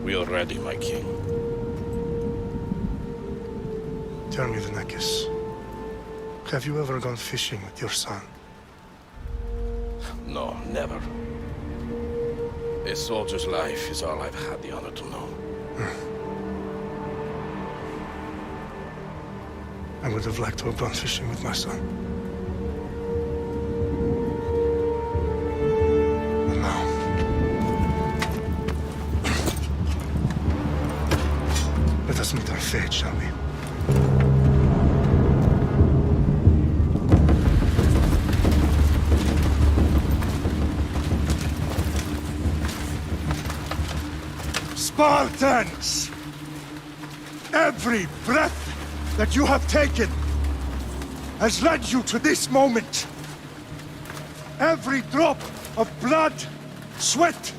We are ready, my king. Tell me, Venekis, have you ever gone fishing with your son? No, never. A soldier's life is all I've had the honor to know. I would have liked to have gone fishing with my son. But now... let us meet our fate, shall we? Spartans! Every breath that you have taken has led you to this moment. Every drop of blood, sweat,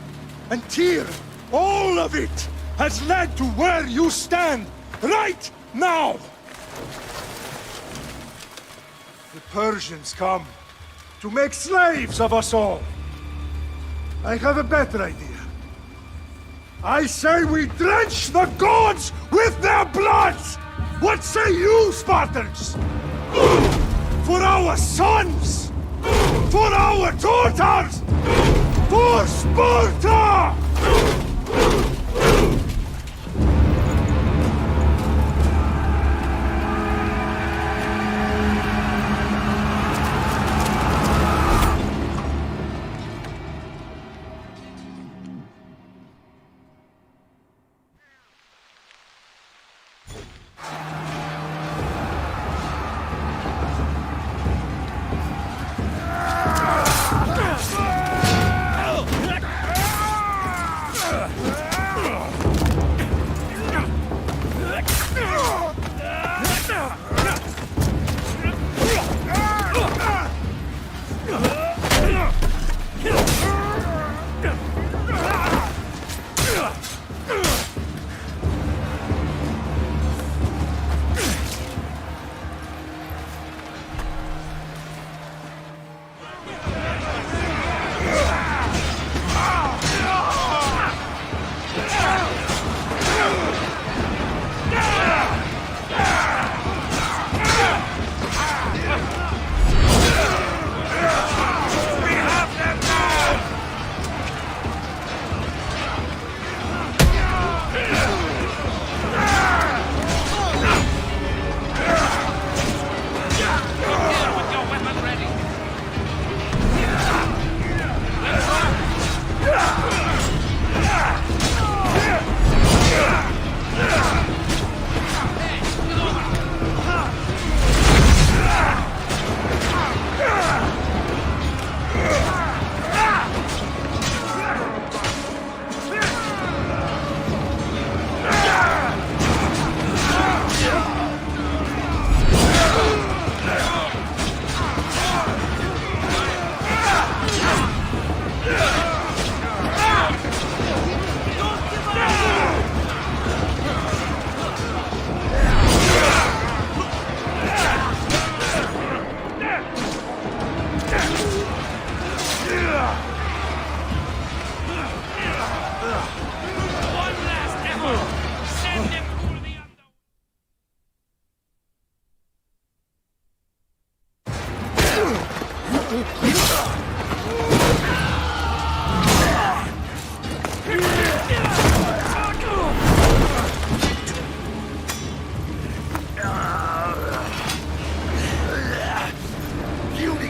and tear, all of it has led to where you stand right now. The Persians come to make slaves of us all. I have a better idea. I say we drench the gods with their bloods! What say you, Spartans? For our sons! For our daughters! For Sparta!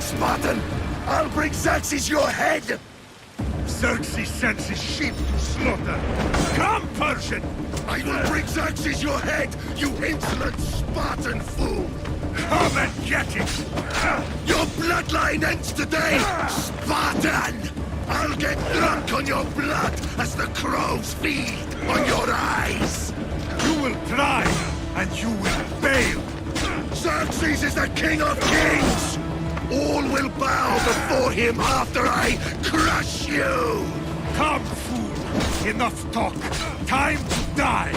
Spartan! I'll bring Xerxes your head! Xerxes sends his sheep to slaughter. Come, Persian! I will bring Xerxes your head, you insolent Spartan fool! Come and get it! Your bloodline ends today, Spartan! I'll get drunk on your blood as the crows feed on your eyes! You will try, and you will fail! Xerxes is the king of kings! All will bow before him after I crush you! Come, fool! Enough talk! Time to die!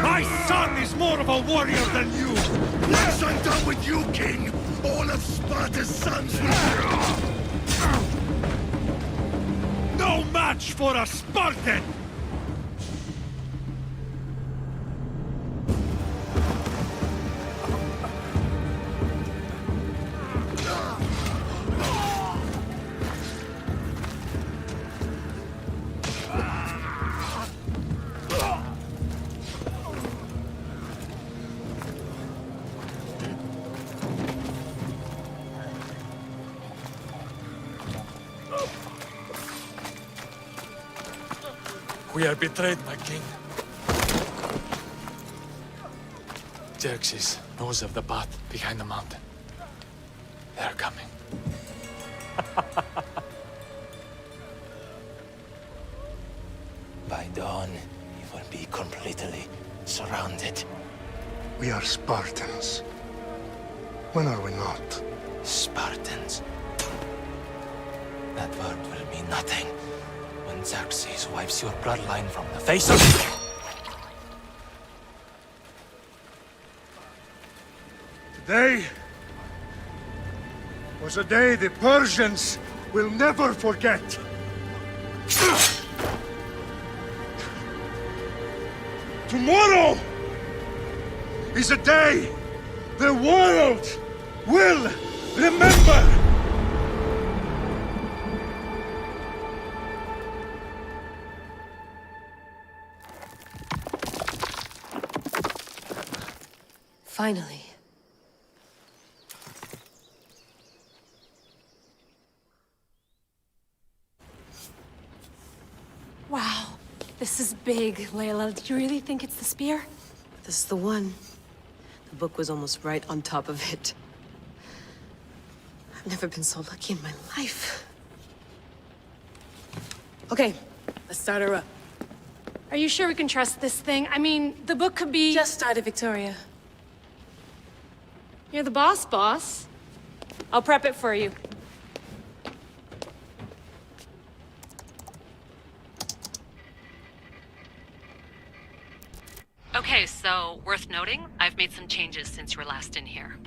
My son is more of a warrior than you! Once I'm done with you, king, all of Sparta's sons will... No match for a Spartan! We are betrayed, my king. Xerxes knows of the path behind the mountain. They're coming. By dawn, you will be completely surrounded. We are Spartans. When are we not? Spartans. That word will mean nothing when Xerxes wipes your bloodline from the face of... Today was a day the Persians will never forget. Tomorrow is a day the world will remember. Finally. Wow, this is big, Layla. Do you really think it's the spear? This is the one. The book was almost right on top of it. I've never been so lucky in my life. Okay, let's start her up. Are you sure we can trust this thing? I mean, the book could be... Just started, Victoria. You're the boss. I'll prep it for you. Okay, so worth noting, I've made some changes since you were last in here.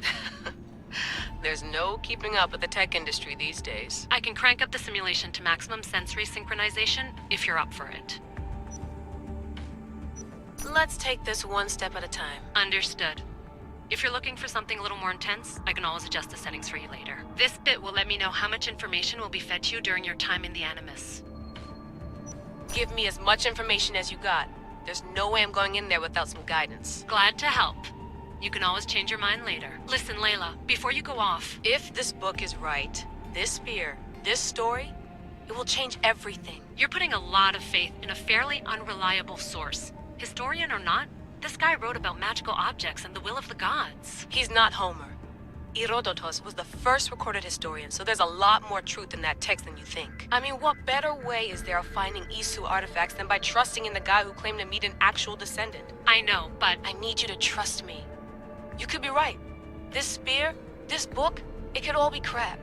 There's no keeping up with the tech industry these days. I can crank up the simulation to maximum sensory synchronization if you're up for it. Let's take this one step at a time. Understood. If you're looking for something a little more intense, I can always adjust the settings for you later. This bit will let me know how much information will be fed to you during your time in the Animus. Give me as much information as you got. There's no way I'm going in there without some guidance. Glad to help. You can always change your mind later. Listen, Layla, before you go off... If this book is right, this spear, this story, it will change everything. You're putting a lot of faith in a fairly unreliable source. Historian or not, this guy wrote about magical objects and the will of the gods. He's not Homer. Herodotus was the first recorded historian, so there's a lot more truth in that text than you think. I mean, what better way is there of finding Isu artifacts than by trusting in the guy who claimed to meet an actual descendant? I know, but... I need you to trust me. You could be right. This spear, this book, it could all be crap.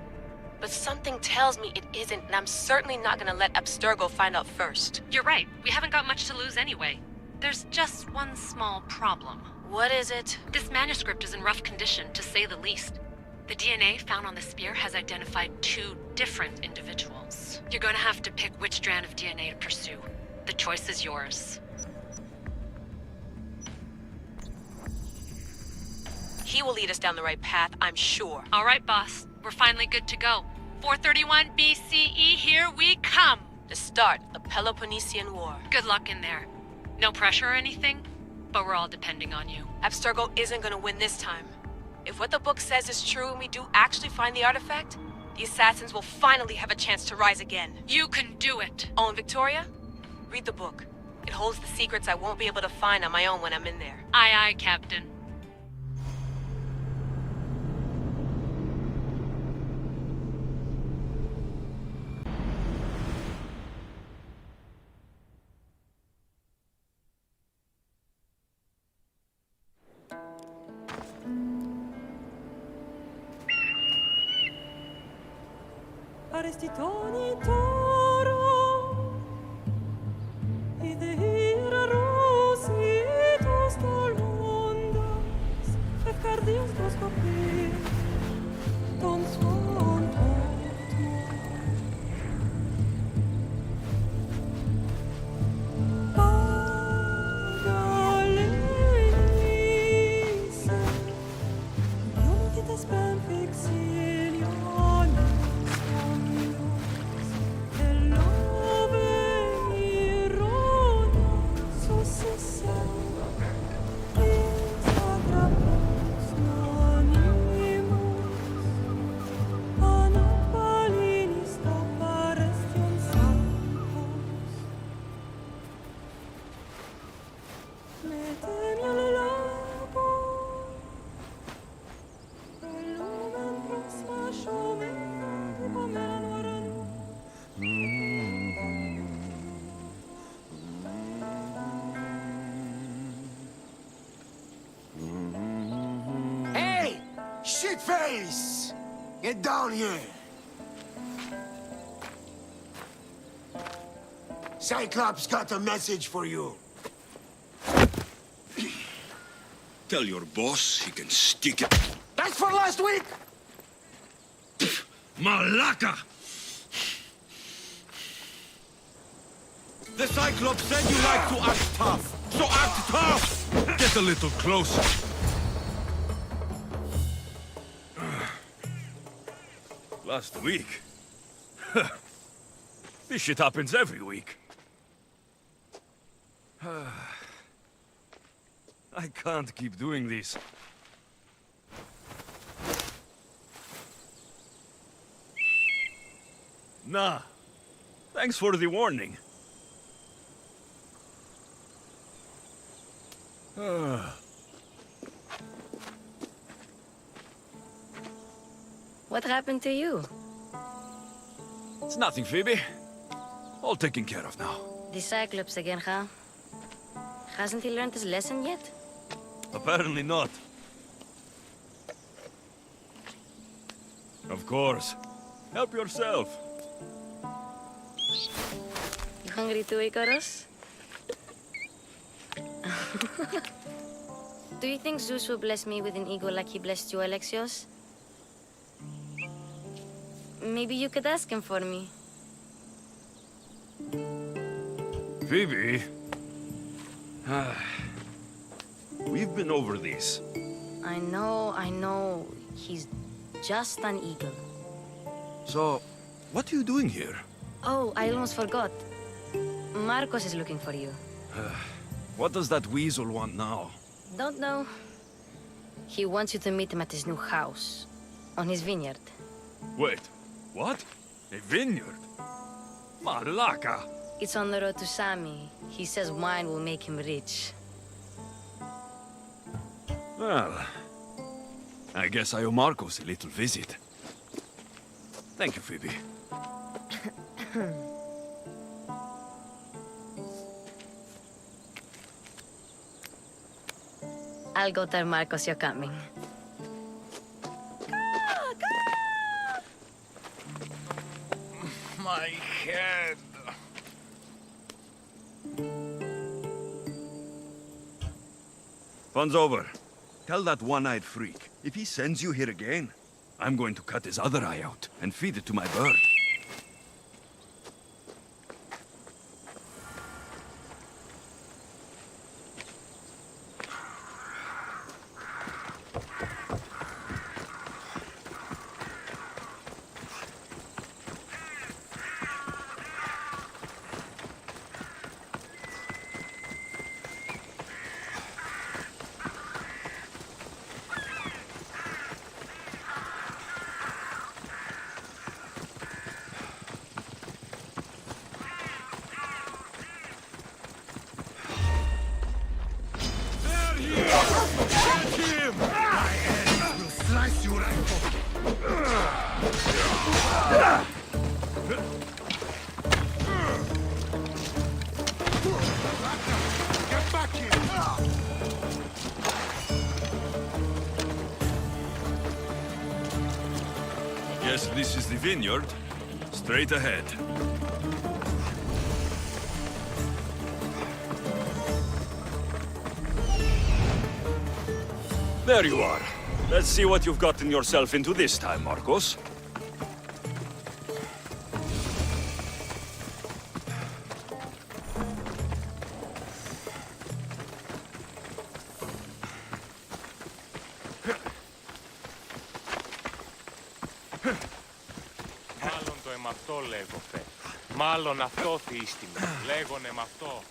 But something tells me it isn't, and I'm certainly not gonna let Abstergo find out first. You're right. We haven't got much to lose anyway. There's just one small problem. What is it? This manuscript is in rough condition, to say the least. The DNA found on the spear has identified 2 different individuals. You're going to have to pick which strand of DNA to pursue. The choice is yours. He will lead us down the right path, I'm sure. All right, boss. We're finally good to go. 431 BCE, here we come! The start of the Peloponnesian War. Good luck in there. No pressure or anything, but we're all depending on you. Abstergo isn't gonna win this time. If what the book says is true and we do actually find the artifact, the assassins will finally have a chance to rise again. You can do it! Oh, and Victoria? Read the book. It holds the secrets I won't be able to find on my own when I'm in there. Aye, aye, Captain. Arestitoni toro, idehira rositos tolondas, efcardios proscopir, ton son otmo. Pagalenise, ionites ben fixilionis omnios, White face! Get down here! Cyclops got a message for you. Tell your boss he can stick it. That's for last week! Malaka! The Cyclops said you like to act tough, so act tough! Get a little closer. Last week? This shit happens every week. I can't keep doing this. Nah. Thanks for the warning. What happened to you? It's nothing, Phoebe. All taken care of now. The Cyclops again, huh? Hasn't he learned his lesson yet? Apparently not. Of course. Help yourself. You hungry too, Icarus? Do you think Zeus will bless me with an ego like he blessed you, Alexios? Maybe you could ask him for me. Phoebe. We've been over this. I know. He's just an eagle. So, what are you doing here? Oh, I almost forgot. Marcos is looking for you. What does that weasel want now? Don't know. He wants you to meet him at his new house. On his vineyard. Wait, what? A vineyard? Malaka! It's on the road to Sami. He says wine will make him rich. Well, I guess I owe Marcos a little visit. Thank you, Phoebe. I'll go tell Marcos you're coming. My head. Fun's over. Tell that one-eyed freak, if he sends you here again, I'm going to cut his other eye out and feed it to my bird. Slice you right Get back here! Yes, this is the vineyard. Straight ahead. There you are. Let's see what you've gotten yourself into this time, Marcos. Μάλλον το εμαυτό λέγω, Φε. Μάλλον αυτό θύστη μου. Λέγον εμαυτό.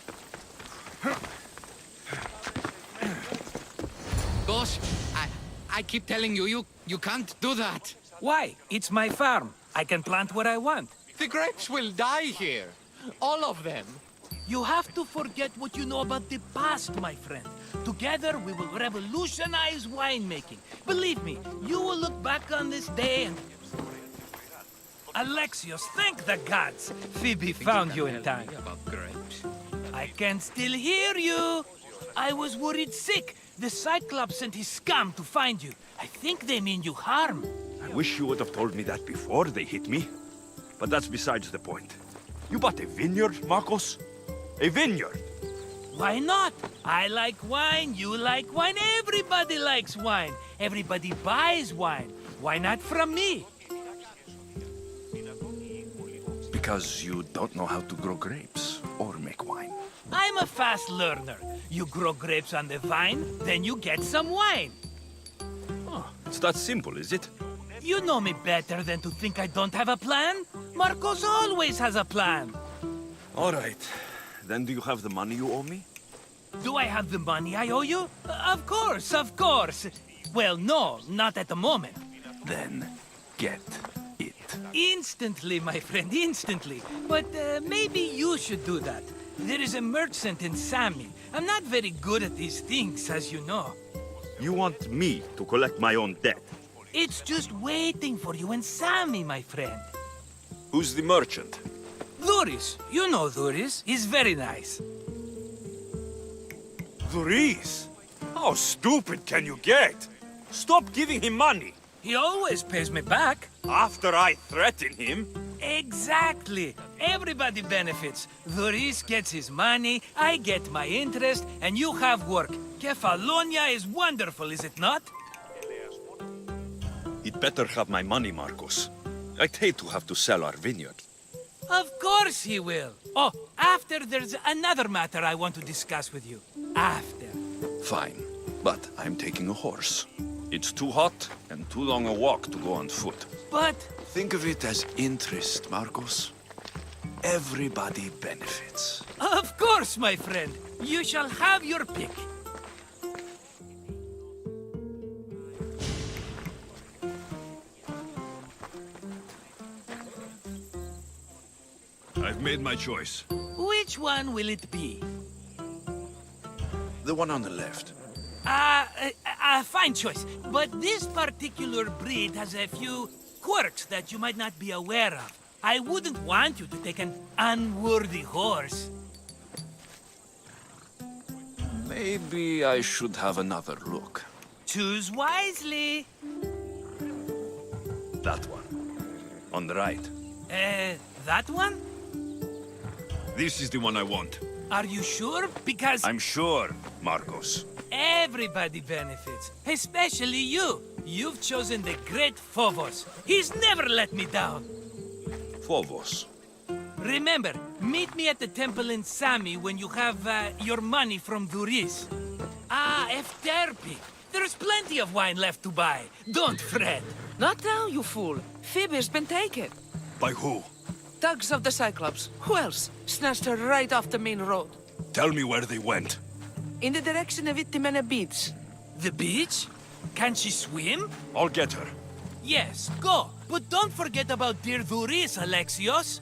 Boss, I keep telling you, you can't do that. Why? It's my farm. I can plant what I want. The grapes will die here. All of them. You have to forget what you know about the past, my friend. Together, we will revolutionize winemaking. Believe me, you will look back on this day and... Alexios, thank the gods! Phoebe found you in time. About grapes? I can still hear you. I was worried sick. The Cyclops sent his scum to find you. I think they mean you harm. I wish you would have told me that before they hit me. But that's besides the point. You bought a vineyard, Marcos? A vineyard? Why not? I like wine, you like wine, everybody likes wine. Everybody buys wine. Why not from me? Because you don't know how to grow grapes or make wine. I'm a fast learner. You grow grapes on the vine, then you get some wine. Oh, it's that simple, is it? You know me better than to think I don't have a plan. Marcos always has a plan. All right. Then do you have the money you owe me? Do I have the money I owe you? Of course, of course. Well, no, not at the moment. Then get it. Instantly, my friend, instantly. But maybe you should do that. There is a merchant in Sami. I'm not very good at these things, as you know. You want me to collect my own debt? It's just waiting for you in Sami, my friend. Who's the merchant? Duris. You know Duris. He's very nice. Duris? How stupid can you get? Stop giving him money. He always pays me back. After I threaten him? Exactly. Everybody benefits. Duris gets his money, I get my interest, and you have work. Kefalonia is wonderful, is it not? He'd better have my money, Marcos. I'd hate to have to sell our vineyard. Of course he will. Oh, after there's another matter I want to discuss with you. After. Fine, but I'm taking a horse. It's too hot and too long a walk to go on foot. But... Think of it as interest, Marcos. Everybody benefits. Of course, my friend. You shall have your pick. I've made my choice. Which one will it be? The one on the left. Fine choice. But this particular breed has a few quirks that you might not be aware of. I wouldn't want you to take an unworthy horse. Maybe I should have another look. Choose wisely. That one. On the right. That one? This is the one I want. Are you sure? Because... I'm sure, Marcos. Everybody benefits, especially you. You've chosen the great Phobos. He's never let me down. Phobos. Remember, meet me at the temple in Sami when you have your money from Duris. Efterpi. There's plenty of wine left to buy. Don't fret. Not now, you fool. Phoebe's been taken. By who? Thugs of the Cyclops. Who else? Snatched her right off the main road. Tell me where they went. In the direction of Itimena Beach. The beach? Can she swim? I'll get her. Yes, go. But don't forget about dear Duris, Alexios.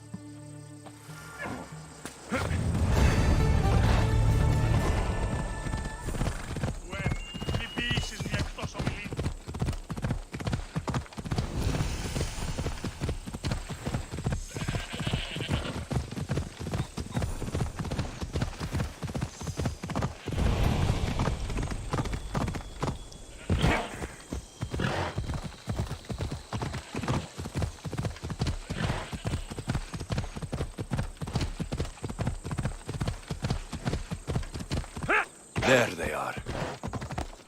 There they are.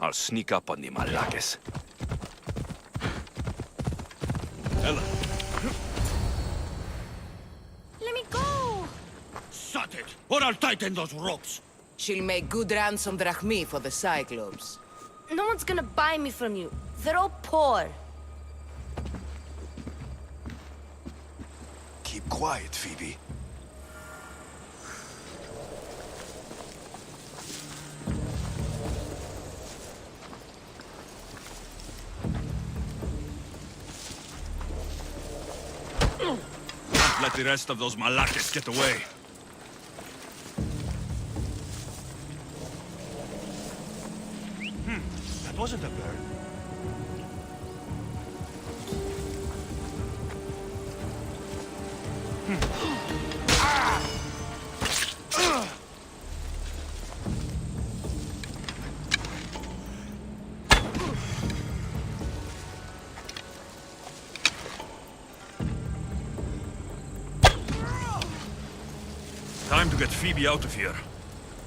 I'll sneak up on the Malakes. Ella. Let me go! Shut it, or I'll tighten those ropes. She'll make good ransom drachmi for the Cyclops. No one's gonna buy me from you. They're all poor. Keep quiet, Phoebe. Let the rest of those Malakes get away. That wasn't a bird. Time to get Phoebe out of here.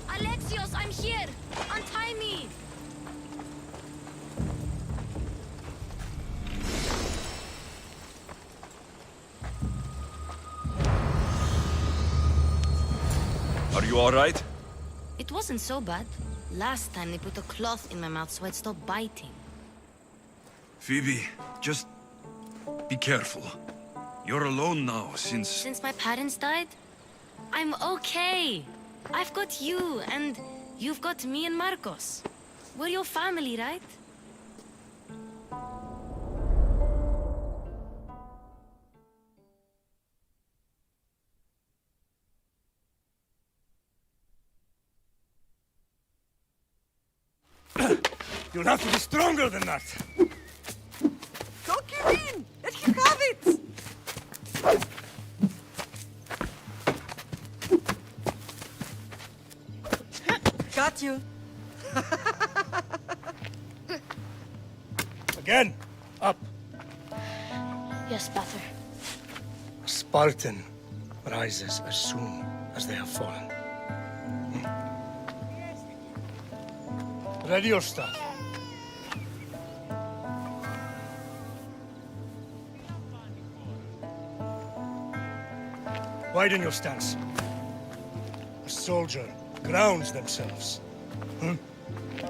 Alexios, I'm here! Untie me! Are you alright? It wasn't so bad. Last time they put a cloth in my mouth so I'd stop biting. Phoebe, just be careful. You're alone now since... Since my parents died? I'm okay. I've got you, and you've got me and Marcos. We're your family, right? You'll have to be stronger than that. Don't give in! Let him have it! Got you. Again, up. Yes, Father. A Spartan rises as soon as they have fallen. Ready your stuff. Widen your stance. A soldier grounds themselves.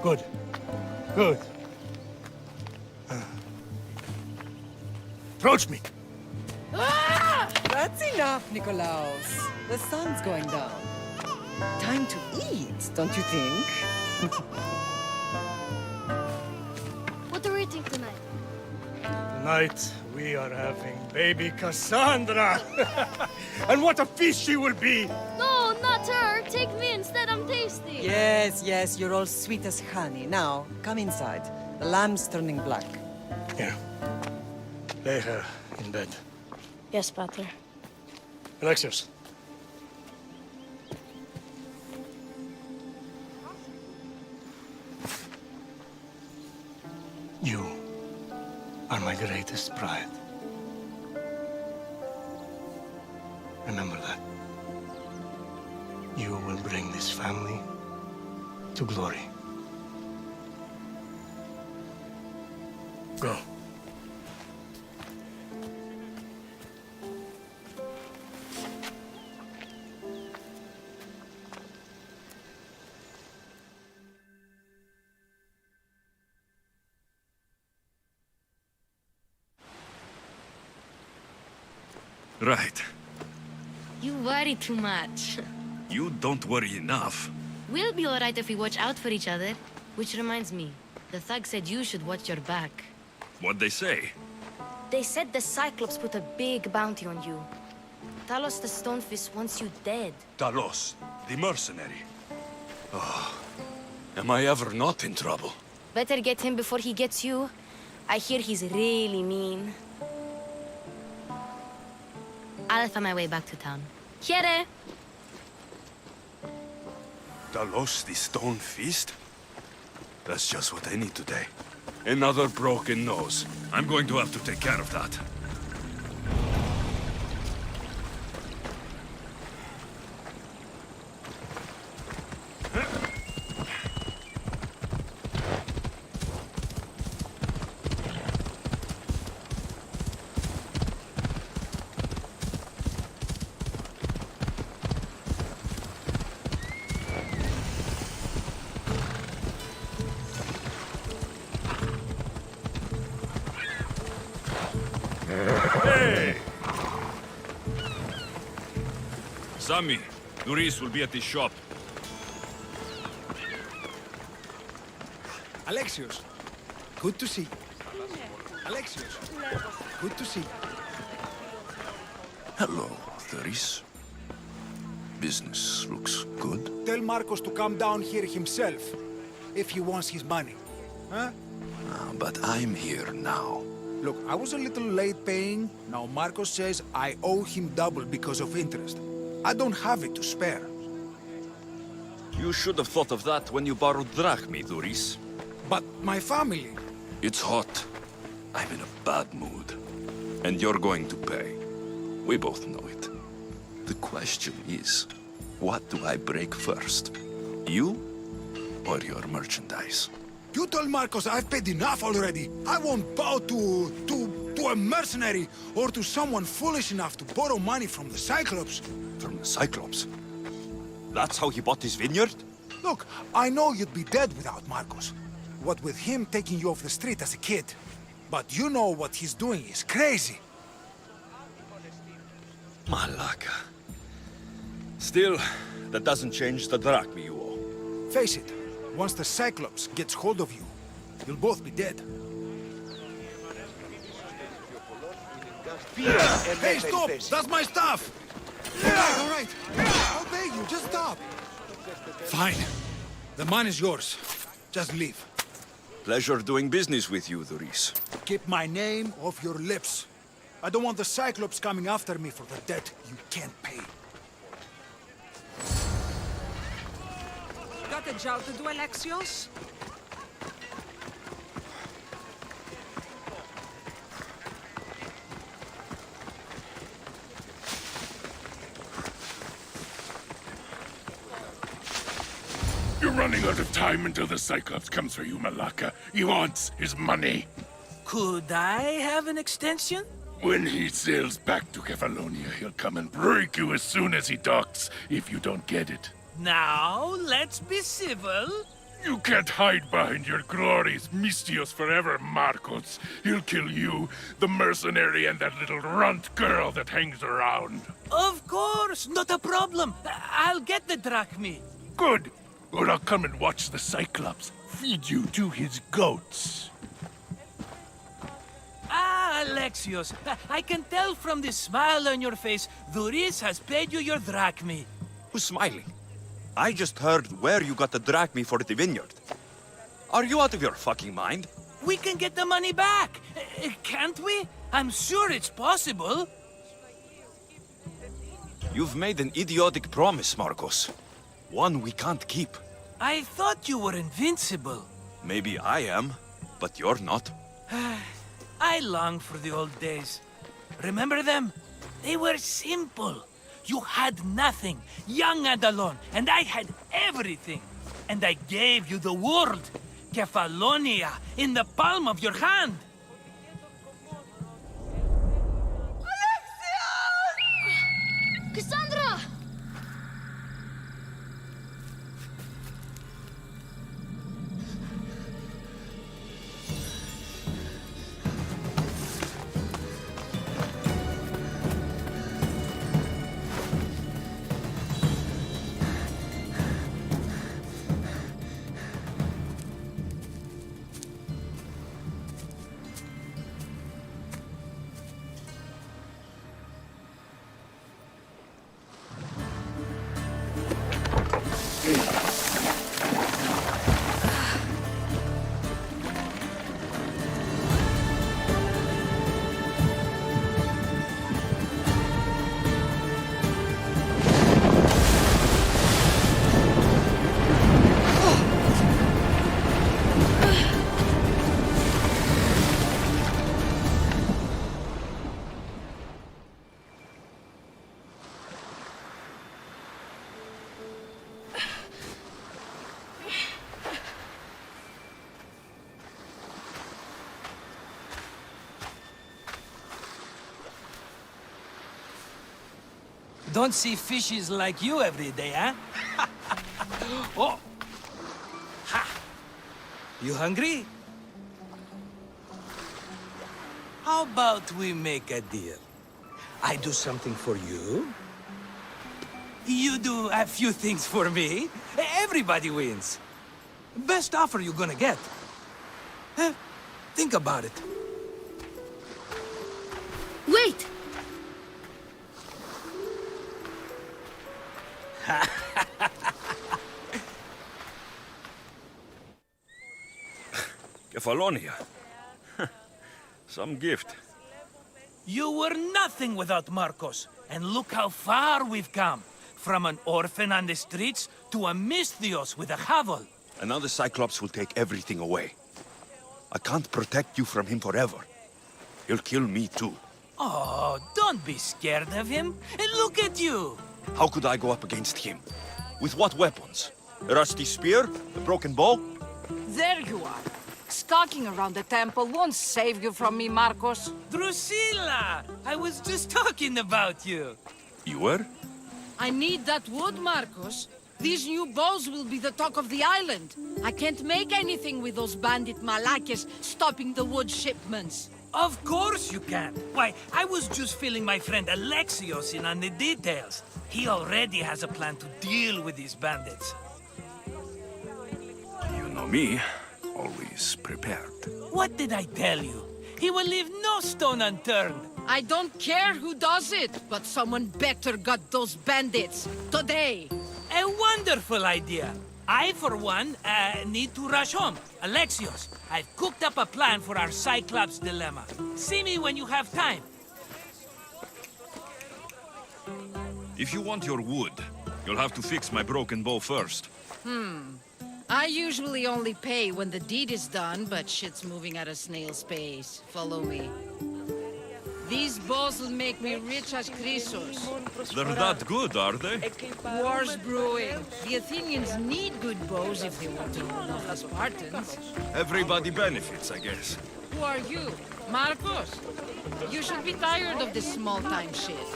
Good. Good. Approach me. That's enough, Nikolaos. The sun's going down. Time to eat, don't you think? What are we eating tonight? Tonight, we are having baby Cassandra. And what a feast she will be! No, not her! Take me instead, I'm tasty! Yes, yes, you're all sweet as honey. Now, come inside. The lamb's turning black. Here. Lay her in bed. Yes, Pater. Alexios. You are my greatest pride. Remember that. You will bring this family to glory. Go. Right. You worry too much. You don't worry enough. We'll be alright if we watch out for each other. Which reminds me, the thug said you should watch your back. What'd they say? They said the Cyclops put a big bounty on you. Talos the Stonefist wants you dead. Talos, the mercenary. Oh, am I ever not in trouble? Better get him before he gets you. I hear he's really mean. I'll find my way back to town. Here! Talos, the stone fist? That's just what I need today. Another broken nose. I'm going to have to take care of that. Hey! Sammy, Luis will be at the shop. Alexios, good to see you. Alexios, good to see you. Hello, Luis. Business looks good. Tell Marcos to come down here himself, if he wants his money. Huh? But I'm here now. Look, I was a little late paying. Now Marcos says I owe him double because of interest. I don't have it to spare. You should have thought of that when you borrowed drachmi, Luis. But my family... It's hot. I'm in a bad mood. And you're going to pay. We both know it. The question is, What do I break first? You or your merchandise? You told Marcos I've paid enough already. I won't bow to a mercenary or to someone foolish enough to borrow money from the Cyclops. From the Cyclops? That's how he bought his vineyard? Look, I know you'd be dead without Marcos. What with him taking you off the street as a kid. But you know what he's doing is crazy. Malaka. Still, that doesn't change the drachma you owe. Face it, once the Cyclops gets hold of you, you'll both be dead. Hey, stop! That's my stuff! All right. I'll pay you, just stop. Fine. The money's yours. Just leave. Pleasure doing business with you, Doris. Keep my name off your lips. I don't want the Cyclops coming after me for the debt you can't pay. Got a job to do, Alexios? You're running out of time until the Cyclops comes for you, Malaka. He wants his money. Could I have an extension? When he sails back to Kefalonia, he'll come and break you as soon as he docks, if you don't get it. Now, let's be civil. You can't hide behind your glories, Mistios forever, Marcos. He'll kill you, the mercenary, and that little runt girl that hangs around. Of course, not a problem. I'll get the drachma. Good. Or I'll come and watch the Cyclops feed you to his goats. Ah, Alexios, I can tell from the smile on your face, Doris has paid you your drachma. Who's smiling? I just heard where you got the drachma for the vineyard. Are you out of your fucking mind? We can get the money back, can't we? I'm sure it's possible. You've made an idiotic promise, Marcos. One we can't keep. I thought you were invincible. Maybe I am, but you're not. I long for the old days. Remember them? They were simple. You had nothing, young and alone, and I had everything. And I gave you the world, Kefalonia, in the palm of your hand. Cassandra! Don't see fishes like you every day, huh? Oh! Ha! You hungry? How about we make a deal? I do something for you. You do a few things for me. Everybody wins. Best offer you're gonna get. Think about it. Wait! Kefalonia. Some gift. You were nothing without Marcos, and look how far we've come. From an orphan on the streets to a Mistios with a hovel. And now the Cyclops will take everything away. I can't protect you from him forever. He'll kill me too. Oh, don't be scared of him. And look at you. How could I go up against him? With what weapons? A rusty spear? A broken bow? There you are. Skulking around the temple won't save you from me, Marcos. Drusilla! I was just talking about you. You were? I need that wood, Marcos. These new bows will be the talk of the island. I can't make anything with those bandit malakes stopping the wood shipments. Of course you can. Why, I was just filling my friend Alexios in on the details. He already has a plan to deal with these bandits. You know me, always prepared. What did I tell you? He will leave no stone unturned. I don't care who does it, but someone better got those bandits. Today. A wonderful idea. I, for one, need to rush home. Alexios, I've cooked up a plan for our Cyclops dilemma. See me when you have time. If you want your wood, you'll have to fix my broken bow first. I usually only pay when the deed is done, but shit's moving at a snail's pace. Follow me. These bows will make me rich as Chrysos. They're that good, are they? War's brewing. The Athenians need good bows if they want to hold off the Spartans. Everybody benefits, I guess. Who are you? Marcos? You should be tired of this small-time shit.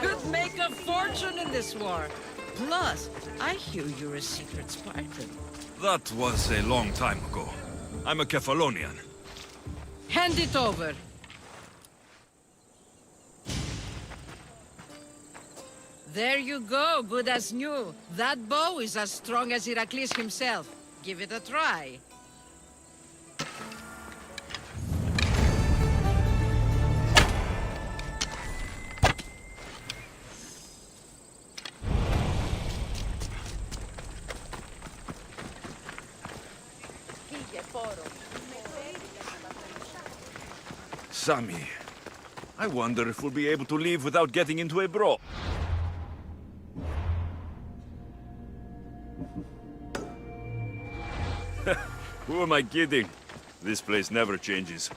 You'd make a fortune in this war. Plus, I hear you're a secret Spartan. That was a long time ago. I'm a Kephalonian. Hand it over. There you go, good as new. That bow is as strong as Heracles himself. Give it a try. Sammy, I wonder if we'll be able to leave without getting into a brawl. Who am I kidding? This place never changes.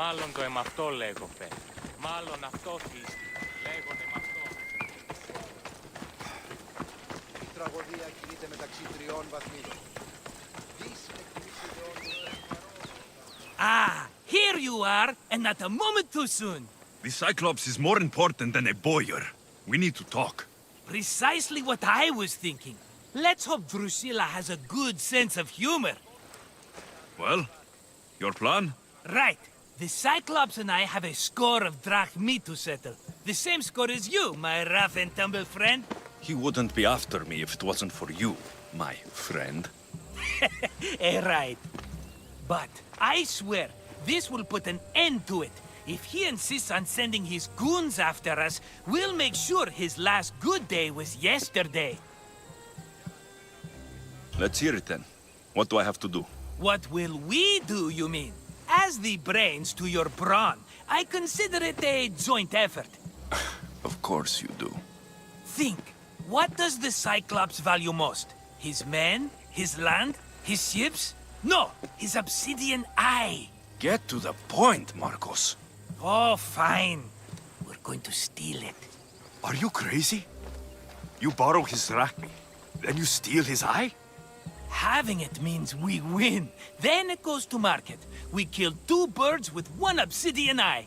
Μάλλον το εμαυτό λέγω, Φε. Μάλλον αυτό θύστη. Λέγον εμαυτό. Η τραγωδία κινείται μεταξύ τριών βαθμίδων. Ah, here you are, and not a moment too soon. The Cyclops is more important than a boyar. We need to talk. Precisely what I was thinking. Let's hope Drusilla has a good sense of humor. Well, your plan? Right. The Cyclops and I have a score of drachmi to settle. The same score as you, my rough and tumble friend. He wouldn't be after me if it wasn't for you, my friend. Right. But I swear, this will put an end to it. If he insists on sending his goons after us, we'll make sure his last good day was yesterday. Let's hear it then. What do I have to do? What will we do, you mean? As the brains to your brawn, I consider it a joint effort. Of course you do. Think, what does the Cyclops value most? His men? His land? His ships? No, his obsidian eye. Get to the point, Marcos. Oh, fine. We're going to steal it. Are you crazy? You borrow his drachmi, then you steal his eye? Having it means we win. Then it goes to market. We kill 2 birds with 1 obsidian eye.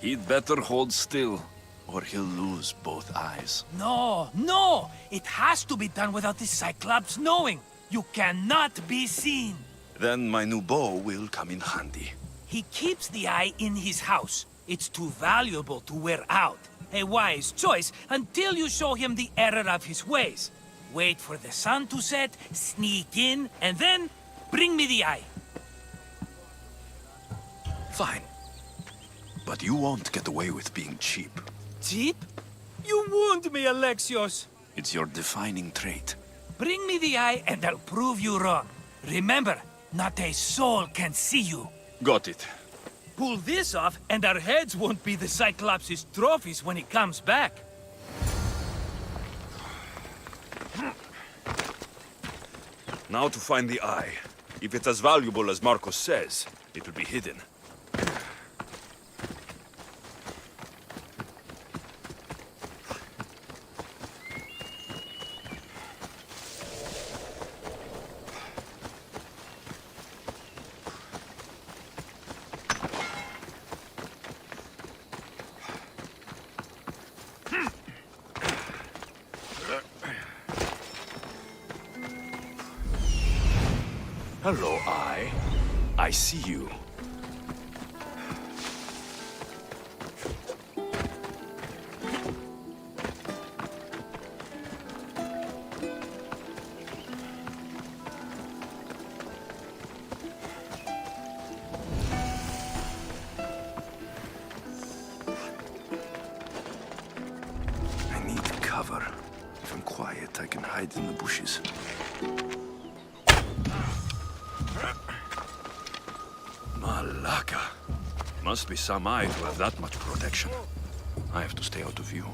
He'd better hold still, or he'll lose both eyes. No! It has to be done without the Cyclops knowing. You cannot be seen. Then my new bow will come in handy. He keeps the eye in his house. It's too valuable to wear out. A wise choice until you show him the error of his ways. wait for the sun to set, sneak in, and then bring me the eye. Fine. But you won't get away with being cheap. Cheap? You wound me, Alexios. It's your defining trait. Bring me the eye and I'll prove you wrong. Remember, not a soul can see you. Got it. Pull this off and our heads won't be the Cyclops' trophies when he comes back. Now to find the eye. If it's as valuable as Marcos says, it will be hidden. Hello, Eye. I see you. I need cover. If I'm quiet, I can hide in the bushes. Malaka. Must be some eye to have that much protection. I have to stay out of view.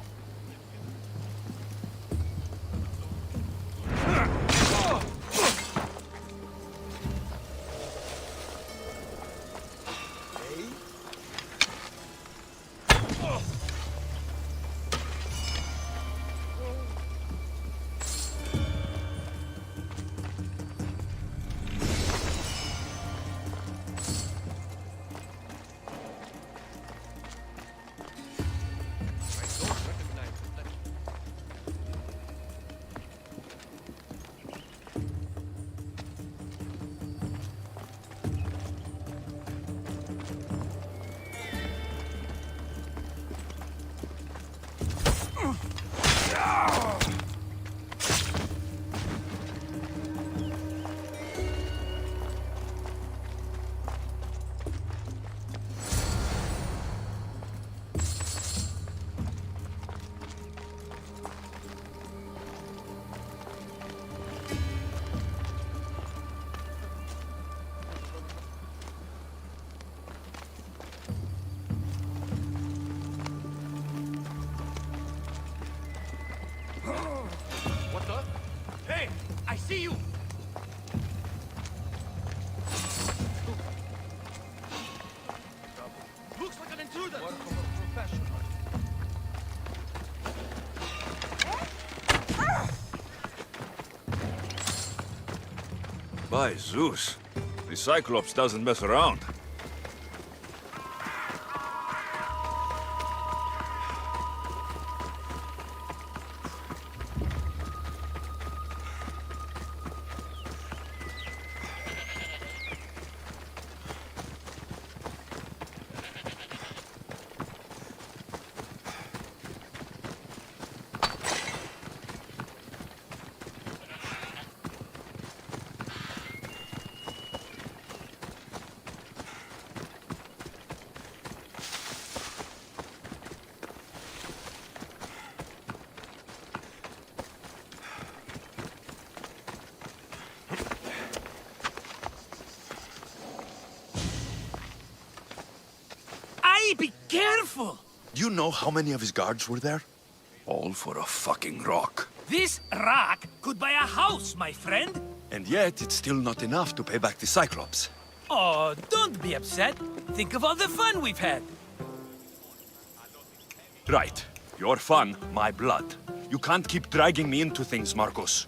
What the? Hey, I see you! Looks like an intruder! By Zeus, the Cyclops doesn't mess around. Be careful! Do you know how many of his guards were there? All for a fucking rock. This rock could buy a house, my friend. And yet, it's still not enough to pay back the Cyclops. Oh, don't be upset. Think of all the fun we've had. Right. Your fun, my blood. You can't keep dragging me into things, Marcos.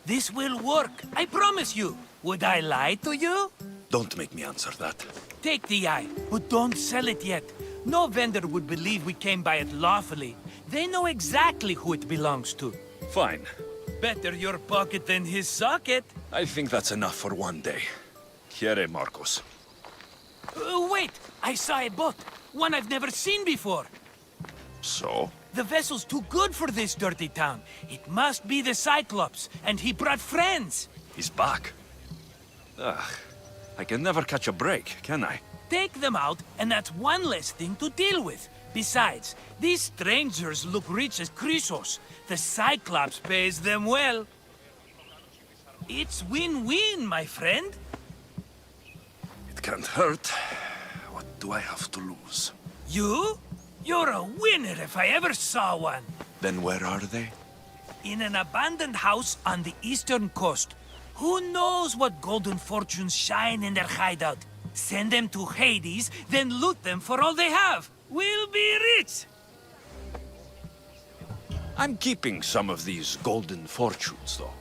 This will work, I promise you. Would I lie to you? Don't make me answer that. Take the eye, but don't sell it yet. No vendor would believe we came by it lawfully. They know exactly who it belongs to. Fine. Better your pocket than his socket. I think that's enough for one day. Here, Marcos. Wait! I saw a boat. One I've never seen before. So, The vessel's too good for this dirty town. It must be the Cyclops, and he brought friends. He's back. Ugh, I can never catch a break, can I? Take them out, and that's one less thing to deal with. Besides, these strangers look rich as Chrysos. The Cyclops pays them well. It's win-win, my friend. It can't hurt. What do I have to lose? You? You're a winner if I ever saw one. Then where are they? In an abandoned house on the eastern coast. Who knows what golden fortunes shine in their hideout? Send them to Hades, then loot them for all they have. We'll be rich! I'm keeping some of these golden fortunes, though.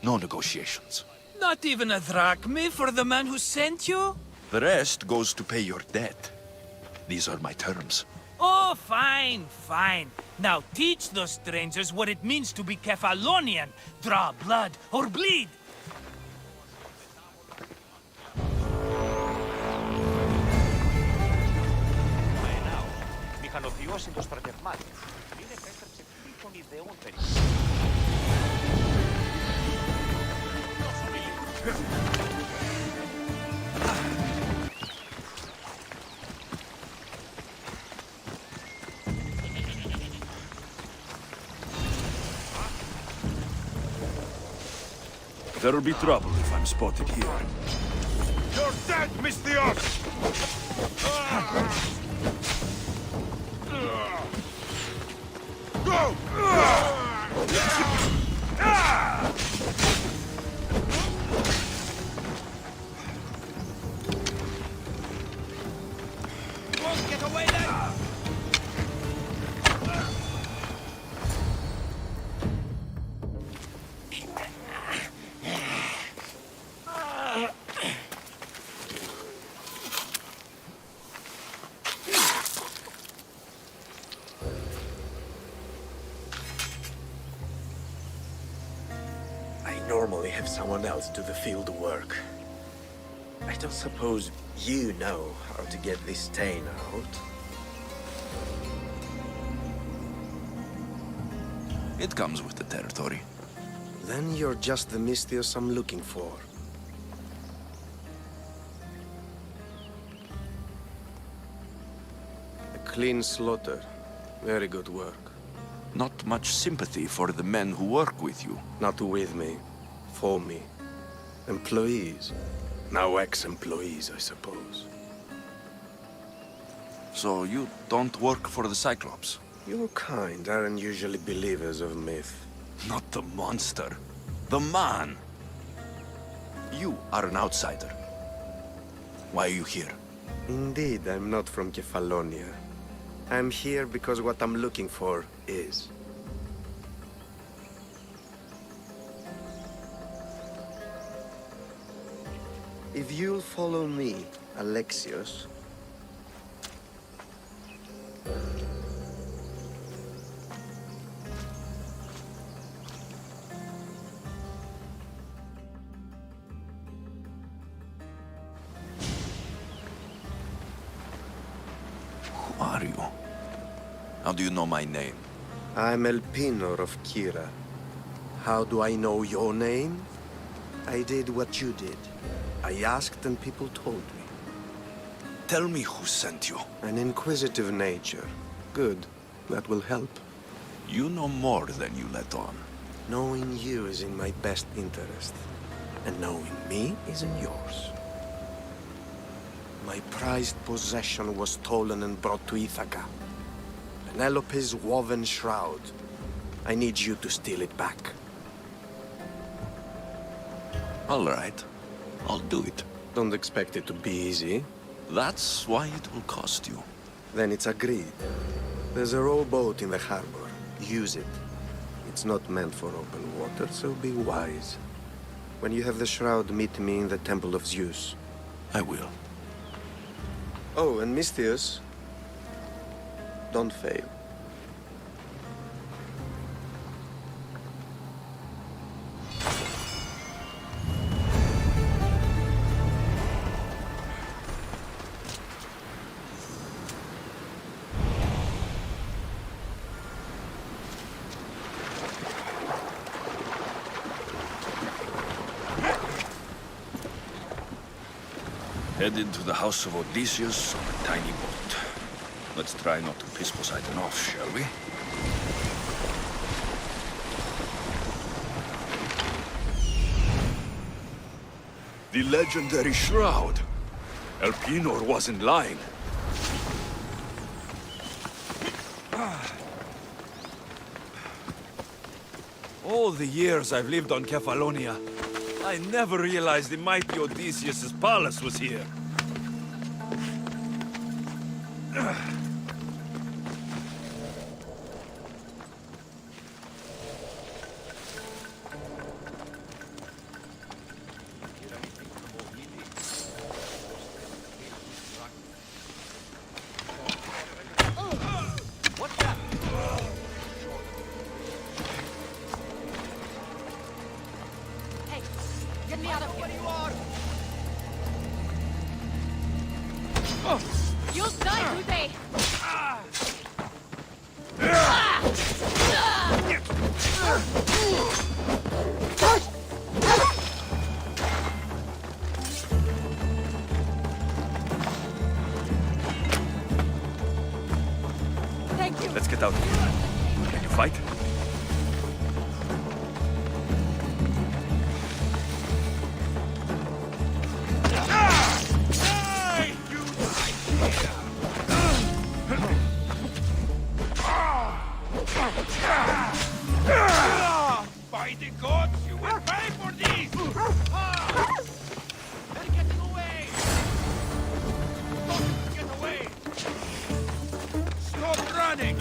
No negotiations. Not even a drachme for the man who sent you? The rest goes to pay your debt. These are my terms. Oh, fine, fine. Now teach those strangers what it means to be Kefalonian. Draw blood or bleed. Μηχανοποιός το στρατευμάτι. Μην επέστρεψε τύχων ιδεών περί. There'll be trouble if I'm spotted here. You're dead, Misthios! Go! Get away there! Normally have someone else do the field work. I don't suppose you know how to get this stain out. It comes with the territory. Then you're just the Misthios I'm looking for. A clean slaughter. Very good work. Not much sympathy for the men who work with you. Not with me. For me. Employees. Now ex-employees, I suppose. So you don't work for the Cyclops? Your kind aren't usually believers of myth. Not the monster. The man! You are an outsider. Why are you here? Indeed, I'm not from Kefalonia. I'm here because what I'm looking for is. If you'll follow me, Alexios... Who are you? How do you know my name? I'm Elpinor of Kira. How do I know your name? I did what you did. I asked and people told me. Tell me who sent you. An inquisitive nature. Good. That will help. You know more than you let on. Knowing you is in my best interest. And knowing me is in yours. My prized possession was stolen and brought to Ithaca. Penelope's woven shroud. I need you to steal it back. All right. I'll do it. Don't expect it to be easy. That's why it will cost you. Then it's agreed. There's a rowboat in the harbor. Use it. It's not meant for open water, so be wise. When you have the shroud, meet me in the Temple of Zeus. I will. Oh, and Misthios, don't fail. Headed to the house of Odysseus on a tiny boat. Let's try not to piss Poseidon off, shall we? The legendary shroud. Elpenor wasn't lying. All the years I've lived on Kefalonia, I never realized the mighty Odysseus' palace was here. Get me out of here. You'll die today. Thank you. Let's get out of here. Can you fight? By the gods, you will pay for this! They're getting away! Don't get away! Stop running!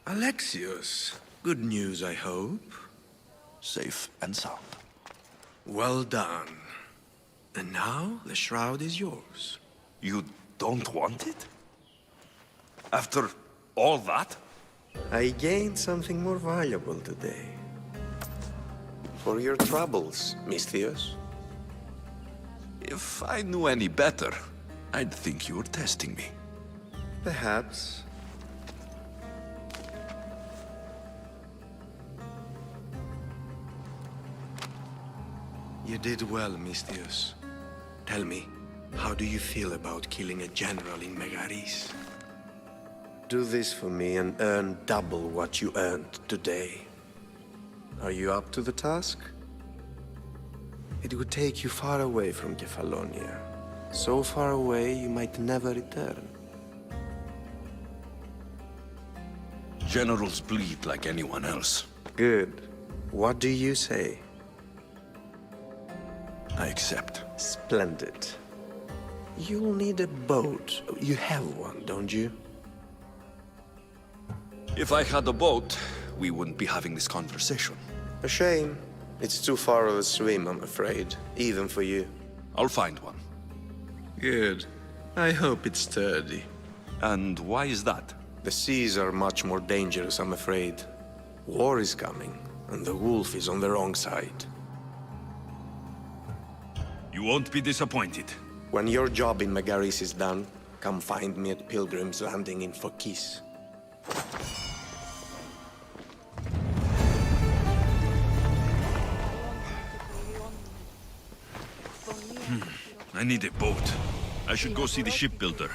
Alexios, good news, I hope. Safe and sound. Well done. And now the shroud is yours. You don't want it? After all that? I gained something more valuable today. For your troubles, Misthios. If I knew any better, I'd think you were testing me. Perhaps. You did well, Misthios. Tell me, how do you feel about killing a general in Megaris? Do this for me and earn double what you earned today. Are you up to the task? It would take you far away from Kefalonia. So far away you might never return. Generals bleed like anyone else. Good. What do you say? I accept. Splendid. You'll need a boat. You have one, don't you? If I had a boat, we wouldn't be having this conversation. A shame. It's too far of a swim, I'm afraid. Even for you. I'll find one. Good. I hope it's sturdy. And why is that? The seas are much more dangerous, I'm afraid. War is coming, and the wolf is on the wrong side. You won't be disappointed. When your job in Megaris is done, Come find me at Pilgrim's Landing in Phokis. I need a boat. I should go see the shipbuilder.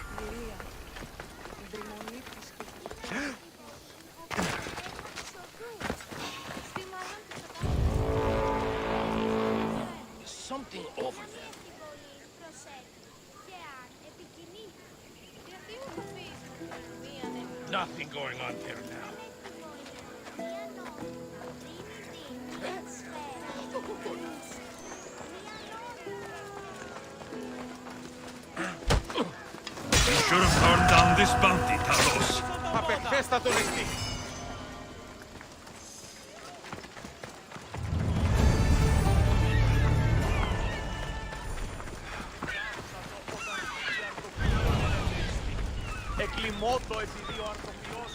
Something over there. Nothing going on there now. You should have turned down this bounty, Talos. Απεχθέστατο νυχτή. Εκλιμώτο επειδή ο αρκοφιός...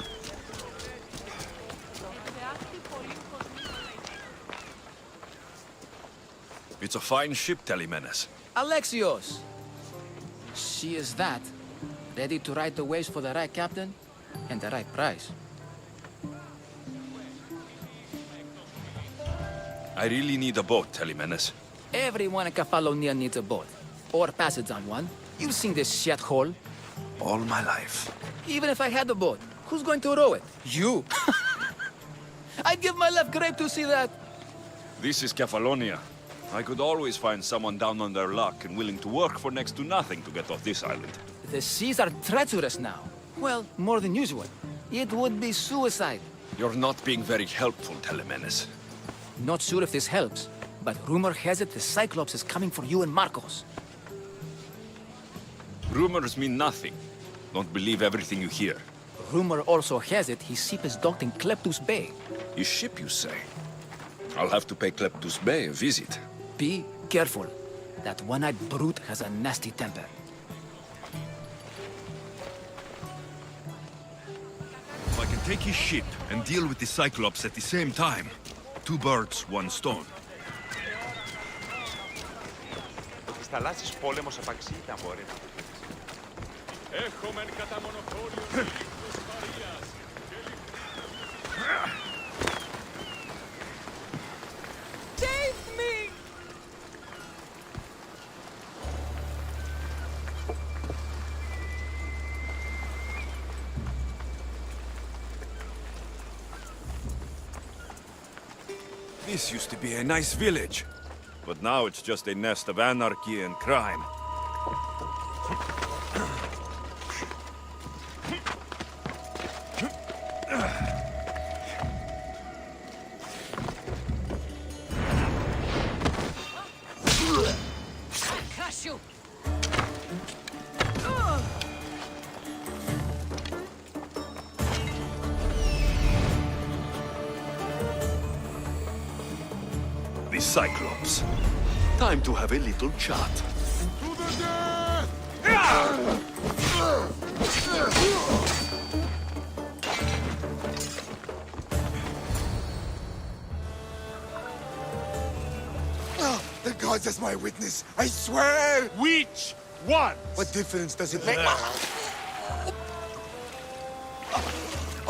It's a fine ship, Telemenes. Alexios! She is that. Ready to ride the waves for the right captain and the right price. I really need a boat, Telemenes. Everyone in Kefalonia needs a boat. Or passage on one. You've seen this shithole. All my life. Even if I had a boat, who's going to row it? You! I'd give my left grape to see that. This is Kefalonia. I could always find someone down on their luck and willing to work for next to nothing to get off this island. The seas are treacherous now. Well, more than usual. It would be suicide. You're not being very helpful, Telemenes. Not sure if this helps, but rumor has it the Cyclops is coming for you and Marcos. Rumors mean nothing. Don't believe everything you hear. Rumor also has it his ship is docked in Kleptus Bay. His ship, you say? I'll have to pay Kleptus Bay a visit. Be careful. That one-eyed brute has a nasty temper. If I can take his ship and deal with the Cyclops at the same time, 2 birds, 1 stone. Της θαλάσσης πόλεμος απαξίτα μπορεί να Έχομεν κατά μονοπόλιο της Παρίας. Save me! This used to be a nice village, but now it's just a nest of anarchy and crime. Crush you! The Cyclops. Time to have a little chat. The gods as my witness, I swear! Which one? What difference does it make?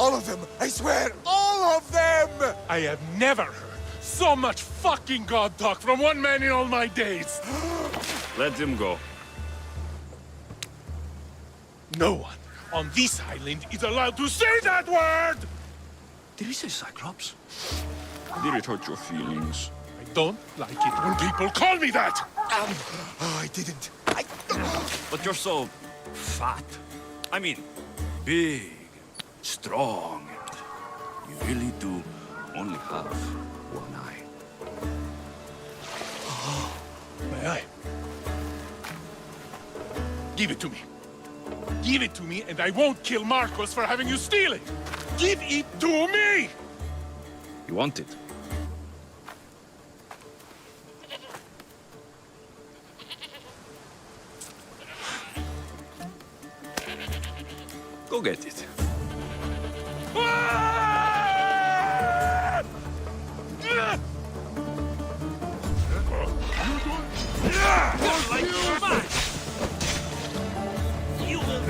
All of them! I swear, all of them! I have never heard so much fucking god talk from one man in all my days. Let him go. No one on this island is allowed to say that word! Did he say Cyclops? Did it hurt your feelings? I don't like it when people call me that! I didn't. But you're so fat. I mean, big, strong. You really do only have one eye. My eye. Give it to me. Give it to me, and I won't kill Marcos for having you steal it. Give it to me! You want it? Go get it. You will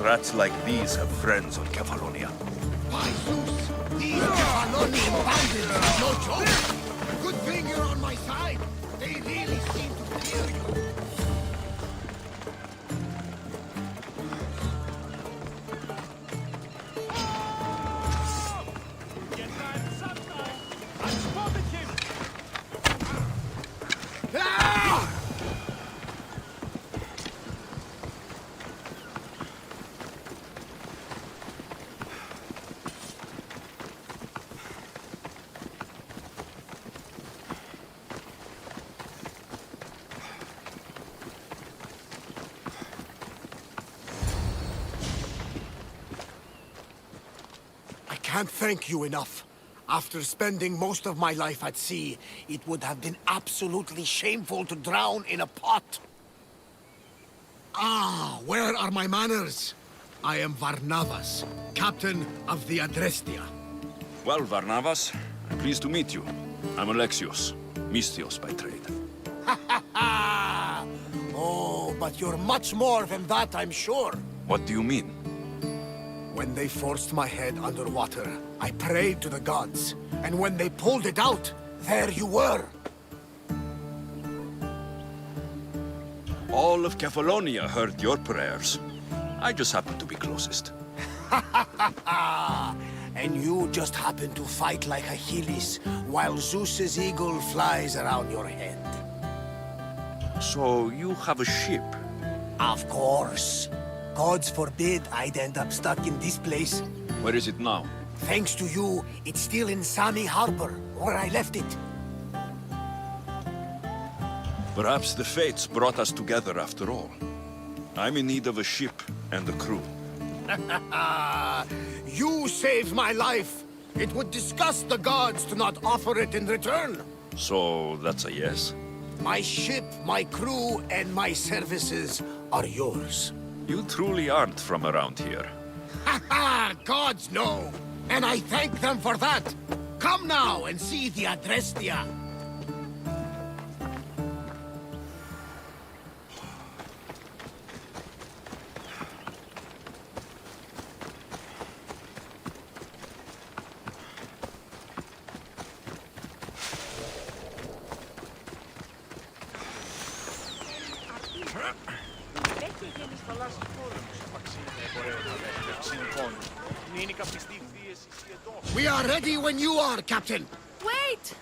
Rats like these have friends on Kefalonia. By Zeus, these Kefalonian bandits are no joke. Good thing you're on my side. They really seem to fear you. I can't thank you enough. After spending most of my life at sea, it would have been absolutely shameful to drown in a pot. Ah, where are my manners? I am Varnavas, captain of the Adrestia. Well, Varnavas, I'm pleased to meet you. I'm Alexios, Mystios by trade. Oh, but you're much more than that, I'm sure. What do you mean? When they forced my head underwater, I prayed to the gods. And when they pulled it out, there you were. All of Kefalonia heard your prayers. I just happened to be closest. And you just happened to fight like Achilles, while Zeus's eagle flies around your head. So you have a ship? Of course. Gods forbid I'd end up stuck in this place. Where is it now? Thanks to you, it's still in Sami Harbor, where I left it. Perhaps the fates brought us together after all. I'm in need of a ship and a crew. You saved my life. It would disgust the gods to not offer it in return. So that's a yes? My ship, my crew, and my services are yours. You truly aren't from around here. Ha ha! Gods know! And I thank them for that! Come now and see the Adrestia! We are ready when you are, Captain. Wait!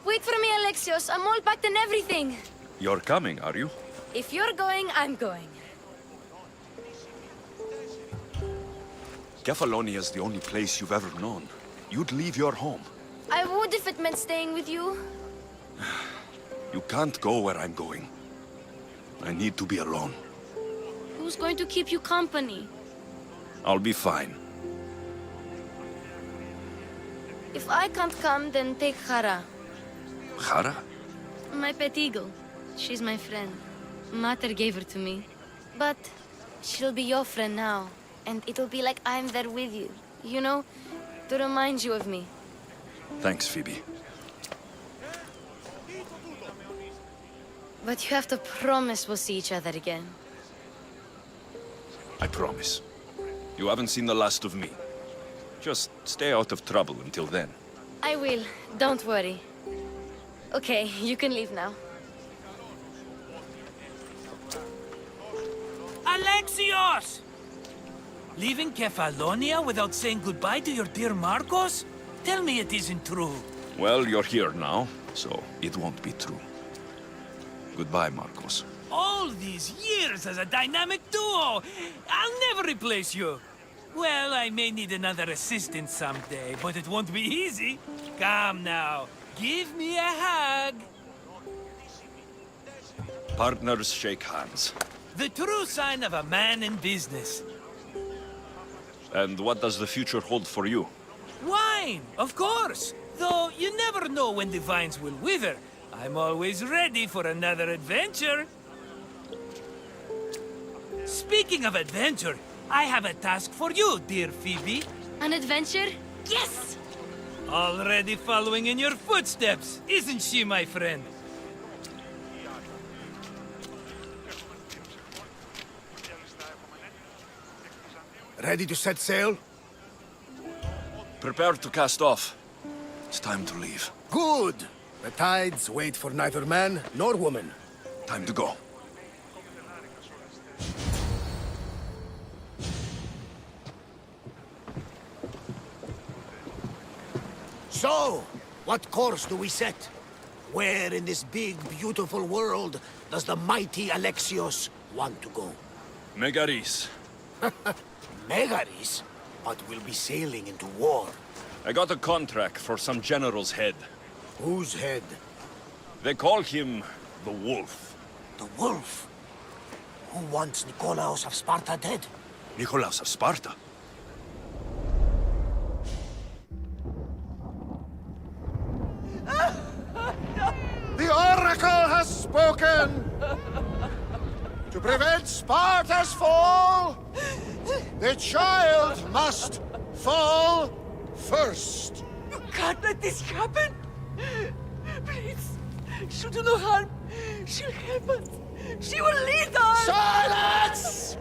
Wait for me, Alexios. I'm all packed and everything. You're coming, are you? If you're going, I'm going. Kefalonia is the only place you've ever known. You'd leave your home. I would if it meant staying with you. You can't go where I'm going. I need to be alone. Who's going to keep you company? I'll be fine. If I can't come, then take Hara. Hara? My pet eagle. She's my friend. Mater gave her to me. But she'll be your friend now. And it'll be like I'm there with you. You know, to remind you of me. Thanks, Phoebe. But you have to promise we'll see each other again. I promise. You haven't seen the last of me. Just stay out of trouble until then. I will. Don't worry. Okay, you can leave now. Alexios! Leaving Kefalonia without saying goodbye to your dear Marcos? Tell me it isn't true. Well, you're here now, so it won't be true. Goodbye, Marcos. All these years as a dynamic duo! I'll never replace you! Well, I may need another assistant someday, but it won't be easy. Come now, give me a hug. Partners shake hands. The true sign of a man in business. And what does the future hold for you? Wine, of course. Though you never know when the vines will wither. I'm always ready for another adventure. Speaking of adventure, I have a task for you, dear Phoebe. An adventure? Yes! Already following in your footsteps, isn't she, my friend? Ready to set sail? Prepare to cast off. It's time to leave. Good! The tides wait for neither man nor woman. Time to go. So, what course do we set? Where in this big, beautiful world does the mighty Alexios want to go? Megaris. Megaris? But we'll be sailing into war. I got a contract for some general's head. Whose head? They call him the Wolf. The Wolf? Who wants Nikolaos of Sparta dead? Nikolaos of Sparta? The Oracle has spoken! To prevent Sparta's fall, the child must fall first. You can't let this happen! Please, she'll do no harm. She'll help us. She will lead us! Silence!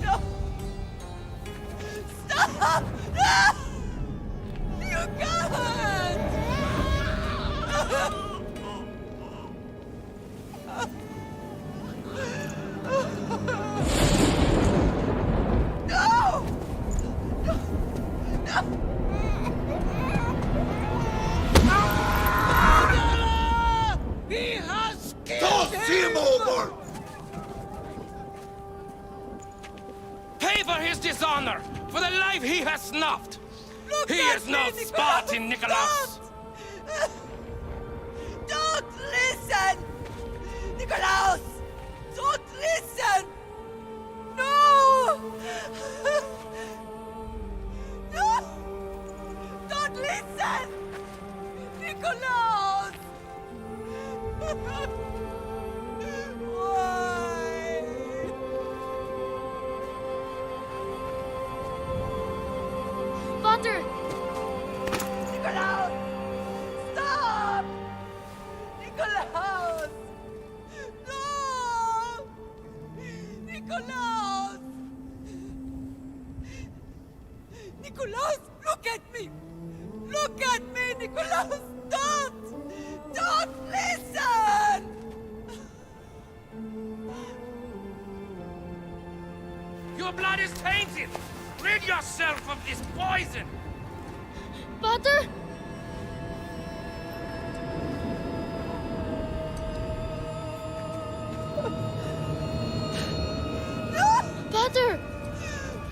No! Stop! No! You can't! No! No! He has killed him over! Pay for his dishonor, for the life he has snuffed. Look He at is no me, Spartan, Nikolaos. Don't listen! Nikolaos! Don't listen! No! No! Don't listen! Nikolaos! Why? Father! Nikolaos! Stop! Nikolaos! No! Nikolaos! Nikolaos, look at me! Look at me, Nikolaos! Don't! Don't listen! Your blood is tainted. Rid yourself of this poison. Father! Father!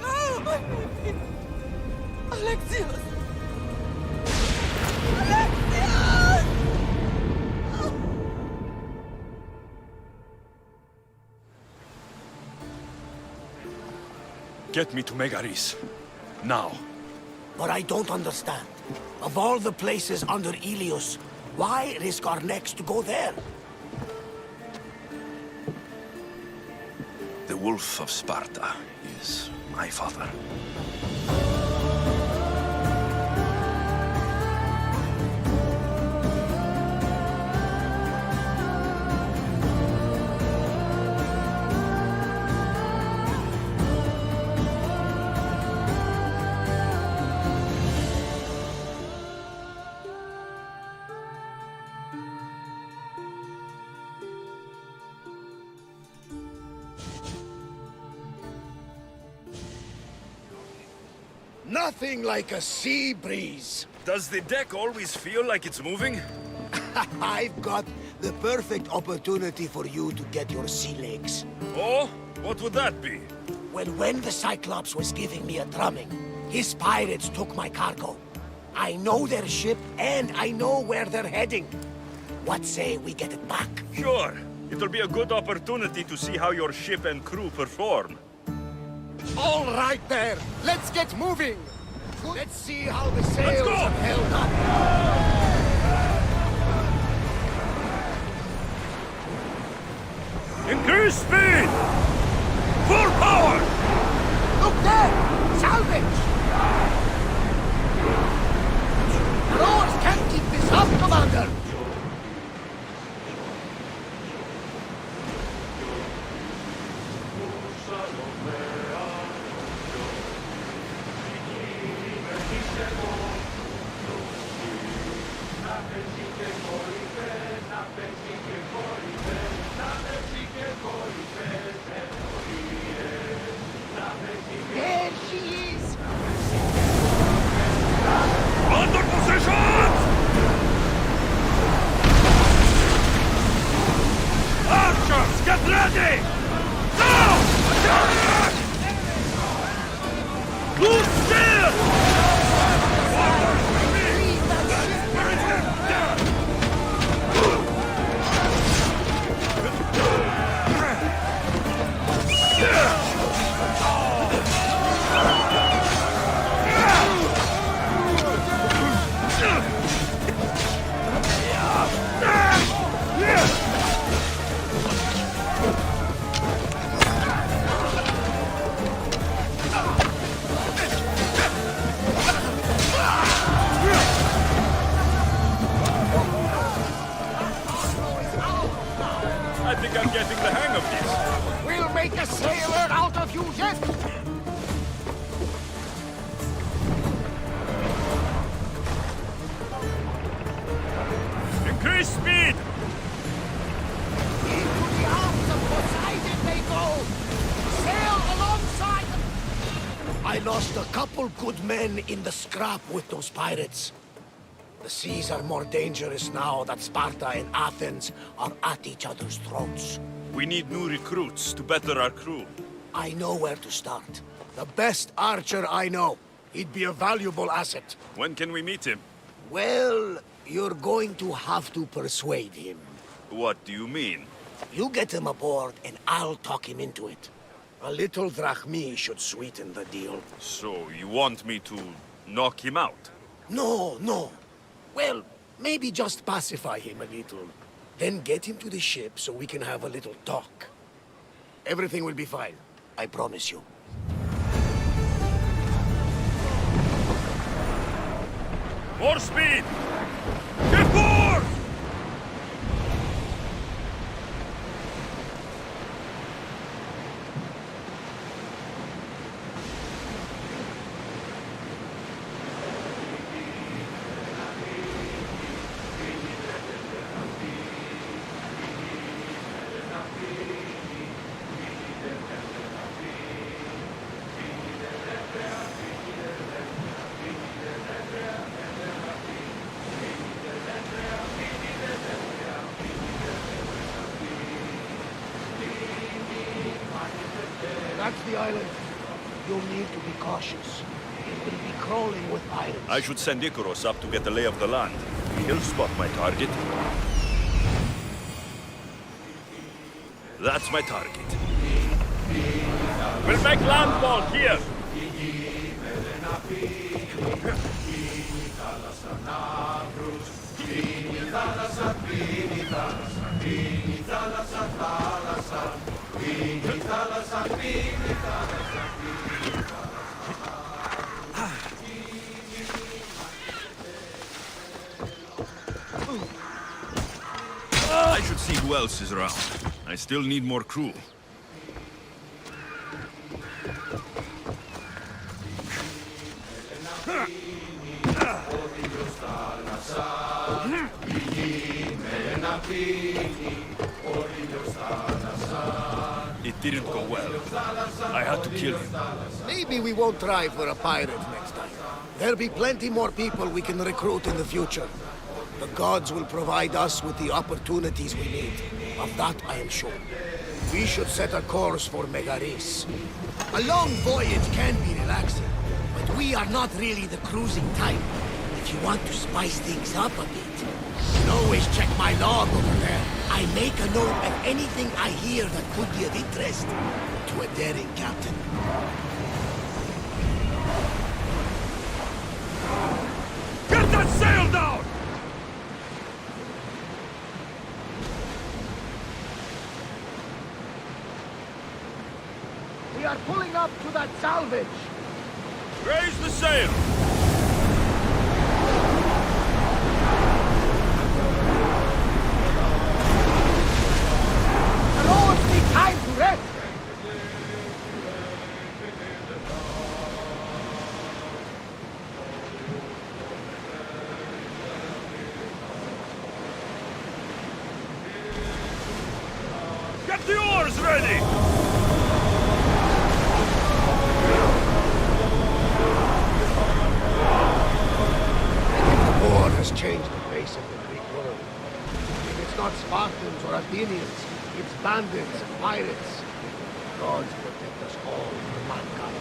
No! My baby! Alexios! Alexios! Get me to Megaris. Now. But I don't understand. Of all the places under Ilios, why risk our necks to go there? The Wolf of Sparta is my father. Nothing like a sea breeze. Does the deck always feel like it's moving? I've got the perfect opportunity for you to get your sea legs. Oh? What would that be? When the Cyclops was giving me a drumming, his pirates took my cargo. I know their ship, and I know where they're heading. What say we get it back? Sure. It'll be a good opportunity to see how your ship and crew perform. All right there. Let's get moving. Let's see how the sails have held up. Increase speed! Full power! Look there! Salvage! Stop, Commander! There she is! Under position! Archers, get ready! Now! Attack! Good steer! I think I'm getting the hang of this. We'll make a sailor out of you yet! Increase speed! Into the arms of Poseidon they go! Sail alongside them! I lost a couple good men in the scrap with those pirates. The seas are more dangerous now that Sparta and Athens are at each other's throats. We need new recruits to better our crew. I know where to start. The best archer I know. He'd be a valuable asset. When can we meet him? Well, you're going to have to persuade him. What do you mean? You get him aboard and I'll talk him into it. A little drachmi should sweeten the deal. So, you want me to knock him out? No, no. Well, maybe just pacify him a little. Then get him to the ship so we can have a little talk. Everything will be fine. I promise you. More speed! Get board! That's the island. You'll need to be cautious. It will be crawling with pirates. I should send Icarus up to get the lay of the land. He'll spot my target. That's my target. We'll make landfall here! I should see who else is around. I still need more crew. It didn't go well. I had to kill him. Maybe we won't try for a pirate next time. There'll be plenty more people we can recruit in the future. The gods will provide us with the opportunities we need. Of that I am sure. We should set a course for Megaris. A long voyage can be relaxing, but we are not really the cruising type. If you want to spice things up a bit, you can always check my log over there. I make a note of anything I hear that could be of interest to a daring captain. Get that sail down! We are pulling up to that salvage. Raise the sail! Get the oars ready! The war has changed the face of the Greek world. If it's not Spartans or Athenians, it's bandits and pirates. Gods protect us all from mankind.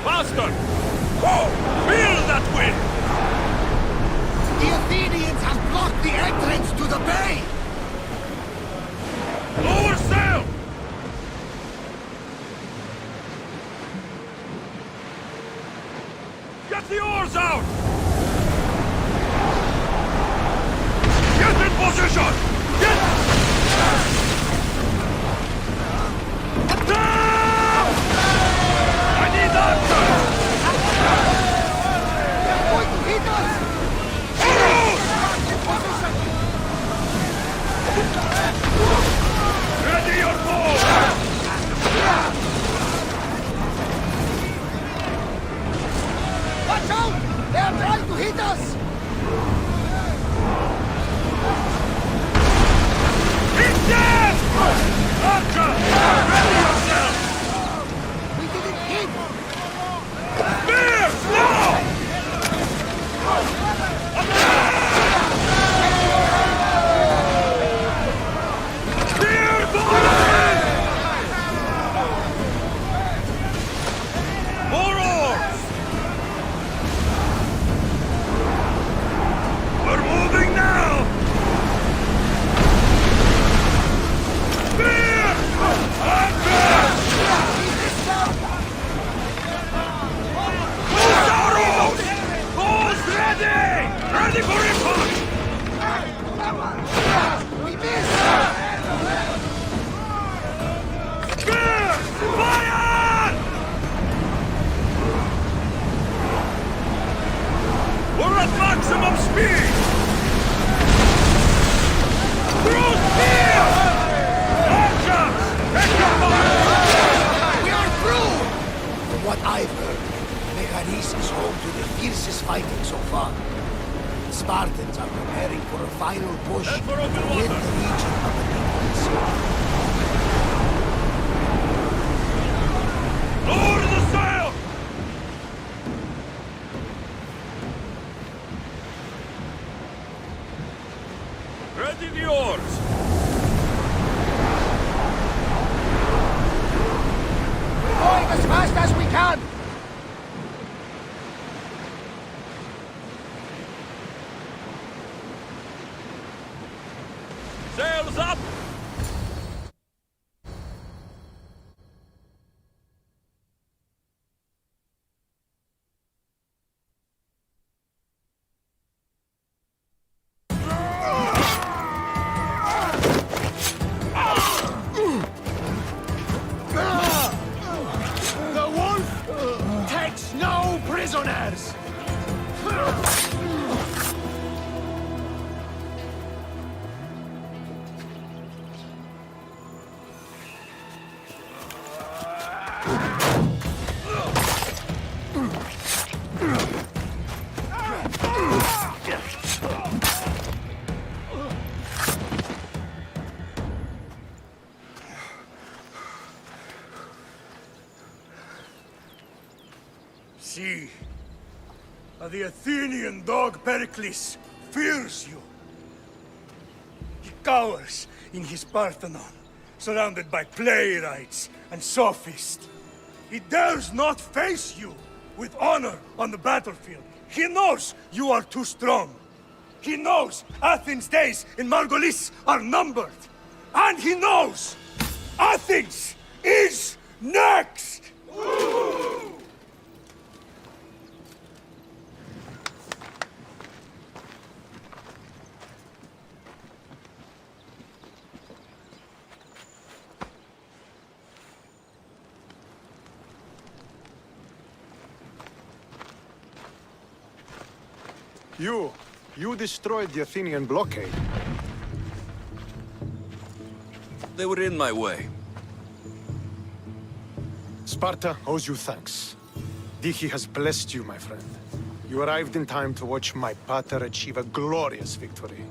Faster! Whoa! Feel that wind! The Athenians have blocked the entrance to the bay! Lower sail! Get the oars out! Get in position! Get! Down! I need answers! They're going to hit us! Ready your bow! Watch out! They are trying to hit us! Hit them! Archer! Ready yourself! We didn't hit! Spears! Now! Spear boys! More oars! We're moving now! Spear! Anchor! Who's arrows? Who's ready? Ready for impact! We missed! Spear! Fire! We're at maximum speed! Through spear! Archers! Take your fire! We are through! From what I've heard, Mechanis is home to the fiercest fighting so far. The Spartans are preparing for a final push to rid the region of the Deep Sea. Lower the sail! Ready the oars! Going as fast as we can! Sails up! The wolf takes no prisoners! See, the Athenian dog Pericles fears you. He cowers in his Parthenon, surrounded by playwrights and sophists. He dares not face you with honor on the battlefield. He knows you are too strong. He knows Athens' days in Margolis are numbered. And he knows Athens is next! You destroyed the Athenian blockade. They were in my way. Sparta owes you thanks. Dihi has blessed you, my friend. You arrived in time to watch my pater achieve a glorious victory.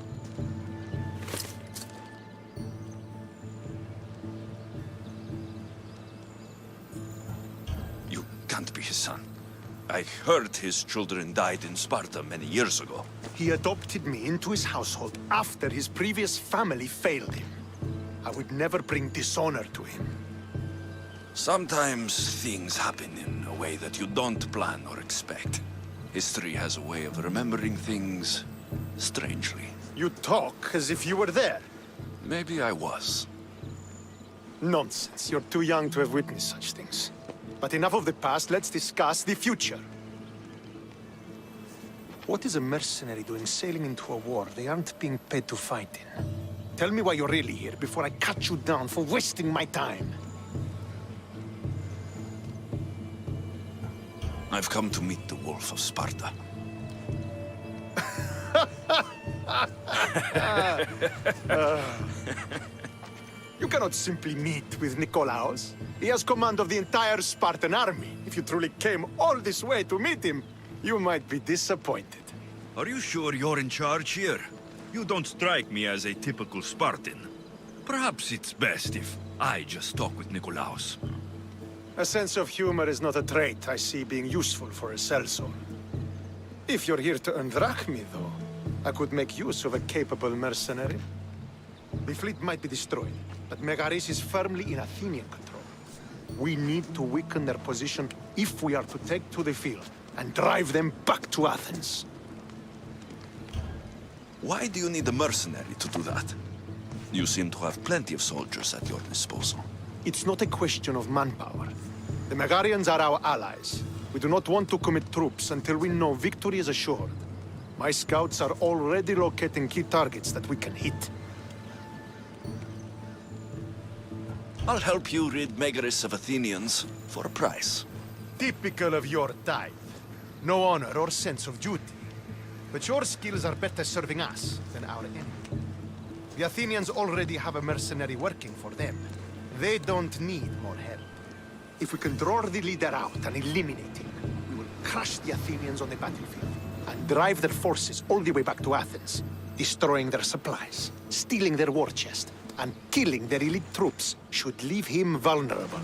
You can't be his son. I heard his children died in Sparta many years ago. He adopted me into his household after his previous family failed him. I would never bring dishonor to him. Sometimes things happen in a way that you don't plan or expect. History has a way of remembering things strangely. You talk as if you were there. Maybe I was. Nonsense. You're too young to have witnessed such things. But enough of the past, let's discuss the future. What is a mercenary doing sailing into a war they aren't being paid to fight in? Tell me why you're really here before I cut you down for wasting my time. I've come to meet the Wolf of Sparta. You cannot simply meet with Nikolaos. He has command of the entire Spartan army. If you truly came all this way to meet him, you might be disappointed. Are you sure you're in charge here? You don't strike me as a typical Spartan. Perhaps it's best if I just talk with Nikolaos. A sense of humor is not a trait I see being useful for a sellsword. If you're here to earn drachmi, though, I could make use of a capable mercenary. The fleet might be destroyed, but Megaris is firmly in Athenian control. We need to weaken their position if we are to take to the field and drive them back to Athens. Why do you need a mercenary to do that? You seem to have plenty of soldiers at your disposal. It's not a question of manpower. The Megarians are our allies. We do not want to commit troops until we know victory is assured. My scouts are already locating key targets that we can hit. I'll help you rid Megaris of Athenians for a price. Typical of your type. No honor or sense of duty. But your skills are better serving us than our enemy. The Athenians already have a mercenary working for them. They don't need more help. If we can draw the leader out and eliminate him, we will crush the Athenians on the battlefield and drive their forces all the way back to Athens, destroying their supplies, stealing their war chest, and killing their elite troops should leave him vulnerable.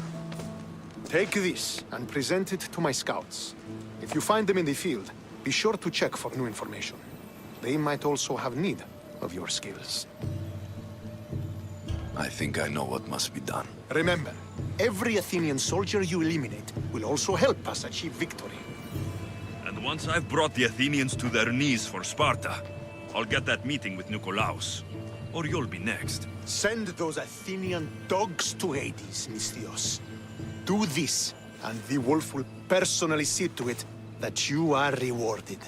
Take this and present it to my scouts. If you find them in the field, be sure to check for new information. They might also have need of your skills. I think I know what must be done. Remember, every Athenian soldier you eliminate will also help us achieve victory. And once I've brought the Athenians to their knees for Sparta, I'll get that meeting with Nikolaos. Or you'll be next. Send those Athenian dogs to Hades, Misthios. Do this, and the wolf will personally see to it that you are rewarded.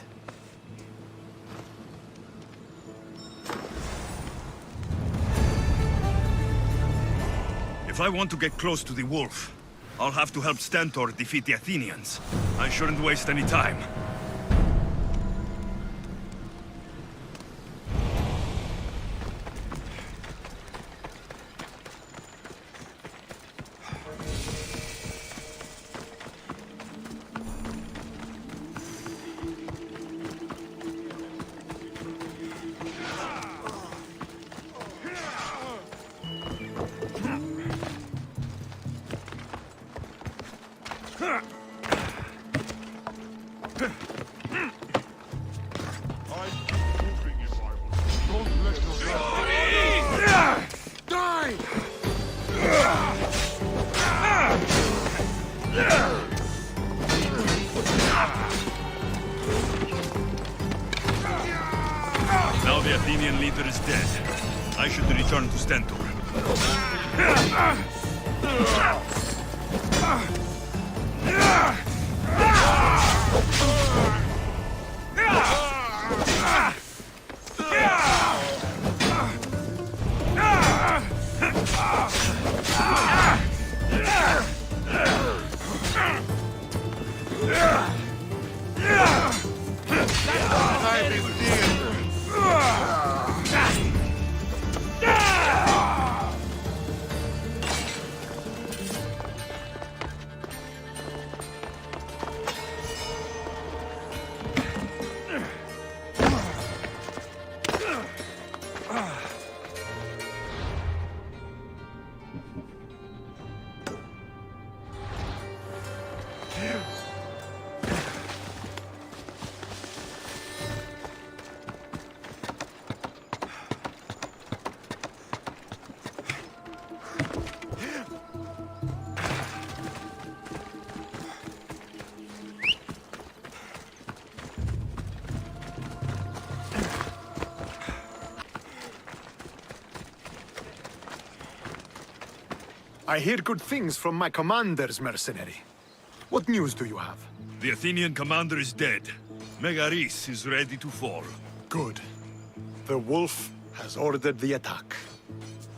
If I want to get close to the wolf, I'll have to help Stentor defeat the Athenians. I shouldn't waste any time. Now the Athenian leader is dead. I should return to Stentor. I hear good things from my commanders, mercenary. What news do you have? The Athenian commander is dead. Megaris is ready to fall. Good. The wolf has ordered the attack.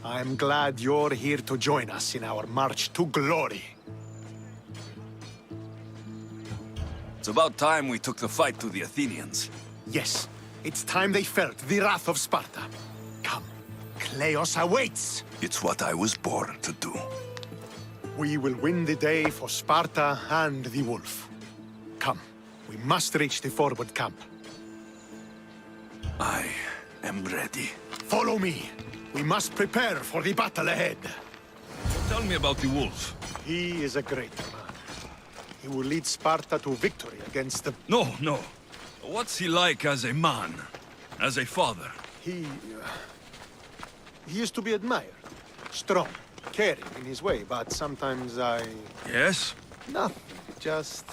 I'm glad you're here to join us in our march to glory. It's about time we took the fight to the Athenians. Yes, it's time they felt the wrath of Sparta. Come, Kleos awaits! It's what I was born to do. We will win the day for Sparta and the wolf. Come, we must reach the forward camp. I am ready. Follow me. We must prepare for the battle ahead. Tell me about the wolf. He is a great man. He will lead Sparta to victory against the... No. What's he like as a man? As a father? He is to be admired. Strong, caring in his way, but sometimes I... Yes? Nothing, just...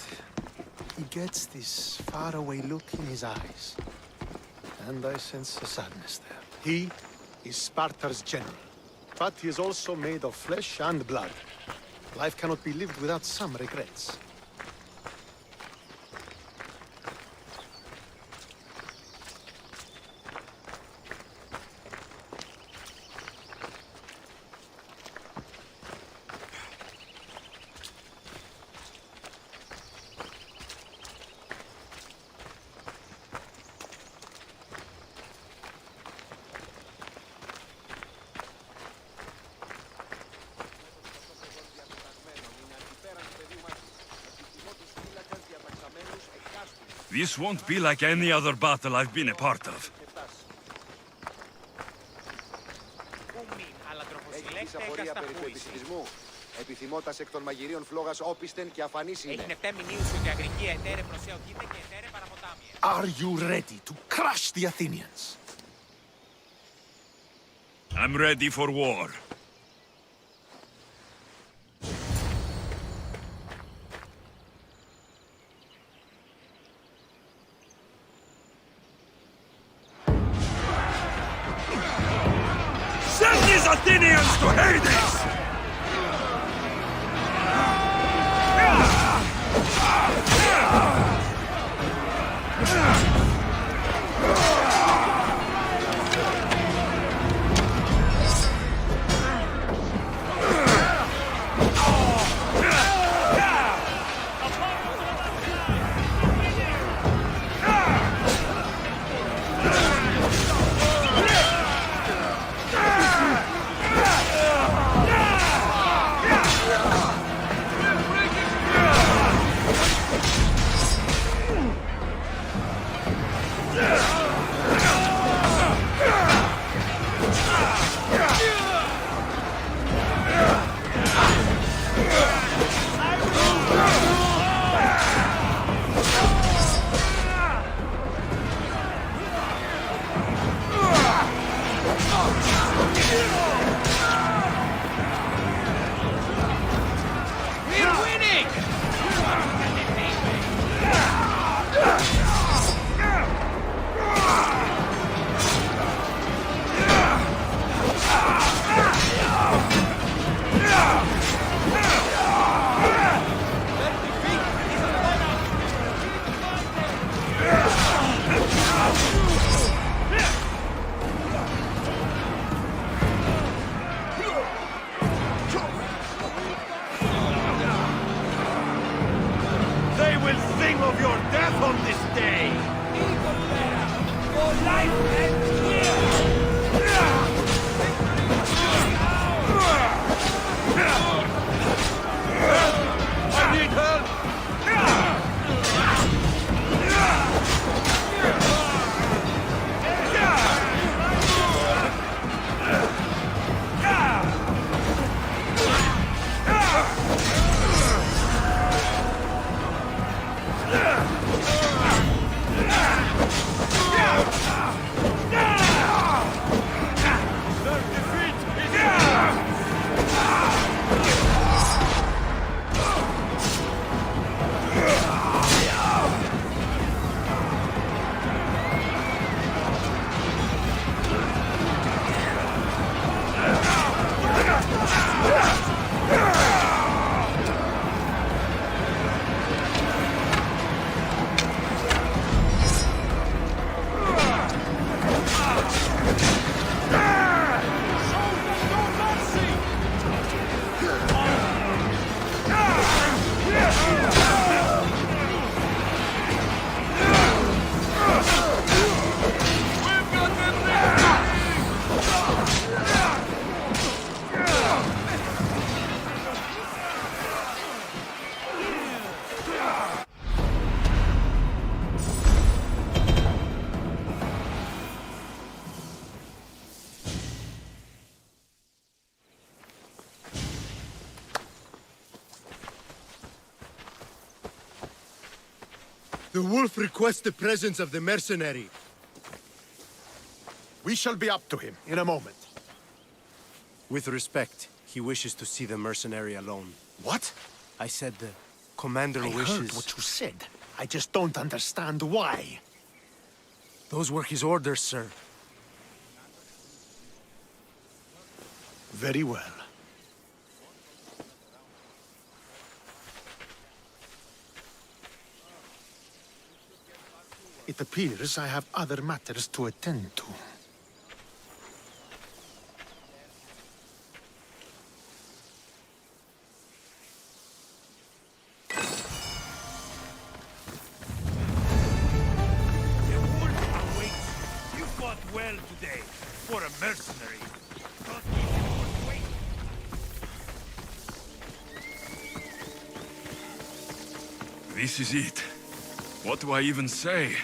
He gets this faraway look in his eyes. And I sense a sadness there. He is Sparta's general, but he is also made of flesh and blood. Life cannot be lived without some regrets. This won't be like any other battle I've been a part of. Έχεις απορία περί του επισητισμού. Επιθυμώτας εκ των μαγειρίων φλόγας όπισθεν και αφανής είναι. Are you ready to crush the Athenians? I'm ready for war. Send these Athenians to Hades! They will sing of your death on this day! For life and I need help! Yeah! The wolf requests the presence of the mercenary. We shall be up to him in a moment. With respect, he wishes to see the mercenary alone. What? I said the commander I wishes... heard what you said. I just don't understand why. Those were his orders, sir. Very well. It appears I have other matters to attend to. You fought well today, for a mercenary. This is it. What do I even say?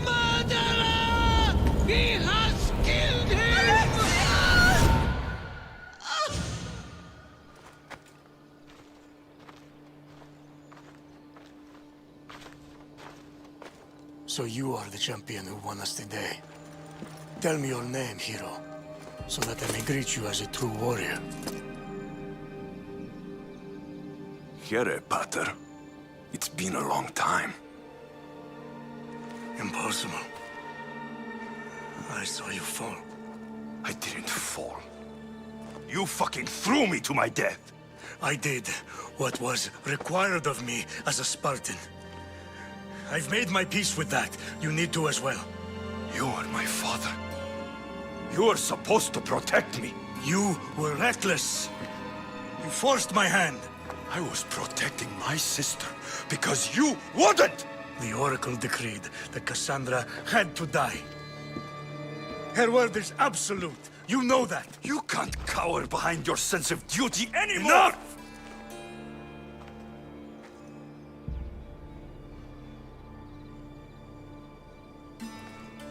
Murderer! He has killed him! So you are the champion who won us today. Tell me your name, hero, so that I may greet you as a true warrior. Here, Pater. It's been a long time. Impossible. I saw you fall. I didn't fall. You fucking threw me to my death! I did what was required of me as a Spartan. I've made my peace with that. You need to as well. You are my father. You are supposed to protect me. You were reckless. You forced my hand. I was protecting my sister because you wouldn't! The Oracle decreed that Cassandra had to die. Her word is absolute. You know that. You can't cower behind your sense of duty anymore! Enough!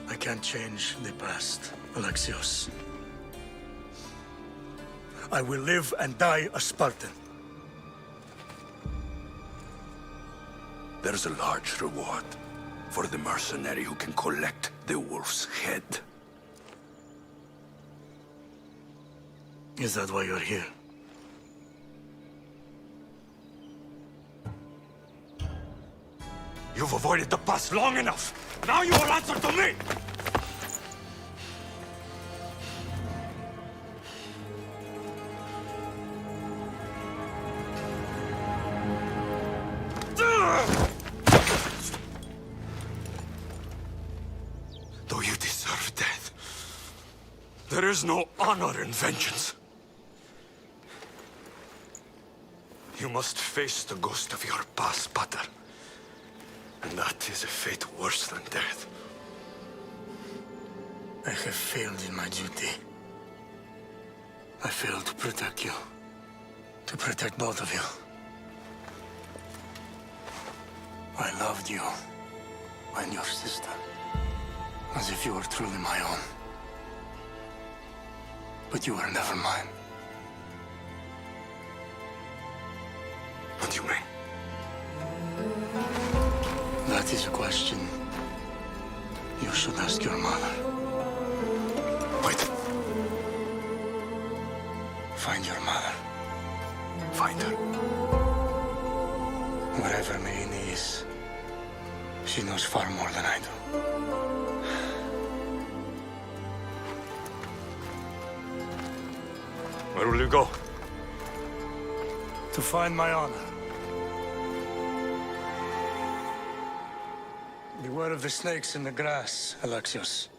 I can't change the past, Alexios. I will live and die a Spartan. There's a large reward for the mercenary who can collect the wolf's head. Is that why you're here? You've avoided the past long enough. Now you will answer to me! Though you deserve death, there is no honor in vengeance. You must face the ghost of your past, Pater. And that is a fate worse than death. I have failed in my duty. I failed to protect you. To protect both of you. I loved you and your sister as if you were truly my own. But you were never mine. What do you mean? That is a question you should ask your mother. Wait. Find your mother. Find her. Wherever Meini is, she knows far more than I do. Where will you go? To find my honor. Beware of the snakes in the grass, Alexios.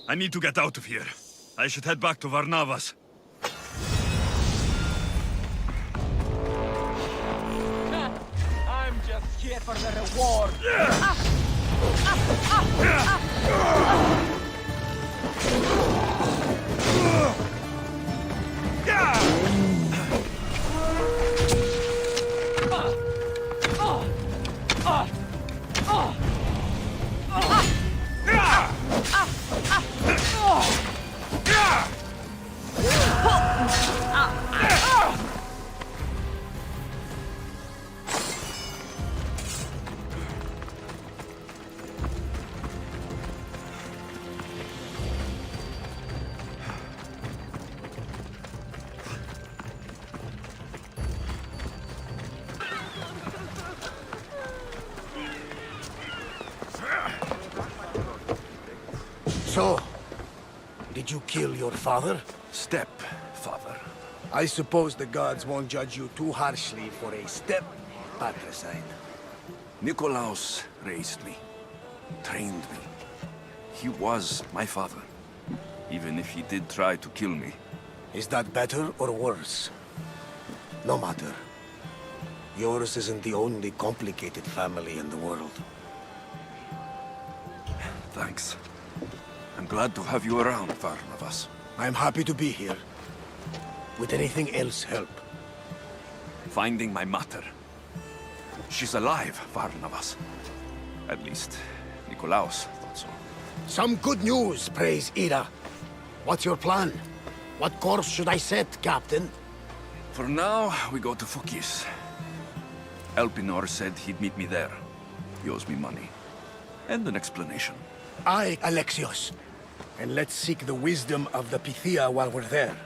I need to get out of here. I should head back to Varnavas. I'm just here for the reward. So, did you kill your father? Stepfather. I suppose the gods won't judge you too harshly for a step-patricide. Nikolaos raised me, trained me. He was my father, even if he did try to kill me. Is that better or worse? No matter. Yours isn't the only complicated family in the world. Thanks. I'm glad to have you around, Varnavas. I'm happy to be here. Would anything else help? Finding my mater. She's alive, Varnavas. At least, Nikolaos thought so. Some good news, praise Ira. What's your plan? What course should I set, Captain? For now, we go to Fukis. Elpinor said he'd meet me there. He owes me money. And an explanation. Aye, Alexios. And let's seek the wisdom of the Pythia while we're there.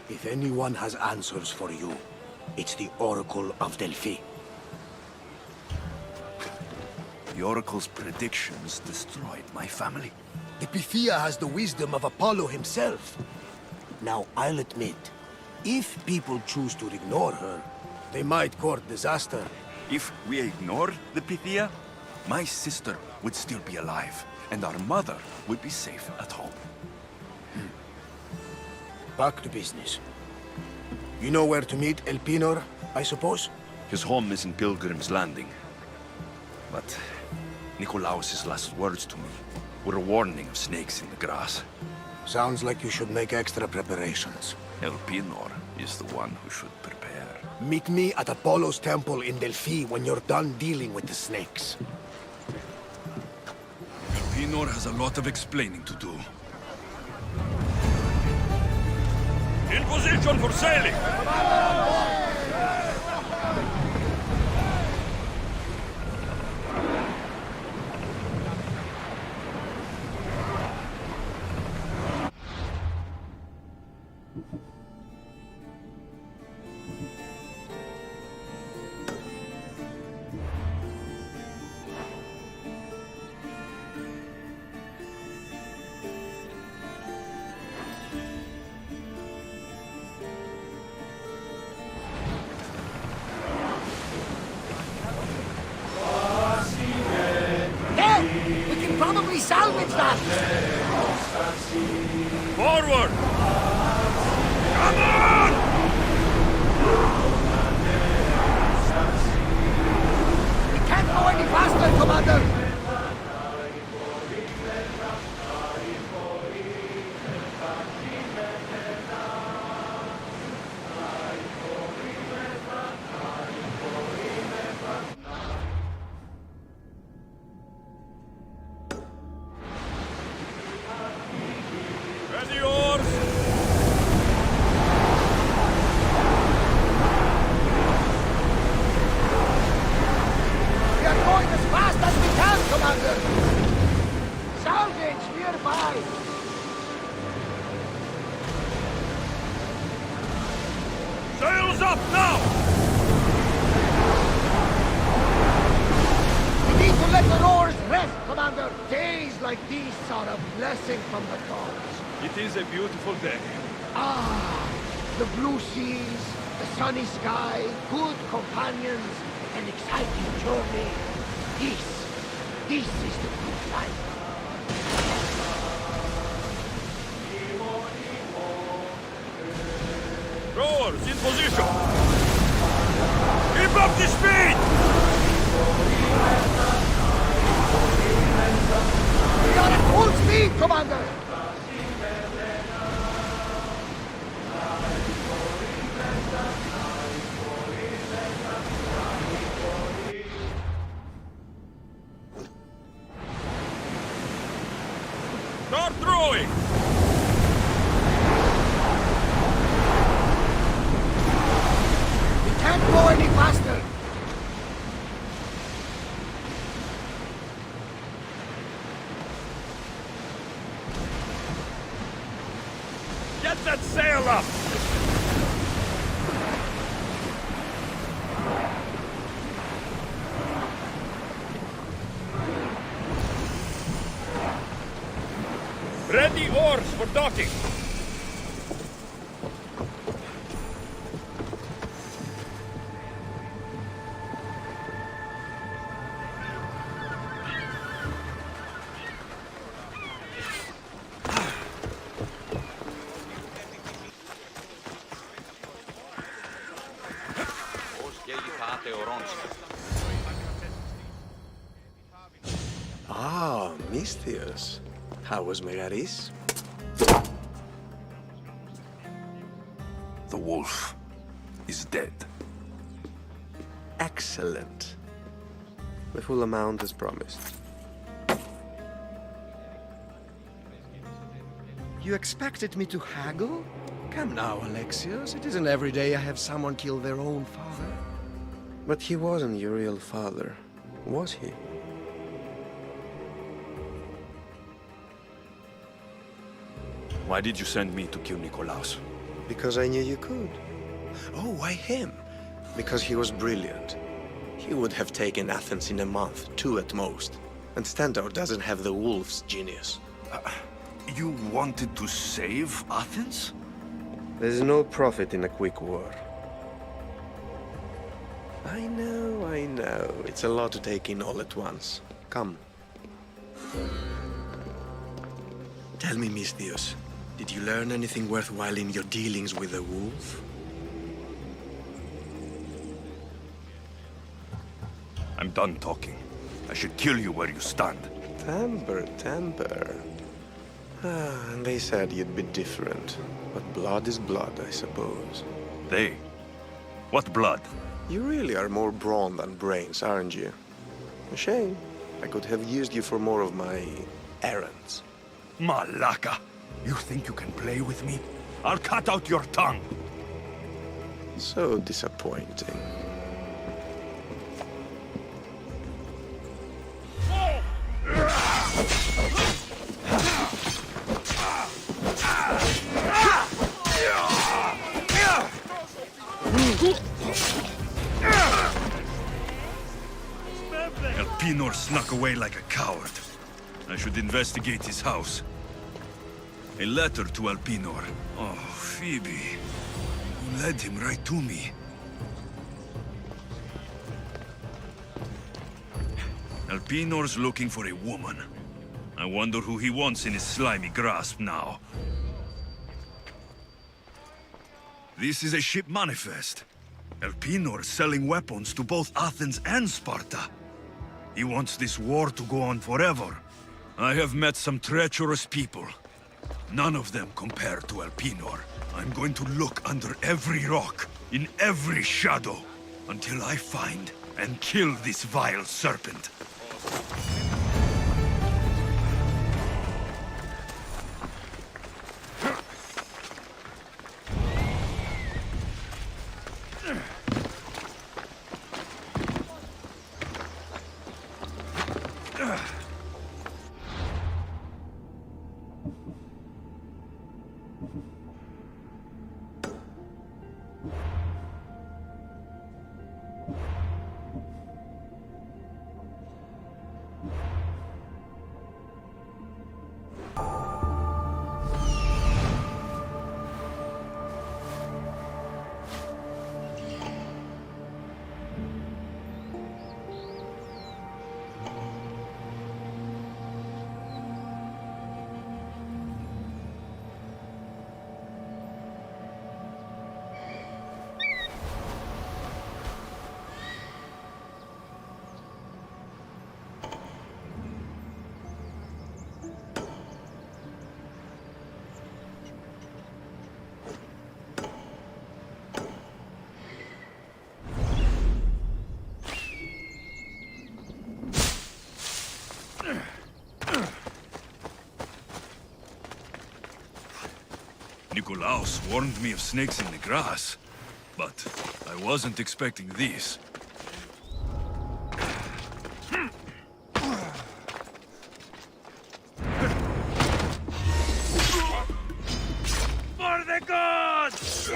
If anyone has answers for you, it's the Oracle of Delphi. The Oracle's predictions destroyed my family. The Pythia has the wisdom of Apollo himself. Now, I'll admit, if people choose to ignore her, they might court disaster. If we ignore the Pythia, my sister would still be alive, and our mother would be safe at home. Back to business. You know where to meet Elpinor, I suppose? His home is in Pilgrim's Landing. But Nikolaos' last words to me were a warning of snakes in the grass. Sounds like you should make extra preparations. Elpinor is the one who should prepare. Meet me at Apollo's temple in Delphi when you're done dealing with the snakes. Elpinor has a lot of explaining to do. In position for sailing! Probably salvage that! Forward! Come on! We can't go any faster, Commander! Sails up now! We need to let the oars rest, Commander! Days like these are a blessing from the gods. It is a beautiful day. Ah, the blue seas, the sunny sky, good companions, an exciting journey. This is the good life. Rowers in position! Keep up the speed! We are at full speed, Commander! Start throwing! We can't go any faster! Get that sail up! Ready oars for docking! Ah, Misthios. How was Megaris? The wolf is dead. Excellent. The full amount as promised. You expected me to haggle? Come now, Alexios. It isn't every day I have someone kill their own father. But he wasn't your real father, was he? Why did you send me to kill Nikolaos? Because I knew you could. Oh, why him? Because he was brilliant. He would have taken Athens in a month, 2 at most. And Stentor doesn't have the wolf's genius. You wanted to save Athens? There's no profit in a quick war. I know. It's a lot to take in all at once. Come. Tell me, Misthios, did you learn anything worthwhile in your dealings with the wolf? I'm done talking. I should kill you where you stand. Temper. Ah, and they said you'd be different. But blood is blood, I suppose. They? What blood? You really are more brawn than brains, aren't you? A shame. I could have used you for more of my errands. Malaka! You think you can play with me? I'll cut out your tongue! So disappointing. Elpinor snuck away like a coward. I should investigate his house. A letter to Elpinor. Oh, Phoebe. You led him right to me. Elpinor's looking for a woman. I wonder who he wants in his slimy grasp now. This is a ship manifest. Elpinor selling weapons to both Athens and Sparta. He wants this war to go on forever. I have met some treacherous people. None of them compare to Elpinor. I'm going to look under every rock, in every shadow, until I find and kill this vile serpent. Nikolaos warned me of snakes in the grass, but I wasn't expecting these. For the gods!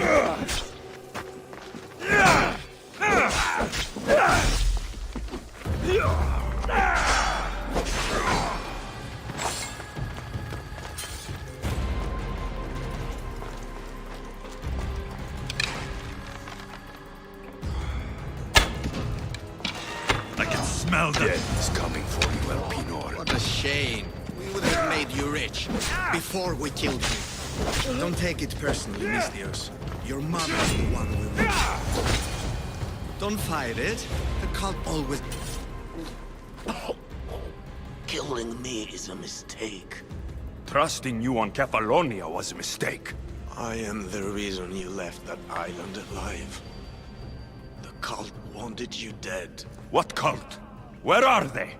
I can smell death is coming for you, Elpinor. What a shame. We would have made you rich before we killed you. Don't take it personally, Mistios. Your mother's the one we want. Don't fight it. The cult always... Killing me is a mistake. Trusting you on Kefalonia was a mistake. I am the reason you left that island alive. The cult wanted you dead. What cult? Where are they?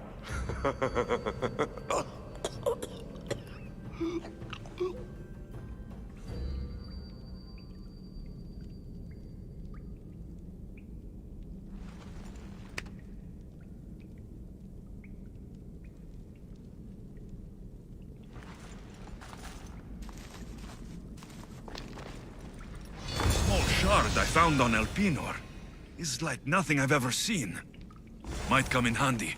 Small shard I found on Elpinor is like nothing I've ever seen. Might come in handy.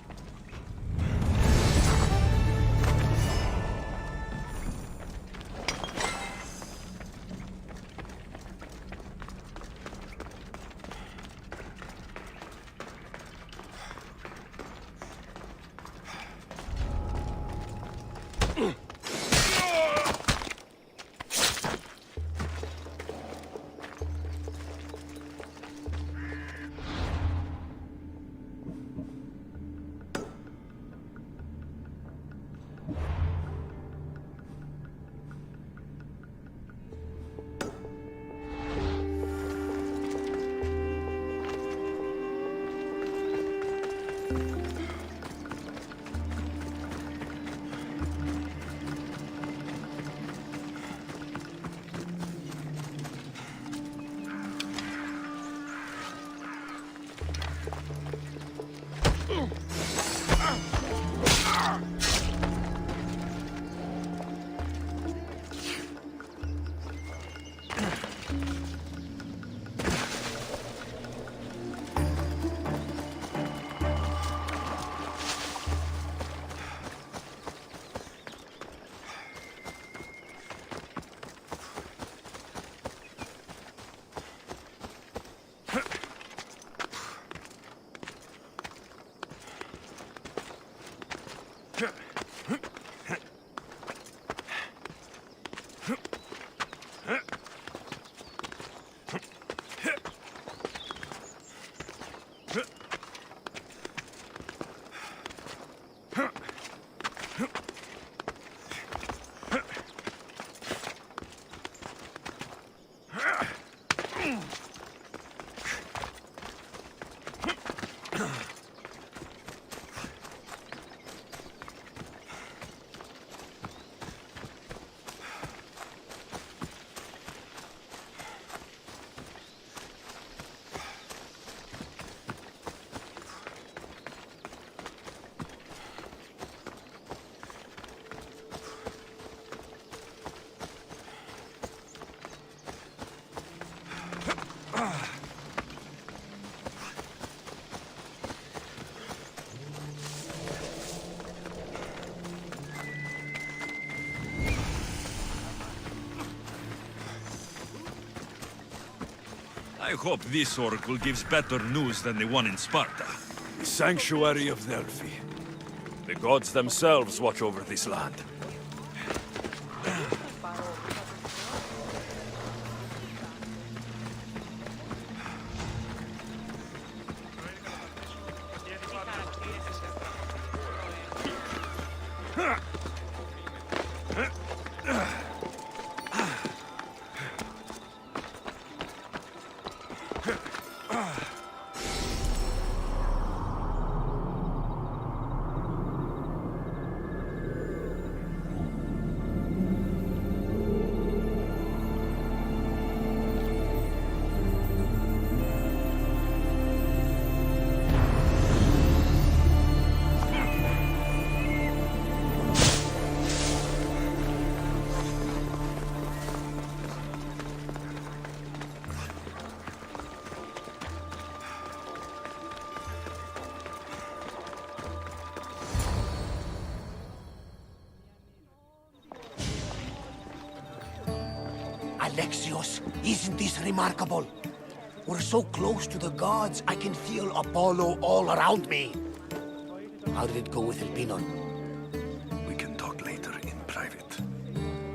I hope this oracle gives better news than the one in Sparta. The sanctuary of Delphi. The gods themselves watch over this land. Alexios, isn't this remarkable? We're so close to the gods, I can feel Apollo all around me. How did it go with Elpinon? We can talk later in private.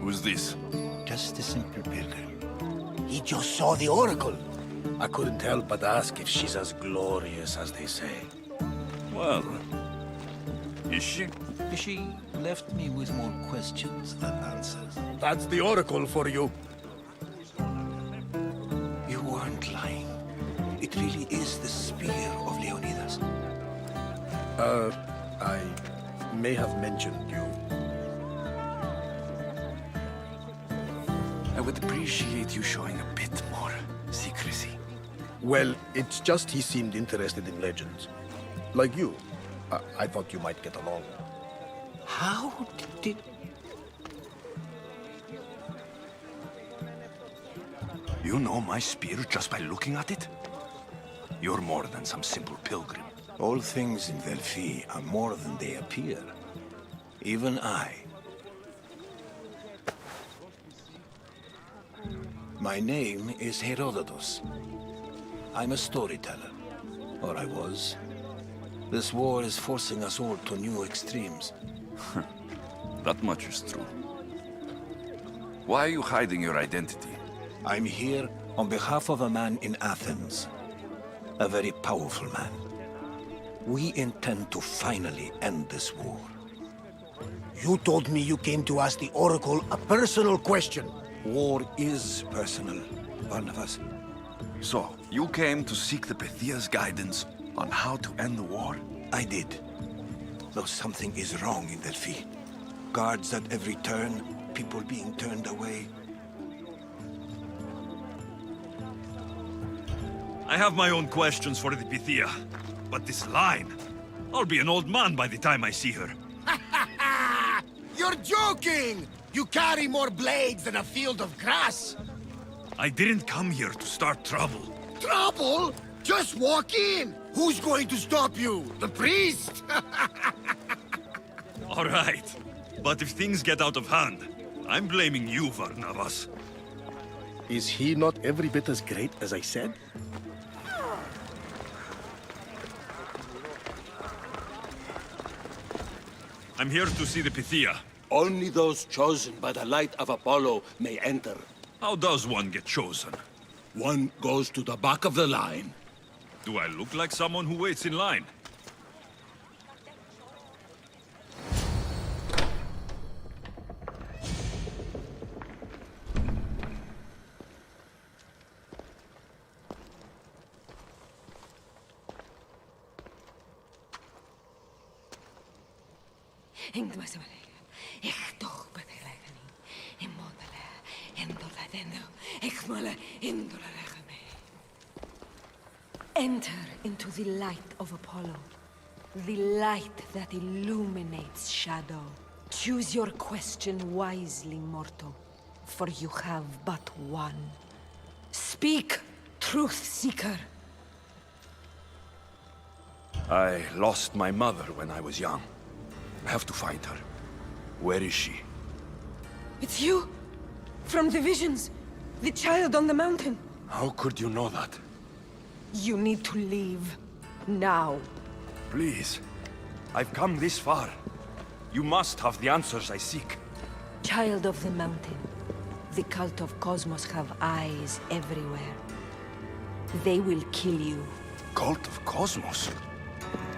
Who's this? Just a simple pilgrim. He just saw the oracle. I couldn't help but ask if she's as glorious as they say. Well, is she? She left me with more questions than answers. That's the oracle for you. You weren't lying. It really is the spear of Leonidas. I may have mentioned you. I would appreciate you showing a bit more secrecy. Well, it's just he seemed interested in legends. Like you. I thought you might get along. How did... You know my spear just by looking at it? You're more than some simple pilgrim. All things in Delphi are more than they appear. Even I. My name is Herodotus. I'm a storyteller. Or I was. This war is forcing us all to new extremes. That much is true. Why are you hiding your identity? I'm here on behalf of a man in Athens. A very powerful man. We intend to finally end this war. You told me you came to ask the oracle a personal question. War is personal, Barnabas. So, you came to seek the Pythia's guidance on how to end the war? I did. Though something is wrong in Delphi. Guards at every turn, people being turned away. I have my own questions for the Pythia. But this line... I'll be an old man by the time I see her. You're joking! You carry more blades than a field of grass. I didn't come here to start trouble. Trouble? Just walk in! Who's going to stop you? The priest? All right. But if things get out of hand, I'm blaming you, Varnavas. Is he not every bit as great as I said? I'm here to see the Pythia. Only those chosen by the light of Apollo may enter. How does one get chosen? One goes to the back of the line. Do I look like someone who waits in line? Enter into the light of Apollo, the light that illuminates shadow. Choose your question wisely, mortal, for you have but one. Speak, truth seeker. I lost my mother when I was young. I have to find her. Where is she? It's you! From the visions! The child on the mountain! How could you know that? You need to leave. Now. Please. I've come this far. You must have the answers I seek. Child of the mountain. The cult of Cosmos have eyes everywhere. They will kill you. Cult of Cosmos?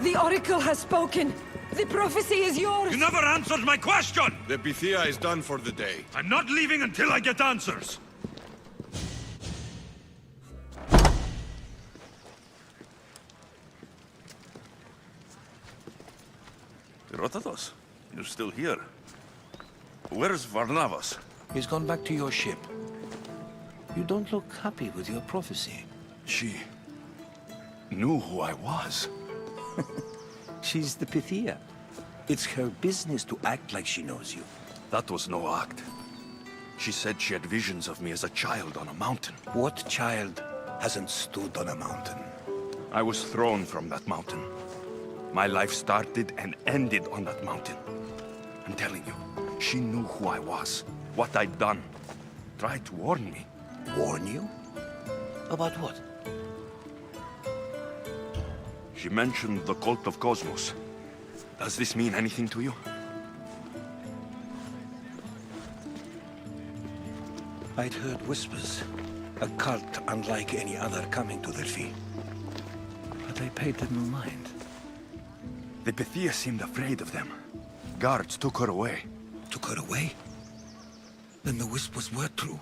The Oracle has spoken! The prophecy is yours! You never answered my question! The Pythia is done for the day. I'm not leaving until I get answers! Herodotus, you're still here. Where's Varnavas? He's gone back to your ship. You don't look happy with your prophecy. She knew who I was. She's the Pythia. It's her business to act like she knows you. That was no act. She said she had visions of me as a child on a mountain. What child hasn't stood on a mountain? I was thrown from that mountain. My life started and ended on that mountain. I'm telling you, she knew who I was, what I'd done. Tried to warn me, Warn you? About what? She mentioned the cult of Cosmos. Does this mean anything to you? I'd heard whispers. A cult unlike any other coming to Delphi. But I paid them no mind. The Pythia seemed afraid of them. Guards took her away. Took her away? Then the whispers were true.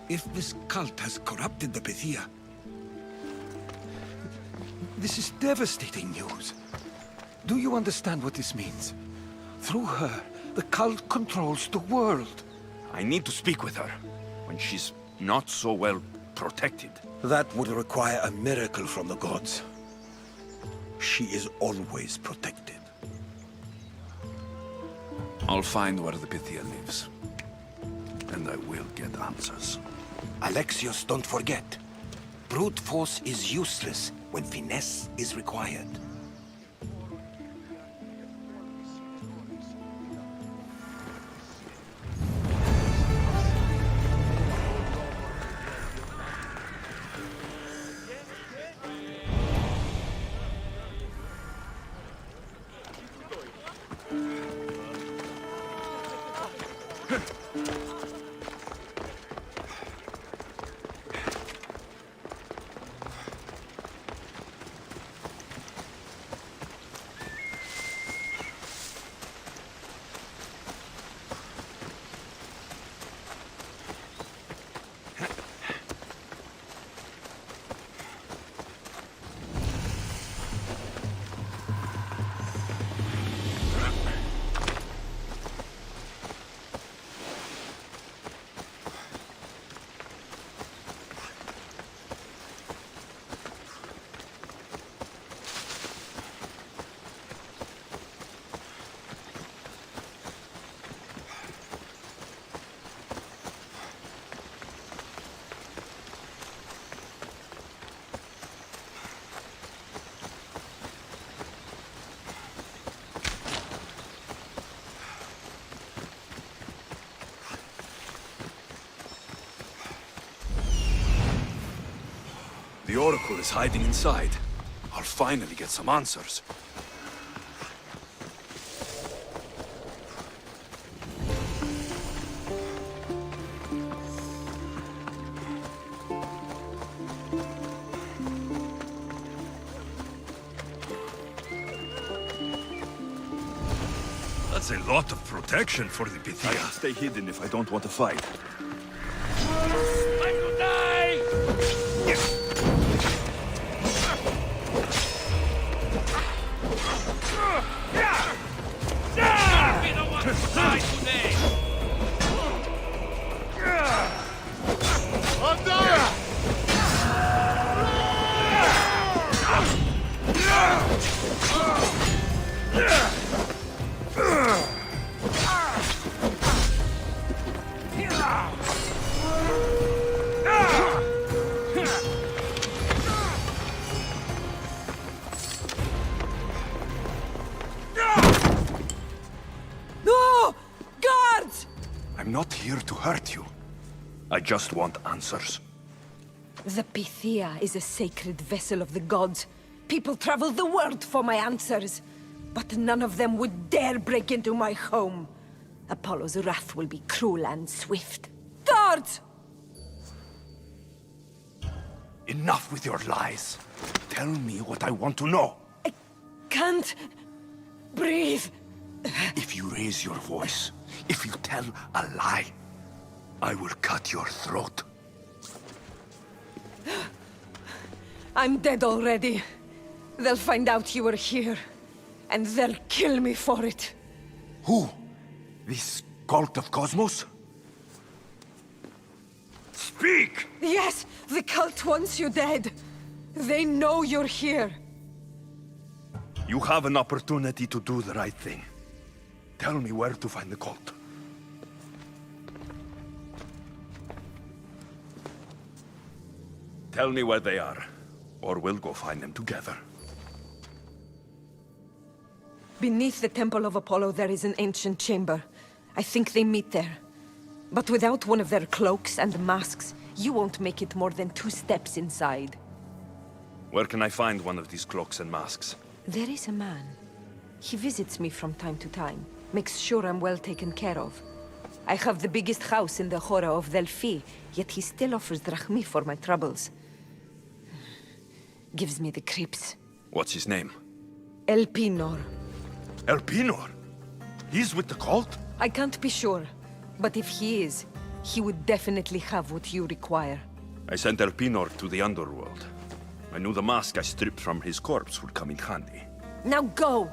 If this cult has corrupted the Pythia... This is devastating news. Do you understand what this means? Through her, the cult controls the world. I need to speak with her, when she's not so well protected. That would require a miracle from the gods. She is always protected. I'll find where the Pythia lives. And I will get answers. Alexios, don't forget. Brute force is useless when finesse is required. The Oracle is hiding inside. I'll finally get some answers. That's a lot of protection for the Pythia. I'll stay hidden if I don't want to fight. I'm not here to hurt you. I just want answers. The Pythia is a sacred vessel of the gods. People travel the world for my answers. But none of them would dare break into my home. Apollo's wrath will be cruel and swift. Guards! Enough with your lies. Tell me what I want to know. I can't breathe. If you raise your voice, if you tell a lie, I will cut your throat. I'm dead already. They'll find out you were here, and they'll kill me for it. Who? This cult of Cosmos? Speak! Yes, the cult wants you dead. They know you're here. You have an opportunity to do the right thing. Tell me where to find the cult. Tell me where they are, or we'll go find them together. Beneath the Temple of Apollo, there is an ancient chamber. I think they meet there. But without one of their cloaks and masks, You won't make it more than 2 steps inside. Where can I find one of these cloaks and masks? There is a man. He visits me from time to time. Makes sure I'm well taken care of. I have the biggest house in the Hora of Delphi, yet he still offers drachmi for my troubles. Gives me the creeps. What's his name? Elpinor. Elpinor? He's with the cult? I can't be sure, but if he is, he would definitely have what you require. I sent Elpinor to the underworld. I knew the mask I stripped from his corpse would come in handy. Now go!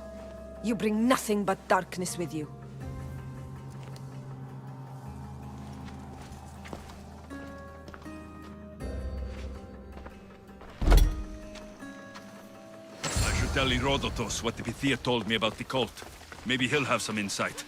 You bring nothing but darkness with you. I should tell Herodotus what the Pythia told me about the cult. Maybe he'll have some insight.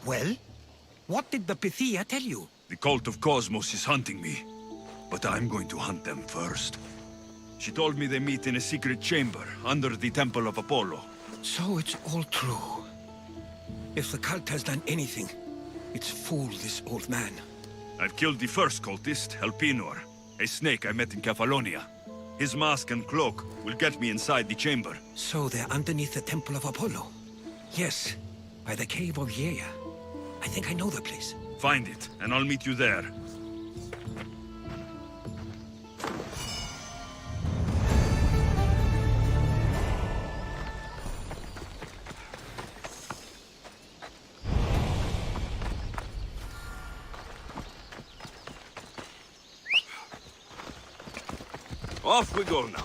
Well? What did the Pythia tell you? The cult of Cosmos is hunting me, but I'm going to hunt them first. She told me they meet in a secret chamber under the Temple of Apollo. So it's all true. If the cult has done anything, it's fooled this old man. I've killed the first cultist, Elpinor, a snake I met in Kefalonia. His mask and cloak will get me inside the chamber. So they're underneath the Temple of Apollo? Yes, by the Cave of Yea. I think I know the place. Find it, and I'll meet you there. Off we go now.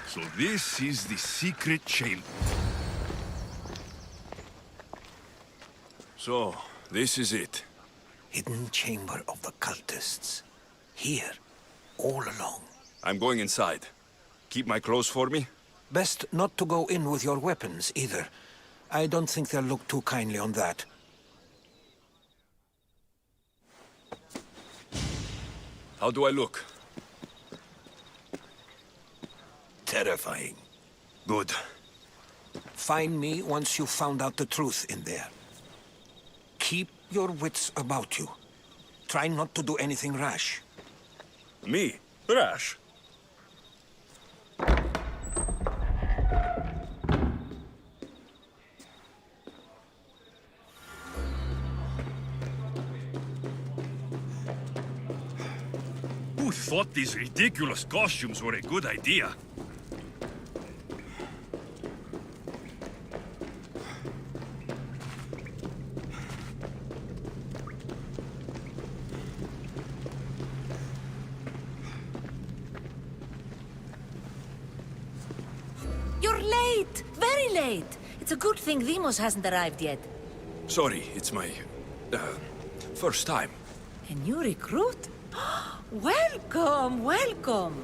So this is the secret chamber. So, this is it. Hidden chamber of the cultists. Here, all along. I'm going inside. Keep my clothes for me? Best not to go in with your weapons, either. I don't think they'll look too kindly on that. How do I look? Terrifying. Good. Find me once you've found out the truth in there. Keep your wits about you. Try not to do anything rash. Me? Rash? Who thought these ridiculous costumes were a good idea? late! Very late! It's a good thing Demos hasn't arrived yet. Sorry, it's my... first time. A new recruit? Welcome, welcome!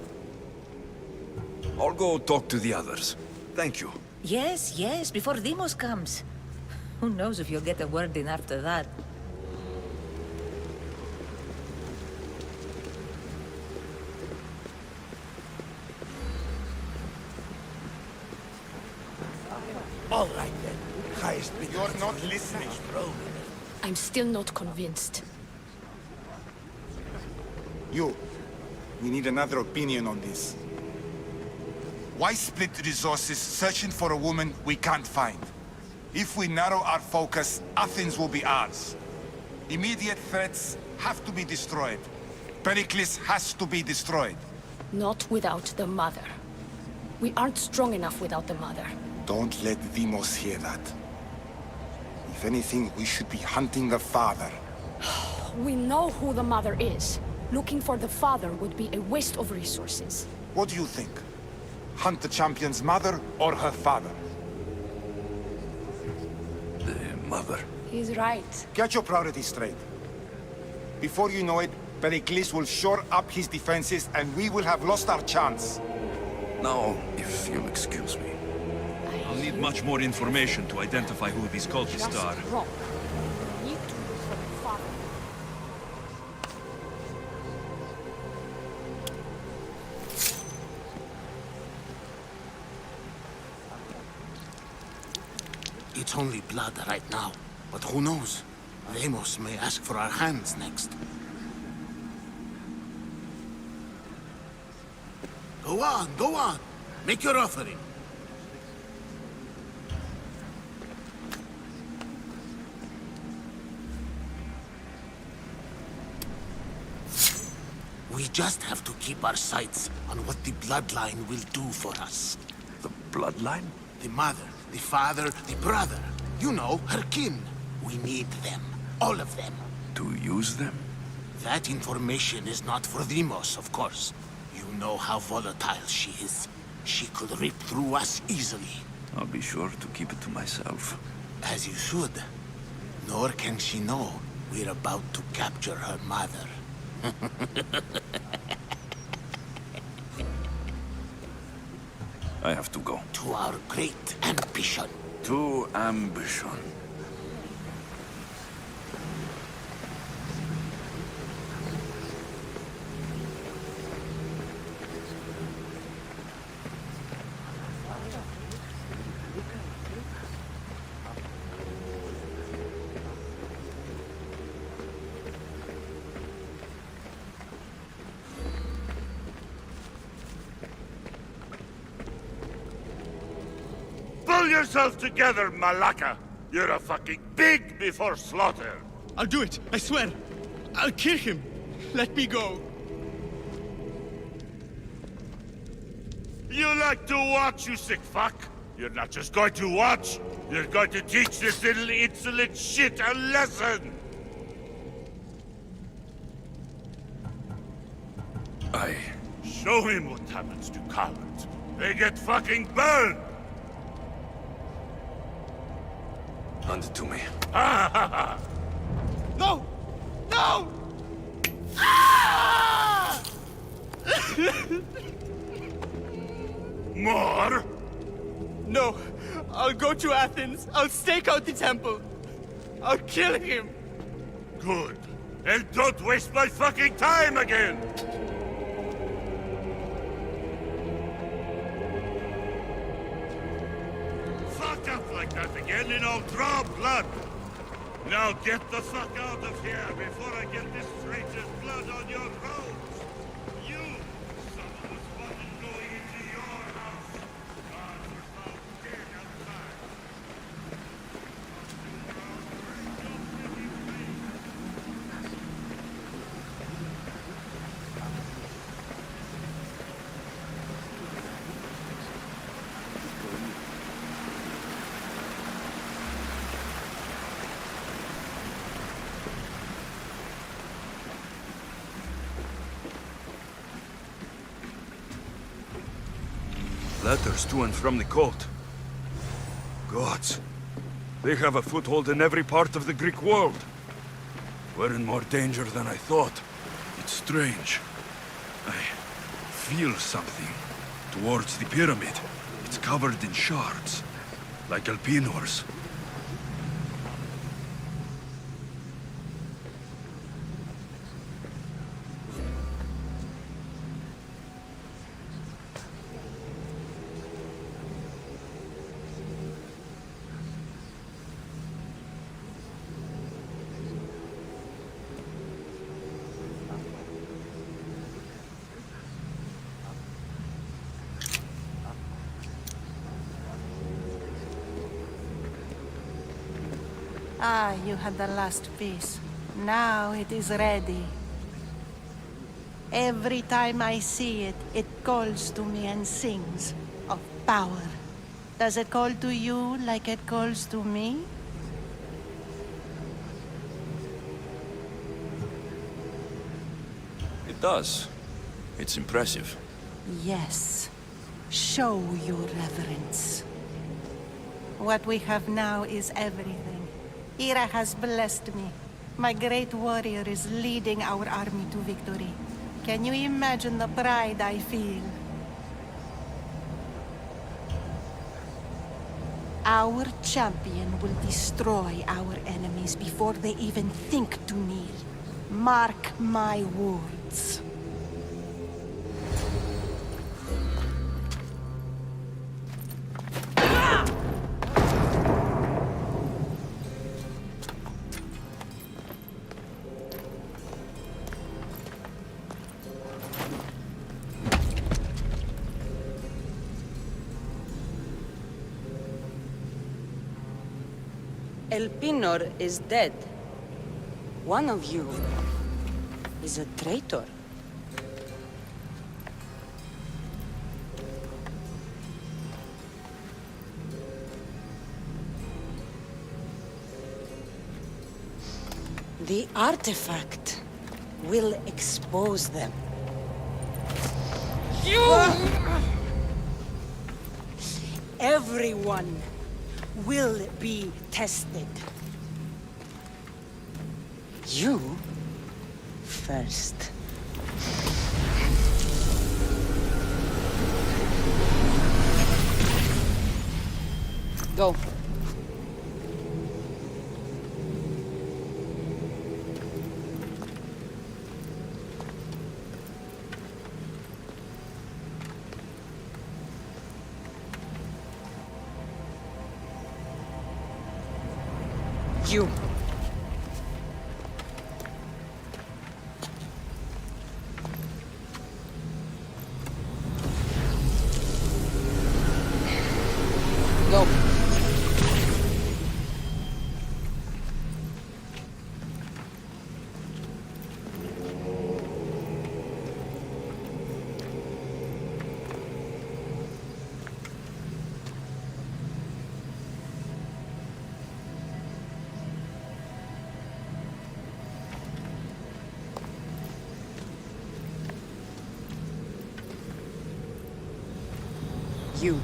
I'll go talk to the others. Thank you. Yes, yes, before Demos comes. Who knows if you'll get a word in after that. All right then. Highest bidder. You're not listening. I'm still not convinced. You. We need another opinion on this. Why split resources searching for a woman we can't find? If we narrow our focus, Athens will be ours. Immediate threats have to be destroyed. Pericles has to be destroyed. Not without the mother. We aren't strong enough without the mother. Don't let Demos hear that. If anything, we should be hunting the father. We know who the mother is. Looking for the father would be a waste of resources. What do you think? Hunt the champion's mother or her father? The mother. He's right. Get your priorities straight. Before you know it, Pericles will shore up his defenses and we will have lost our chance. Now, if you'll excuse me. I'll need much more information to identify who these cultists are. Wrong. We need to look for the father. It's only blood right now, but who knows? Demos may ask for our hands next. Go on, go on. Make your offering. We just have to keep our sights on what the bloodline will do for us. The bloodline? The mother, the father, the brother. You know, her kin. We need them. All of them. To use them? That information is not for Demos, of course. You know how volatile she is. She could rip through us easily. I'll be sure to keep it to myself. As you should. Nor can she know we're about to capture her mother. I have to go. To our great ambition. To ambition. Pull yourself together, Malaka! You're a fucking pig before slaughter! I'll do it, I swear! I'll kill him! Let me go! You like to watch, you sick fuck? You're not just going to watch, you're going to teach this little insolent shit a lesson! Show him what happens to cowards. They get fucking burned! Hand it to me. No! No! Ah! More? No. I'll go to Athens. I'll stake out the temple. I'll kill him. Good. And don't waste my fucking time again! Fuck up like that again and I'll draw blood! Now get the fuck out of here before I get this traitor's blood on your roads! You! Someone was fucking going into your house! God, you're found dead outside! Letters to and from the court. gods. They have a foothold in every part of the Greek world. We're in more danger than I thought. It's strange. I feel something towards the pyramid. It's covered in shards, like Elpinor's. Ah, you had the last piece. Now it is ready. Every time I see it, it calls to me and sings of power. Does it call to you like it calls to me? It does. It's impressive. Yes. Show your reverence. What we have now is everything. Ira has blessed me. My great warrior is leading our army to victory. Can you imagine the pride I feel? Our champion will destroy our enemies before they even think to kneel. Mark my words. Elpinor is dead. One of you is a traitor. The artifact will expose them. Everyone will be tested. You first. Go. You. Go. You.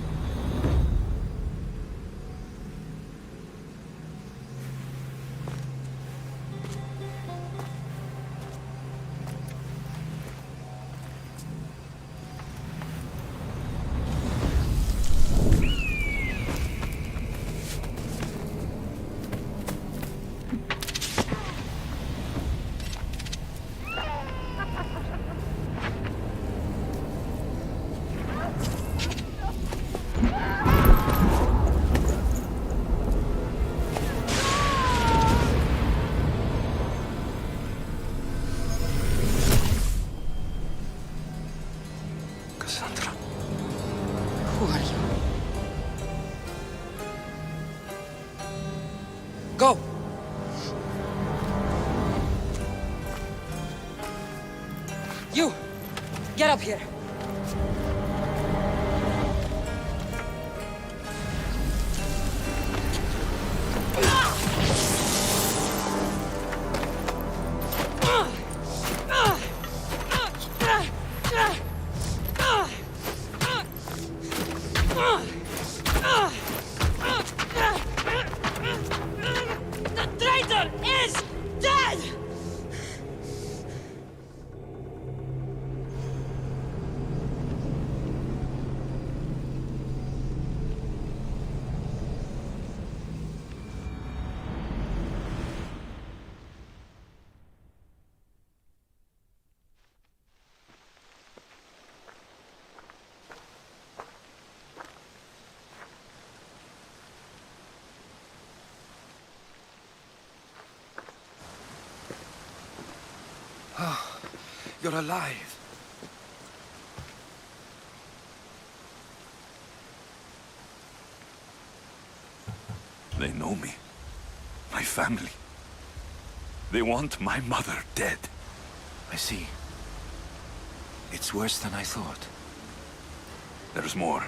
Who are you? Go! You! Get up here! dead! You're alive. They know me. My family. They want my mother dead. I see. It's worse than I thought. There's more.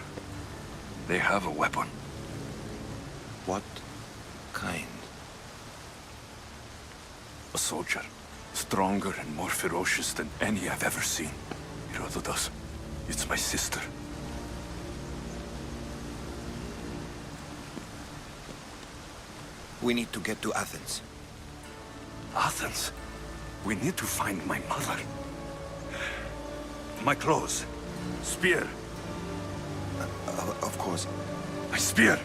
They have a weapon. What kind? A soldier. Stronger and more ferocious than any I've ever seen. Herodotus, it's my sister. We need to get to Athens. Athens? We need to find my mother. My clothes. Spear. Of course. My spear!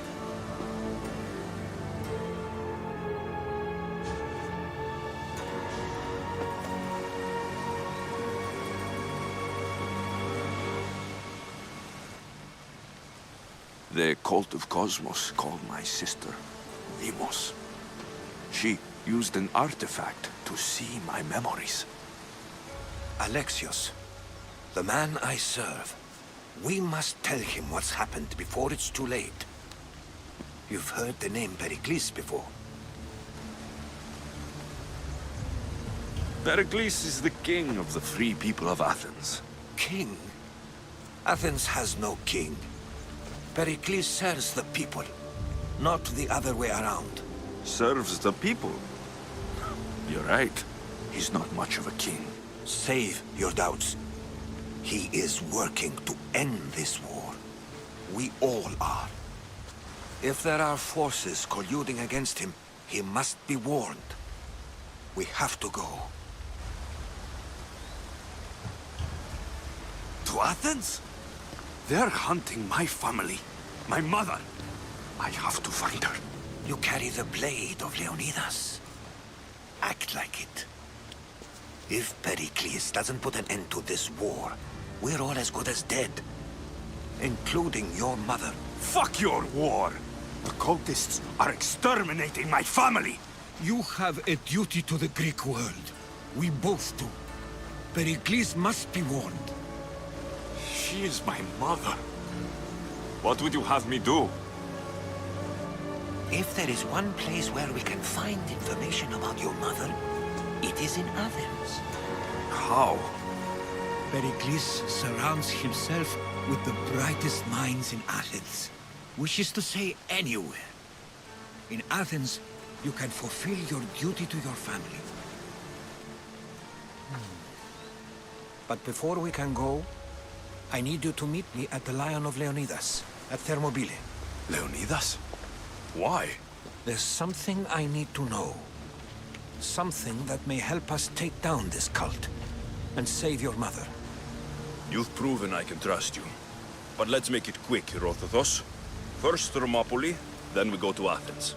The cult of Cosmos called my sister Demos. She used an artifact to see my memories. Alexios, the man I serve. We must tell him what's happened before it's too late. You've heard the name Pericles before. Pericles is the king of the free people of Athens. King? Athens has no king. Pericles serves the people, not the other way around. Serves the people? You're right. He's not much of a king. Save your doubts. He is working to end this war. We all are. If there are forces colluding against him, he must be warned. We have to go. To Athens? They're hunting my family. My mother. I have to find her. You carry the blade of Leonidas. Act like it. If Pericles doesn't put an end to this war, we're all as good as dead. Including your mother. Fuck your war! The cultists are exterminating my family! You have a duty to the Greek world. We both do. Pericles must be warned. She is my mother. What would you have me do? If there is one place where we can find information about your mother, it is in Athens. How? Pericles surrounds himself with the brightest minds in Athens. Which is to say, anywhere. In Athens, you can fulfill your duty to your family. But before we can go, I need you to meet me at the Lion of Leonidas, at Thermopylae. Leonidas? Why? There's something I need to know. Something that may help us take down this cult and save your mother. You've proven I can trust you. But let's make it quick, Herodotus. First Thermopylae, then we go to Athens.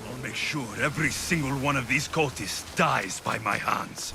I'll make sure every single one of these cultists dies by my hands.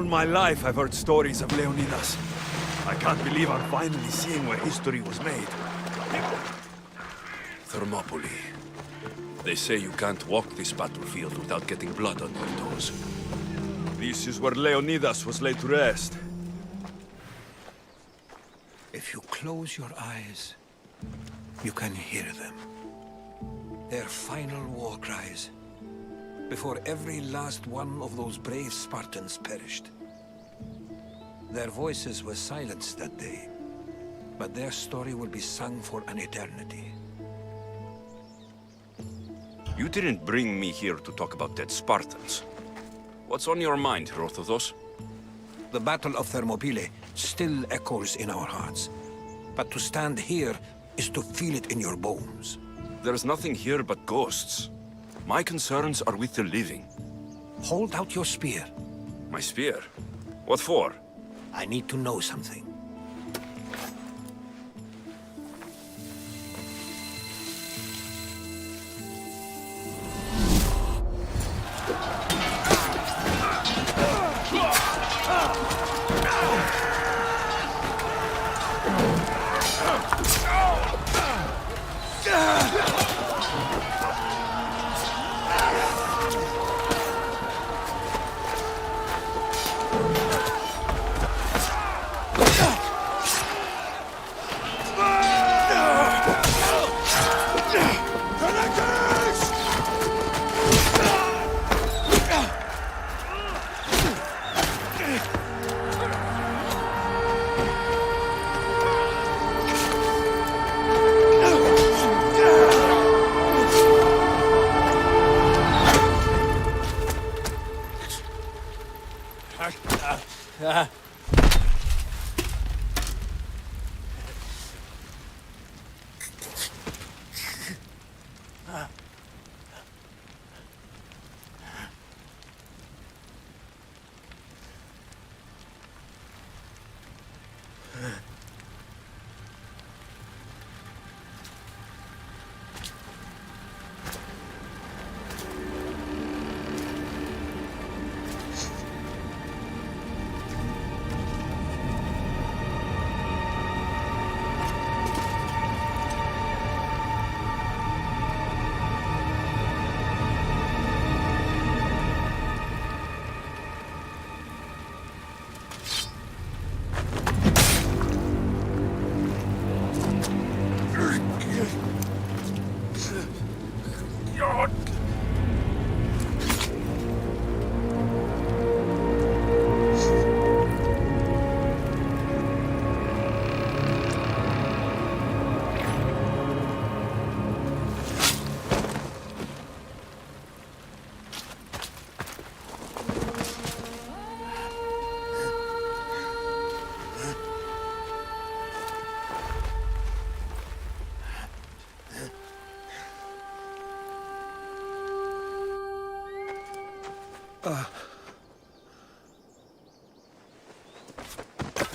my life I've heard stories of Leonidas. I can't believe I'm finally seeing where history was made. Thermopylae. They say you can't walk this battlefield without getting blood on your toes. This is where Leonidas was laid to rest. If you close your eyes, you can hear them. Their final war cries, before every last one of those brave Spartans perished. Their voices were silenced that day, but their story will be sung for an eternity. You didn't bring me here to talk about dead Spartans. What's on your mind, Herodotus? The Battle of Thermopylae still echoes in our hearts. But to stand here is to feel it in your bones. There's nothing here but ghosts. My concerns are with the living. Hold out your spear. My spear? What for? I need to know something.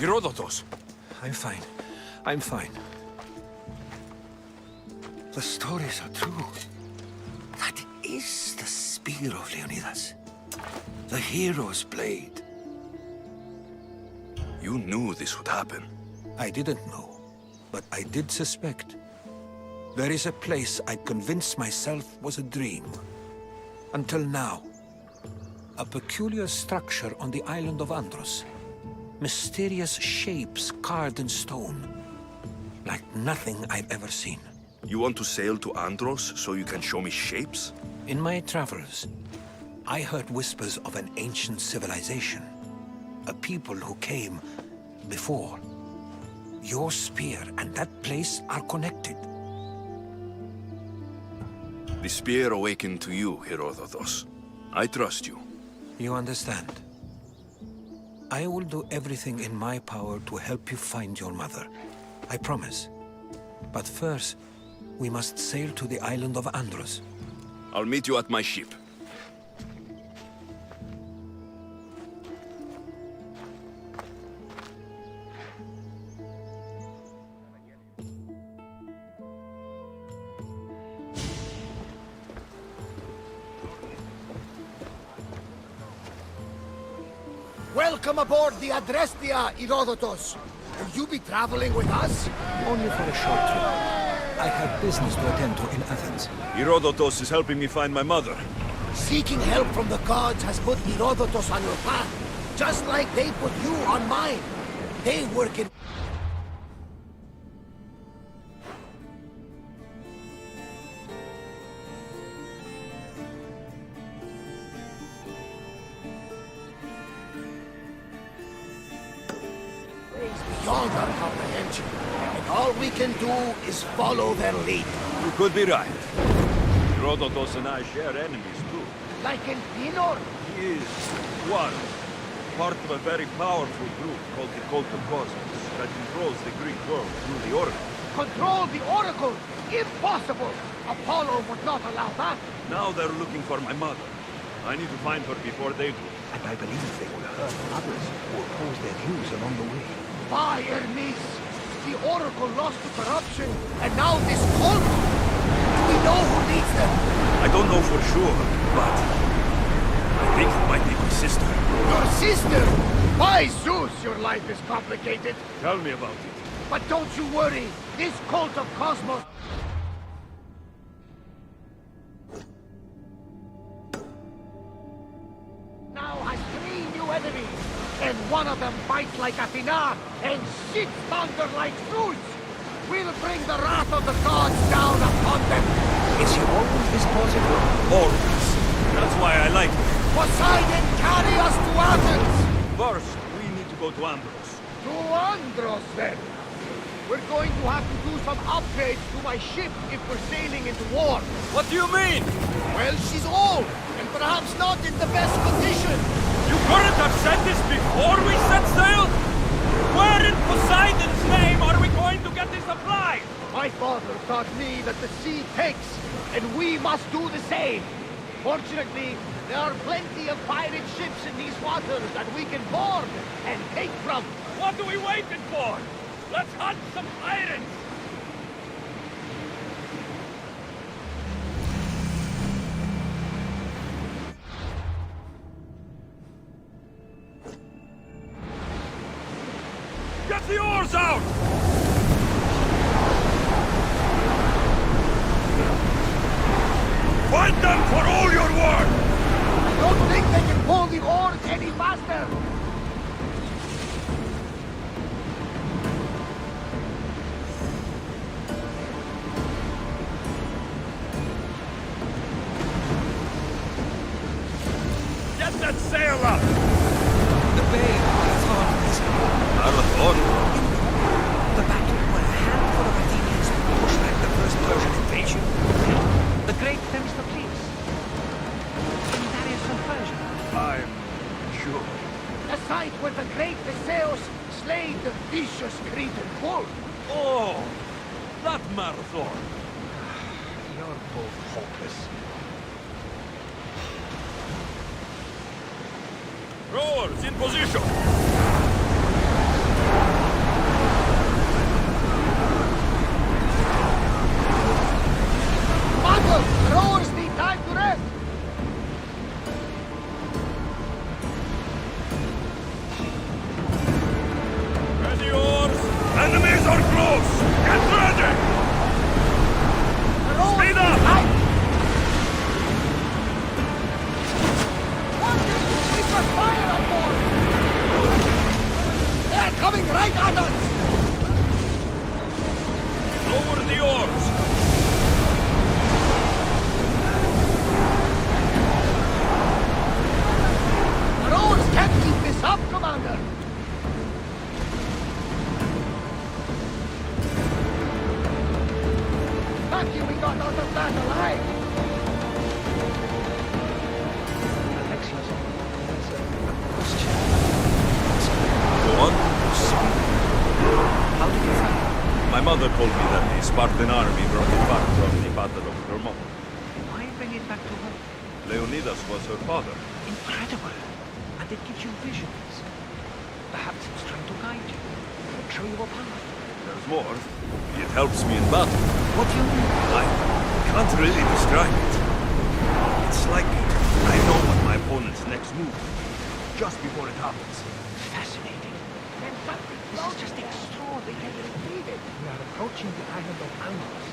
Herodotus! I'm fine. I'm fine. The stories are true. That is the spear of Leonidas. The hero's blade. You knew this would happen. I didn't know, but I did suspect. There is a place I convinced myself was a dream. Until now. A peculiar structure on the island of Andros. Mysterious shapes carved in stone. Like nothing I've ever seen. You want to sail to Andros so you can show me shapes? In my travels, I heard whispers of an ancient civilization. A people who came before. Your spear and that place are connected. The spear awakened to you, Herodotus. I trust you. You understand. I will do everything in my power to help you find your mother. I promise. But first, we must sail to the island of Andros. I'll meet you at my ship. Welcome aboard the Adrestia, Herodotus. Will you be traveling with us? Only for a short trip. I have business to attend to in Athens. Herodotus is helping me find my mother. Seeking help from the gods has put Herodotus on your path, just like they put you on mine. They work in... beyond our comprehension, and all we can do is follow their lead. You could be right. Herodotus and I share enemies too. Like in Pinor? He is one part of a very powerful group called the Cult of Cosmos that controls the Greek world through the Oracle. Control the Oracle? Impossible! Apollo would not allow that. Now they're looking for my mother. I need to find her before they do. And I believe they will hurt others who oppose their views along the way. By Hermes! The Oracle lost to corruption, and now this cult! Do we know who leads them? I don't know for sure, but I think it might be my sister. Your sister? By Zeus, your life is complicated. Tell me about it. But don't you worry, this cult of Cosmos... now has 3 new enemies, and one of them bites like Athena and shits thunder like Zeus. We'll bring the wrath of the gods down upon them. Is he always this positive? Always. That's why I like it. Poseidon, carry us to Athens! First, we need to go to Andros. To Andros, then. We're going to have to do some upgrades to my ship if we're sailing into war. What do you mean? Well, she's old, and perhaps not in the best condition. You couldn't have said this before we set sail? Where in Poseidon's name are we going to get this supplies? My father taught me that the sea takes, and we must do the same. Fortunately, there are plenty of pirate ships in these waters that we can board and take from. What are we waiting for? Let's hunt some pirates! Get the oars out! Fight them for all your worth! I don't think they can pull the oars any faster! Get that sail up! The Bay Marathon is... Marathon? The battle where a handful of Athenians pushed back the first Persian invasion. The great Themistocles. In Darius and Persia. I'm sure. The site where the great Theseus slayed the vicious Cretan bull. Oh, that Marathon. You're both hopeless. Rowers in position! Marco, rowers need time to rest. Ready oars! Enemies are close! Get ready! Speed up! Fire on board! They're coming right at us! Lower the oars! The rowers can't keep this up, Commander! Lucky we got out of that alive! Go on. How did you find her? My mother told me that the Spartan army brought it back from the Battle of Thermopylae. Why bring it back to her? Leonidas was her father. Incredible. And it gives you visions. Perhaps it's trying to guide you. Show you a path. There's more. It helps me in battle. What do you mean? I can't really describe it. It's like I know what my opponent's next move. just before it happens. Fascinating. This is just extraordinary. I can't believe it. We are approaching the island of Andros.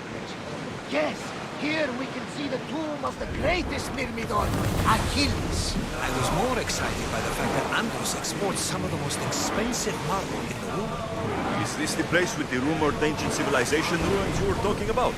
Yes, here we can see the tomb of the greatest Myrmidon, Achilles. I was more excited by the fact that Andros exports some of the most expensive marble in the world. Is this the place with the rumored ancient civilization ruins you were talking about?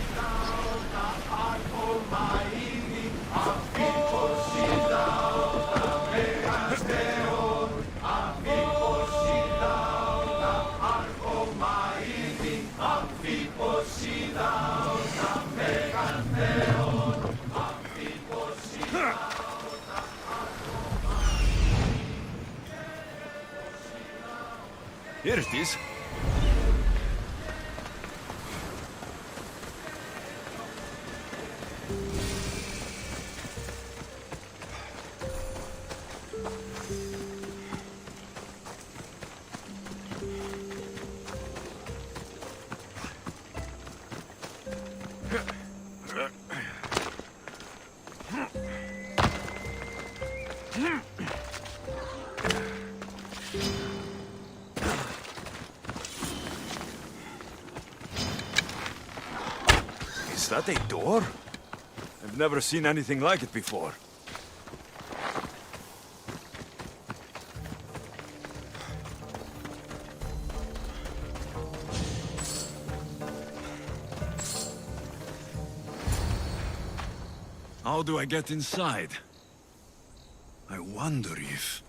Here it is. Is that a door? I've never seen anything like it before. How do I get inside? I wonder if...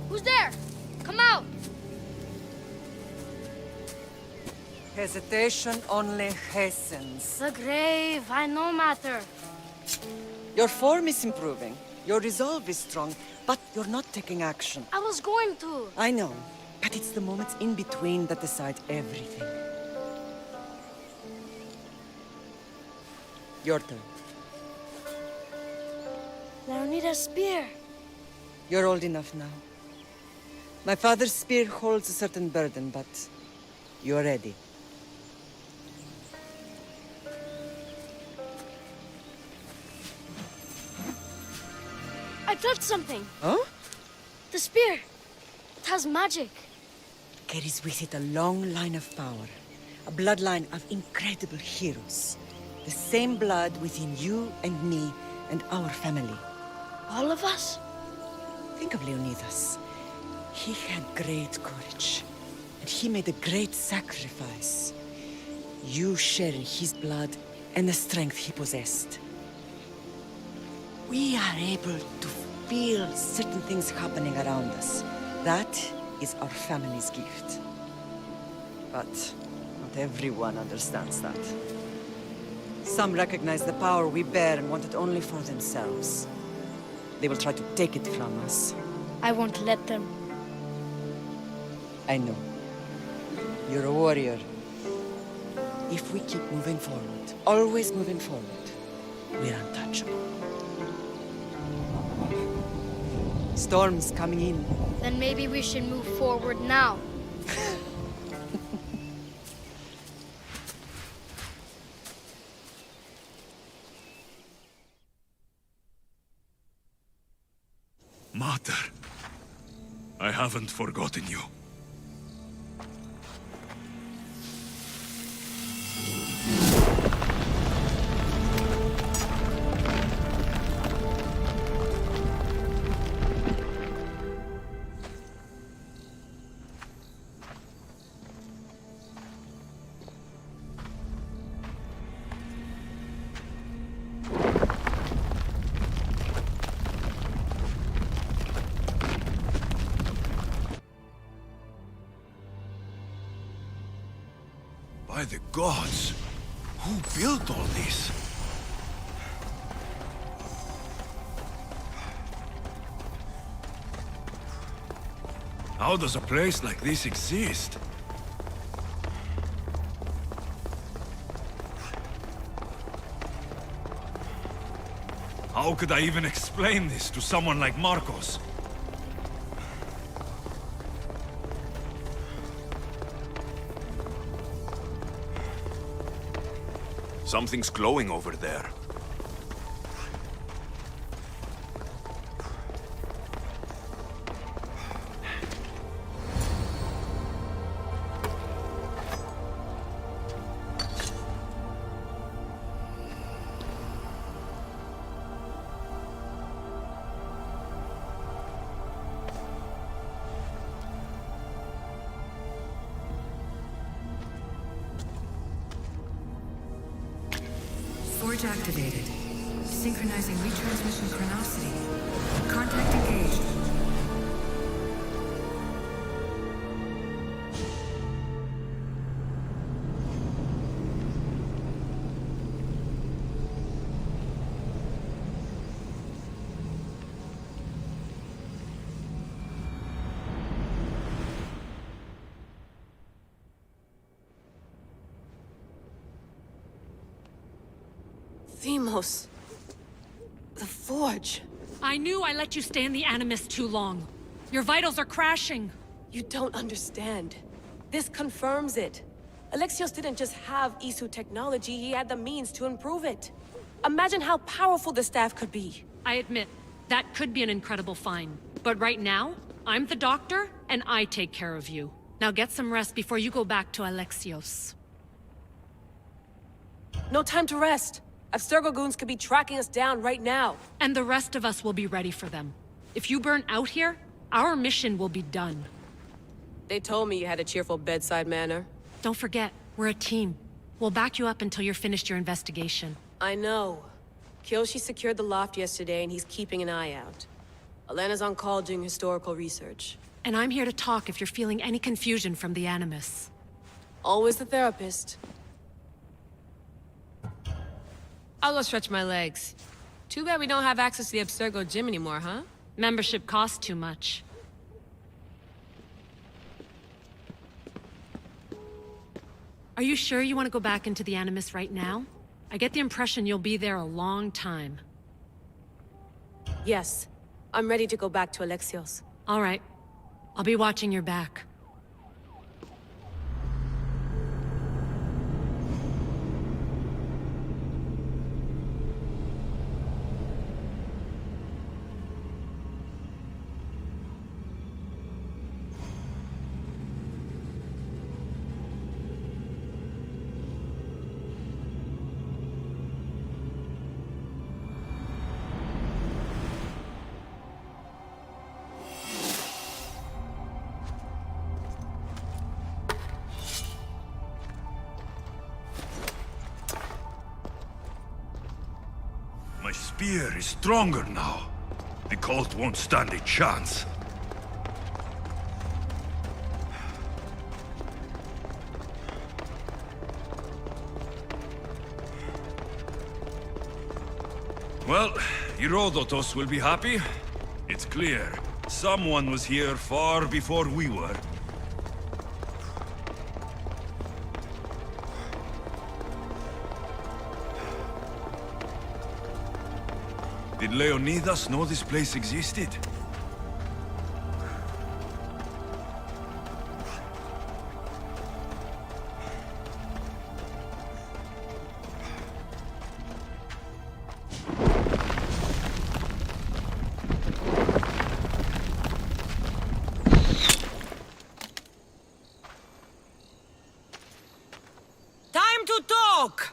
Who's there? Come out! Hesitation only hastens. The grave, I no matter. Your form is improving. Your resolve is strong, but you're not taking action. I was going to. I know, but it's the moments in between that decide everything. Your turn. Leonida's spear. You're old enough now. My father's spear holds a certain burden, but you're ready. I touched something. Huh? The spear. It has magic. Carries with it a long line of power. A bloodline of incredible heroes. The same blood within you and me and our family. All of us? Think of Leonidas. He had great courage. And he made a great sacrifice. You share in his blood and the strength he possessed. We are able to feel certain things happening around us. That is our family's gift. But not everyone understands that. Some recognize the power we bear and want it only for themselves. They will try to take it from us. I won't let them. I know. You're a warrior. If we keep moving forward, always moving forward, we're untouchable. Storm's coming in. Then maybe we should move forward now. Mater, I haven't forgotten you. By the gods! Who built all this? How does a place like this exist? How could I even explain this to someone like Marcos? Something's glowing over there. Forge activated. Synchronizing retransmission chronicity. Contact engaged. Deimos. The Forge. I knew I let you stay in the Animus too long. Your vitals are crashing. You don't understand. This confirms it. Alexios didn't just have Isu technology, he had the means to improve it. Imagine how powerful the staff could be. I admit, that could be an incredible find. But right now, I'm the doctor, and I take care of you. Now get some rest before you go back to Alexios. No time to rest. Abstergo goons could be tracking us down right now. And the rest of us will be ready for them. If you burn out here, our mission will be done. They told me you had a cheerful bedside manner. Don't forget, we're a team. We'll back you up until you're finished your investigation. I know. Kyoshi secured the loft yesterday and he's keeping an eye out. Elena's on call doing historical research. And I'm here to talk if you're feeling any confusion from the Animus. Always the therapist. I'll go stretch my legs. Too bad we don't have access to the Abstergo gym anymore, huh? Membership costs too much. Are you sure you want to go back into the Animus right now? I get the impression you'll be there a long time. Yes. I'm ready to go back to Alexios. All right. I'll be watching your back. My spear is stronger now. The cult won't stand a chance. Well, Herodotus will be happy. It's clear. Someone was here far before we were. Did Leonidas know this place existed? Time to talk!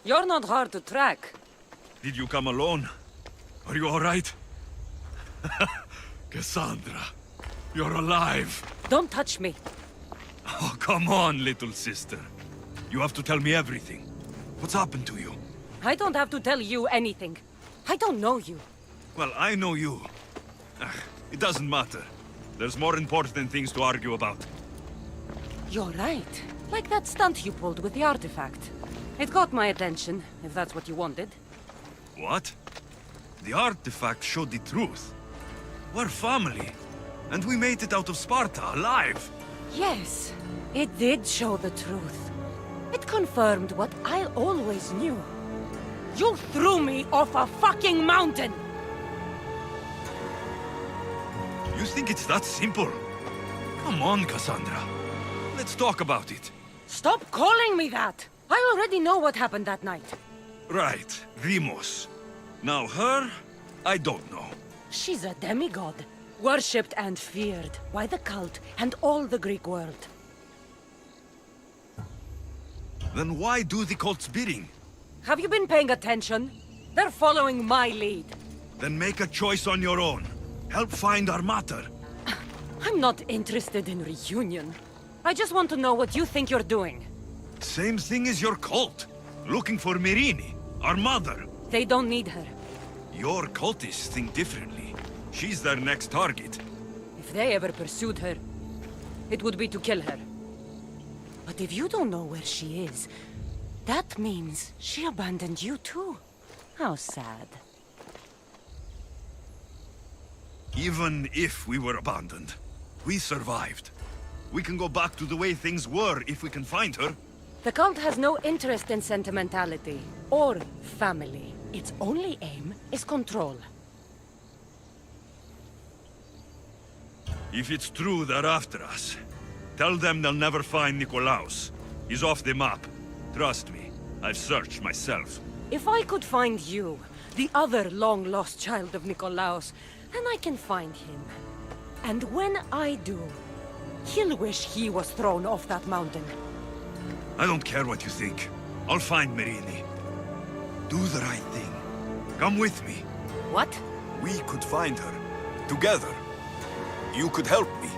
You're not hard to track. Did you come alone? Are you all right? Cassandra, you're alive. Don't touch me. Oh, come on, little sister. You have to tell me everything. What's happened to you? I don't have to tell you anything. I don't know you. Well, I know you. It doesn't matter. There's more important things to argue about. You're right. Like that stunt you pulled with the artifact. It caught my attention, if that's what you wanted. What? The artifact showed the truth. We're family, and we made it out of Sparta alive. Yes, it did show the truth. It confirmed what I always knew. You threw me off a fucking mountain! You think it's that simple? Come on, Cassandra. Let's talk about it. Stop calling me that! I already know what happened that night. Right, Deimos. Now her, I don't know. She's a demigod, worshipped and feared by the cult and all the Greek world. Then why do the cult's bidding? Have you been paying attention? They're following my lead. Then make a choice on your own. Help find our mater. I'm not interested in reunion. I just want to know what you think you're doing. Same thing as your cult. Looking for Myrrine, our mother. They don't need her. Your cultists think differently. She's their next target. If they ever pursued her, it would be to kill her. But if you don't know where she is, that means she abandoned you too. How sad. Even if we were abandoned, we survived. We can go back to the way things were if we can find her. The cult has no interest in sentimentality or family. Its only aim is control. If it's true they're after us, tell them they'll never find Nikolaos. He's off the map. Trust me, I've searched myself. If I could find you, the other long-lost child of Nikolaos, then I can find him. And when I do, he'll wish he was thrown off that mountain. I don't care what you think. I'll find Myrrine. Do the right thing. Come with me. What? We could find her. Together. You could help me.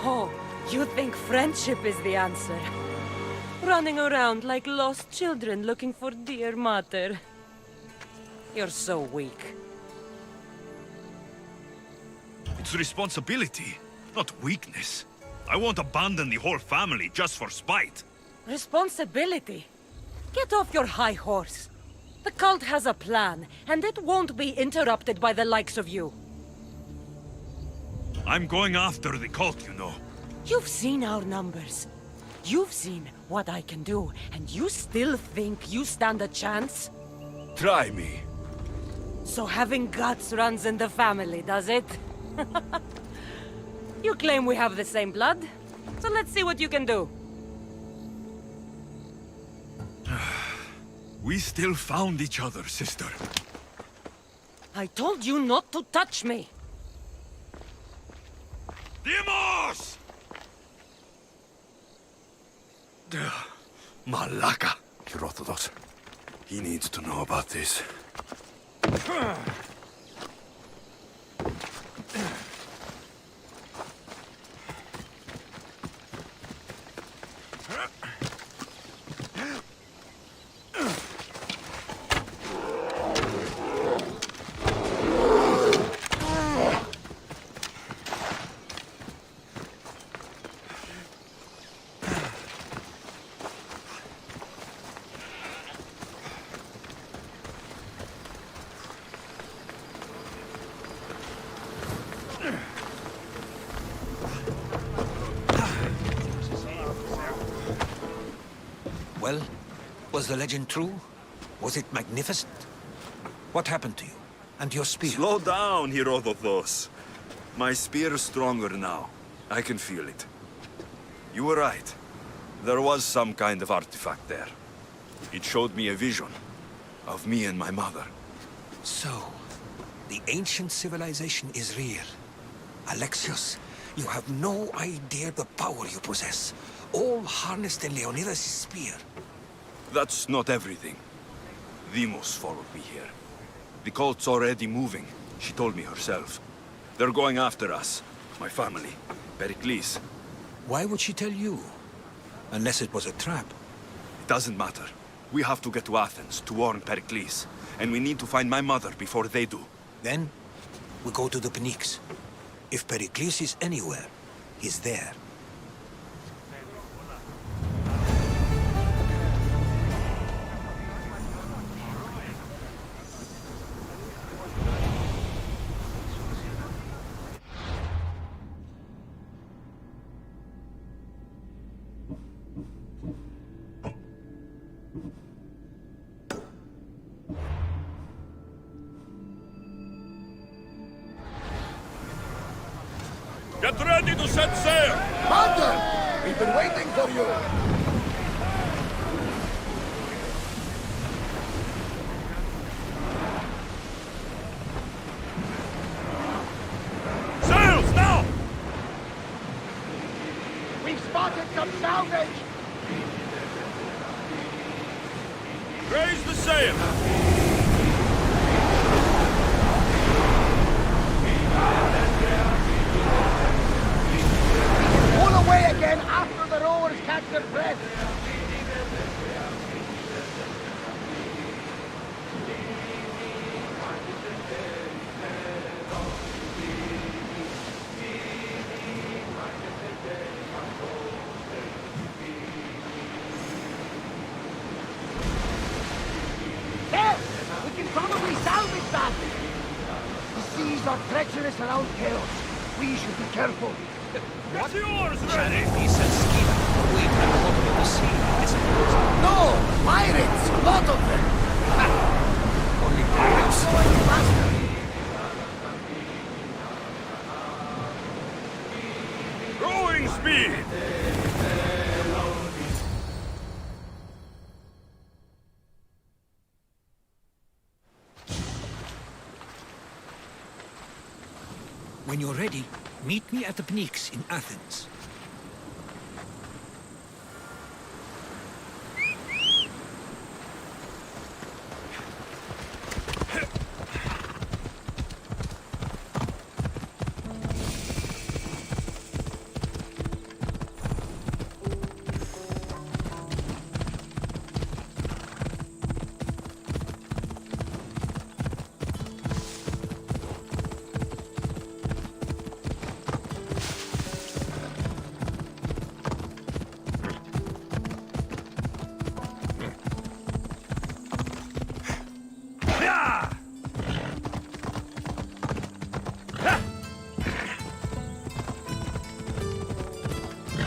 Oh, you think friendship is the answer? Running around like lost children looking for dear mater. You're so weak. It's responsibility, not weakness. I won't abandon the whole family just for spite. Responsibility? Get off your high horse. The cult has a plan, and it won't be interrupted by the likes of you. I'm going after the cult, you know. You've seen our numbers. You've seen what I can do, and you still think you stand a chance? Try me. So having guts runs in the family, does it? You claim we have the same blood, so let's see what you can do. We still found each other, sister. I told you not to touch me! Deimos! Malaka. Herodotus. He needs to know about this. Well, was the legend true? Was it magnificent? What happened to you? And your spear? Slow down, Herodotus. My spear's stronger now. I can feel it. You were right. There was some kind of artifact there. It showed me a vision of me and my mother. So, the ancient civilization is real. Alexios, you have no idea the power you possess. All harnessed in Leonidas' spear. That's not everything. Deimos followed me here. The cult's already moving. She told me herself. They're going after us. My family. Pericles. Why would she tell you? Unless it was a trap. It doesn't matter. We have to get to Athens to warn Pericles. And we need to find my mother before they do. Then, we go to the Pnyx. If Pericles is anywhere, he's there. Get ready to set sail! Commander! We've been waiting for you! Sails, now! We've spotted some salvage! Raise the sail! Pull away again after the rowers catch their breath! Yes! We can probably salvage that! The seas are treacherous around Chaos. We should be careful. Get yours ready! He said ski. We at the bottom of the sea. It's No! Pirates! A lot of them! only pirates. Going faster! Rowing speed! When you're ready, meet me at the Pnyx in Athens.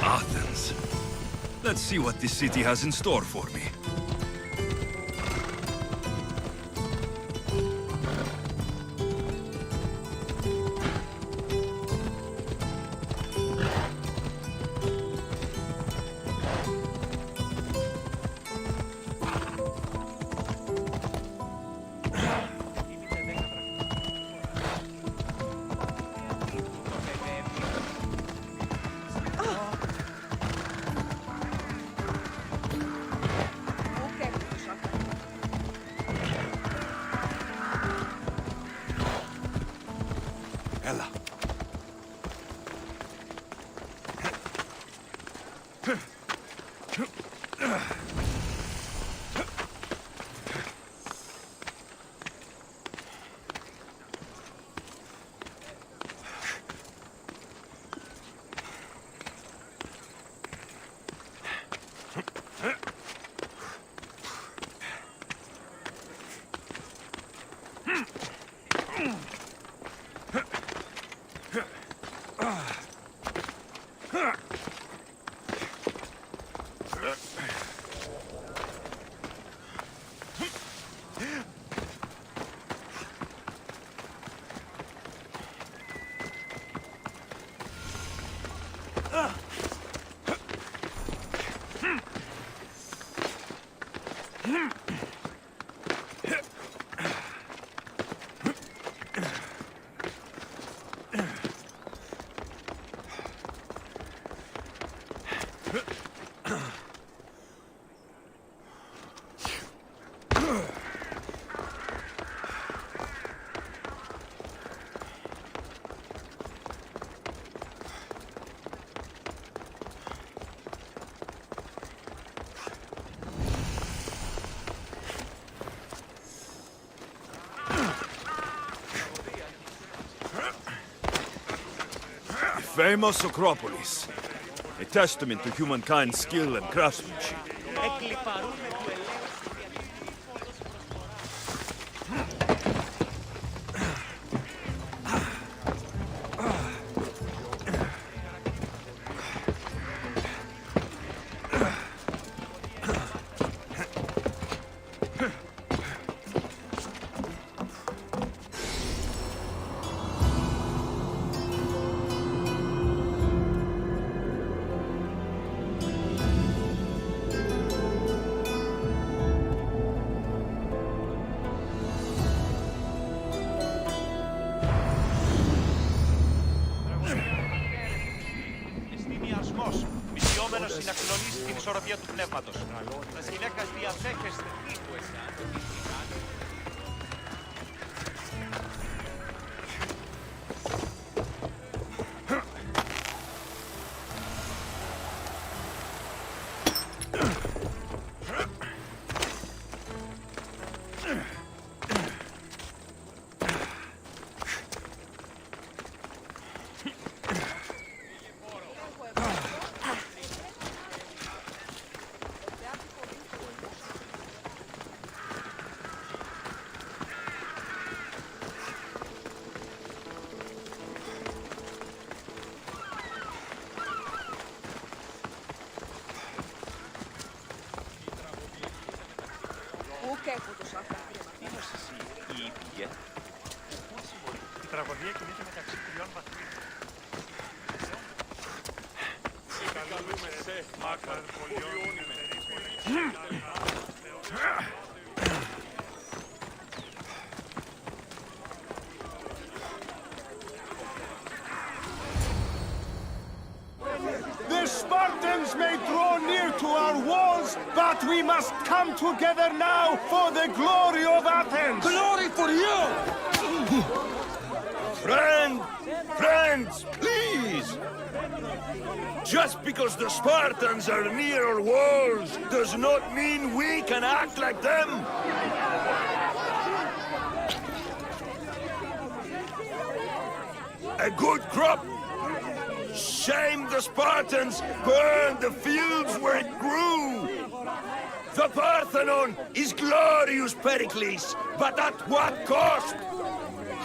Athens. Let's see what this city has in store for me. Ella. Famous Acropolis. A testament to humankind's skill and craftsmanship. δώσει να κλονίσει την ισορροπία του πνεύματος. Τα γυναίκας διαδέχεστε τύπου εσάς. Η τραγωδία κινείται μεταξύ τριών βαθμίων. Καλούμε σε μακαρπολιών The Spartans may draw near to our walls, but we must come together now for the glory of Athens! Glory for you! Friends, please! Just because the Spartans are near our walls does not mean we can act like them! A good crop! Shame the Spartans burned the fields where it grew! The Parthenon is glorious, Pericles, but at what cost?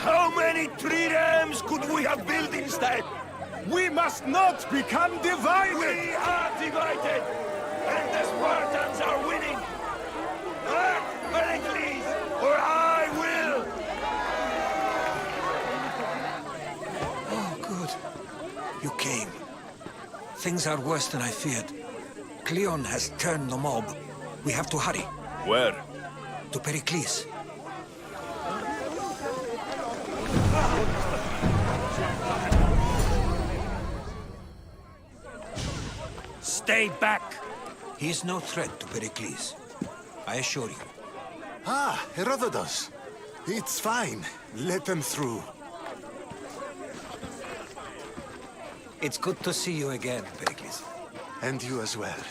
How many triremes could we have built instead? We must not become divided! We are divided! And the Spartans are winning! Act, Pericles, or I will! Oh, good. You came. Things are worse than I feared. Cleon has turned the mob. We have to hurry. Where? To Pericles. Stay back! He is no threat to Pericles. I assure you. Ah, Herodotus. It's fine. Let them through. It's good to see you again, Pericles. And you as well.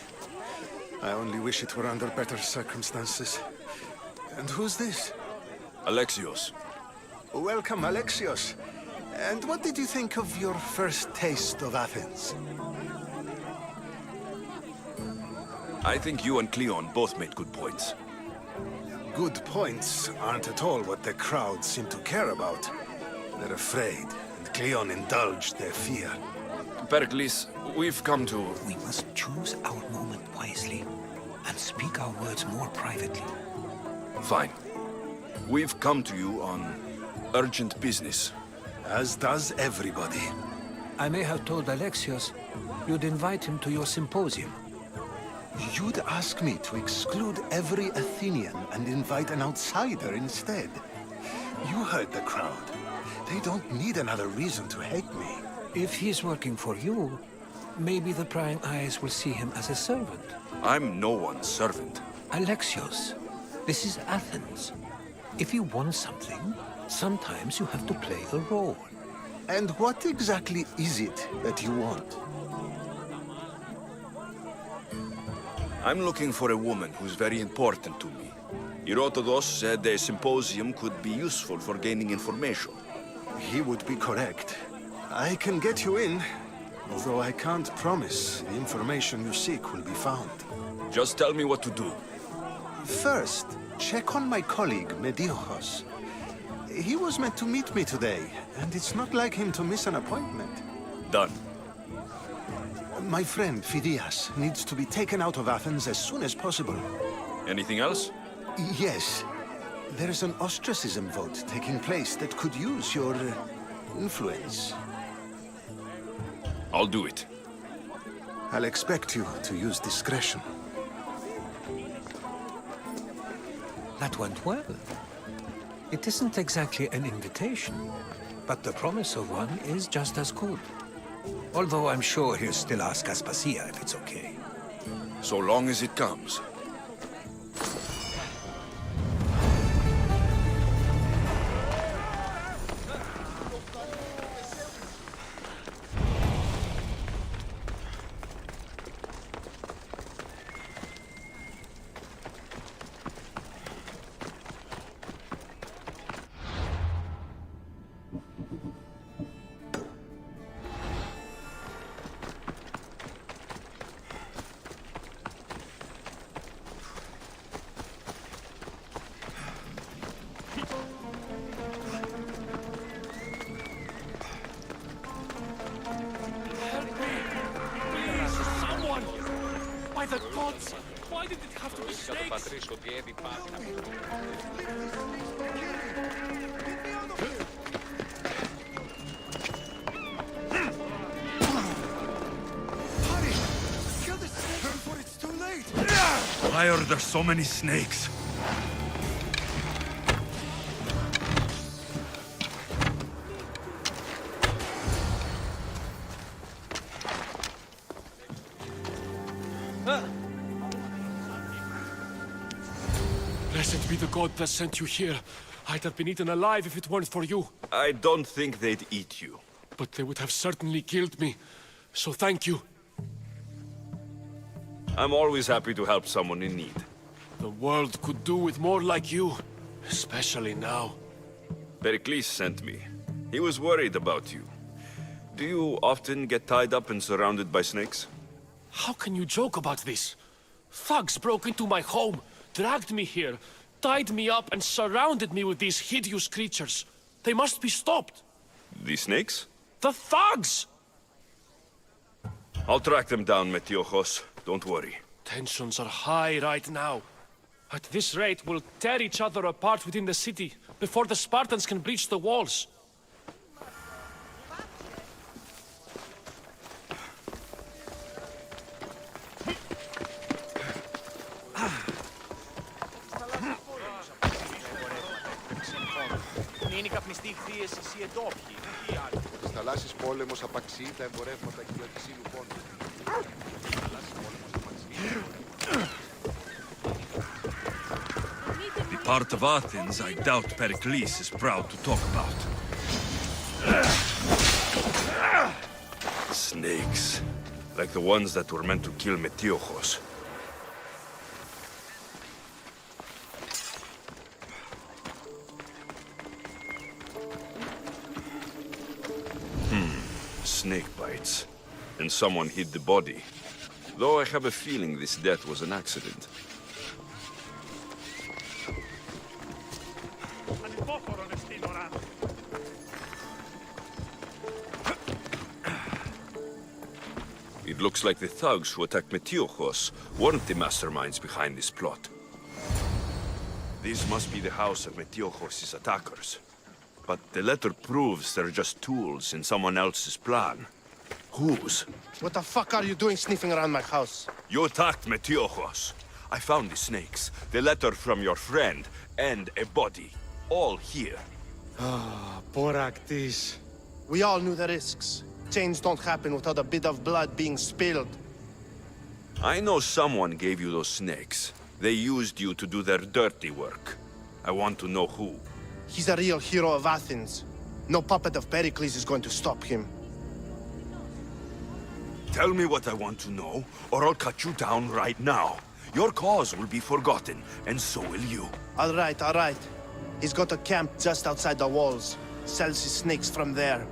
I only wish it were under better circumstances. And who's this? Alexios. Welcome, Alexios. And what did you think of your first taste of Athens? I think you and Cleon both made good points. Good points aren't at all what the crowd seem to care about. They're afraid, and Cleon indulged their fear. Pericles, we've come to... We must choose our moment wisely and speak our words more privately. Fine. We've come to you on urgent business. As does everybody. I may have told Alexios you'd invite him to your symposium. You'd ask me to exclude every Athenian and invite an outsider instead. You heard the crowd. They don't need another reason to hate me. If he's working for you, maybe the prying eyes will see him as a servant. I'm no one's servant. Alexios, this is Athens. If you want something, sometimes you have to play a role. And what exactly is it that you want? I'm looking for a woman who's very important to me. Herodotus said a symposium could be useful for gaining information. He would be correct. I can get you in, although I can't promise the information you seek will be found. Just tell me what to do. First, check on my colleague, Mediochos. He was meant to meet me today, and it's not like him to miss an appointment. Done. My friend, Phidias, needs to be taken out of Athens as soon as possible. Anything else? Yes. There's an ostracism vote taking place that could use your influence. I'll do it. I'll expect you to use discretion. That went well. It isn't exactly an invitation, but the promise of one is just as good. Although I'm sure he'll still ask Aspasia if it's okay. So long as it comes. By the gods! Why did it have to be snakes? Hurry! Kill the snake before it's too late! Why are there so many snakes? Blessed be the god that sent you here. I'd have been eaten alive if it weren't for you. I don't think they'd eat you. But they would have certainly killed me. So thank you. I'm always happy to help someone in need. The world could do with more like you. Especially now. Pericles sent me. He was worried about you. Do you often get tied up and surrounded by snakes? How can you joke about this? Thugs broke into my home, dragged me here, tied me up and surrounded me with these hideous creatures. They must be stopped. The snakes? The thugs! I'll track them down, Metiojos. Don't worry. Tensions are high right now. At this rate, we'll tear each other apart within the city before the Spartans can breach the walls. Είναι καπνιστή θύεση ή εντόπιοι. Στις θαλάσσιες πόλεμος απαξιεί τα εμπορεύματα και για ξύλου πόντου. The part of Athens I doubt Pericles is proud to talk about. Snakes. Like the ones that were meant to kill Metiojos. Snake bites. And someone hid the body. Though I have a feeling this death was an accident. It looks like the thugs who attacked Metiojos weren't the masterminds behind this plot. This must be the house of Metiojos' attackers. But the letter proves they're just tools in someone else's plan. Whose? What the fuck are you doing sniffing around my house? You attacked Metiojos. I found the snakes, the letter from your friend, and a body. All here. Ah, Boraktis. We all knew the risks. Change don't happen without a bit of blood being spilled. I know someone gave you those snakes. They used you to do their dirty work. I want to know who. He's a real hero of Athens. No puppet of Pericles is going to stop him. Tell me what I want to know, or I'll cut you down right now. Your cause will be forgotten, and so will you. All right. He's got a camp just outside the walls. Sells his snakes from there.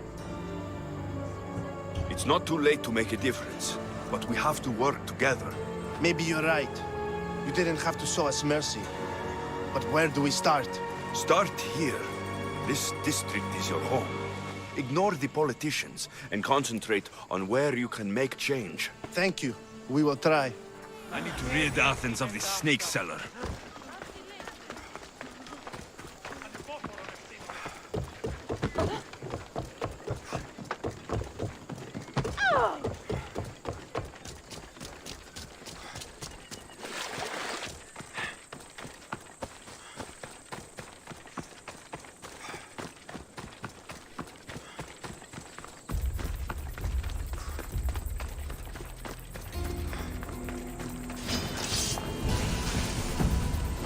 It's not too late to make a difference, but we have to work together. Maybe you're right. You didn't have to show us mercy. But where do we start? Start here. This district is your home. Ignore the politicians and concentrate on where you can make change. Thank you. We will try. I need to rid Athens of this snake seller.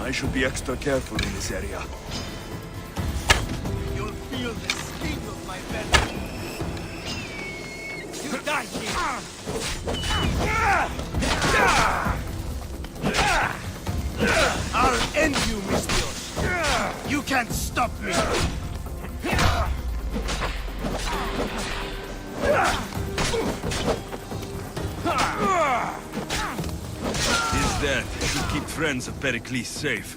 I should be extra careful in this area. You'll feel the sting of my venom. You die here. I'll end you, Mistios. You can't stop me. His death should keep friends of Pericles safe.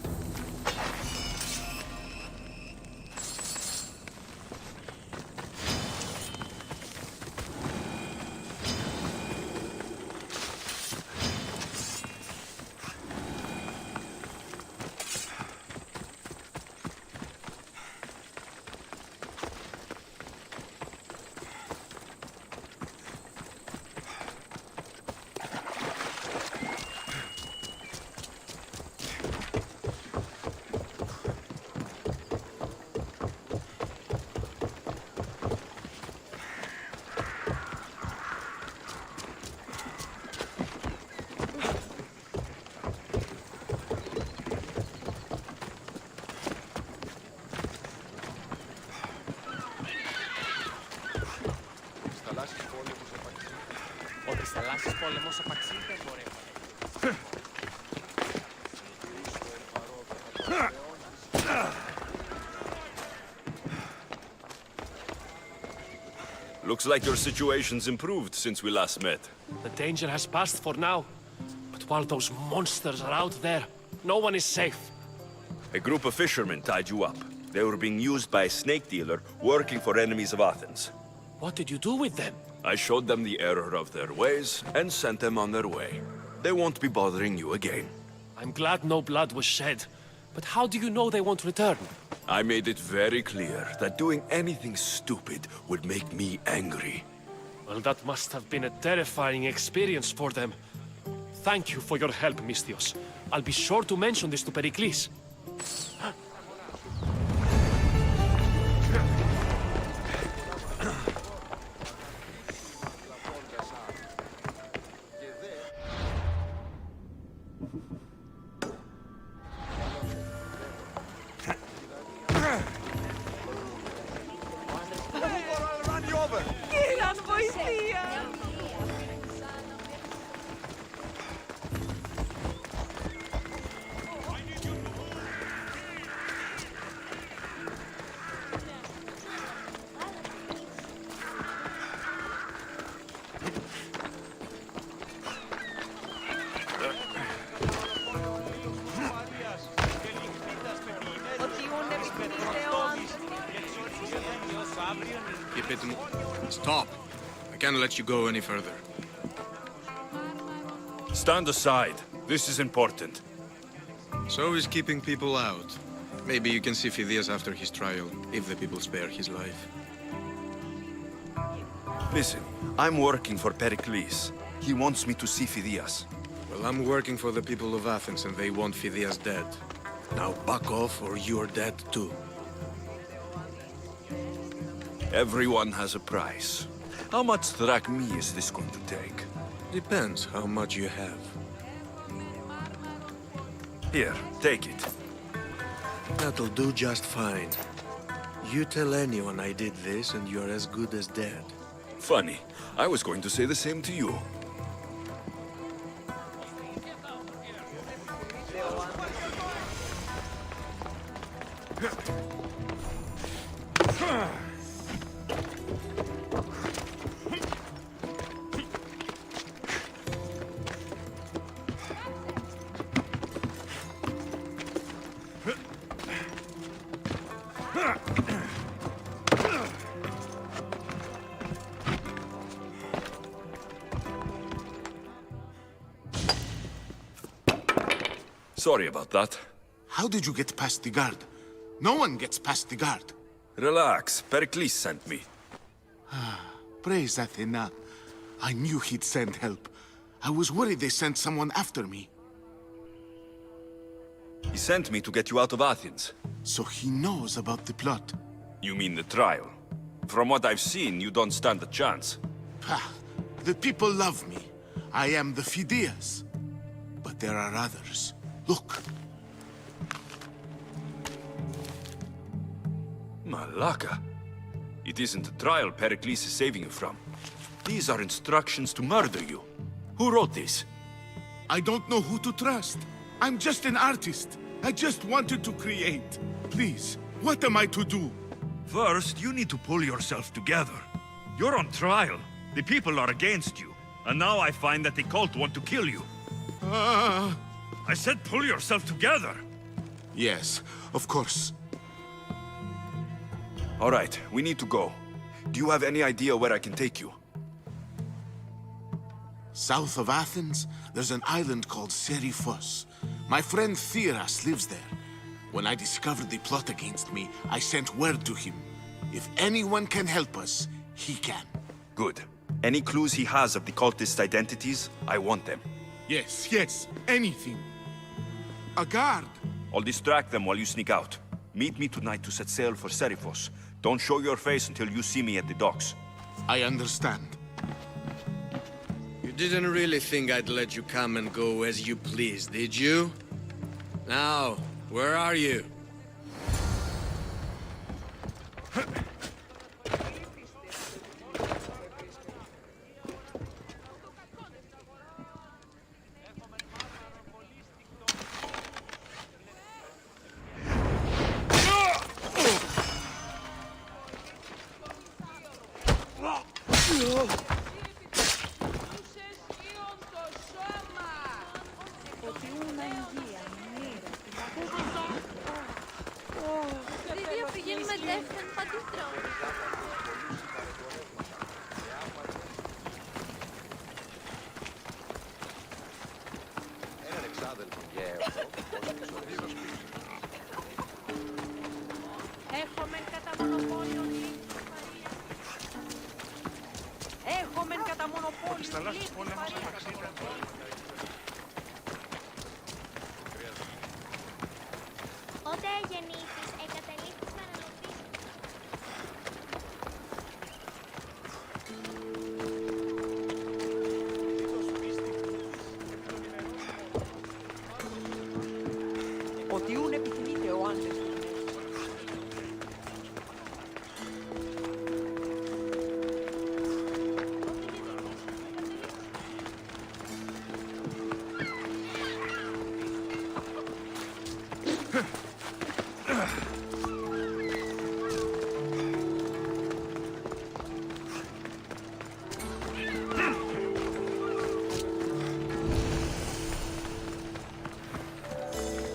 Ότι στα λάσσης πόλεμος απαξί δεν μπορεί. Looks like your situation's improved since we last met. The danger has passed for now. But while those monsters are out there, no one is safe. A group of fishermen tied you up. They were being used by a snake dealer working for enemies of Athens. What did you do with them? I showed them the error of their ways and sent them on their way. They won't be bothering you again. I'm glad no blood was shed. But how do you know they won't return? I made it very clear that doing anything stupid would make me angry. Well, that must have been a terrifying experience for them. Thank you for your help, Mistios. I'll be sure to mention this to Pericles. Keep it. Stop. I can't let you go any further. Stand aside. This is important. So is keeping people out. Maybe you can see Phidias after his trial, if the people spare his life. Listen, I'm working for Pericles. He wants me to see Phidias. Well, I'm working for the people of Athens, and they want Phidias dead. Now back off, or you're dead too. Everyone has a price. How much drachmi is this going to take? Depends how much you have. Here, take it. That'll do just fine. You tell anyone I did this, and you're as good as dead. Funny. I was going to say the same to you. Sorry about that. How did you get past the guard? No one gets past the guard. Relax. Pericles sent me. Praise Athena. I knew he'd send help. I was worried they sent someone after me. He sent me to get you out of Athens. So he knows about the plot. You mean the trial? From what I've seen, you don't stand a chance. The people love me. I am the Phidias. But there are others. Look. Malaka. It isn't a trial Pericles is saving you from. These are instructions to murder you. Who wrote this? I don't know who to trust. I'm just an artist. I just wanted to create. Please, what am I to do? First, you need to pull yourself together. You're on trial. The people are against you. And now I find that the cult want to kill you. I said pull yourself together. Yes, of course. All right, we need to go. Do you have any idea where I can take you? South of Athens, there's an island called Seriphos. My friend Theras lives there. When I discovered the plot against me, I sent word to him. If anyone can help us, he can. Good. Any clues he has of the cultists' identities, I want them. Yes, anything. A guard. I'll distract them while you sneak out. Meet me tonight to set sail for Seriphos. Don't show your face until you see me at the docks. I understand. You didn't really think I'd let you come and go as you please, did you? Now, where are you?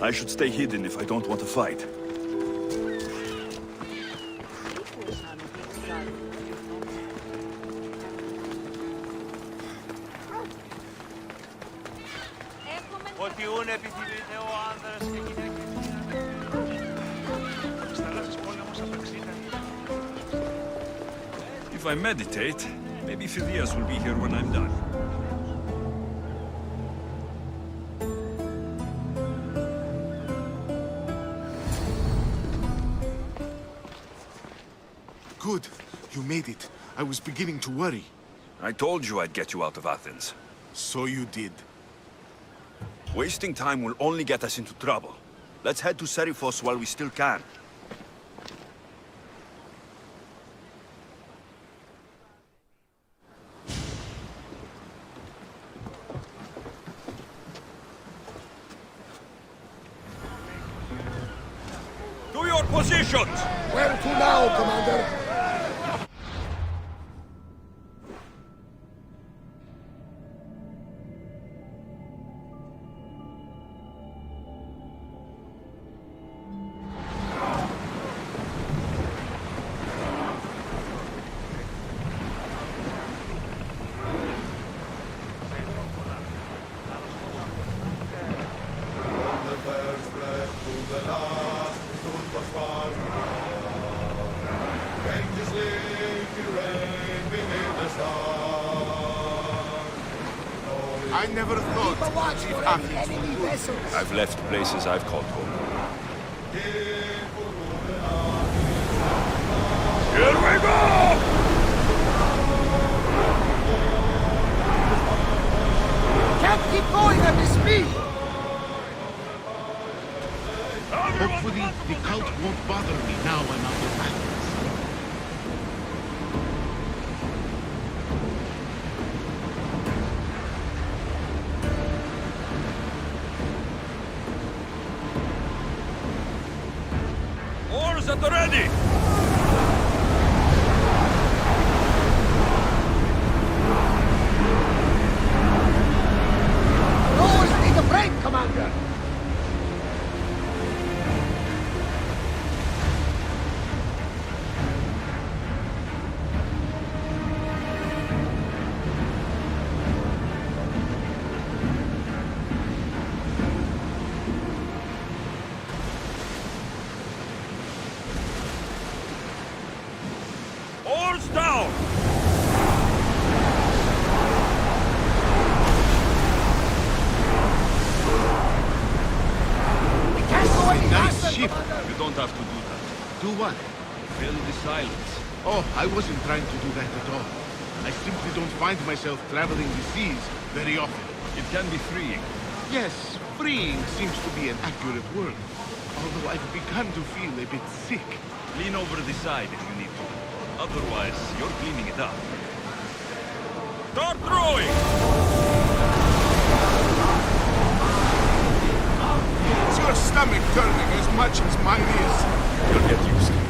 I should stay hidden if I don't want to fight. If I meditate, maybe Phidias will be here when I'm done. Good. You made it. I was beginning to worry. I told you I'd get you out of Athens. So you did. Wasting time will only get us into trouble. Let's head to Seriphos while we still can. To your positions! Where to now, Commander? I never thought to leave Athens. I've left places I've called home. Here we go! Can't keep going at this speed! Hopefully, the cult won't bother me now I'm out of Athens. ready! Always need a break, Commander! Oars down! Nice ship. You don't have to do that. Do what? Fill the silence. Oh, I wasn't trying to do that at all. I simply don't find myself traveling the seas very often. It can be freeing. Yes, freeing seems to be an accurate word. Although I've begun to feel a bit sick. Lean over the side if you need to. Otherwise, you're cleaning it up. Start throwing! Is your stomach turning as much as mine is? You'll get used to it.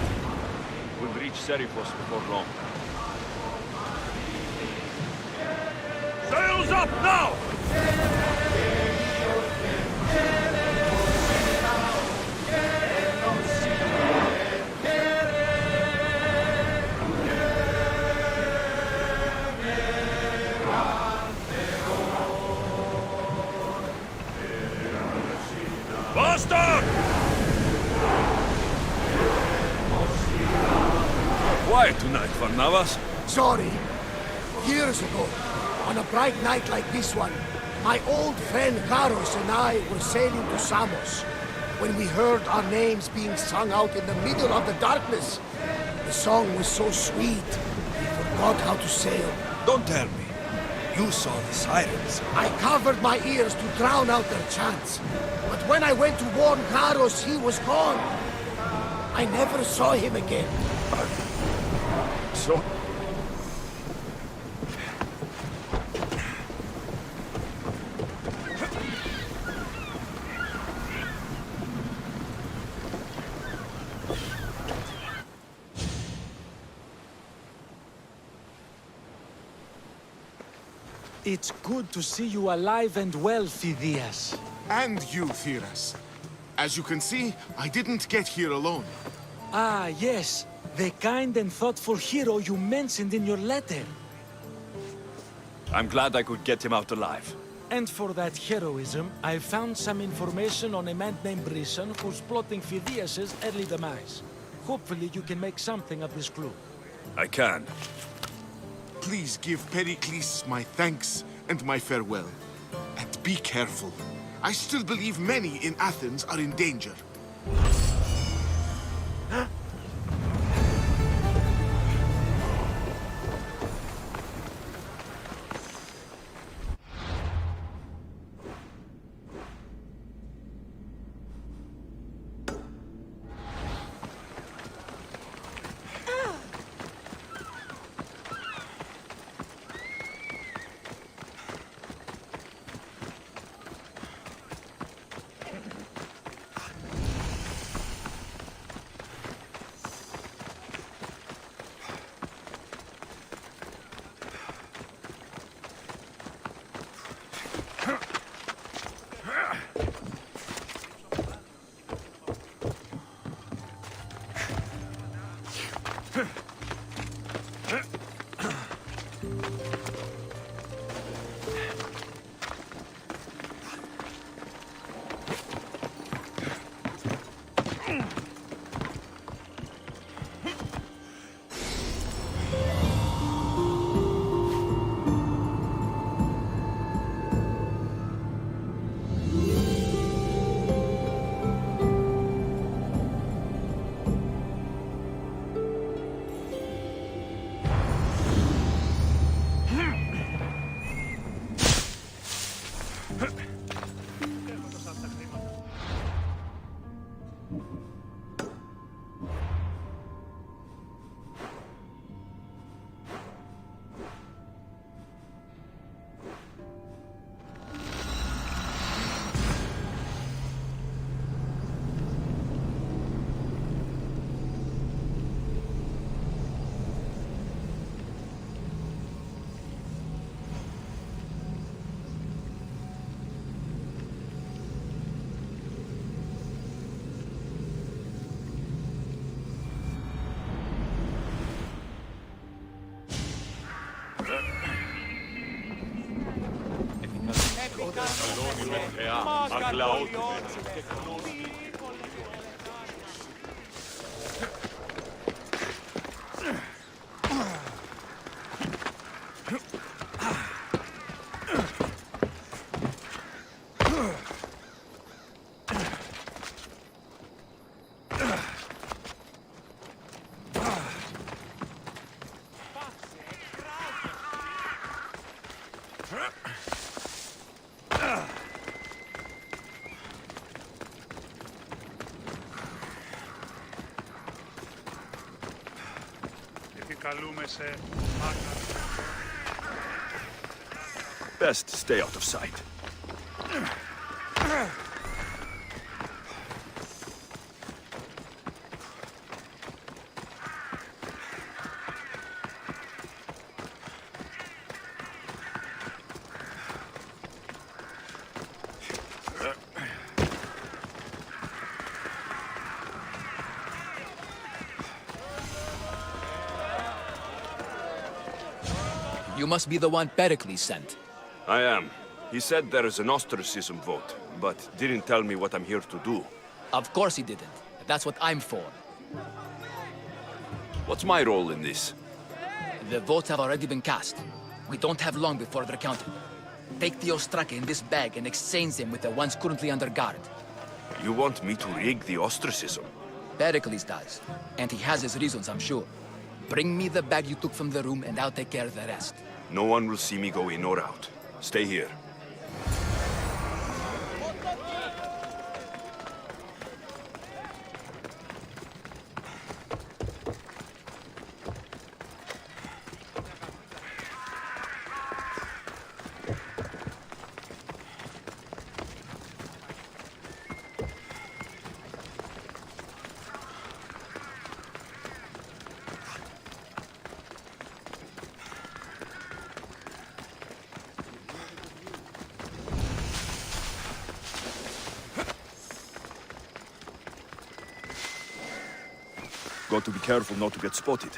We'll reach Serifos before long. Sails up now! Bastard! Quiet tonight, Varnavas. Sorry. Years ago, on a bright night like this one, my old friend Garos and I were sailing to Samos. When we heard our names being sung out in the middle of the darkness, the song was so sweet, we forgot how to sail. Don't tell me. You saw the sirens. I covered my ears to drown out their chants. But when I went to warn Garos, he was gone. I never saw him again. So... It's good to see you alive and well, Phidias. And you, Theras. As you can see, I didn't get here alone. Ah, yes. The kind and thoughtful hero you mentioned in your letter. I'm glad I could get him out alive. And for that heroism, I found some information on a man named Brisson who's plotting Phidias' early demise. Hopefully you can make something of this clue. I can. Please give Pericles my thanks and my farewell. And be careful. I still believe many in Athens are in danger. Best stay out of sight. You must be the one Pericles sent. I am. He said there is an ostracism vote, but didn't tell me what I'm here to do. Of course he didn't. That's what I'm for. What's my role in this? The votes have already been cast. We don't have long before they're counted. Take the Ostraka in this bag and exchange them with the ones currently under guard. You want me to rig the ostracism? Pericles does. And he has his reasons, I'm sure. Bring me the bag you took from the room and I'll take care of the rest. No one will see me go in or out. Stay here. Got to be careful not to get spotted.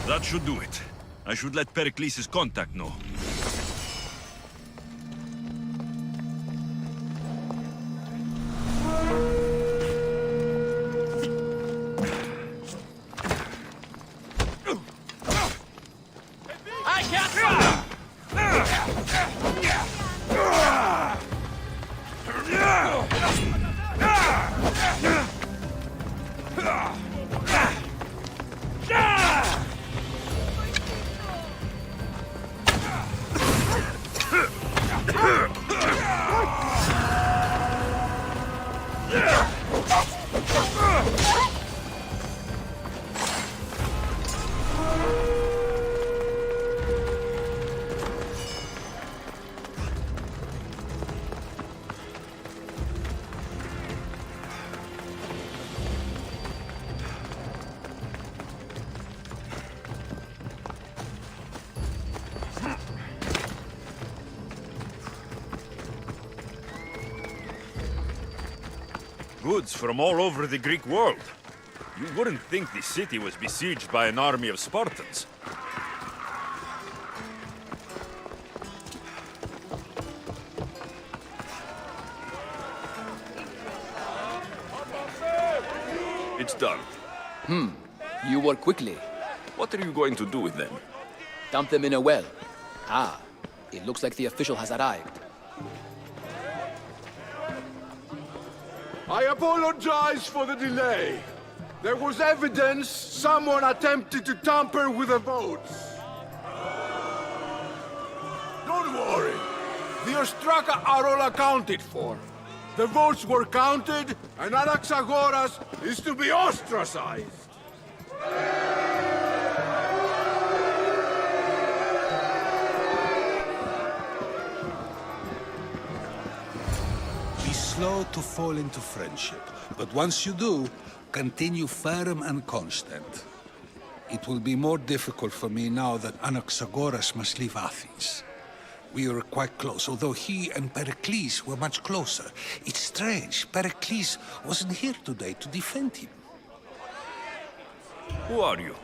That should do it. I should let Pericles' contact know. I can't Goods from all over the Greek world. You wouldn't think the city was besieged by an army of Spartans. It's done. You work quickly. What are you going to do with them? Dump them in a well. Ah, it looks like the official has arrived. I apologize for the delay. There was evidence someone attempted to tamper with the votes. Don't worry. The Ostraka are all accounted for. The votes were counted, and Anaxagoras is to be ostracized. Be slow to fall into friendship, but once you do, continue firm and constant. It will be more difficult for me now that Anaxagoras must leave Athens. We were quite close, although he and Pericles were much closer. It's strange, Pericles wasn't here today to defend him. Who are you?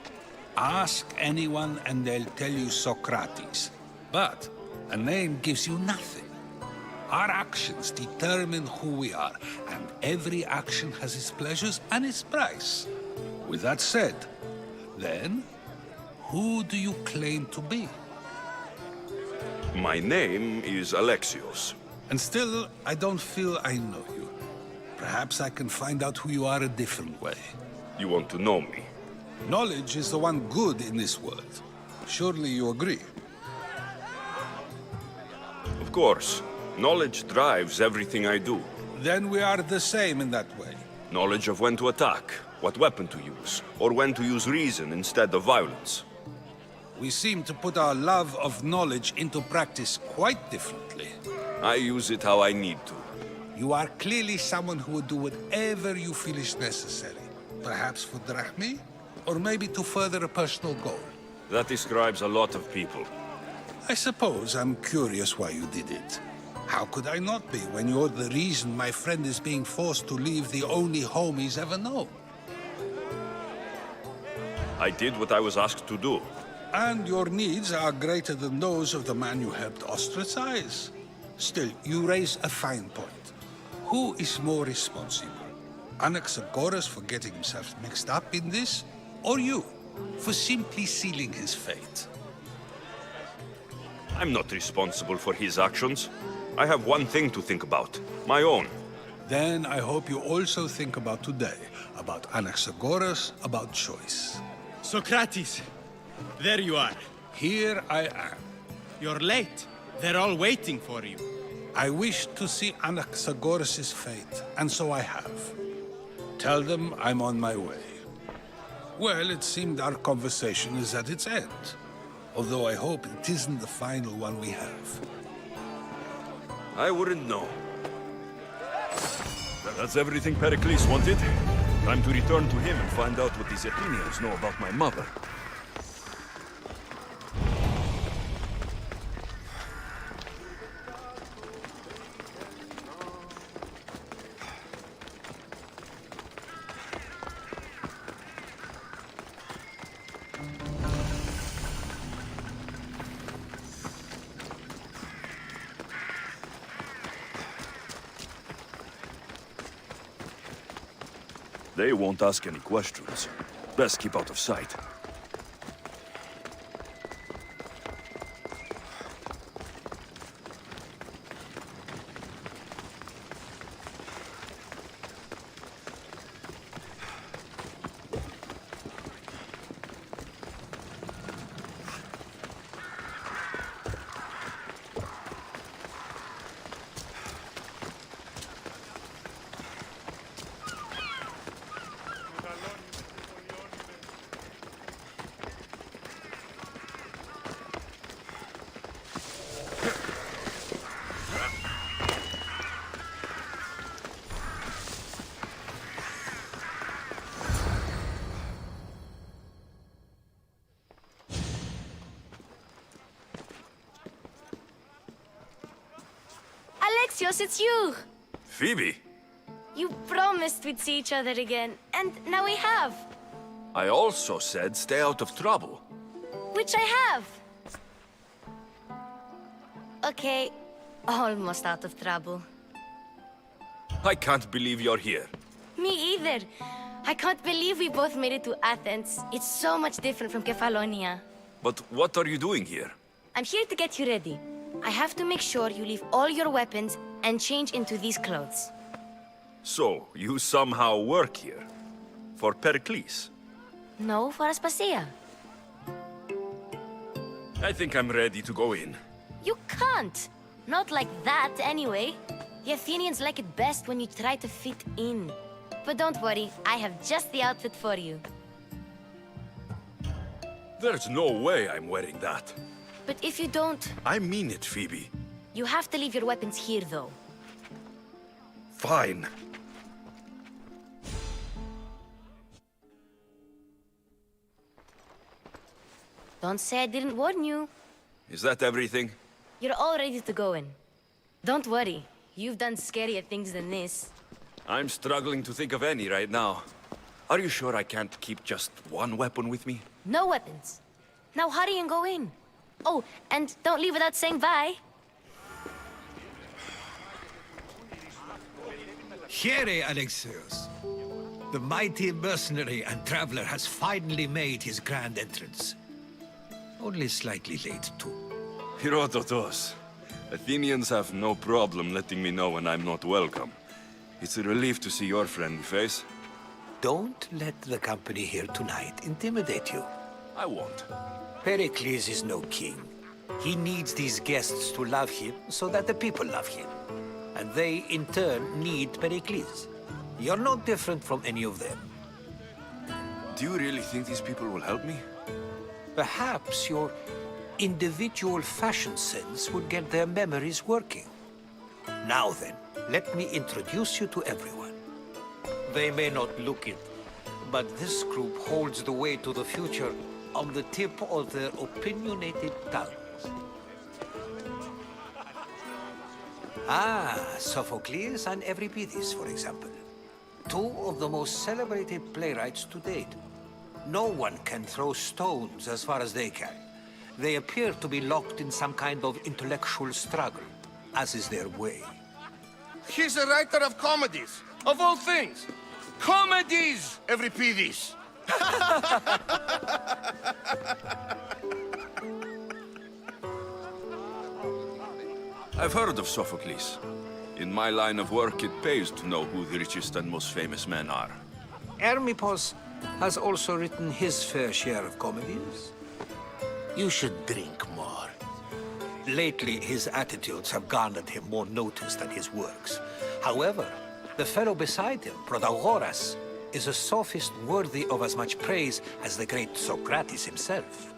Ask anyone and they'll tell you Socrates. But a name gives you nothing. Our actions determine who we are, and every action has its pleasures and its price. With that said, then, who do you claim to be? My name is Alexios. And still, I don't feel I know you. Perhaps I can find out who you are a different way. You want to know me? Knowledge is the one good in this world. Surely you agree? Of course. Knowledge drives everything I do. Then we are the same in that way. Knowledge of when to attack, what weapon to use, or when to use reason instead of violence. We seem to put our love of knowledge into practice quite differently. I use it how I need to. You are clearly someone who would do whatever you feel is necessary. Perhaps for drachmae, or maybe to further a personal goal. That describes a lot of people. I suppose I'm curious why you did it. How could I not be when you're the reason my friend is being forced to leave the only home he's ever known? I did what I was asked to do. And your needs are greater than those of the man you helped ostracize. Still, you raise a fine point. Who is more responsible? Anaxagoras for getting himself mixed up in this? Or you, for simply sealing his fate? I'm not responsible for his actions. I have one thing to think about. My own. Then I hope you also think about today. About Anaxagoras, about choice. Socrates! There you are. Here I am. You're late. They're all waiting for you. I wish to see Anaxagoras' fate, and so I have. Tell them I'm on my way. Well, it seemed our conversation is at its end. Although I hope it isn't the final one we have. I wouldn't know. That's everything Pericles wanted. Time to return to him and find out what these Athenians know about my mother. They won't ask any questions. Best keep out of sight. Alexios, it's you! Phoebe! You promised we'd see each other again, and now we have. I also said stay out of trouble. Which I have. Okay, almost out of trouble. I can't believe you're here. Me either. I can't believe we both made it to Athens. It's so much different from Kefalonia. But what are you doing here? I'm here to get you ready. I have to make sure you leave all your weapons and change into these clothes. So, you somehow work here? For Pericles? No, for Aspasia. I think I'm ready to go in. You can't! Not like that, anyway. The Athenians like it best when you try to fit in. But don't worry, I have just the outfit for you. There's no way I'm wearing that. But if you don't, I mean it, Phoebe. you have to leave your weapons here, though. Fine. Don't say I didn't warn you. Is that everything? You're all ready to go in. Don't worry, you've done scarier things than this. I'm struggling to think of any right now. Are you sure I can't keep just one weapon with me? No weapons. Now hurry and go in. Oh, and don't leave without saying bye. Here, Alexios. The mighty mercenary and traveler has finally made his grand entrance. Only slightly late, too. Herodotos. Athenians have no problem letting me know when I'm not welcome. It's a relief to see your friendly face. Don't let the company here tonight intimidate you. I won't. Pericles is no king. He needs these guests to love him so that the people love him. And they, in turn, need Pericles. You're no different from any of them. Do you really think these people will help me? Perhaps your individual fashion sense would get their memories working. Now then, let me introduce you to everyone. They may not look it, but this group holds the way to the future on the tip of their opinionated tongues. Ah, Sophocles and Euripides, for example. Two of the most celebrated playwrights to date. No one can throw stones as far as they can. They appear to be locked in some kind of intellectual struggle, as is their way. He's a writer of comedies, of all things. Comedies, Euripides. I've heard of Sophocles. In my line of work, it pays to know who the richest and most famous men are. Hermippos has also written his fair share of comedies. You should drink more. Lately, his attitudes have garnered him more notice than his works. However, the fellow beside him, Protagoras, is a sophist worthy of as much praise as the great Socrates himself.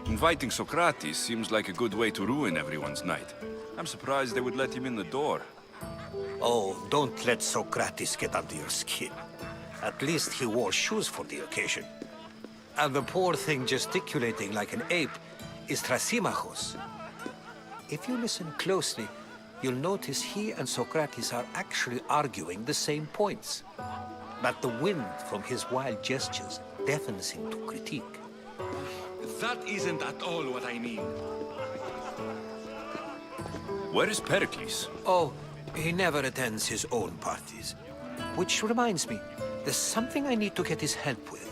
Inviting Socrates seems like a good way to ruin everyone's night. I'm surprised they would let him in the door. Oh, don't let Socrates get under your skin. At least he wore shoes for the occasion. And the poor thing gesticulating like an ape is Thrasymachos. If you listen closely, you'll notice he and Socrates are actually arguing the same points. But the wind from his wild gestures deafens him to critique. That isn't at all what I mean. Where is Pericles? Oh, he never attends his own parties. Which reminds me, there's something I need to get his help with.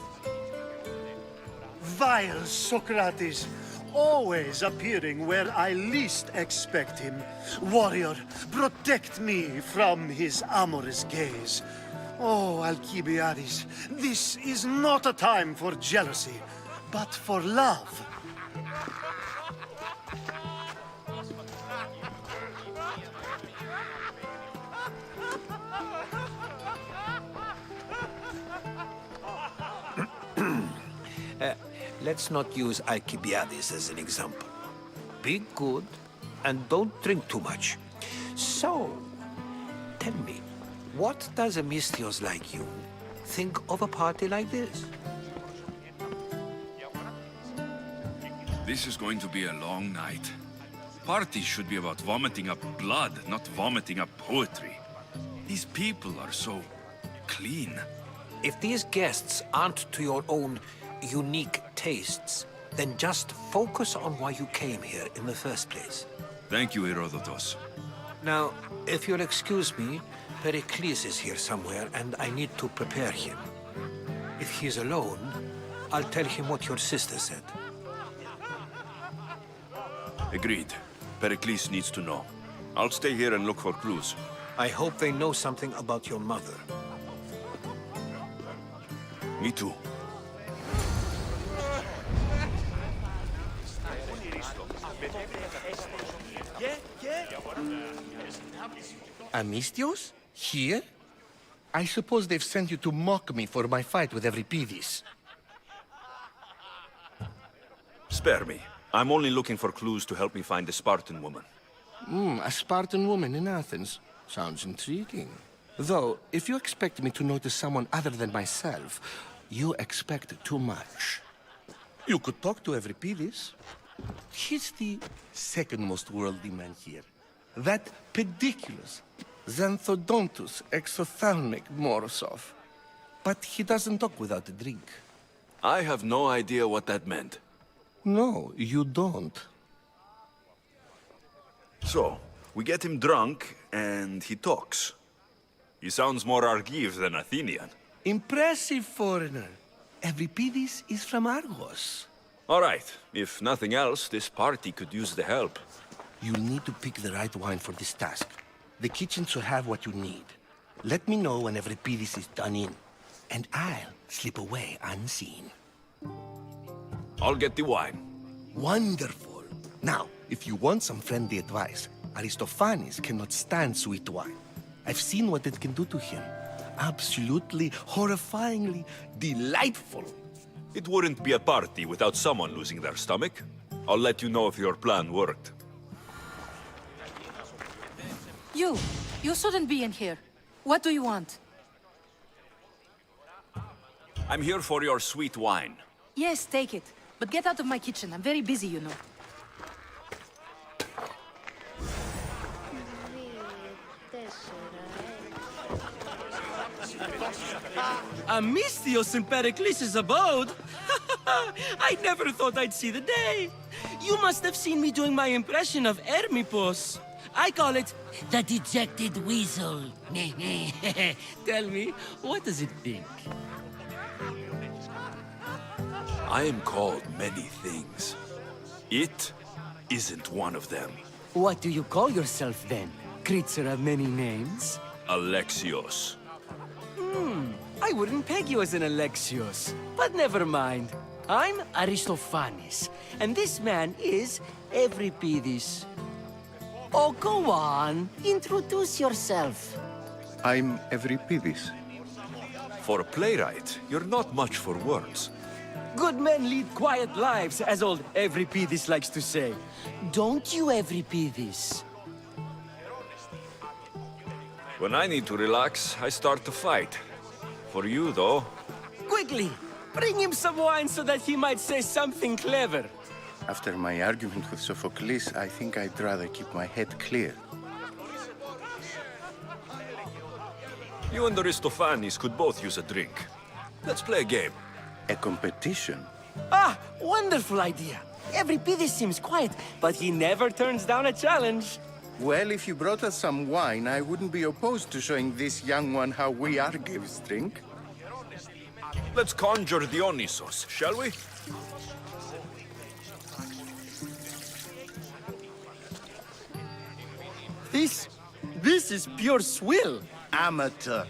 Vile Socrates, always appearing where I least expect him. Warrior, protect me from his amorous gaze. Oh, Alcibiades, this is not a time for jealousy, but for love. Let's not use Alcibiades as an example. Be good, and don't drink too much. So, tell me, what does a Misthios like you think of a party like this? This is going to be a long night. Parties should be about vomiting up blood, not vomiting up poetry. These people are so clean. If these guests aren't to your own unique tastes, then just focus on why you came here in the first place. Thank you, Herodotos. Now, if you'll excuse me, Pericles is here somewhere, and I need to prepare him. If he's alone, I'll tell him what your sister said. Agreed. Pericles needs to know. I'll stay here and look for clues. I hope they know something about your mother. Me too. Amistios? Here? I suppose they've sent you to mock me for my fight with Euripides. Spare me. I'm only looking for clues to help me find the Spartan woman. A Spartan woman in Athens. Sounds intriguing. Though, if you expect me to notice someone other than myself, you expect too much. You could talk to Euripides. He's the second most worldly man here. That pediculous, xanthodontus exophthalmic Morosov. But he doesn't talk without a drink. I have no idea what that meant. No, you don't. So, we get him drunk, and he talks. He sounds more Argive than Athenian. Impressive, foreigner. Euripides is from Argos. All right. If nothing else, this party could use the help. You'll need to pick the right wine for this task. The kitchen should have what you need. Let me know when Euripides is done in, and I'll slip away unseen. I'll get the wine. Wonderful. Now, if you want some friendly advice, Aristophanes cannot stand sweet wine. I've seen what it can do to him. Absolutely, horrifyingly delightful. It wouldn't be a party without someone losing their stomach. I'll let you know if your plan worked. You shouldn't be in here. What do you want? I'm here for your sweet wine. Yes, take it. But get out of my kitchen. I'm very busy, you know. Amistios in Pericles' abode? I never thought I'd see the day. You must have seen me doing my impression of Hermippos. I call it the dejected weasel. Tell me, what does it think? I am called many things. It isn't one of them. What do you call yourself then? Creature of many names? Alexios. I wouldn't peg you as an Alexios, but never mind. I'm Aristophanes, and this man is Euripides. Oh, go on. Introduce yourself. I'm Euripides. For a playwright, you're not much for words. Good men lead quiet lives, as old Euripides likes to say. Don't you, Euripides? When I need to relax, I start to fight. For you, though... Quickly! Bring him some wine so that he might say something clever. After my argument with Sophocles, I think I'd rather keep my head clear. You and Aristophanes could both use a drink. Let's play a game. A competition? Ah, wonderful idea. Euripides seems quiet, but he never turns down a challenge. Well, if you brought us some wine, I wouldn't be opposed to showing this young one how we Argives drink. Let's conjure Dionysos, shall we? This is pure swill. Amateur.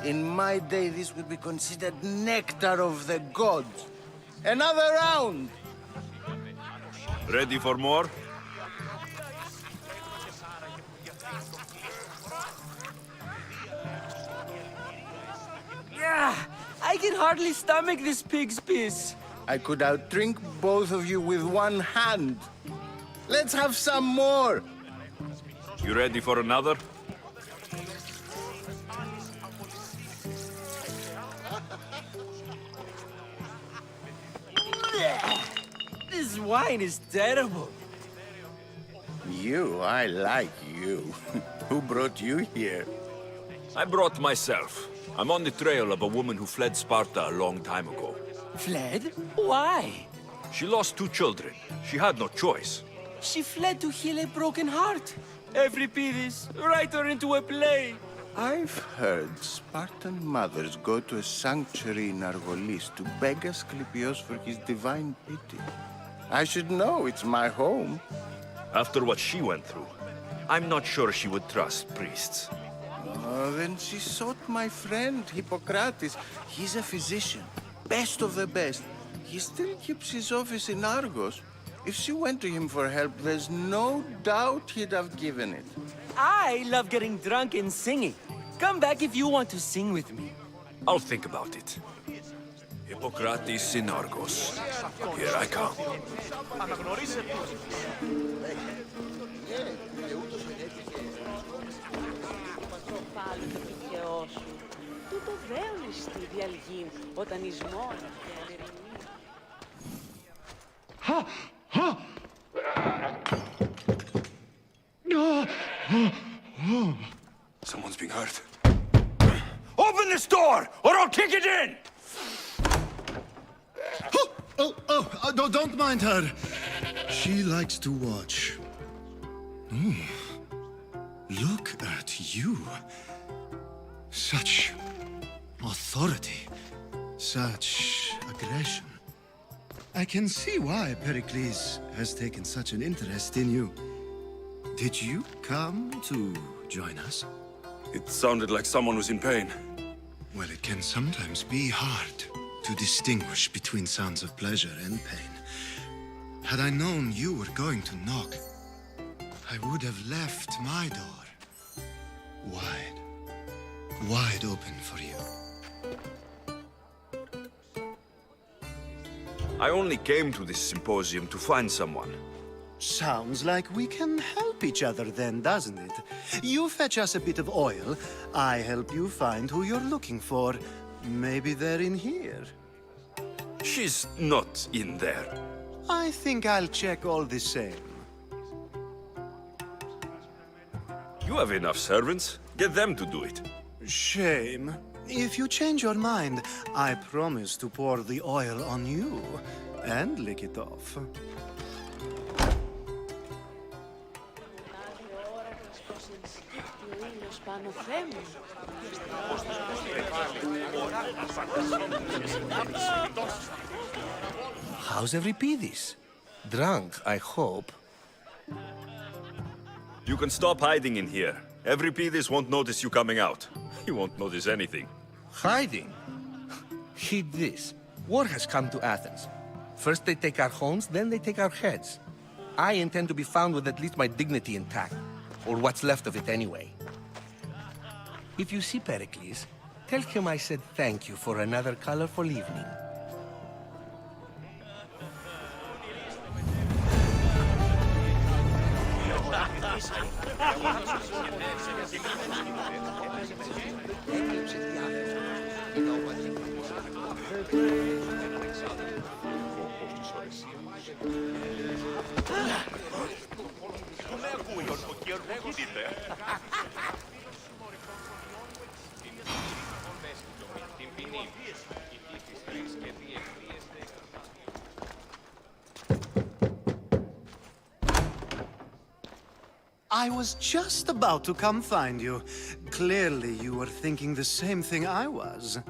In my day, this would be considered nectar of the gods. Another round! Ready for more? Yeah, I can hardly stomach this pig's piss. I could outdrink both of you with one hand. Let's have some more! You ready for another? This wine is terrible. I like you. Who brought you here? I brought myself. I'm on the trail of a woman who fled Sparta a long time ago. Fled? Why? She lost 2 children. She had no choice. She fled to heal a broken heart. Euripides, write her into a play. I've heard Spartan mothers go to a sanctuary in Argolis to beg Asclepios for his divine pity. I should know, it's my home. After what she went through, I'm not sure she would trust priests. Oh, then she sought my friend, Hippocrates. He's a physician, best of the best. He still keeps his office in Argos. If she went to him for help, there's no doubt he'd have given it. I love getting drunk and singing. Come back if you want to sing with me. I'll think about it. Hippocrates in Argos. Here I come. Someone's being hurt. Open this door, or I'll kick it in! Don't mind her. She likes to watch. Look at you. Such authority. Such aggression. I can see why Pericles has taken such an interest in you. Did you come to join us? It sounded like someone was in pain. Well, it can sometimes be hard to distinguish between sounds of pleasure and pain. Had I known you were going to knock, I would have left my door wide open for you. I only came to this symposium to find someone. Sounds like we can help each other then, doesn't it? You fetch us a bit of oil, I help you find who you're looking for. Maybe they're in here. She's not in there. I think I'll check all the same. You have enough servants. Get them to do it. Shame. If you change your mind, I promise to pour the oil on you and lick it off. How's Euripides? Drunk, I hope. You can stop hiding in here. Euripides won't notice you coming out. He won't notice anything. Hiding? Heed this. War has come to Athens. First they take our homes, then they take our heads. I intend to be found with at least my dignity intact. Or what's left of it anyway. If you see Pericles, tell him I said thank you for another colorful evening. I was just about to come find you. Clearly, you were thinking the same thing I was.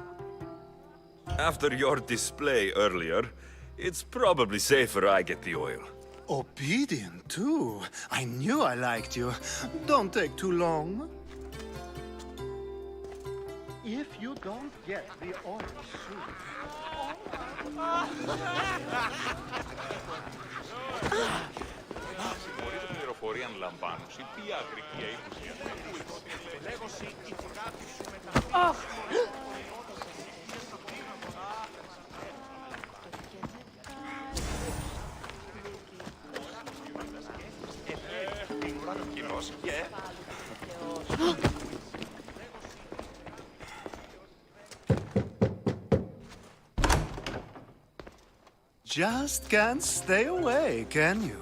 After your display earlier, it's probably safer I get the oil. Obedient, too. I knew I liked you. Don't take too long. If you don't get the oil soon... Just can't stay away, can you?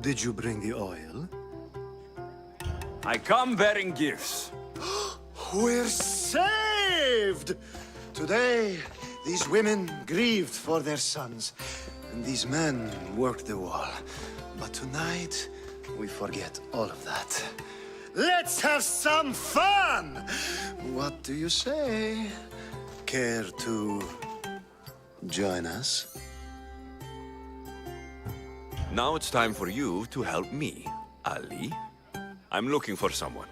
Did you bring the oil? I come bearing gifts. We're saved! Today, these women grieved for their sons, and these men worked the wall. But tonight, we forget all of that. Let's have some fun! What do you say? Care to join us? Now it's time for you to help me, Ali. I'm looking for someone.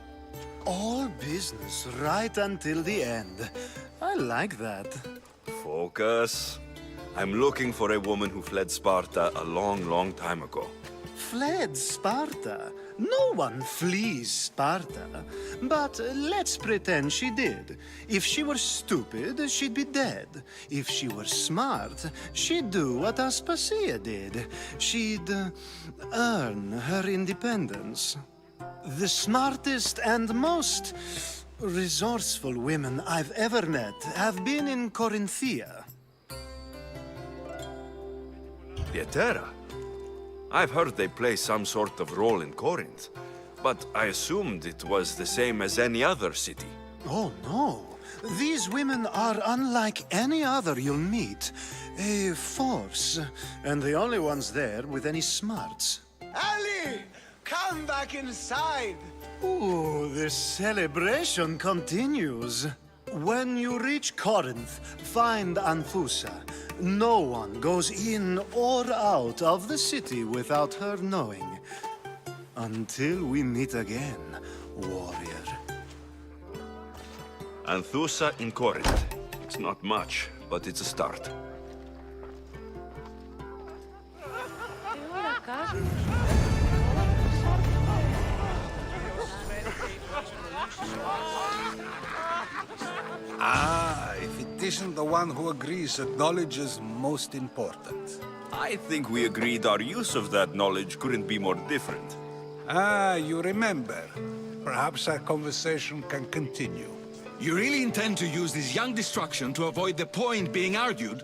All business right until the end. I like that. Focus. I'm looking for a woman who fled Sparta a long, long time ago. Fled Sparta? No one flees Sparta. But let's pretend she did. If she were stupid, she'd be dead. If she were smart, she'd do what Aspasia did. She'd earn her independence. The smartest and most resourceful women I've ever met have been in Corinthia. Pietera? I've heard they play some sort of role in Corinth, but I assumed it was the same as any other city. Oh, no. These women are unlike any other you'll meet. A force, and the only ones there with any smarts. Ali! Come back inside! Ooh, the celebration continues. When you reach Corinth, find Anfusa. No one goes in or out of the city without her knowing. Until we meet again, warrior. Anthusa in Corinth. It's not much, but it's a start. Ah, if it isn't the one who agrees that knowledge is most important. I think we agreed our use of that knowledge couldn't be more different. Ah, you remember. Perhaps our conversation can continue. You really intend to use this young destruction to avoid the point being argued?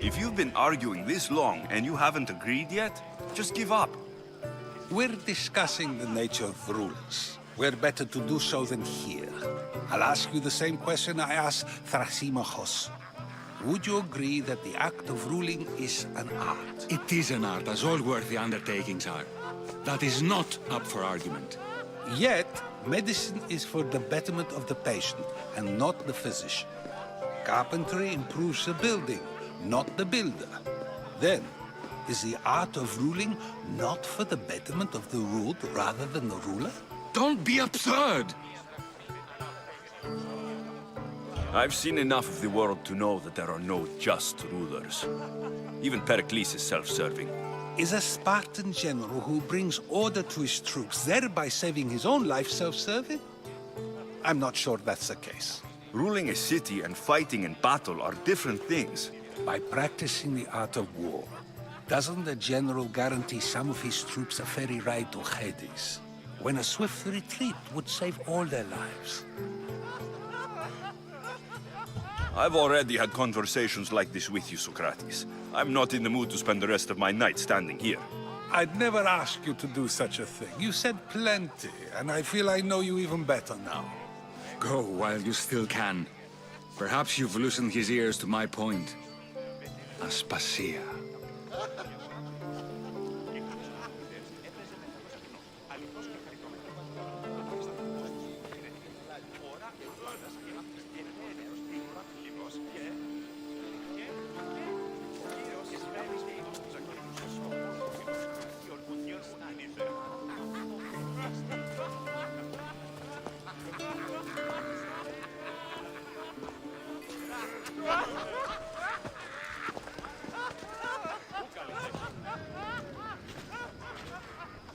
If you've been arguing this long and you haven't agreed yet, just give up. We're discussing the nature of rules. Where better to do so than here? I'll ask you the same question I asked Thrasymachos. Would you agree that the act of ruling is an art? It is an art, as all worthy undertakings are. That is not up for argument. Yet, medicine is for the betterment of the patient and not the physician. Carpentry improves the building, not the builder. Then, is the art of ruling not for the betterment of the ruled rather than the ruler? Don't be absurd! I've seen enough of the world to know that there are no just rulers. Even Pericles is self-serving. Is a Spartan general who brings order to his troops, thereby saving his own life, self-serving? I'm not sure that's the case. Ruling a city and fighting in battle are different things. By practicing the art of war, doesn't the general guarantee some of his troops a ferry ride to Hades, when a swift retreat would save all their lives? I've already had conversations like this with you, Socrates. I'm not in the mood to spend the rest of my night standing here. I'd never ask you to do such a thing. You said plenty, and I feel I know you even better now. Go while you still can. Perhaps you've loosened his ears to my point. Aspasia.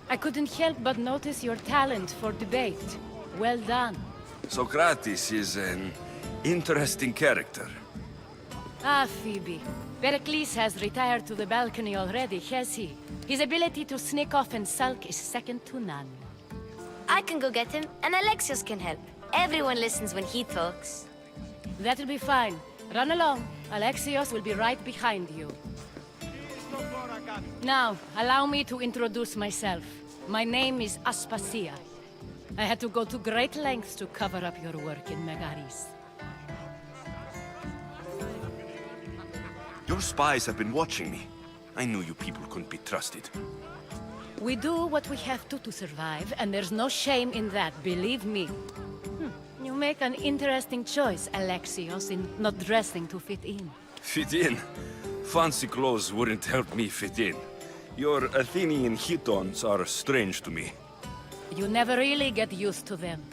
I couldn't help but notice your talent for debate. Well done. Socrates is an interesting character. Ah, Phoebe. Pericles has retired to the balcony already, has he? His ability to sneak off and sulk is second to none. I can go get him, and Alexios can help. Everyone listens when he talks. That'll be fine. Run along. Alexios will be right behind you. Now, allow me to introduce myself. My name is Aspasia. I had to go to great lengths to cover up your work in Megaris. Your spies have been watching me. I knew you people couldn't be trusted. We do what we have to survive, and there's no shame in that, believe me. You make an interesting choice, Alexios, in not dressing to fit in. Fit in? Fancy clothes wouldn't help me fit in. Your Athenian chitons are strange to me. You never really get used to them.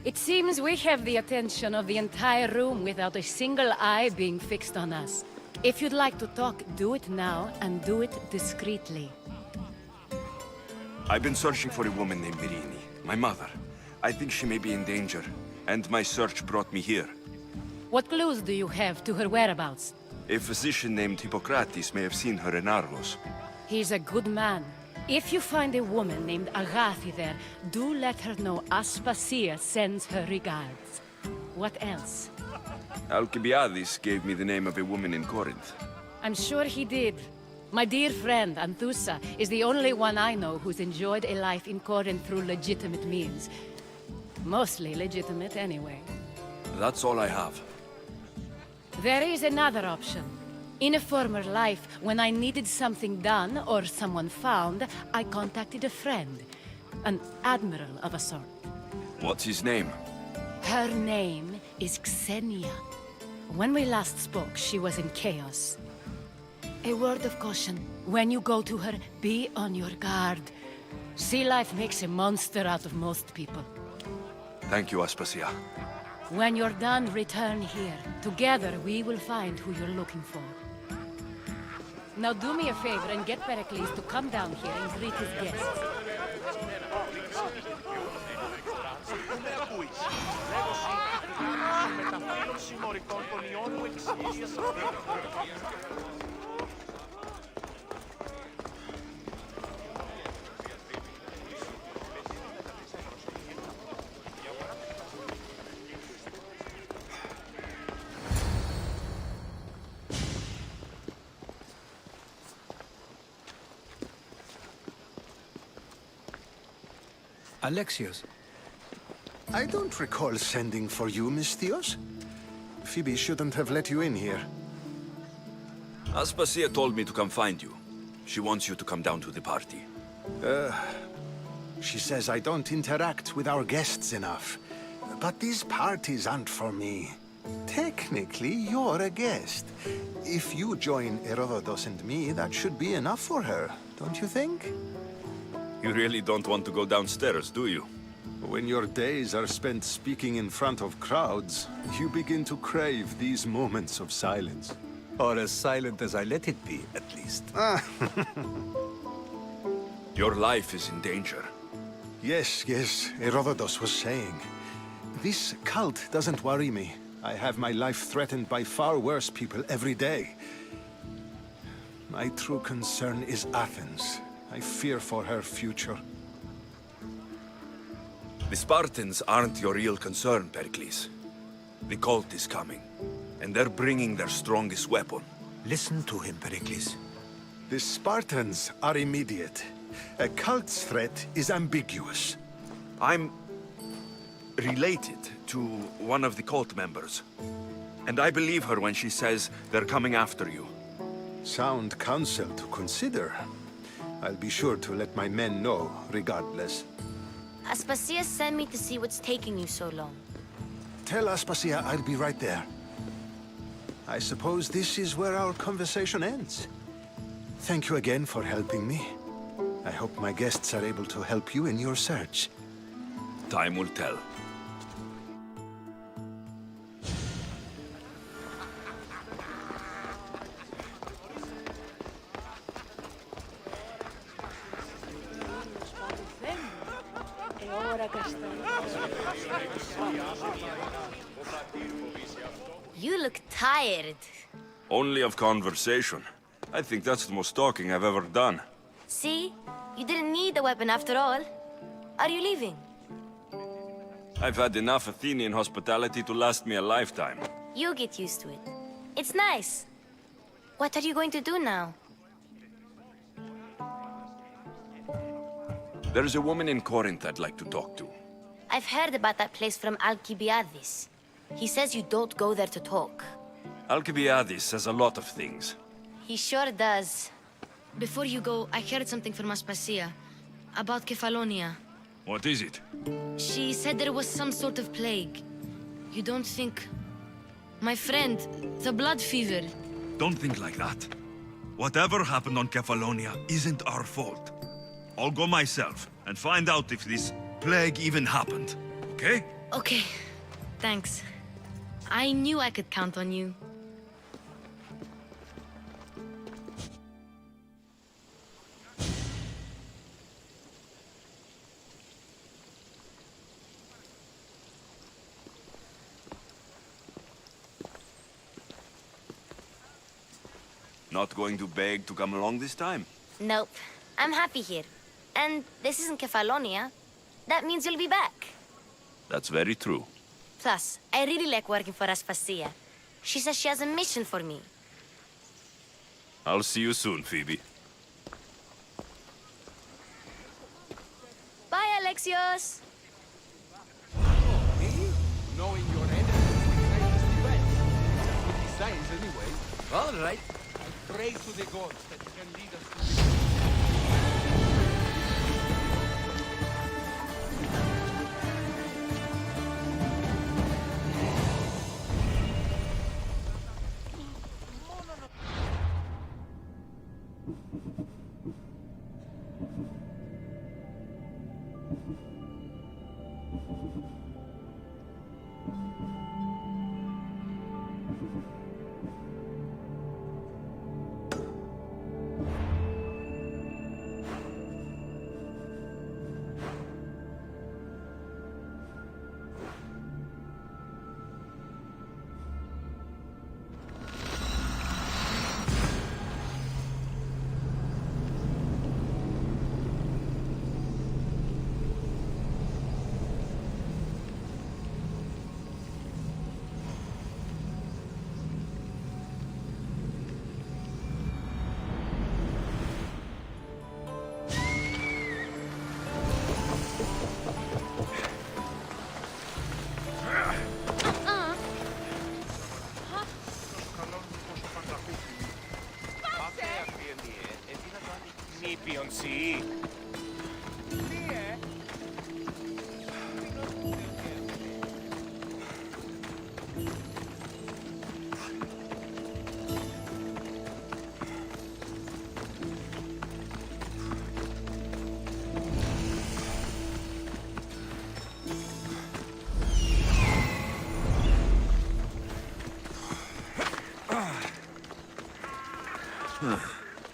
It seems we have the attention of the entire room without a single eye being fixed on us. If you'd like to talk, do it now, and do it discreetly. I've been searching for a woman named Mirini, my mother. I think she may be in danger, and my search brought me here. What clues do you have to her whereabouts? A physician named Hippocrates may have seen her in Argos. He's a good man. If you find a woman named Agathi there, do let her know Aspasia sends her regards. What else? Alcibiades gave me the name of a woman in Corinth. I'm sure he did. My dear friend, Anthusa, is the only one I know who's enjoyed a life in Corinth through legitimate means. Mostly legitimate, anyway. That's all I have. There is another option. In a former life, when I needed something done or someone found, I contacted a friend. An admiral of a sort. What's his name? Her name is Xenia. When we last spoke, she was in chaos. A word of caution. When you go to her, be on your guard. Sea life makes a monster out of most people. Thank you, Aspasia. When you're done, return here. Together, we will find who you're looking for. Now do me a favor and get Pericles to come down here and greet his guests. Alexios. I don't recall sending for you, Misthios. Phoebe shouldn't have let you in here. Aspasia told me to come find you. She wants you to come down to the party. She says I don't interact with our guests enough. But these parties aren't for me. Technically, you're a guest. If you join Herodotus and me, that should be enough for her, don't you think? You really don't want to go downstairs, do you? When your days are spent speaking in front of crowds, you begin to crave these moments of silence. Or as silent as I let it be, at least. Your life is in danger. Yes, Herodotus was saying. This cult doesn't worry me. I have my life threatened by far worse people every day. My true concern is Athens. I fear for her future. The Spartans aren't your real concern, Pericles. The cult is coming, and they're bringing their strongest weapon. Listen to him, Pericles. The Spartans are immediate. A cult's threat is ambiguous. I'm related to one of the cult members. And I believe her when she says they're coming after you. Sound counsel to consider. I'll be sure to let my men know, regardless. Aspasia sent me to see what's taking you so long. Tell Aspasia I'll be right there. I suppose this is where our conversation ends. Thank you again for helping me. I hope my guests are able to help you in your search. Time will tell. You look tired. Only of conversation. I think that's the most talking I've ever done. See? You didn't need the weapon after all. Are you leaving? I've had enough Athenian hospitality to last me a lifetime. You'll get used to it. It's nice. What are you going to do now? There's a woman in Corinth I'd like to talk to. I've heard about that place from Alcibiades. He says you don't go there to talk. Alcibiades says a lot of things. He sure does. Before you go, I heard something from Aspasia about Kefalonia. What is it? She said there was some sort of plague. You don't think... My friend, the blood fever. Don't think like that. Whatever happened on Kefalonia isn't our fault. I'll go myself and find out if this plague even happened, okay? Okay, thanks. I knew I could count on you. Not going to beg to come along this time? Nope. I'm happy here. And this isn't Kefalonia. That means you'll be back. That's very true. Plus, I really like working for Aspasia. She says she has a mission for me. I'll see you soon, Phoebe. Bye, Alexios! Knowing your enemies behind the event. Good designs anyway. All right. I pray to the gods that can lead us to the...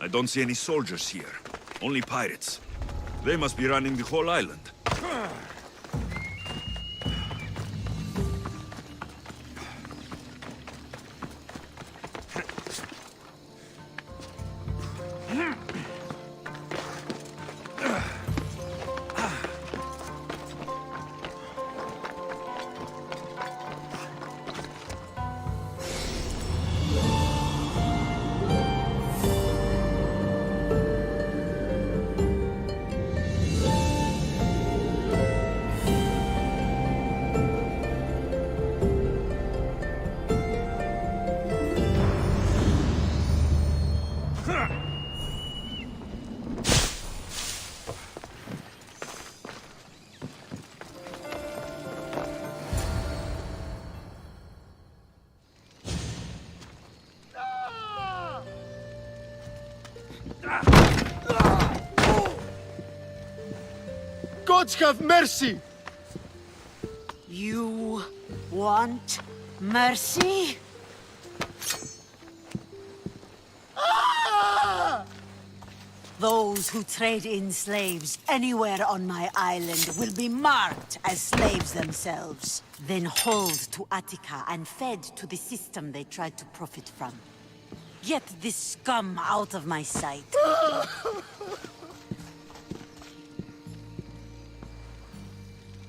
I don't see any soldiers here. Only pirates. They must be running the whole island. Gods have mercy! You want mercy? Those who trade in slaves anywhere on my island will be marked as slaves themselves, then hauled to Attica and fed to the system they tried to profit from. Get this scum out of my sight.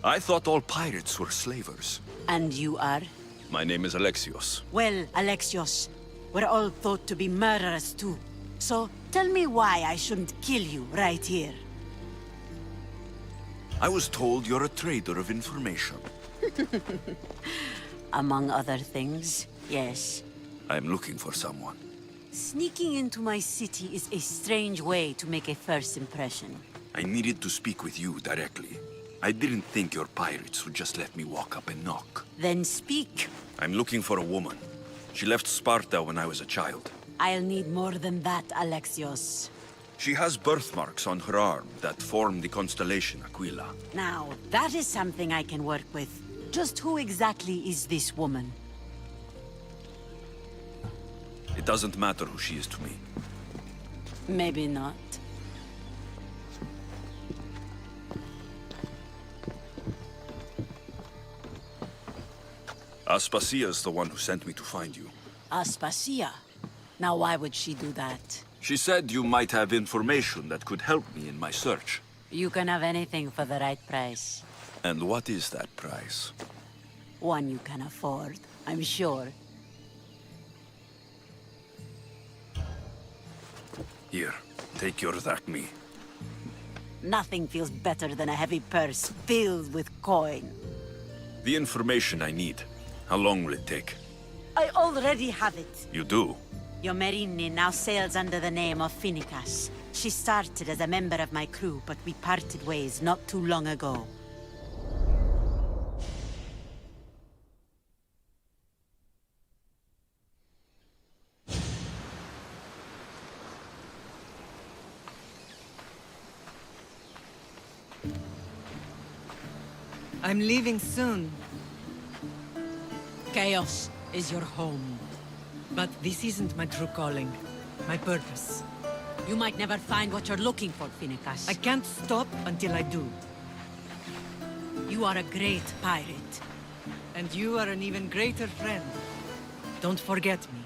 I thought all pirates were slavers. And you are? My name is Alexios. Well, Alexios, we're all thought to be murderers too. So, tell me why I shouldn't kill you right here. I was told you're a trader of information. Among other things, yes. I'm looking for someone. Sneaking into my city is a strange way to make a first impression. I needed to speak with you directly. I didn't think your pirates would just let me walk up and knock. Then speak. I'm looking for a woman. She left Sparta when I was a child. I'll need more than that, Alexios. She has birthmarks on her arm that form the constellation Aquila. Now, that is something I can work with. Just who exactly is this woman? It doesn't matter who she is to me. Maybe not. Aspasia is the one who sent me to find you. Aspasia? Now why would she do that? She said you might have information that could help me in my search. You can have anything for the right price. And what is that price? One you can afford, I'm sure. Here, take your drachmi. Nothing feels better than a heavy purse filled with coin. The information I need. How long will it take? I already have it. You do? Yomerini now sails under the name of Finicas. She started as a member of my crew, but we parted ways not too long ago. I'm leaving soon. Chaos is your home. But this isn't my true calling. My purpose. You might never find what you're looking for, Finicas. I can't stop until I do. You are a great pirate. And you are an even greater friend. Don't forget me.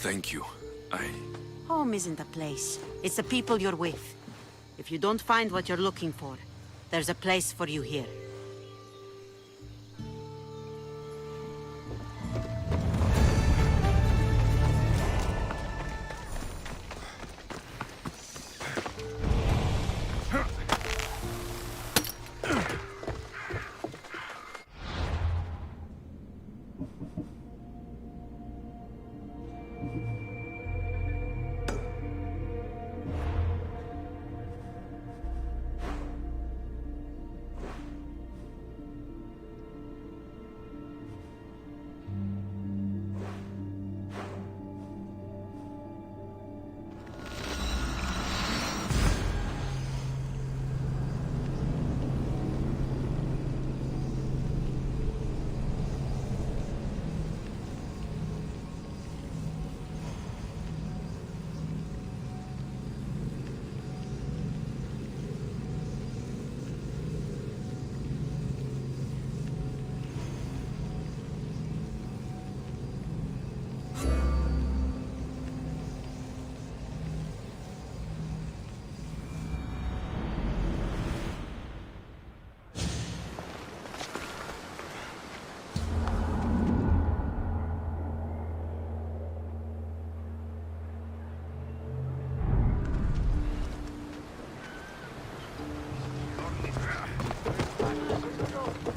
Thank you. Home isn't a place. It's the people you're with. If you don't find what you're looking for, there's a place for you here.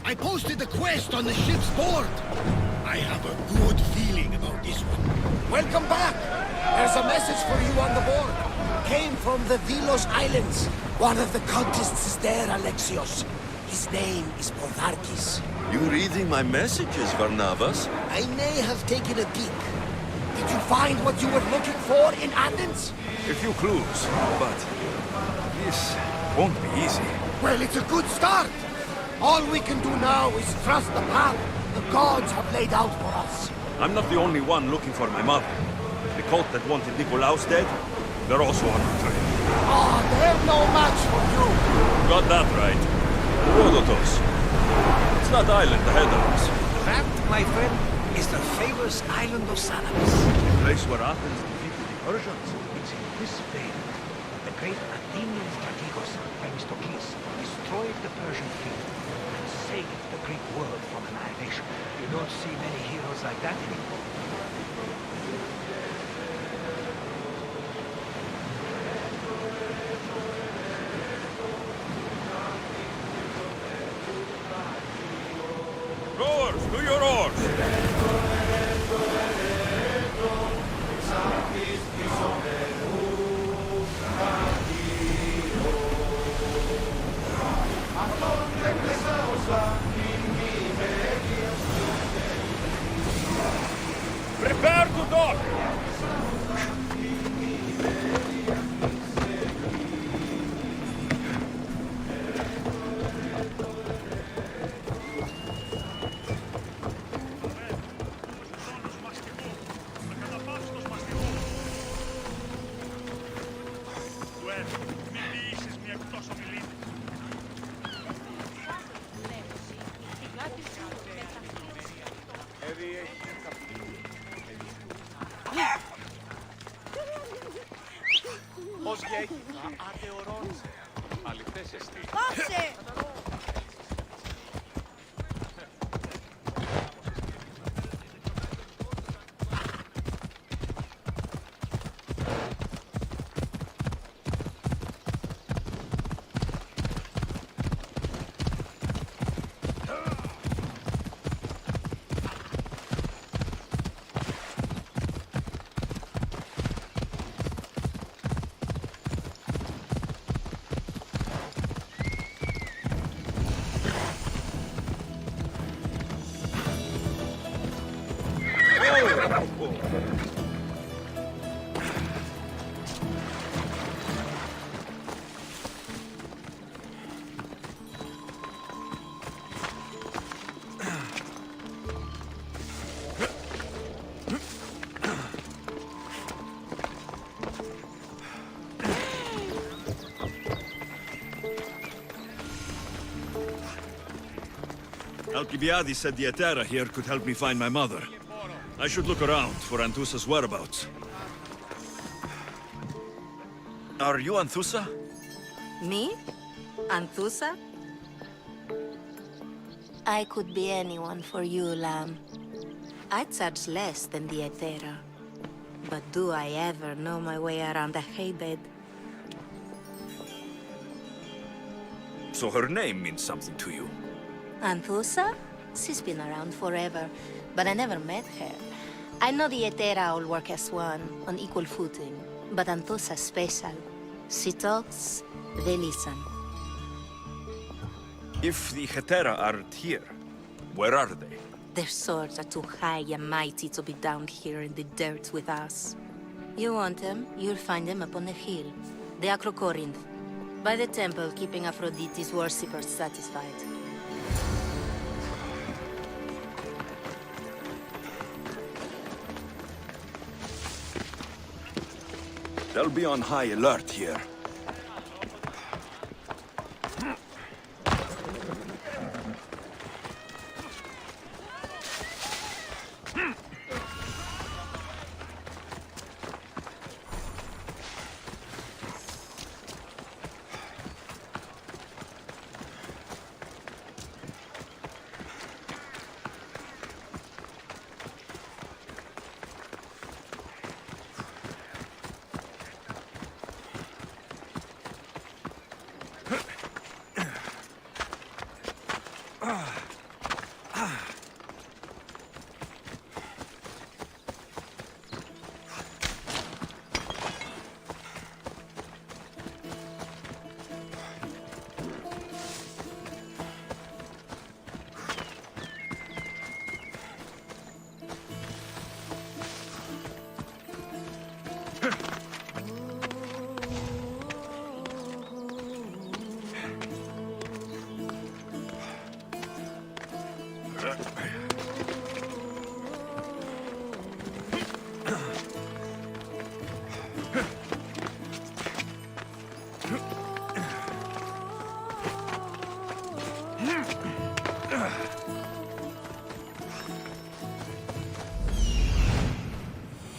I posted the quest on the ship's board. I have a good feeling about this one. Welcome back. There's a message for you on the board. Came from the Vilos Islands. One of the cultists is there, Alexios. His name is Portharkis. You reading my messages, Barnabas? I may have taken a peek. Did you find what you were looking for in Athens? A few clues, but this won't be easy. Well, it's a good start. All we can do now is trust the path the gods have laid out for us. I'm not the only one looking for my mother. The cult that wanted Nikolaos dead, they're also on our trail. Ah, they're no match for you. Got that right. Rhodotos. It's that island ahead of us. That, my friend, is the famous island of Salamis. The place where Athens defeated the Persians. It's in this vein that the great Athenian strategos, Themistocles, destroyed the Persian fleet and saved the Greek world from annihilation. You don't see many heroes like that anymore. Ως γέχηκα ατεωρώνησε. Αληθές εστί. Δώσε! Alcibiades said the Etera here could help me find my mother. I should look around for Anthusa's whereabouts. Are you Anthusa? Me? Anthusa? I could be anyone for you, Lamb. I charge less than the Etera. But do I ever know my way around a haybed? So her name means something to you. Anthusa? She's been around forever, but I never met her. I know the Etera all work as one, on equal footing, but Anthusa's special. She talks, they listen. If the Hetera aren't here, where are they? Their swords are too high and mighty to be down here in the dirt with us. You want them, you'll find them up on the hill. The Acrocorinth. By the temple, keeping Aphrodite's worshippers satisfied. They'll be on high alert here.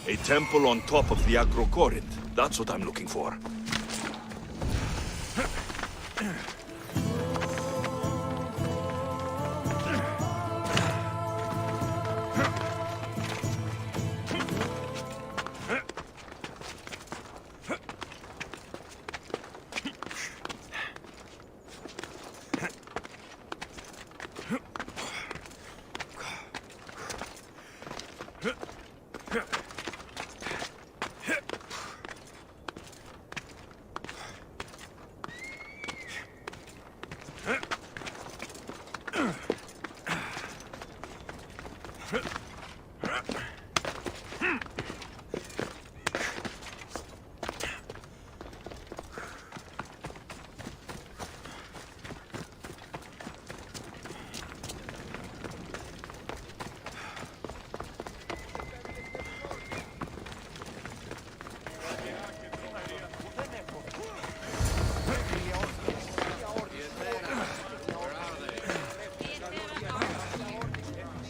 A temple on top of the Acrocorinth. That's what I'm looking for.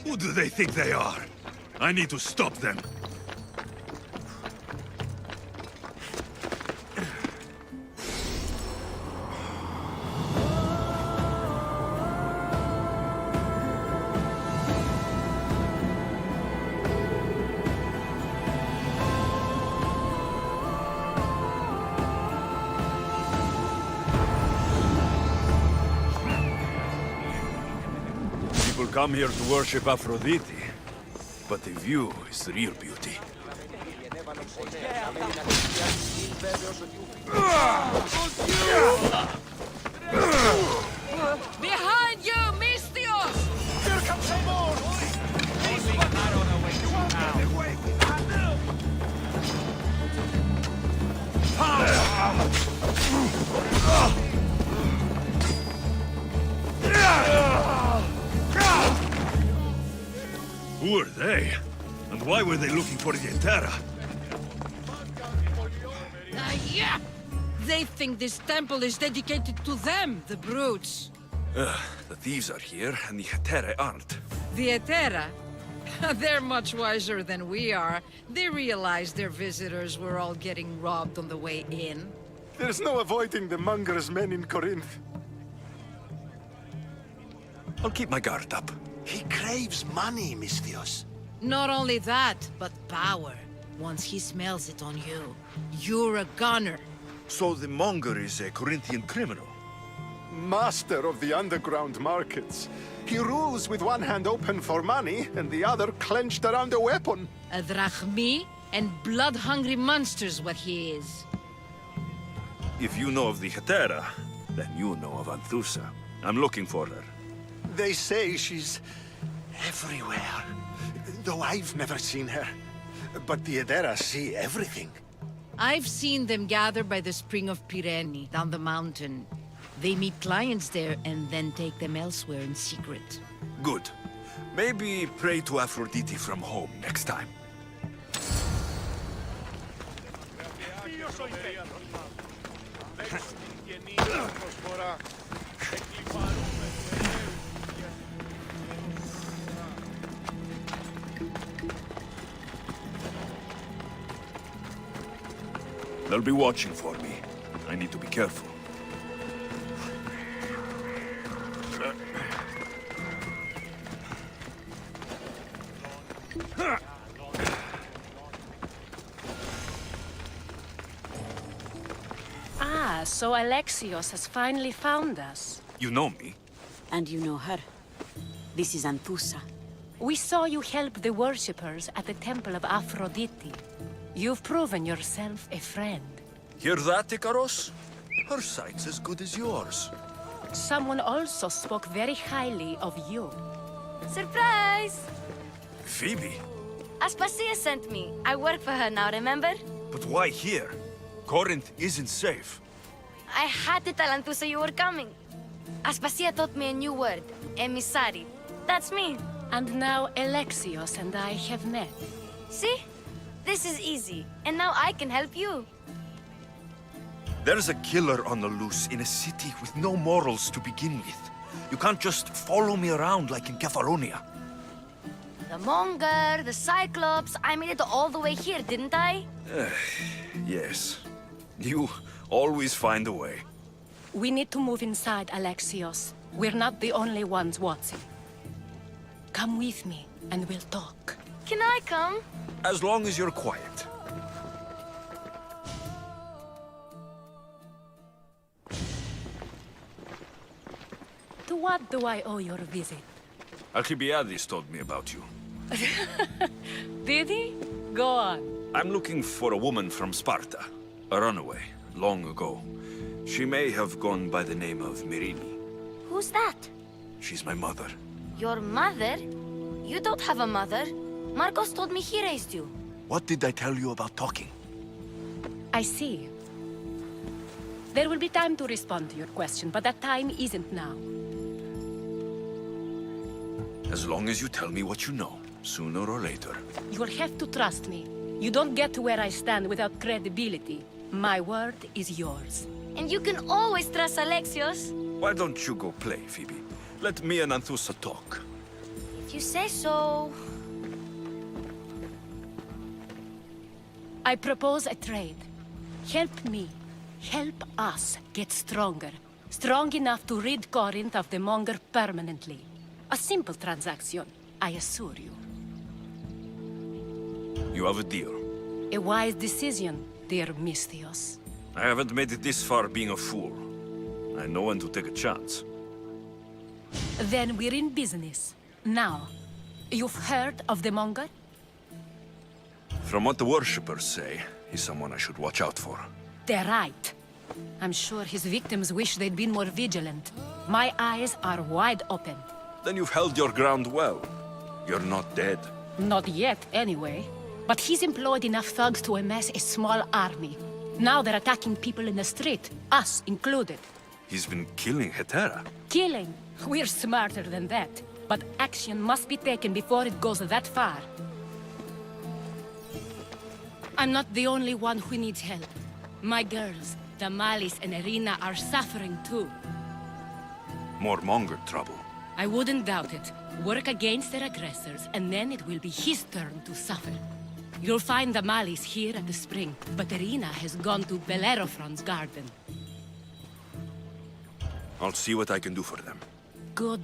Who do they think they are? I need to stop them. come here to worship Aphrodite, but the view is the real beauty. Behind you, Mystios! Here comes some more! Who are they? And why were they looking for the Hetera? Yeah! They think this temple is dedicated to them, the brutes. The thieves are here, and the Hetera aren't. The Hetera? They're much wiser than we are. They realized their visitors were all getting robbed on the way in. There's no avoiding the monger's men in Corinth. I'll keep my guard up. He craves money, Mystios. Not only that, but power. Once he smells it on you, you're a gunner. So the monger is a Corinthian criminal? Master of the underground markets. He rules with one hand open for money and the other clenched around a weapon. A drachmi and blood-hungry monster's what he is. If you know of the Hetera, then you know of Anthusa. I'm looking for her. They say she's everywhere, though I've never seen her. But the Edera see everything. I've seen them gather by the spring of Pirene, down the mountain. They meet clients there and then take them elsewhere in secret. Good. Maybe pray to Aphrodite from home next time. They'll be watching for me. I need to be careful. Ah, so Alexios has finally found us. You know me? And you know her. This is Anthusa. We saw you help the worshippers at the temple of Aphrodite. You've proven yourself a friend. Hear that, Ikaros? Her sight's as good as yours. Someone also spoke very highly of you. Surprise! Phoebe? Aspasia sent me. I work for her now, remember? But why here? Corinth isn't safe. I had to tell Anthusa you were coming. Aspasia taught me a new word. Emissary. That's me. And now Alexios and I have met. See? This is easy. And now I can help you. There's a killer on the loose in a city with no morals to begin with. You can't just follow me around like in Kepharonia. The Monger, the Cyclops, I made it all the way here, didn't I? Yes. You always find a way. We need to move inside, Alexios. We're not the only ones watching. Come with me, and we'll talk. Can I come? As long as you're quiet. To what do I owe your visit? Alcibiades told me about you. Did he? Go on. I'm looking for a woman from Sparta. A runaway, long ago. She may have gone by the name of Myrine. Who's that? She's my mother. Your mother? You don't have a mother. Marcos told me he raised you. What did I tell you about talking? I see. There will be time to respond to your question, but that time isn't now. As long as you tell me what you know, sooner or later. You will have to trust me. You don't get to where I stand without credibility. My word is yours. And you can always trust Alexios. Why don't you go play, Phoebe? Let me and Anthusa talk. If you say so... I propose a trade. Help me. Help us get stronger. Strong enough to rid Corinth of the Monger permanently. A simple transaction, I assure you. You have a deal. A wise decision, dear Mystios. I haven't made it this far being a fool. I know when to take a chance. Then we're in business. Now, you've heard of the Monger? From what the worshippers say, he's someone I should watch out for. They're right. I'm sure his victims wish they'd been more vigilant. My eyes are wide open. Then you've held your ground well. You're not dead. Not yet, anyway. But he's employed enough thugs to amass a small army. Now they're attacking people in the street, us included. He's been killing Hetera. Killing? We're smarter than that. But action must be taken before it goes that far. I'm not the only one who needs help. My girls, Damalis and Irina, are suffering too. More Monger trouble. I wouldn't doubt it. Work against their aggressors, and then it will be his turn to suffer. You'll find Damalis here at the spring, but Irina has gone to Bellerophon's garden. I'll see what I can do for them. Good.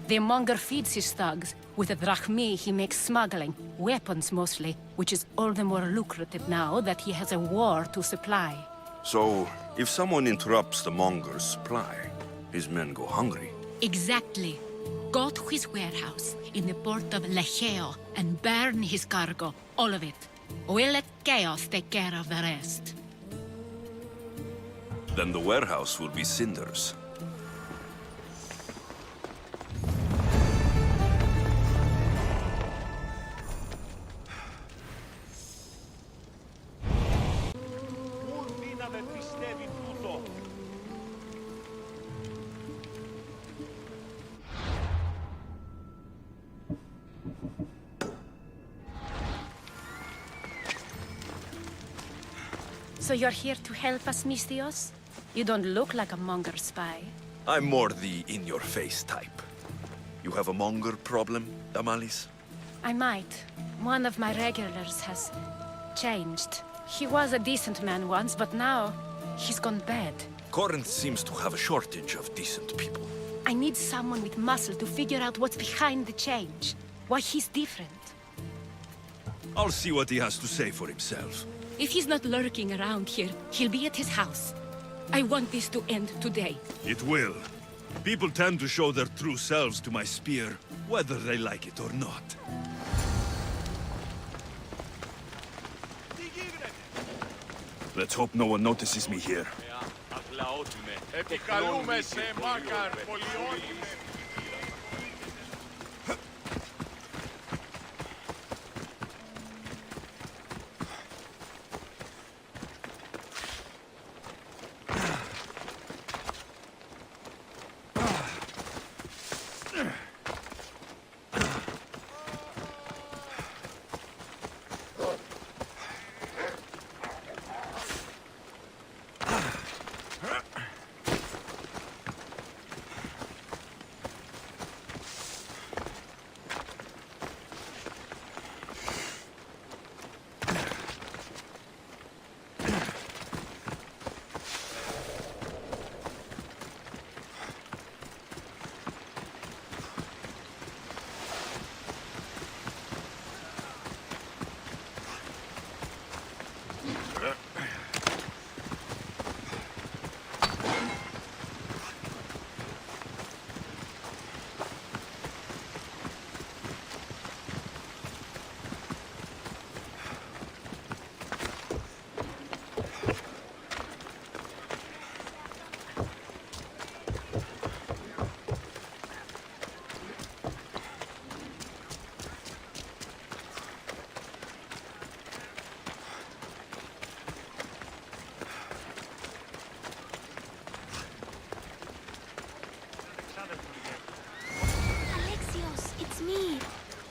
The Monger feeds his thugs. With the drachmi, he makes smuggling, weapons mostly, which is all the more lucrative now that he has a war to supply. So, if someone interrupts the Monger's supply, his men go hungry. Exactly. Go to his warehouse in the port of Lecheo and burn his cargo, all of it. We'll let Chaos take care of the rest. Then the warehouse will be cinders. So you're here to help us, Misthios? You don't look like a Monger spy. I'm more the in-your-face type. You have a Monger problem, Damalis? I might. One of my regulars has changed. He was a decent man once, but now he's gone bad. Corinth seems to have a shortage of decent people. I need someone with muscle to figure out what's behind the change. Why he's different. I'll see what he has to say for himself. If he's not lurking around here, he'll be at his house. I want this to end today. It will. People tend to show their true selves to my spear, whether they like it or not. Let's hope no one notices me here. Επικαλούμε σε μάκαρ πολιών.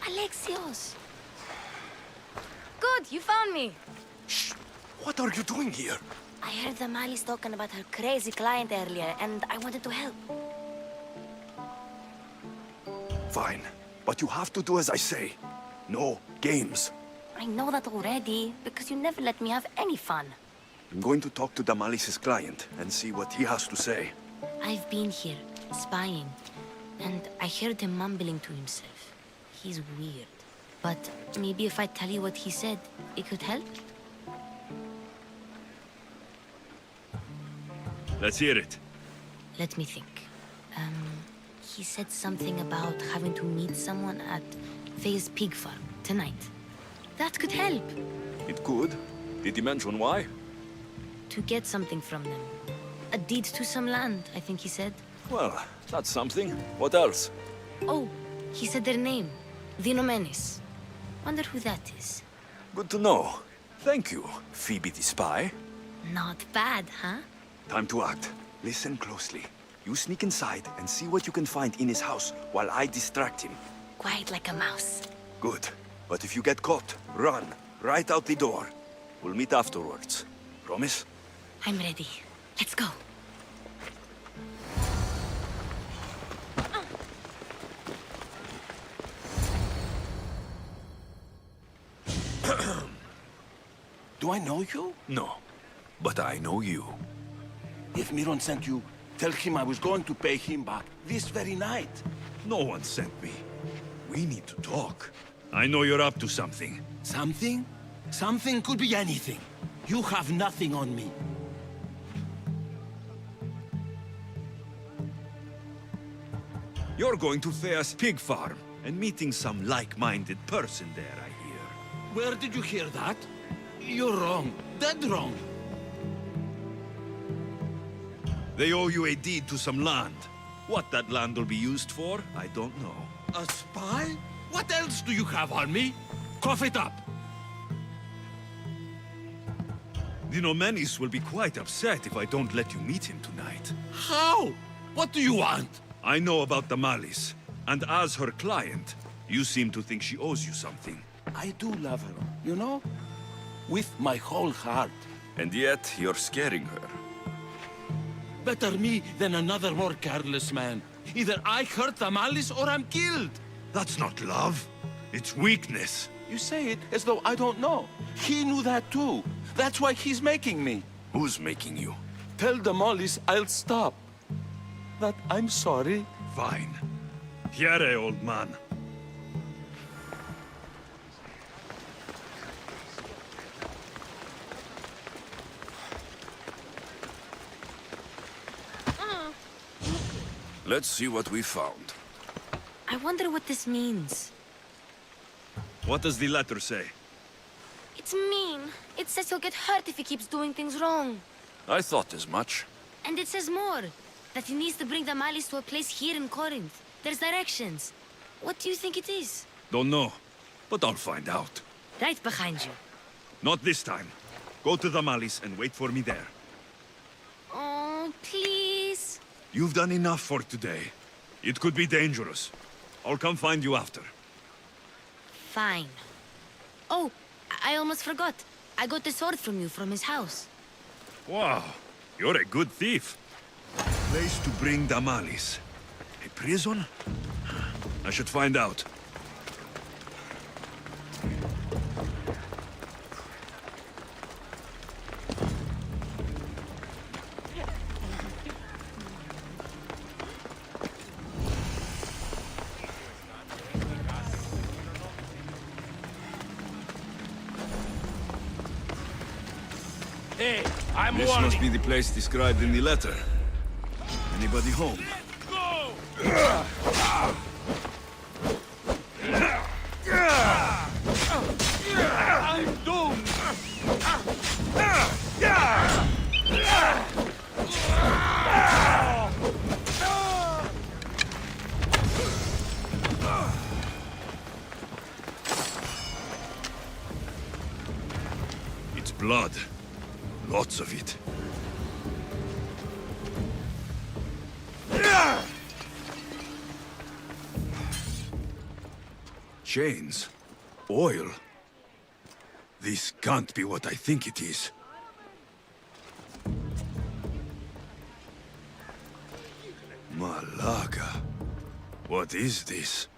Alexios! Good, you found me! Shh! What are you doing here? I heard the Mali's talking about her crazy client earlier, and I wanted to help. Fine, but you have to do as I say. No games. I know that already, because you never let me have any fun. I'm going to talk to Damalis's client and see what he has to say. I've been here, spying, and I heard him mumbling to himself. He's weird. But maybe if I tell you what he said, it could help? Let's hear it. Let me think. he said something about having to meet someone at Faye's pig farm tonight. That could help. It could. Did he mention why? To get something from them. A deed to some land, I think he said. Well, that's something. What else? Oh, he said their name. The Nomenis. Wonder who that is. Good to know. Thank you, Phoebe the spy. Not bad, huh? Time to act. Listen closely. You sneak inside and see what you can find in his house while I distract him. Quiet like a mouse. Good. But if you get caught, run. Right out the door. We'll meet afterwards. Promise? I'm ready. Let's go. Do I know you? No. But I know you. If Miron sent you, tell him I was going to pay him back this very night. No one sent me. We need to talk. I know you're up to something. Something? Something could be anything. You have nothing on me. You're going to Thea's pig farm and meeting some like-minded person there, I hear. Where did you hear that? You're wrong. Dead wrong. They owe you a deed to some land. What that land will be used for, I don't know. A spy? What else do you have on me? Cough it up. The Nomenis will be quite upset if I don't let you meet him tonight. How? What do you want? I know about the Malice, and as her client, you seem to think she owes you something. I do love her, you know? With my whole heart. And yet, you're scaring her. Better me than another more careless man. Either I hurt the Malice or I'm killed. That's not love. It's weakness. You say it as though I don't know. He knew that too. That's why he's making me. Who's making you? Tell the Malice I'll stop. That I'm sorry. Fine. Here, old man. Let's see what we found. I wonder what this means. What does the letter say? It's mean. It says he'll get hurt if he keeps doing things wrong. I thought as much. And it says more. That he needs to bring the Malice to a place here in Corinth. There's directions. What do you think it is? Don't know, but I'll find out. Right behind you. Not this time. Go to the Malice and wait for me there. Oh, please. You've done enough for today. It could be dangerous. I'll come find you after. Fine. Oh, I almost forgot. I got the sword from you from his house. Wow, you're a good thief. Place to bring the Malice. A prison? I should find out. Hey, I'm This must be the place described in the letter. Anybody home? I'm doomed! It's blood. Lots of it. Chains. Oil. This can't be what I think it is. Malaga. What is this?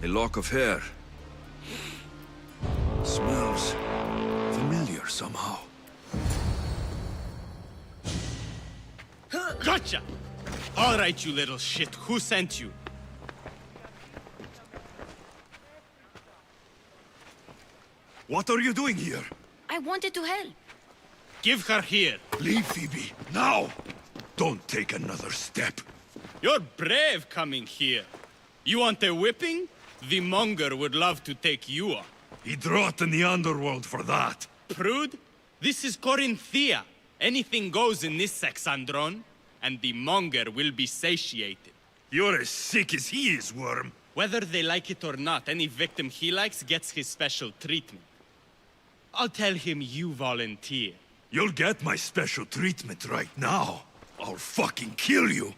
A lock of hair. Smells familiar somehow. Gotcha! All right, you little shit. Who sent you? What are you doing here? I wanted to help. Give her here. Leave, Phoebe, now! Don't take another step. You're brave coming here. You want a whipping? The monger would love to take you on. He'd rot in the underworld for that. Prude, this is Corinthia. Anything goes in this Sexandron, and the monger will be satiated. You're as sick as he is, Worm. Whether they like it or not, any victim he likes gets his special treatment. I'll tell him you volunteer. You'll get my special treatment right now. I'll fucking kill you.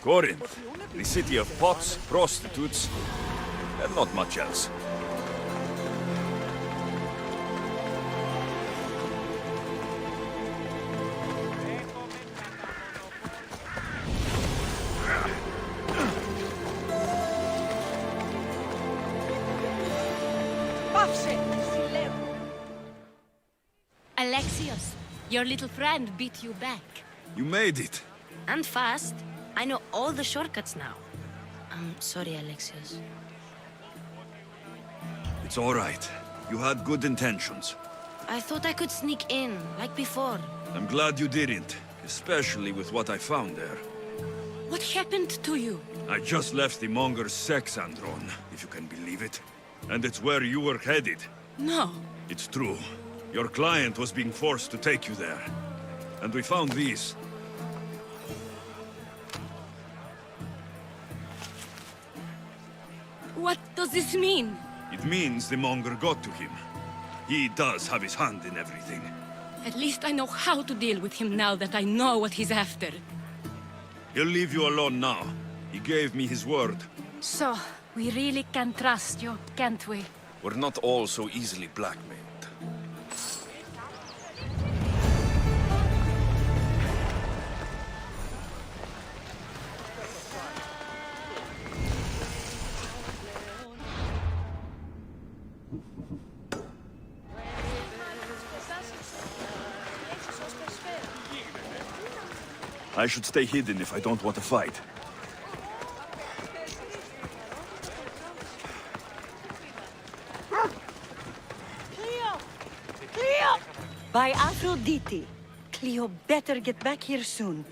Corinth, the city of pots, prostitutes, and not much else. Alexios, your little friend beat you back. You made it. And fast. I know all the shortcuts now. I'm sorry, Alexios. It's all right. You had good intentions. I thought I could sneak in, like before. I'm glad you didn't, especially with what I found there. What happened to you? I just left the monger's Sexandron, if you can believe it. And it's where you were headed. No. It's true. Your client was being forced to take you there. And we found these. What does this mean? It means the monger got to him. He does have his hand in everything. At least I know how to deal with him now that I know what he's after. He'll leave you alone now. He gave me his word. So, we really can trust you, can't we? We're not all so easily blackmailed. I should stay hidden if I don't want to fight. Cleo! By Aphrodite. Cleo better get back here soon.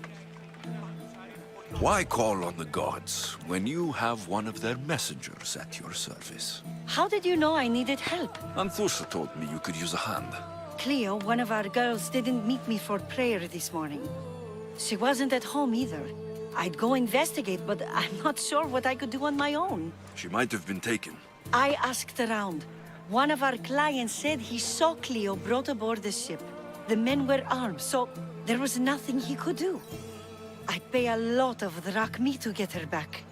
Why call on the gods when you have one of their messengers at your service? How did you know I needed help? Anthusa told me you could use a hand. Cleo, one of our girls, didn't meet me for prayer this morning. She wasn't at home either. I'd go investigate, but I'm not sure what I could do on my own. She might have been taken. I asked around. One of our clients said he saw Cleo brought aboard the ship. The men were armed, so there was nothing he could do. I'd pay a lot of drachmi to get her back.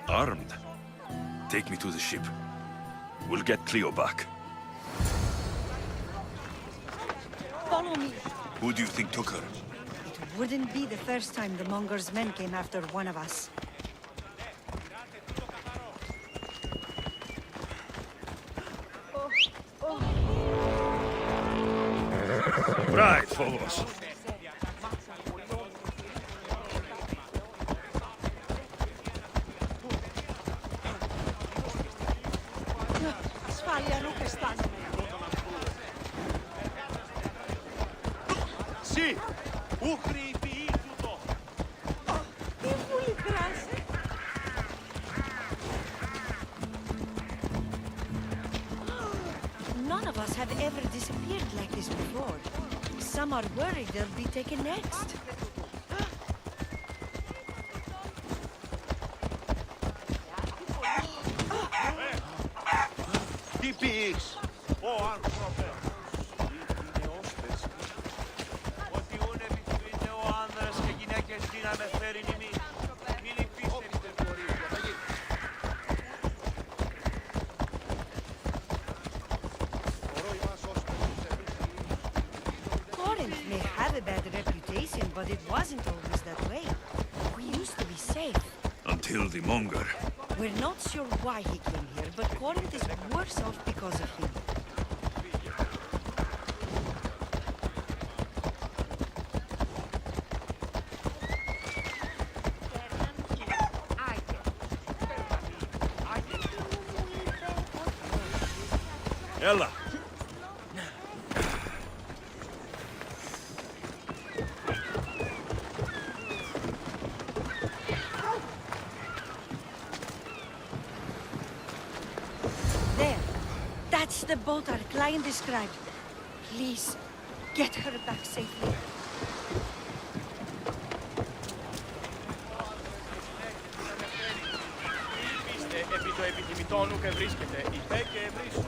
Armed? Take me to the ship. We'll get Cleo back. Follow me. Who do you think took her? It wouldn't be the first time the Monger's men came after one of us. Right, Phobos. Sì! Uchri piituto! None of us have ever disappeared like this before. Some are worried they'll be taken next. Τι πεις! Ο άνθρωπος! Είναι όστες. Ότι ούν επιτυπίνε ο άνδρας και γυναίκες δύναμε φέρει νημή. Μην υπήστερη τεφορία. Corinth may have a bad reputation, but it wasn't always that way. We kill the monger. We're not sure why he came here, but Corinth is worse off because of him. Ella! There. That's the boat our client described. Please, get her back safely. Επί το επιθυμητό νου και βρίσκεται, ηχέ και ευρύσω.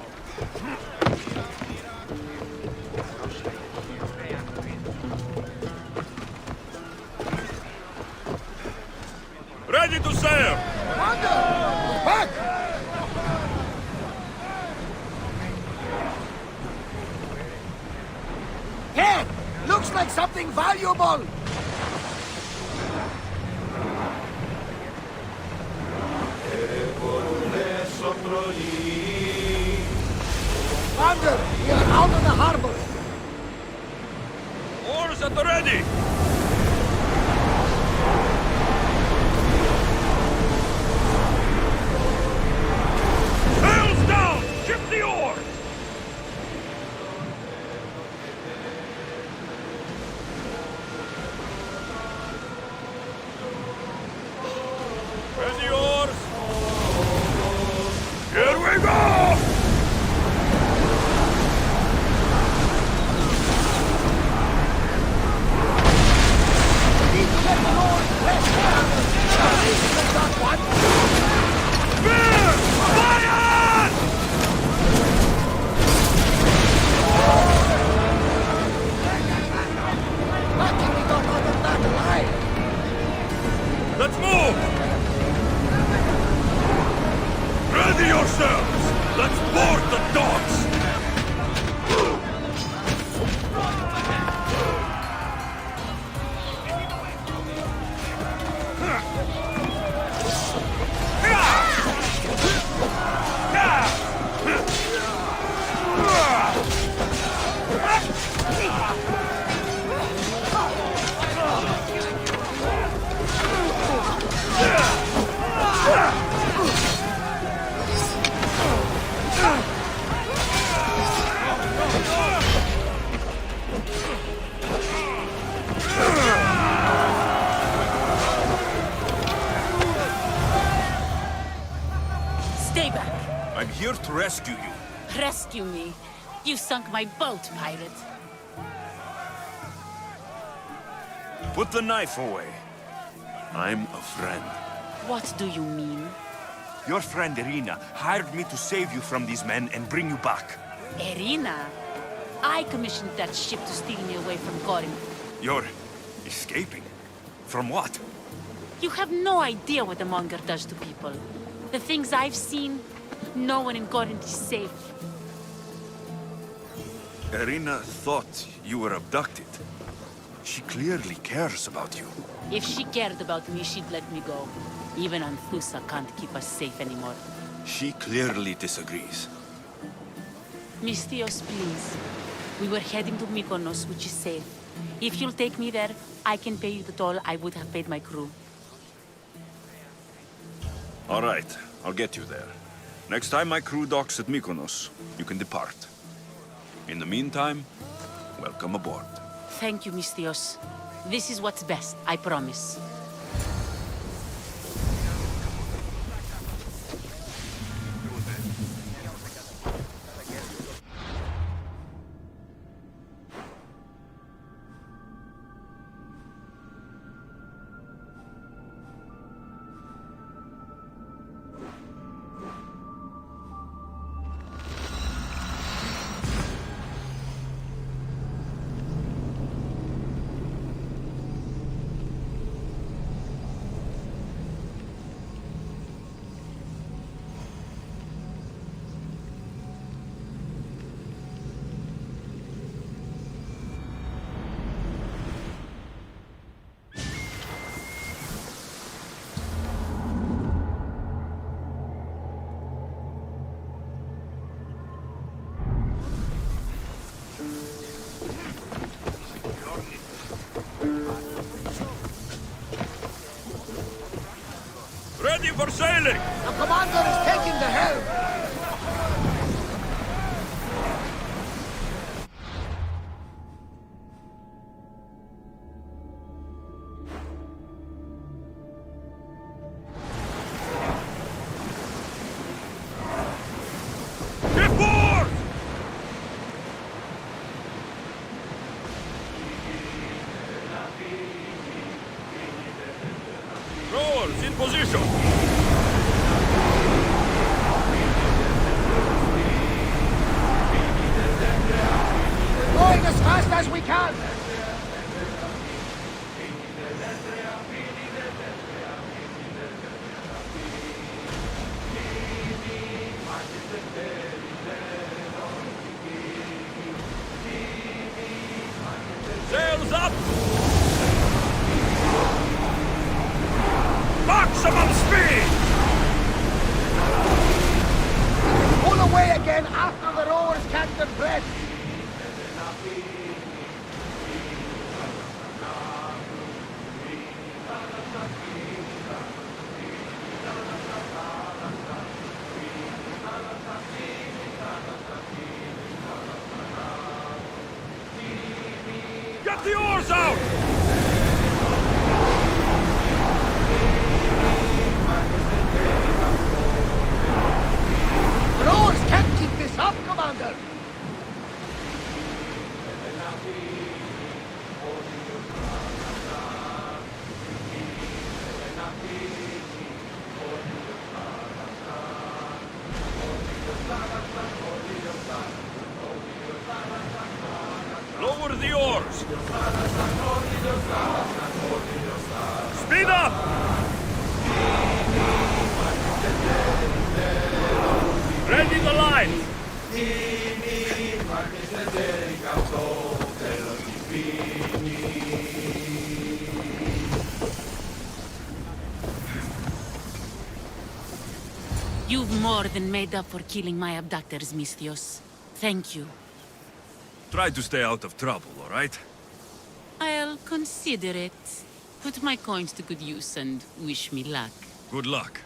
Ready to sail! Commander! We're back! Hey! Looks like something valuable! Commander, we are out of the harbor! Oars at the ready! Sails down! Ship the oars! Ready oars! Here we go! Let's move! Ready yourselves! Let's board the dogs! Stay back. I'm here to rescue you. Rescue me. You sunk my boat, pirate. Put the knife away. I'm a friend. What do you mean? Your friend Irina hired me to save you from these men and bring you back. Irina? I commissioned that ship to steal me away from Corinth. You're escaping? From what? You have no idea what the monger does to people. The things I've seen, no one in Corinth is safe. Irina thought you were abducted. She clearly cares about you. If she cared about me, she'd let me go. Even Anthusa can't keep us safe anymore. She clearly disagrees. Misthios, please. We were heading to Mykonos, which is safe. If you'll take me there, I can pay you the toll I would have paid my crew. All right, I'll get you there. Next time my crew docks at Mykonos, you can depart. In the meantime, welcome aboard. Thank you, Misthios. This is what's best, I promise. ready for sailing! The commander is taking the helm! Rowers in position! Going as fast as we can! Sails up! Maximum speed! Pull away again after the rowers catch their breath! Get the oars out! Rowers can't keep this up, Commander! Lower the oars! Speed up! Ready the line! You've more than made up for killing my abductors, Misthios. Thank you. Try to stay out of trouble, all right? I'll consider it. Put my coins to good use and wish me luck. Good luck.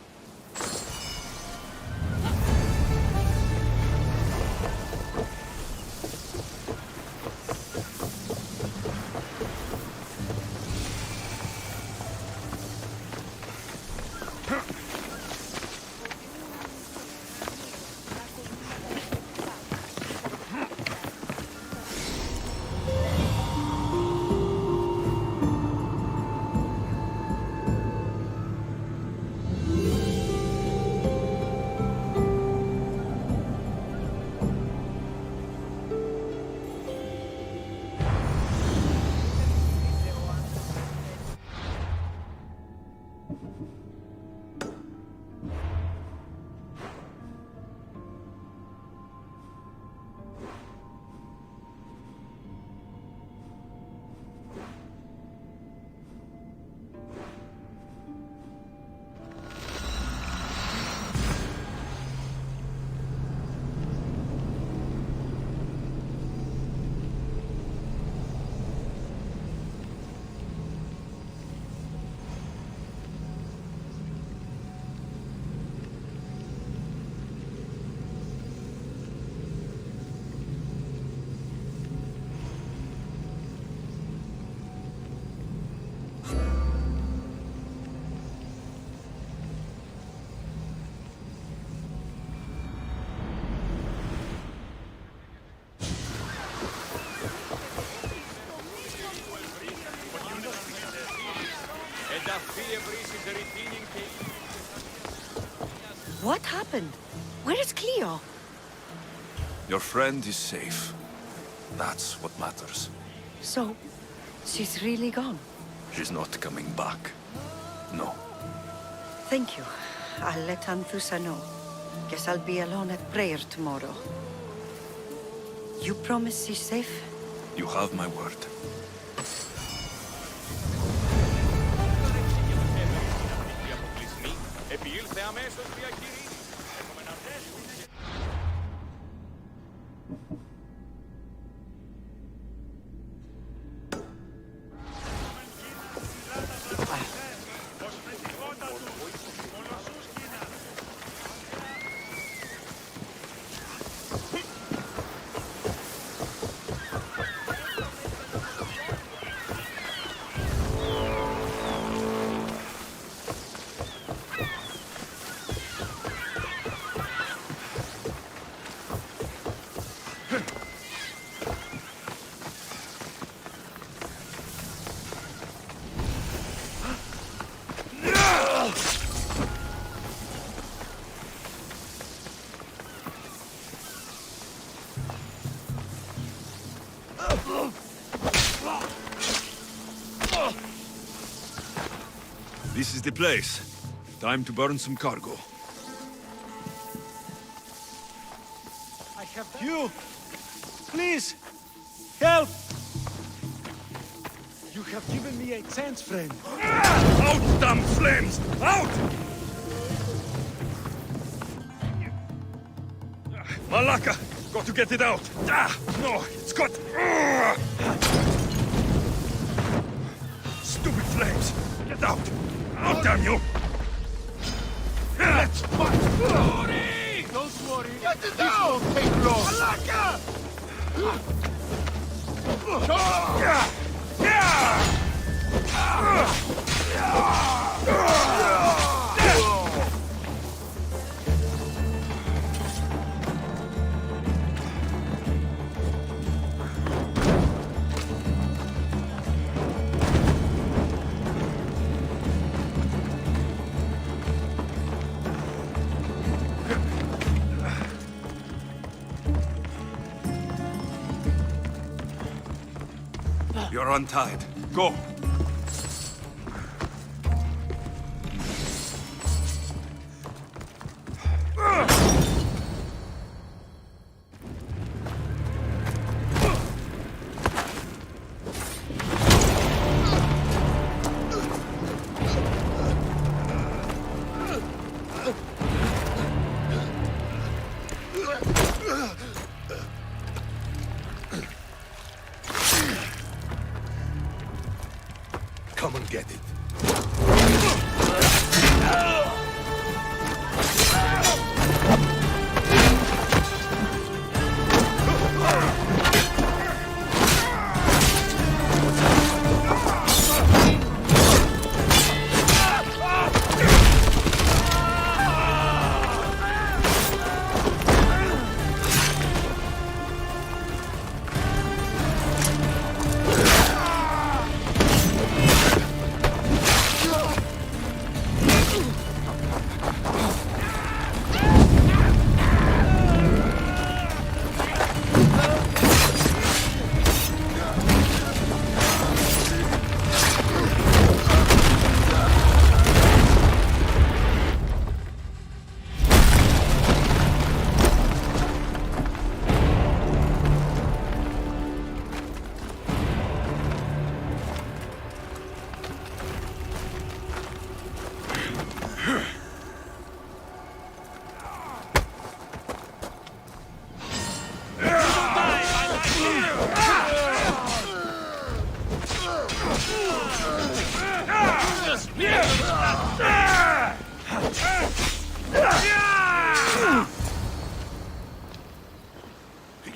What happened? Where is Cleo? Your friend is safe. That's what matters. So, she's really gone? She's not coming back. No. Thank you. I'll let Anthusa know. Guess I'll be alone at prayer tomorrow. You promise she's safe? You have my word. Επήλθε αμέσως διακήρυξη. This is the place. Time to burn some cargo. I have you. Please, help. You have given me a chance, friend. Out, damn flames! Out! Malaka! Got to get it out! No, it's got... Stupid flames! Get out! Out, damn you! Let's fight! Glory! Don't worry. Get it down! This won't take long. Malaka! You're untied. Go! Come and get it.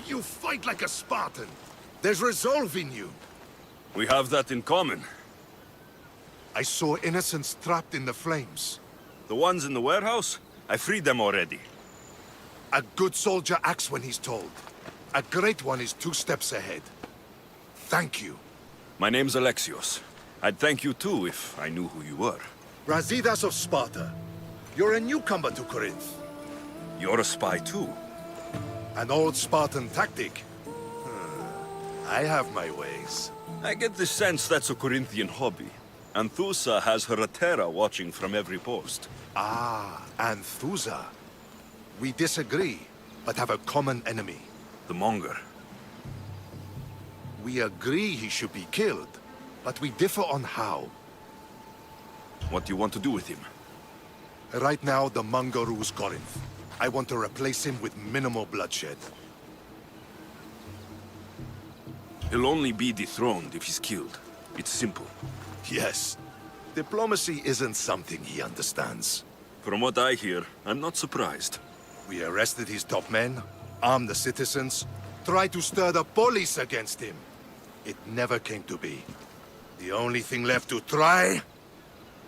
You fight like a Spartan. There's resolve in you. We have that in common. I saw innocents trapped in the flames. The ones in the warehouse? I freed them already. A good soldier acts when he's told. A great one is 2 steps ahead. Thank you. My name's Alexios. I'd thank you too if I knew who you were. Brasidas of Sparta. You're a newcomer to Corinth. You're a spy too. An old Spartan tactic. I have my ways. I get the sense that's a Corinthian hobby. Anthusa has her Atera watching from every post. Ah, Anthusa. We disagree, but have a common enemy. The Monger. We agree he should be killed, but we differ on how. What do you want to do with him? Right now, the Monger rules Corinth. I want to replace him with minimal bloodshed. He'll only be dethroned if he's killed. It's simple. Yes. Diplomacy isn't something he understands. From what I hear, I'm not surprised. We arrested his top men, armed the citizens, tried to stir the police against him. It never came to be. The only thing left to try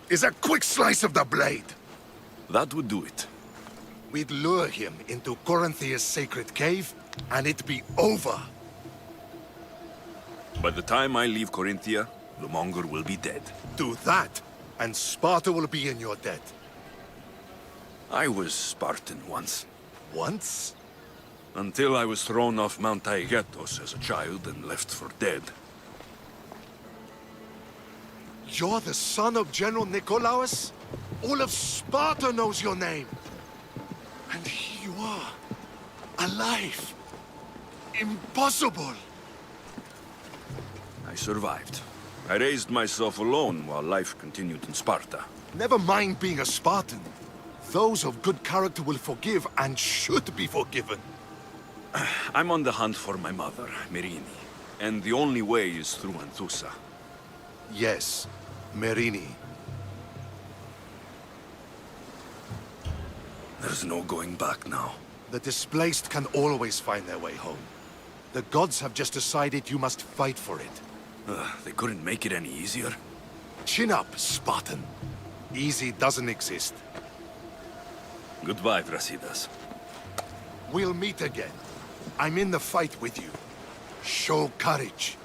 is a quick slice of the blade. That would do it. We'd lure him into Corinthia's sacred cave, and it'd be over. By the time I leave Corinthia, the Monger will be dead. Do that, and Sparta will be in your debt. I was Spartan once. Once? Until I was thrown off Mount Taygetos as a child and left for dead. You're the son of General Nikolaos? All of Sparta knows your name. And here you are, alive. Impossible. I survived. I raised myself alone while life continued in Sparta. Never mind being a Spartan. Those of good character will forgive and should be forgiven. I'm on the hunt for my mother, Merini. And the only way is through Anthusa. Yes, Merini. There's no going back now. The displaced can always find their way home. The gods have just decided you must fight for it. They couldn't make it any easier. Chin up, Spartan. Easy doesn't exist. Goodbye, Brasidas. We'll meet again. I'm in the fight with you. Show courage.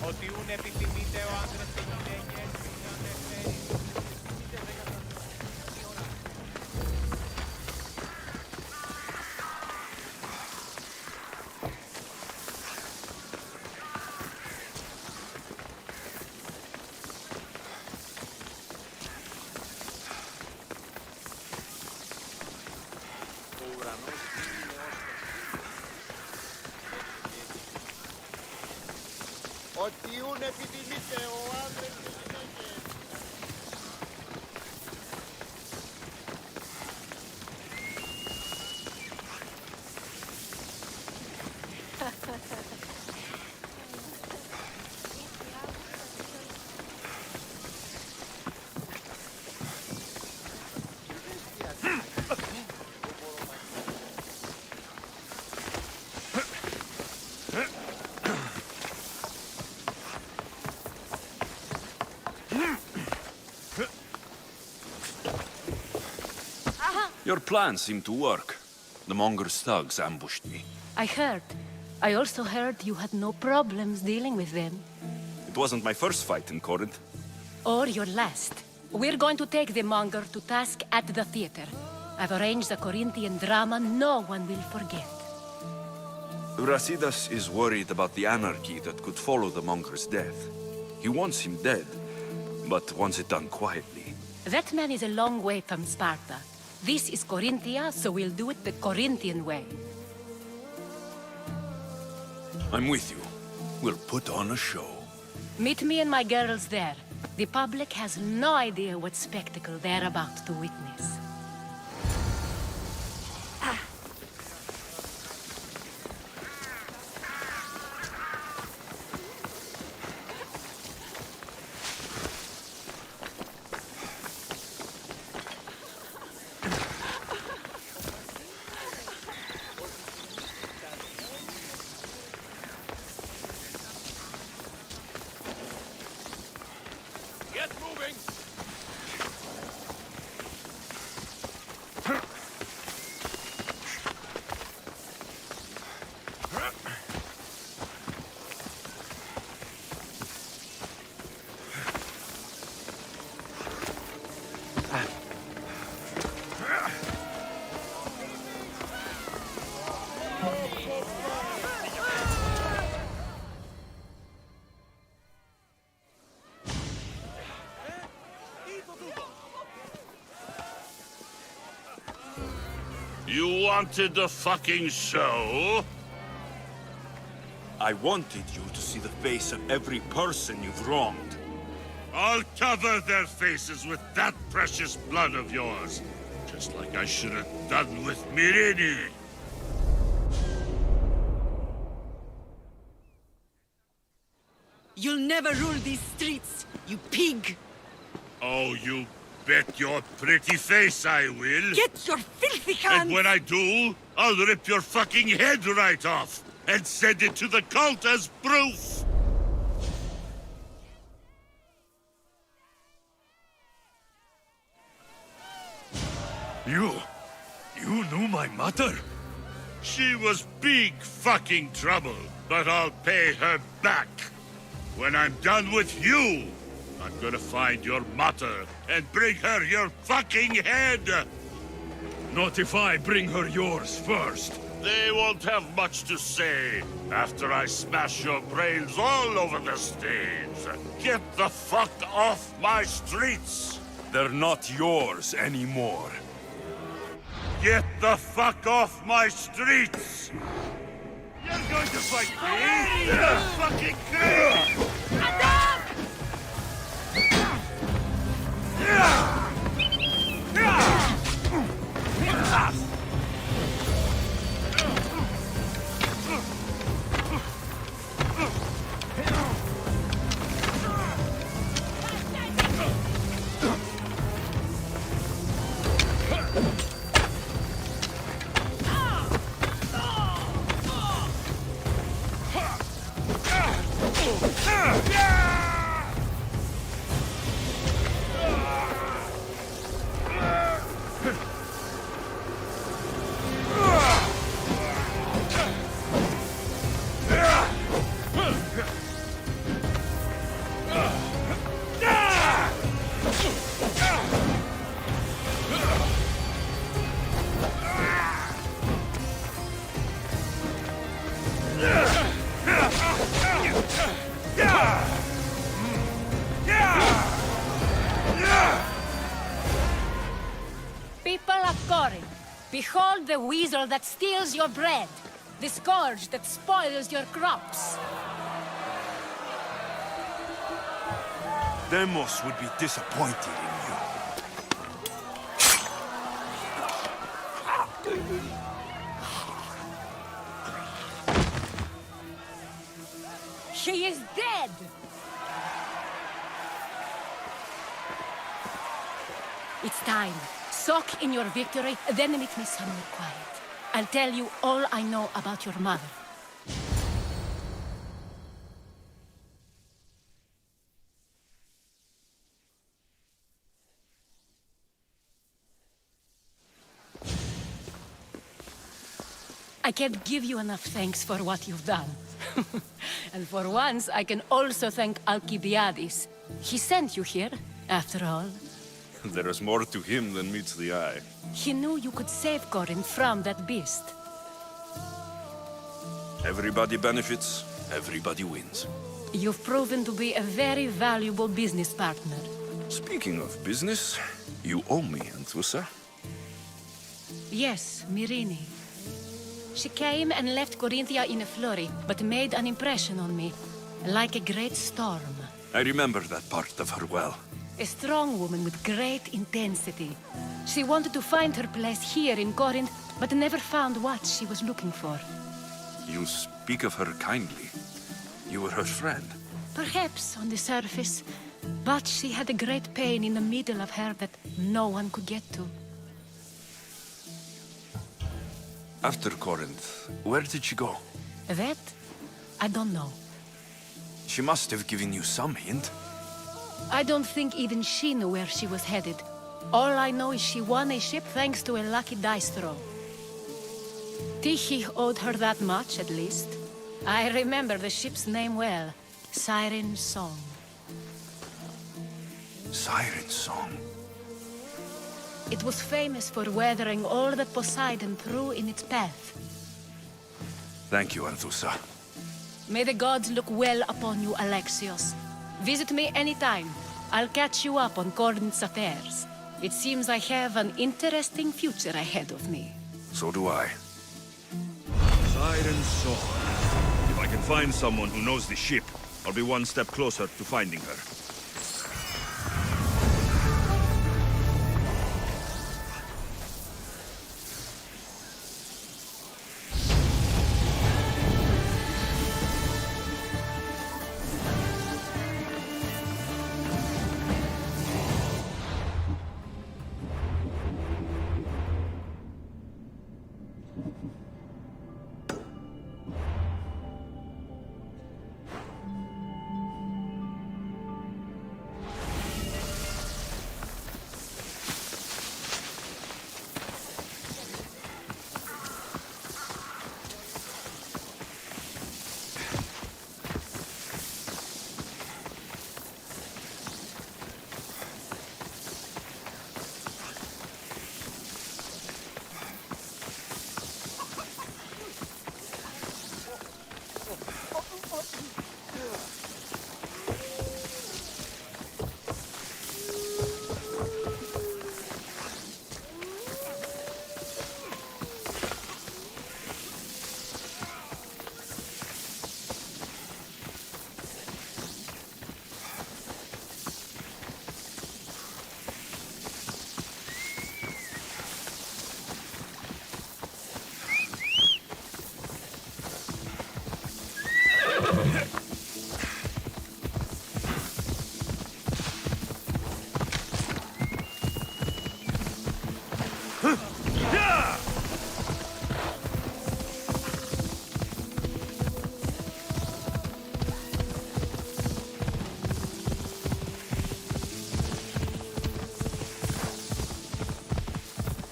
Ότι ούν επιθυμείτε ο άντρας και γυναίκες, πήγανε φέρει. Ο ουρανός είναι Ότι ούν επιθυμείτε ο άντρας και γυναίκες. Your plan seemed to work. The Monger's thugs ambushed me. I heard. I also heard you had no problems dealing with them. It wasn't my first fight in Corinth. Or your last. We're going to take the Monger to task at the theater. I've arranged a Corinthian drama no one will forget. Brasidas is worried about the anarchy that could follow the Monger's death. He wants him dead, but wants it done quietly. That man is a long way from Sparta. This is Corinthia, so we'll do it the Corinthian way. I'm with you. We'll put on a show. Meet me and my girls there. The public has no idea what spectacle they're about to witness. Get moving! wanted the fucking show? I wanted you to see the face of every person you've wronged. I'll cover their faces with that precious blood of yours. Just like I should have done with Mirini. You'll never rule these streets, you pig! Oh, you bet your pretty face I will. Get your filthy hands! And when I do, I'll rip your fucking head right off and send it to the cult as proof. You knew my mother? She was big fucking trouble, but I'll pay her back. When I'm done with you, I'm gonna find your mother and bring her your fucking head! Not if I bring her yours first. They won't have much to say after I smash your brains all over the stage. Get the fuck off my streets! They're not yours anymore. Get the fuck off my streets! You're going to fight me? You're fucking crazy! People of Corinth, behold the weasel that steals your bread, the scourge that spoils your crops. Demos would be disappointed in you. She is dead! It's time. Soak in your victory, then meet me somewhere quiet. I'll tell you all I know about your mother. I can't give you enough thanks for what you've done. And for once, I can also thank Alcibiades. He sent you here, after all. There is more to him than meets the eye. He knew you could save Corinth from that beast. Everybody benefits, everybody wins. You've proven to be a very valuable business partner. Speaking of business, you owe me, Anthusa. Yes, Mirini. She came and left Corinthia in a flurry, but made an impression on me, like a great storm. I remember that part of her well. A strong woman with great intensity. She wanted to find her place here in Corinth, but never found what she was looking for. You speak of her kindly. You were her friend. Perhaps on the surface, but she had a great pain in the middle of her that no one could get to. After Corinth, where did she go? That? I don't know. She must have given you some hint. I don't think even she knew where she was headed. All I know is she won a ship thanks to a lucky dice throw. Tyche owed her that much, at least. I remember the ship's name well. Siren Song. Siren Song? It was famous for weathering all that Poseidon threw in its path. Thank you, Anthusa. May the gods look well upon you, Alexios. Visit me anytime. I'll catch you up on Corinth's affairs. It seems I have an interesting future ahead of me. So do I. Siren Sword. If I can find someone who knows the ship, I'll be one step closer to finding her.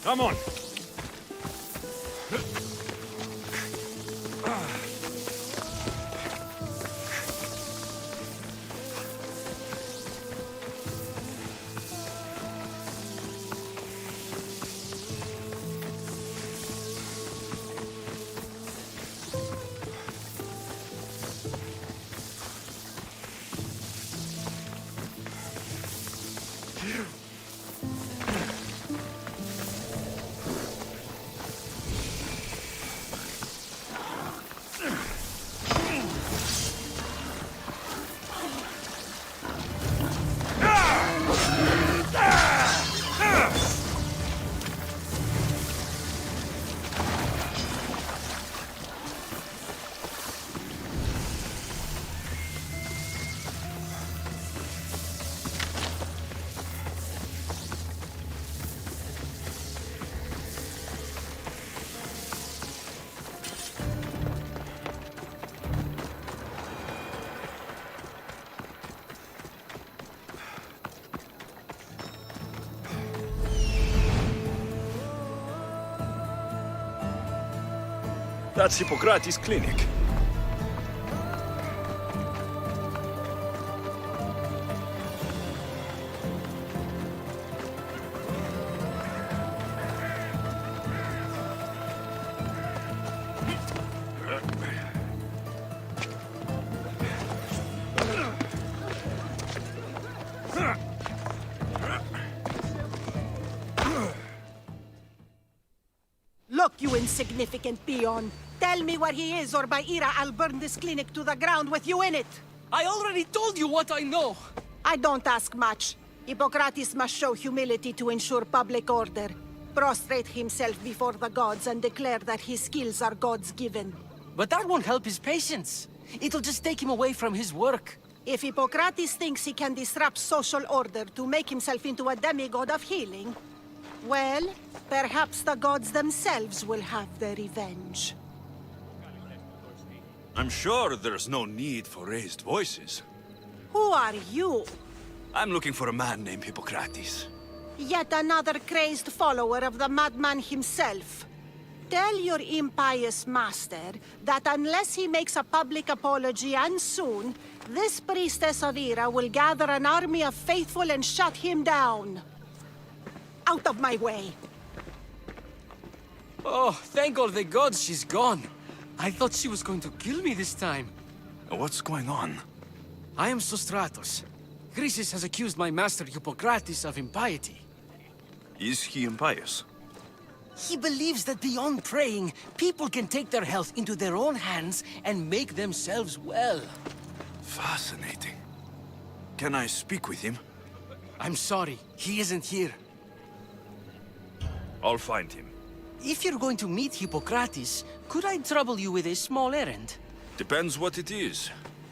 Come on! That's Hippocrates' clinic. Look, you insignificant peon. Tell me where he is, or by Ira, I'll burn this clinic to the ground with you in it. I already told you what I know. I don't ask much. Hippocrates must show humility to ensure public order. Prostrate himself before the gods and declare that his skills are gods given. But that won't help his patients. It'll just take him away from his work. If Hippocrates thinks he can disrupt social order to make himself into a demigod of healing, well, perhaps the gods themselves will have their revenge. I'm sure there's no need for raised voices. Who are you? I'm looking for a man named Hippocrates. Yet another crazed follower of the madman himself. Tell your impious master that unless he makes a public apology, and soon, this priestess of Ira will gather an army of faithful and shut him down. Out of my way! Oh, thank all the gods she's gone. I thought she was going to kill me this time. What's going on? I am Sostratos. Chrysis has accused my master Hippocrates of impiety. Is he impious? He believes that beyond praying, people can take their health into their own hands and make themselves well. Fascinating. Can I speak with him? I'm sorry, he isn't here. I'll find him. If you're going to meet Hippocrates, could I trouble you with a small errand? Depends what it is.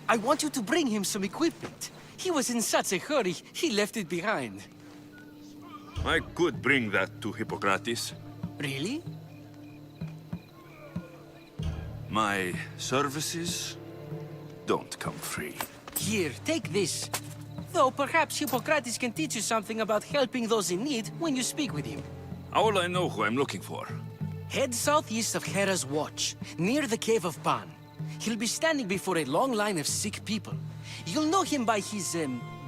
I want you to bring him some equipment. He was in such a hurry, he left it behind. I could bring that to Hippocrates. Really? My services don't come free. Here, take this. Though perhaps Hippocrates can teach you something about helping those in need when you speak with him. How will I know who I'm looking for? Head southeast of Hera's Watch, near the Cave of Pan. He'll be standing before a long line of sick people. You'll know him by his,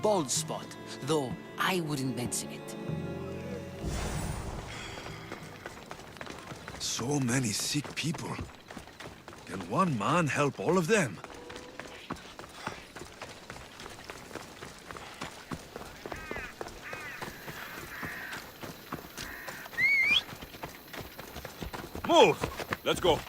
bald spot, though I wouldn't mention it. So many sick people. Can one man help all of them? Move! Let's go.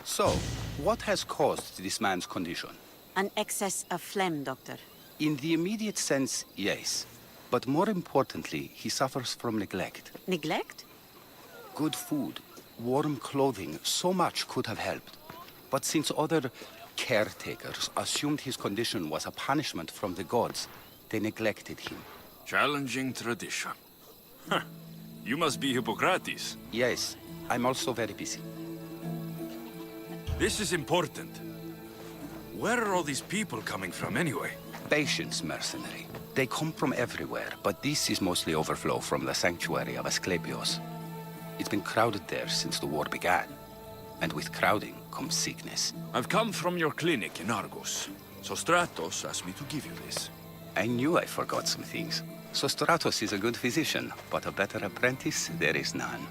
So, what has caused this man's condition? An excess of phlegm, Doctor. In the immediate sense, yes. But more importantly, he suffers from neglect. Neglect? Good food, warm clothing, so much could have helped. But since other caretakers assumed his condition was a punishment from the gods, they neglected him. Challenging tradition. Huh. You must be Hippocrates. Yes, I'm also very busy. This is important. Where are all these people coming from anyway? Patience, mercenary. They come from everywhere, but this is mostly overflow from the sanctuary of Asclepios. It's been crowded there since the war began. And with crowding comes sickness. I've come from your clinic in Argos. Sostratos asked me to give you this. I knew I forgot some things. Sostratos is a good physician, but a better apprentice there is none.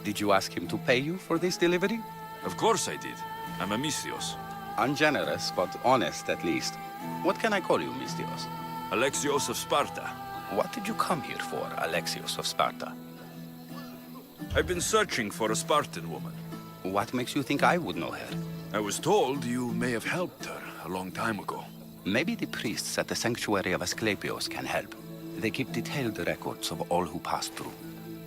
Did you ask him to pay you for this delivery? Of course I did. I'm a Mystios. Ungenerous, but honest at least. What can I call you, Mystios? Alexios of Sparta. What did you come here for, Alexios of Sparta? I've been searching for a Spartan woman. What makes you think I would know her? I was told you may have helped her a long time ago. Maybe the priests at the sanctuary of Asclepios can help. They keep detailed records of all who passed through.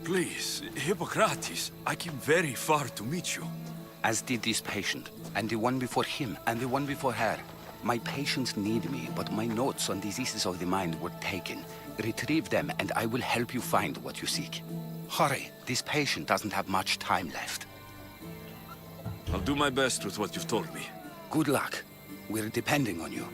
Please, Hippocrates, I came very far to meet you. As did this patient, and the one before him, and the one before her. My patients need me, but my notes on diseases of the mind were taken. Retrieve them, and I will help you find what you seek. Hurry, this patient doesn't have much time left. I'll do my best with what you've told me. Good luck. We're depending on you.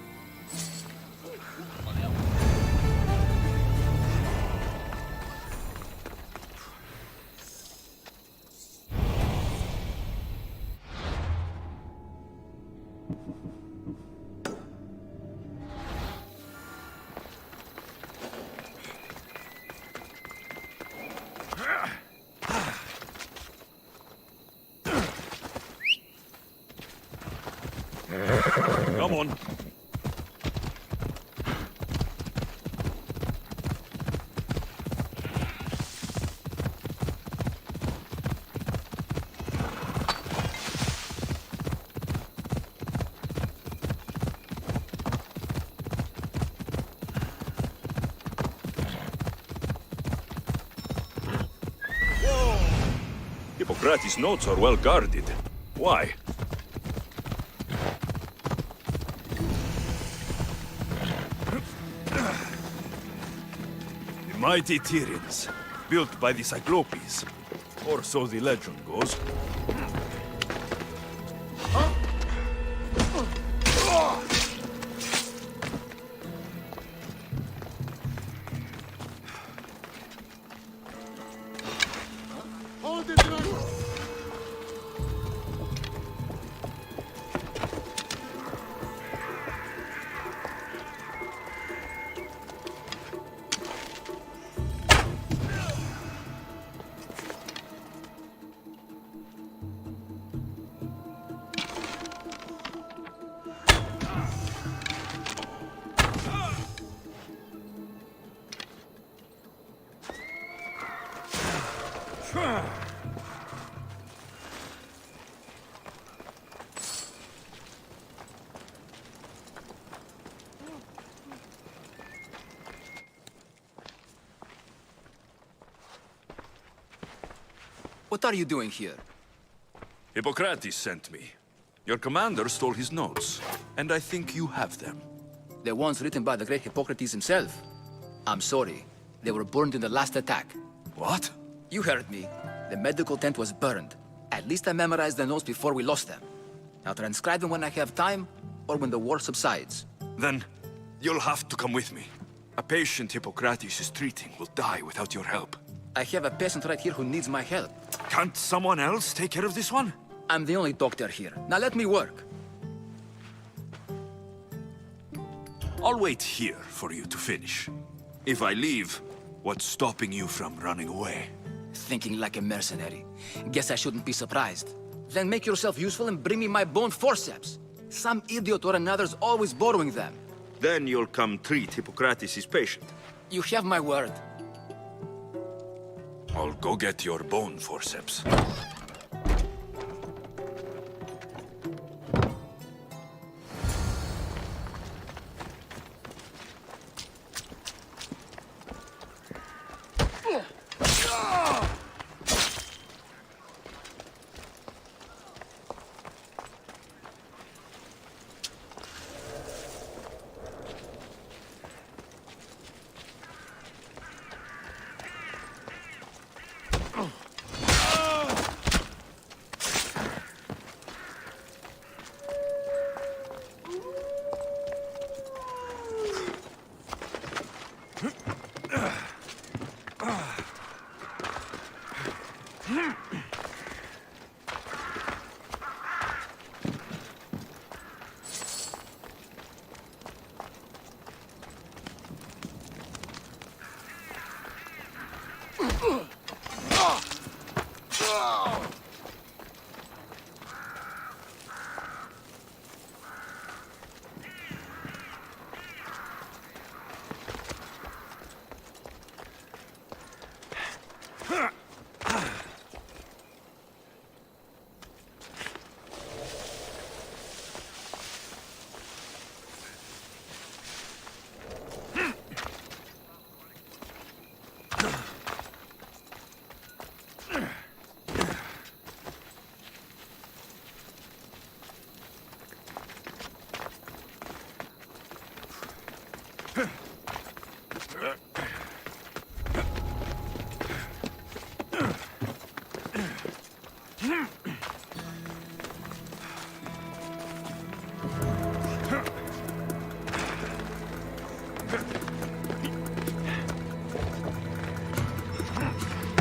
Come on. Hippocrates' notes are well guarded. Why? The mighty Tyrians, built by the Cyclopes, or so the legend goes. Hold it, Dragon! What are you doing here? Hippocrates sent me. Your commander stole his notes, and I think you have them. The ones written by the great Hippocrates himself. I'm sorry. They were burned in the last attack. What? You heard me. The medical tent was burned. At least I memorized the notes before we lost them. I'll transcribe them when I have time, or when the war subsides. Then, you'll have to come with me. A patient Hippocrates is treating will die without your help. I have a patient right here who needs my help. Can't someone else take care of this one? I'm the only doctor here. Now let me work. I'll wait here for you to finish. If I leave, what's stopping you from running away? Thinking like a mercenary. Guess I shouldn't be surprised. Then make yourself useful and bring me my bone forceps. Some idiot or another's always borrowing them. Then you'll come treat Hippocrates' patient. You have my word. I'll go get your bone forceps.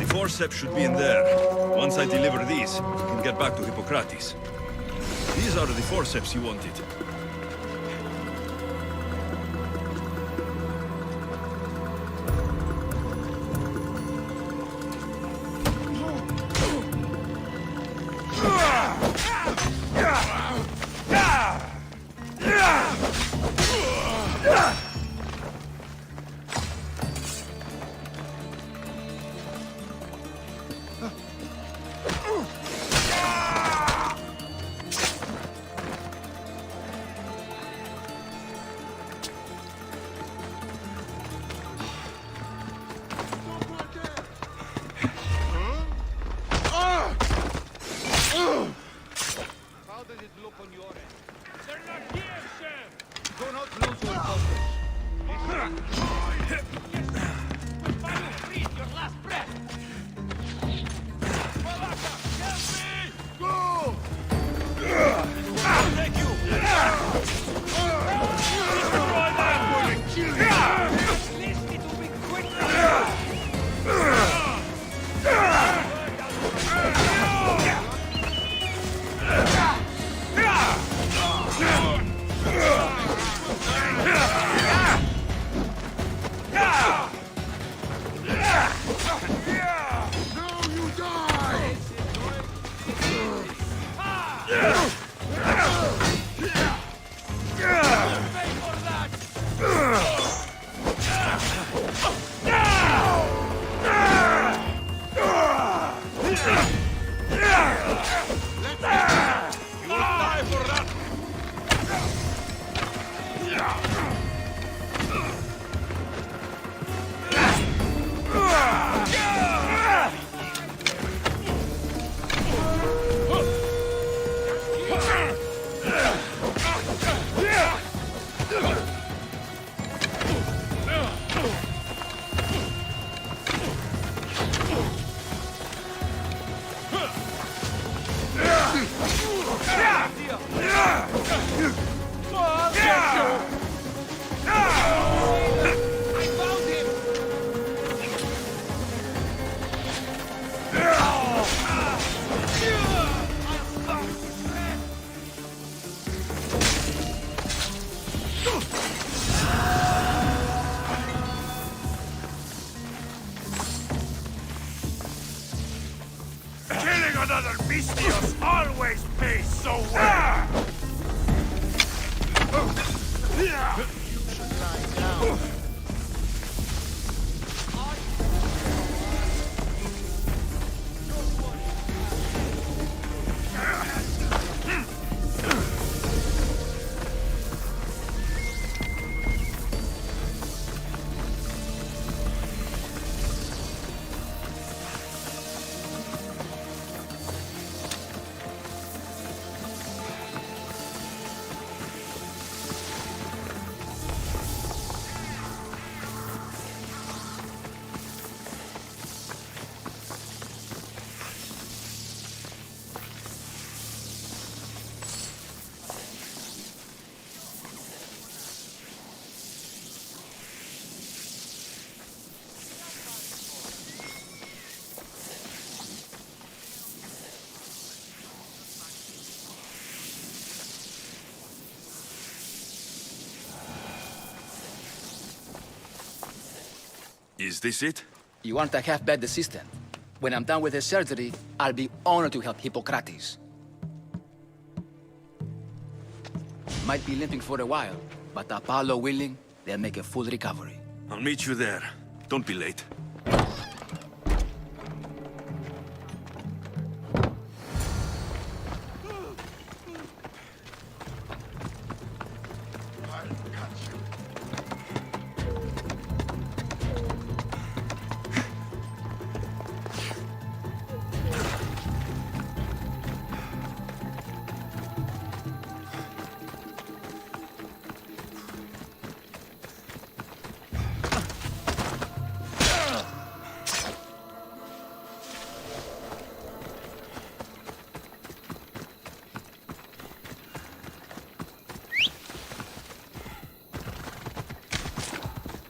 Forceps should be in there. Once I deliver these, we can get back to Hippocrates. These are the forceps you wanted. You'll die for that! Killing another Mystios always pays so well! You should lie down. Is this it? You aren't a half-bad assistant. When I'm done with the surgery, I'll be honored to help Hippocrates. Might be limping for a while, but Apollo willing, they'll make a full recovery. I'll meet you there. Don't be late.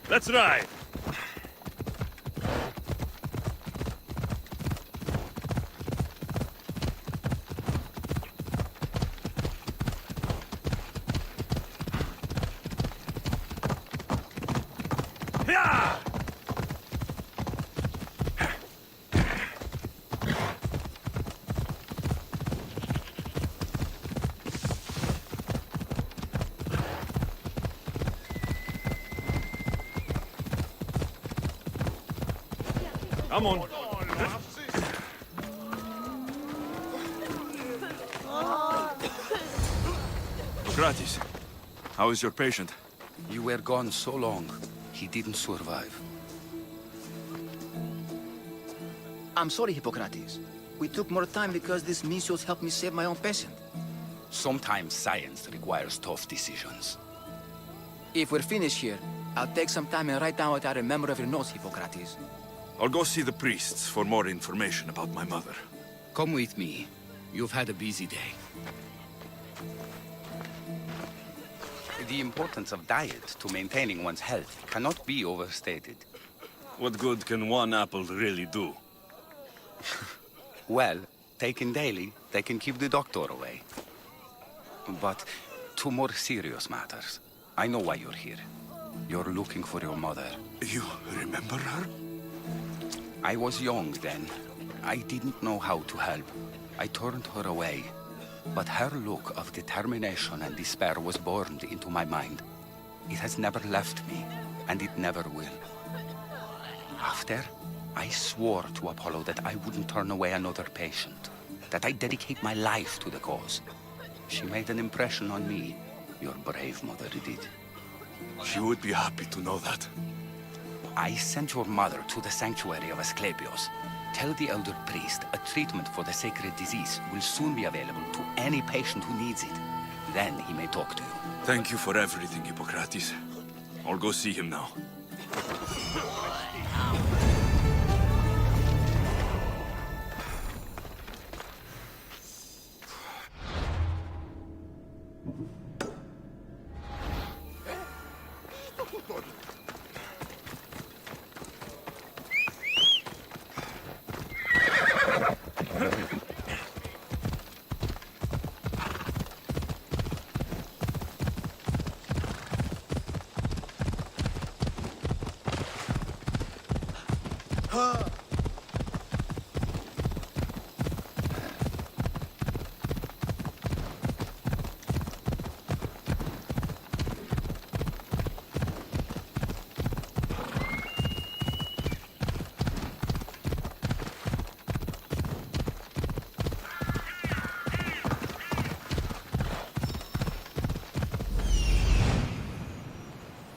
Let's ride! Yeah! Come on. Hippocrates, how is your patient? You were gone so long, he didn't survive. I'm sorry, Hippocrates. We took more time because this Mysios helped me save my own patient. Sometimes science requires tough decisions. If we're finished here, I'll take some time and write down what I remember of your notes, Hippocrates. I'll go see the priests for more information about my mother. Come with me. You've had a busy day. The importance of diet to maintaining one's health cannot be overstated. What good can one apple really do? Well, taken daily, they can keep the doctor away. But to more serious matters, I know why you're here. You're looking for your mother. You remember her? I was young then. I didn't know how to help. I turned her away. But her look of determination and despair was burned into my mind. It has never left me, and it never will. After, I swore to Apollo that I wouldn't turn away another patient, that I'd dedicate my life to the cause. She made an impression on me. Your brave mother did. She would be happy to know that. I sent your mother to the sanctuary of Asclepios. Tell the elder priest a treatment for the sacred disease will soon be available to any patient who needs it. Then he may talk to you. Thank you for everything, Hippocrates. I'll go see him now.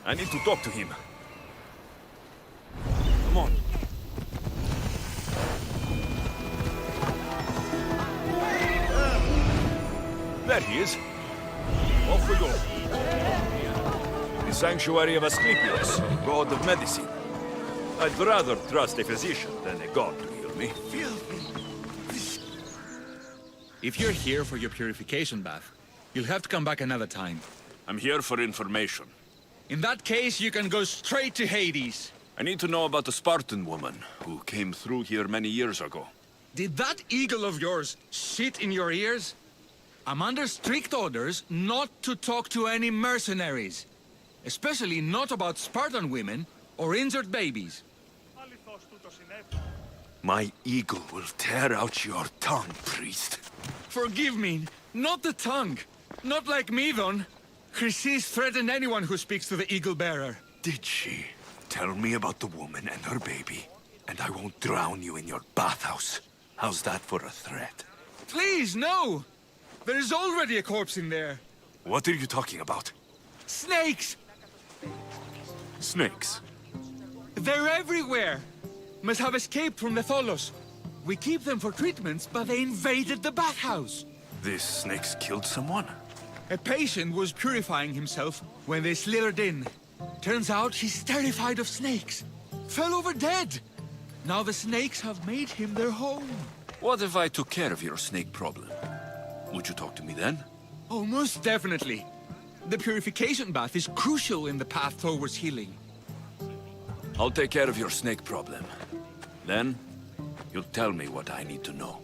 I need to talk to him. Come on. There he is. Off we go. The sanctuary of Asclepios, god of medicine. I'd rather trust a physician than a god to heal me. If you're here for your purification bath, you'll have to come back another time. I'm here for information. In that case, you can go straight to Hades. I need to know about the Spartan woman who came through here many years ago. Did that eagle of yours shit in your ears? I'm under strict orders not to talk to any mercenaries. Especially not about Spartan women or injured babies. My eagle will tear out your tongue, priest. Forgive me, not the tongue. Not like me, Don. Chrysis threatened anyone who speaks to the eagle bearer. Did she? Tell me about the woman and her baby, and I won't drown you in your bathhouse. How's that for a threat? Please, no! There is already a corpse in there. What are you talking about? Snakes! Snakes? They're everywhere! Must have escaped from the Tholos. We keep them for treatments, but they invaded the bathhouse. These snakes killed someone? A patient was purifying himself when they slithered in. Turns out he's terrified of snakes. Fell over dead. Now the snakes have made him their home. What if I took care of your snake problem? Would you talk to me then? Oh, most definitely. The purification bath is crucial in the path towards healing. I'll take care of your snake problem. Then, you'll tell me what I need to know.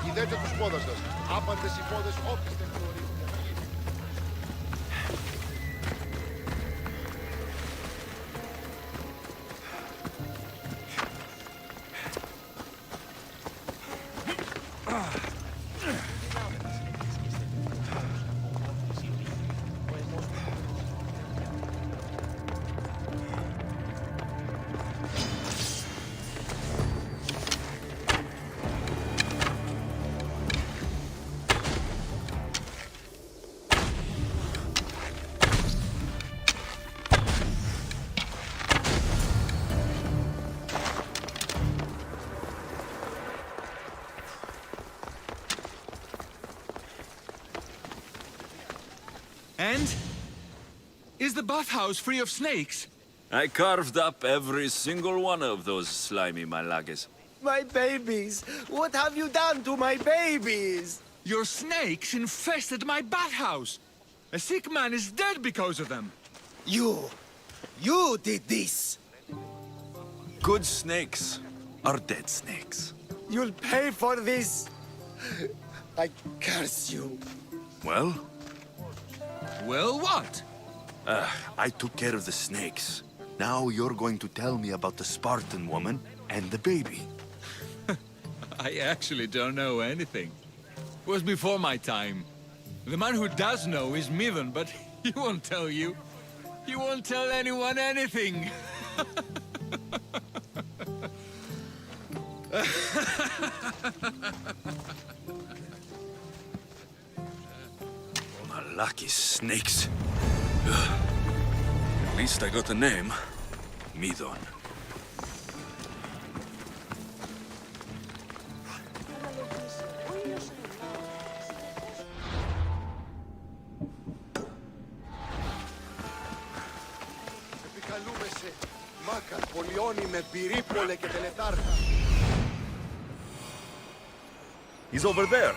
Κινέτε τους πόδες σας. Άπαντες οι πόδες όποιες δεν γνωρίζουν. And? Is the bathhouse free of snakes? I carved up every single one of those slimy malagas. My babies! What have you done to my babies? Your snakes infested my bathhouse. A sick man is dead because of them. You did this. Good snakes are dead snakes. You'll pay for this. I curse you. Well? Well, what? I took care of the snakes. Now you're going to tell me about the Spartan woman and the baby. I actually don't know anything. It was before my time. The man who does know is Mithan, but he won't tell you. He won't tell anyone anything. Lucky snakes. At least I got a name. Midon. Επικαλούμεσαι, Μάκαρ, πολιώνει με πυρίπολε και τελετάρχα. He's over there.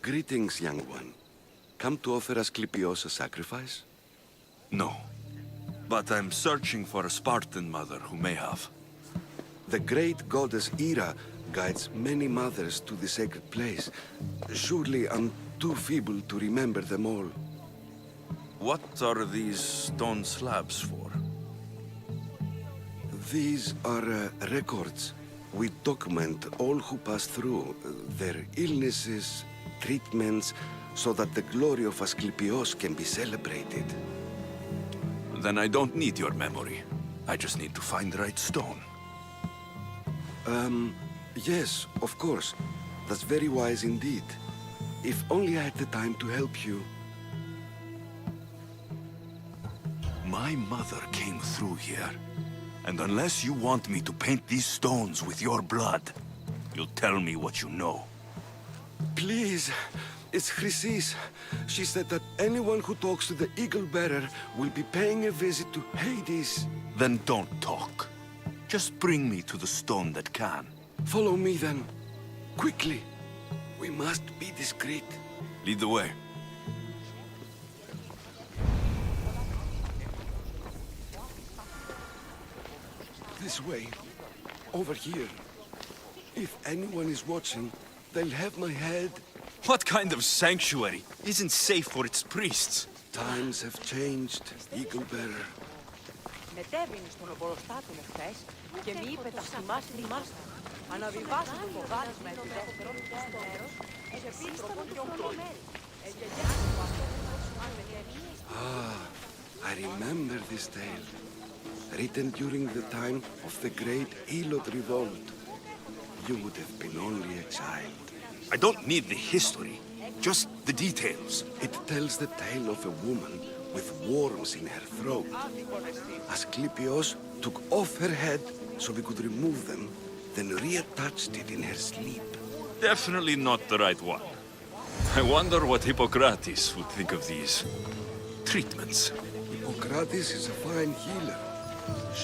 Greetings, young one. Come to offer Asclepios a sacrifice? No. But I'm searching for a Spartan mother who may have. The great goddess Ira guides many mothers to the sacred place. Surely I'm too feeble to remember them all. What are these stone slabs for? These are records. We document all who pass through, their illnesses, treatments, so that the glory of Asclepios can be celebrated. Then I don't need your memory. I just need to find the right stone. Yes, of course. That's very wise indeed. If only I had the time to help you. My mother came through here. And unless you want me to paint these stones with your blood, you'll tell me what you know. Please, it's Chrysis. She said that anyone who talks to the Eagle Bearer will be paying a visit to Hades. Then don't talk. Just bring me to the stone that can. Follow me then. Quickly. We must be discreet. Lead the way. This way. Over here. If anyone is watching, they'll have my head. What kind of sanctuary isn't safe for its priests? Times have changed, Eagle Bearer. Μετέβηνε στον ομπολοστάτου μου χθες και μη είπε τα θυμάσαι. Αναβιβάσου το φοβάρισμα του δεύτερου στο μέρος και επίστροφο πιο πολύ. I remember this tale. Written during the time of the great Elot revolt. You would have been only a child. I don't need the history, just the details. It tells the tale of a woman with worms in her throat. Asclepios took off her head so we could remove them, then reattached it in her sleep. Definitely not the right one. I wonder what Hippocrates would think of these treatments. Hippocrates is a fine healer.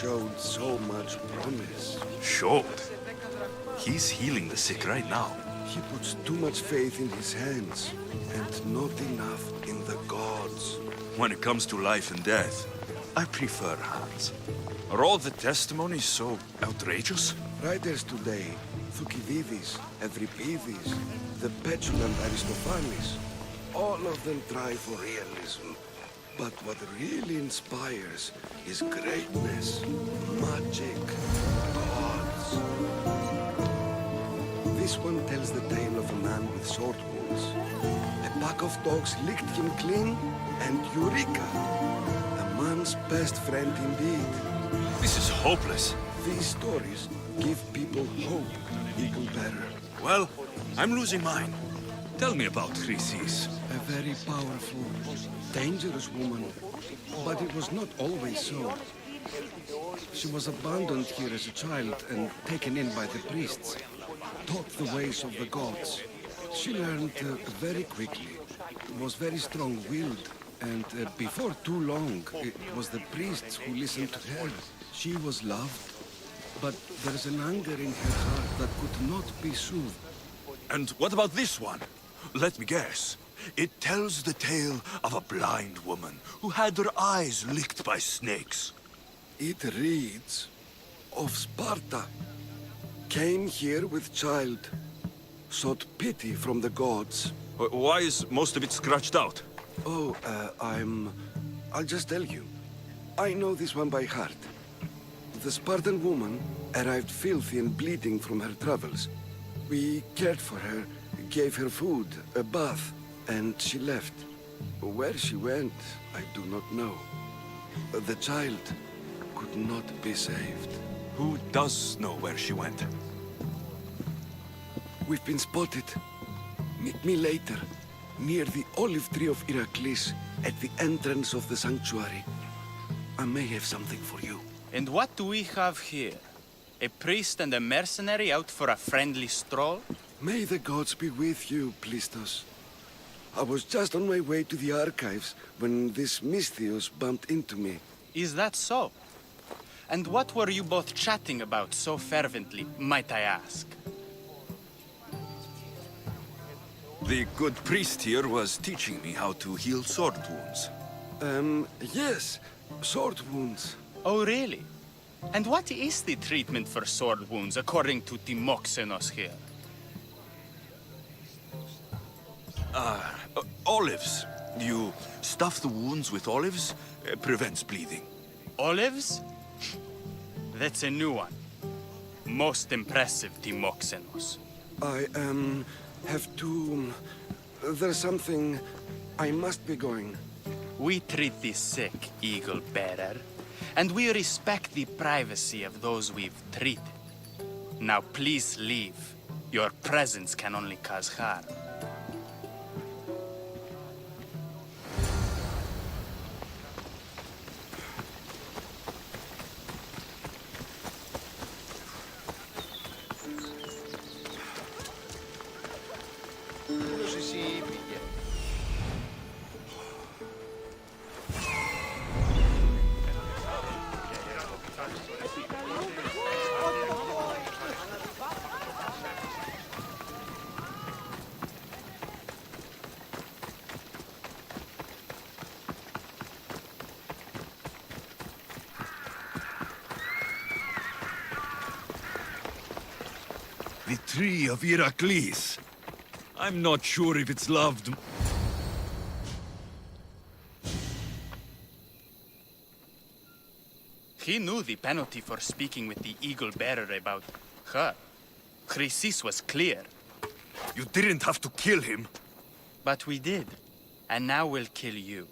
Showed so much promise. Showed? He's healing the sick right now. He puts too much faith in his hands, and not enough in the gods. When it comes to life and death, I prefer hands. Are all the testimonies so outrageous? Writers today, Thucydides, Euripides, the petulant Aristophanes, all of them try for realism. But what really inspires is greatness, magic, gods. This one tells the tale of a man with sword wounds. A pack of dogs licked him clean, and Eureka! A man's best friend indeed. This is hopeless. These stories give people hope, Eagle Bearer. Well, I'm losing mine. Tell me about Chrysis. A very powerful, dangerous woman. But it was not always so. She was abandoned here as a child and taken in by the priests. Taught the ways of the gods. She learned very quickly. was very strong-willed, and before too long, it was the priests who listened to her. She was loved, but there's an anger in her heart that could not be soothed. And what about this one? Let me guess. It tells the tale of a blind woman who had her eyes licked by snakes. It reads of Sparta. Came here with child, sought pity from the gods. Why is most of it scratched out? Oh, I'll just tell you. I know this one by heart. The Spartan woman arrived filthy and bleeding from her travels. We cared for her, gave her food, a bath, and she left. Where she went, I do not know. The child could not be saved. Who does know where she went? We've been spotted. Meet me later, near the olive tree of Heracles, at the entrance of the sanctuary. I may have something for you. And what do we have here? A priest and a mercenary out for a friendly stroll? May the gods be with you, Plistos. I was just on my way to the archives when this Misthios bumped into me. Is that so? And what were you both chatting about so fervently, might I ask? The good priest here was teaching me how to heal sword wounds. Yes, sword wounds. Oh, really? And what is the treatment for sword wounds, according to Timoxenos here? Olives. You stuff the wounds with olives, prevents bleeding. Olives? That's a new one. Most impressive, Timoxenos. I, have to... There's something... I must be going. We treat the sick, Eagle Bearer, and we respect the privacy of those we've treated. Now please leave. Your presence can only cause harm. The tree of Heracles. I'm not sure if it's loved. He knew the penalty for speaking with the Eagle Bearer about her. Chrysis was clear. You didn't have to kill him. But we did. And now we'll kill you.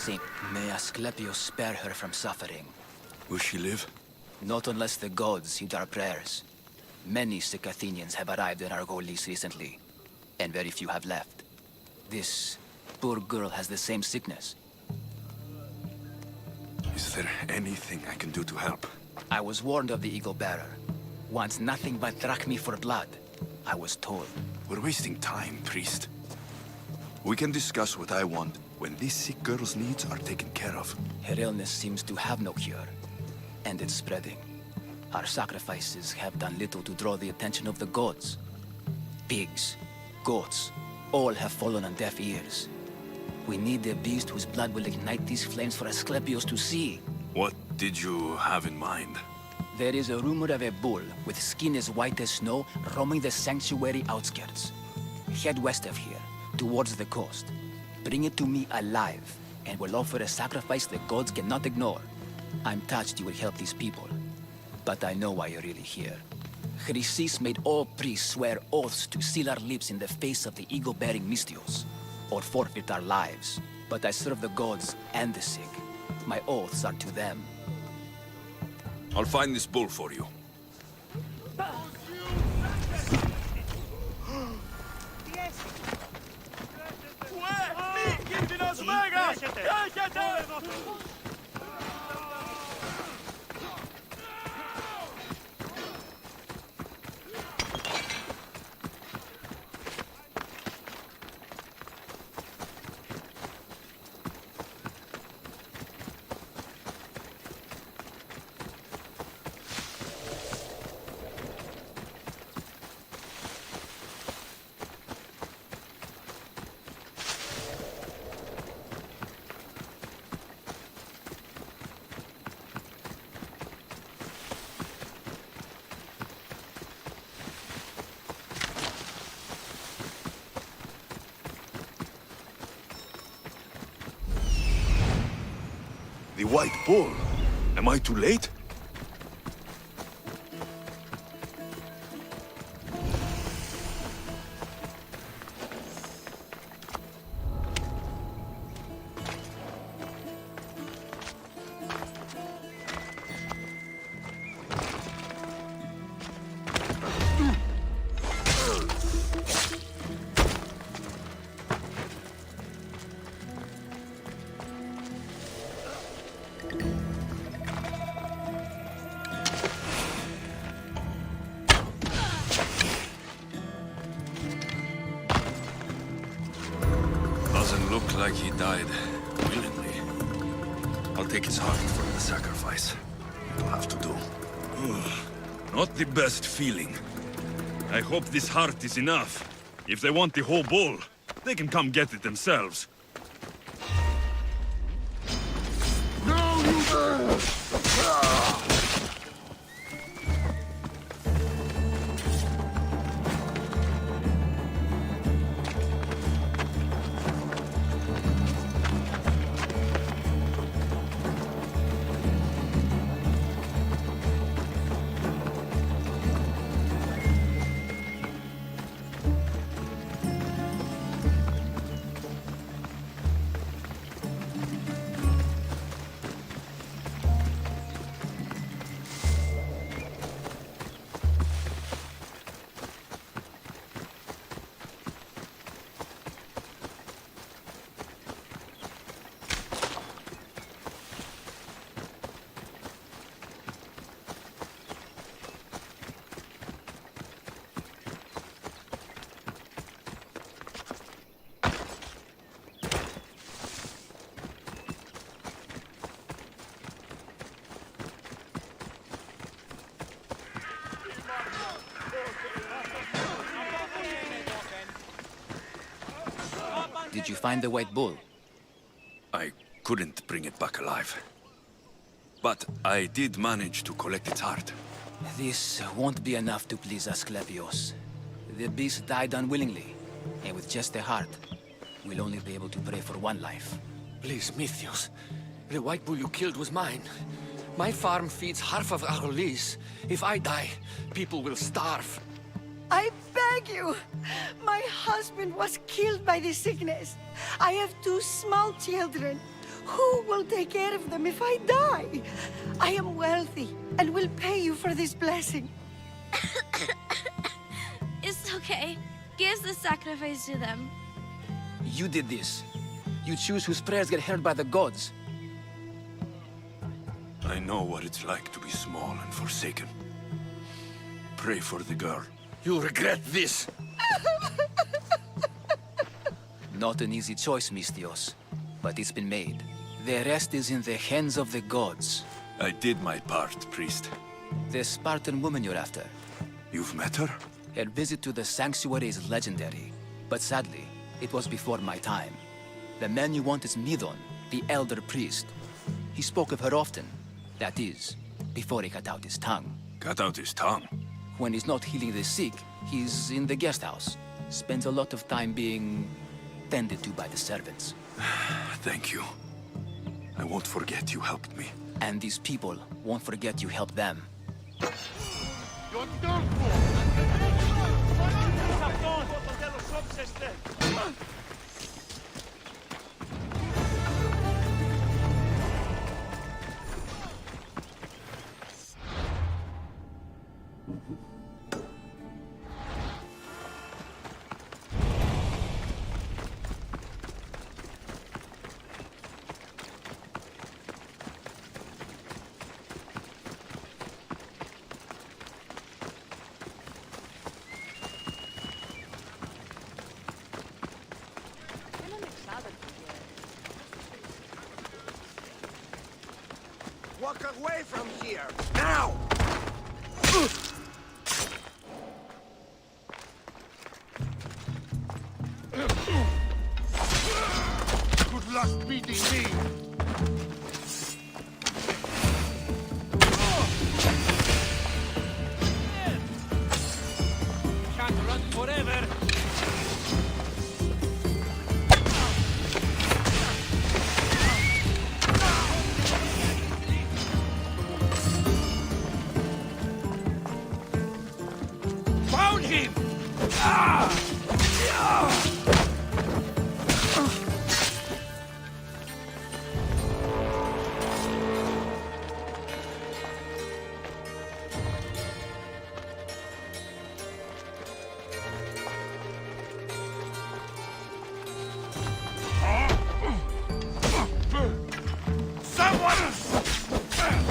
Saint, may Asclepius spare her from suffering. Will she live? Not unless the gods heed our prayers. Many sick Athenians have arrived in Argolis recently, and very few have left. This poor girl has the same sickness. Is there anything I can do to help? I was warned of the Eagle Bearer. Wants nothing but drachmi for blood. I was told. We're wasting time, priest. We can discuss what I want when this sick girl's needs are taken care of. Her illness seems to have no cure, and it's spreading. Our sacrifices have done little to draw the attention of the gods. Pigs, goats, all have fallen on deaf ears. We need a beast whose blood will ignite these flames for Asclepius to see. What did you have in mind? There is a rumor of a bull with skin as white as snow roaming the sanctuary outskirts. Head west of here, towards the coast. Bring it to me alive, and we'll offer a sacrifice the gods cannot ignore. I'm touched you will help these people, but I know why you're really here. Chrysis made all priests swear oaths to seal our lips in the face of the eagle-bearing Mystios, or forfeit our lives. But I serve the gods and the sick. My oaths are to them. I'll find this bull for you. The White Bull. Am I too late? Doesn't look like he died willingly. I'll take his heart for the sacrifice. It'll have to do. Not the best feeling. I hope this heart is enough. If they want the whole bull, they can come get it themselves. Did you find the White Bull? I couldn't bring it back alive. But I did manage to collect its heart. This won't be enough to please Asclepius. The beast died unwillingly, and with just a heart, we'll only be able to pray for one life. Please, Mythios. The White Bull you killed was mine. My farm feeds half of Argolis. If I die, people will starve. I beg you! My husband was killed by the sickness. I have 2 small children. Who will take care of them if I die? I am wealthy and will pay you for this blessing. It's okay. Give the sacrifice to them. You did this. You choose whose prayers get heard by the gods. I know what it's like to be small and forsaken. Pray for the girl. You'll regret this. Not an easy choice, Mistios. But it's been made. The rest is in the hands of the gods. I did my part, priest. The Spartan woman you're after. You've met her? Her visit to the sanctuary is legendary. But sadly, it was before my time. The man you want is Midon, the elder priest. He spoke of her often. That is, before he cut out his tongue. Cut out his tongue? When he's not healing the sick, he's in the guest house. Spends a lot of time being tended to by the servants. Thank you. I won't forget you helped me. And these people won't forget you helped them. You're done for! Walk away from here, now! Good luck beating me! Can't run forever. Found him! Someone!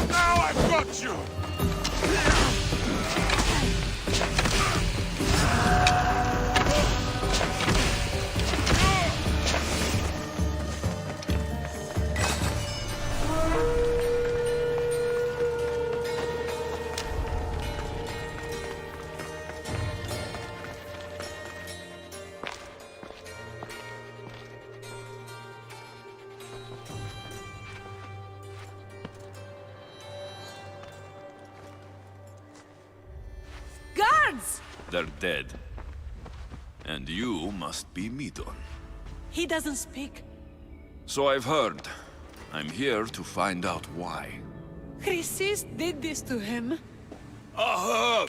Now I've got you! Guards! They're dead. And you must be Midon. He doesn't speak. So I've heard. I'm here to find out why. Chrysis did this to him. I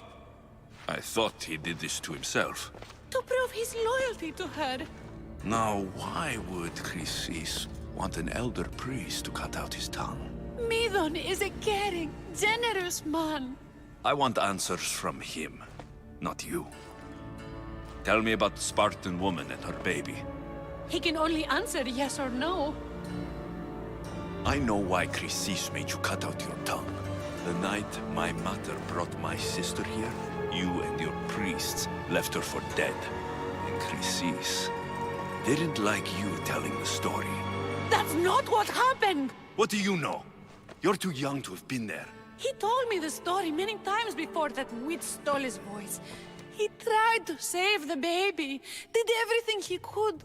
thought he did this to himself. To prove his loyalty to her. Now, why would Chrysis want an elder priest to cut out his tongue? Midon is a caring, generous man. I want answers from him, not you. Tell me about the Spartan woman and her baby. He can only answer yes or no. I know why Chrysis made you cut out your tongue. The night my mother brought my sister here, you and your priests left her for dead. And Chrysis didn't like you telling the story. That's not what happened! What do you know? You're too young to have been there. He told me the story many times before that witch stole his voice. He tried to save the baby, did everything he could.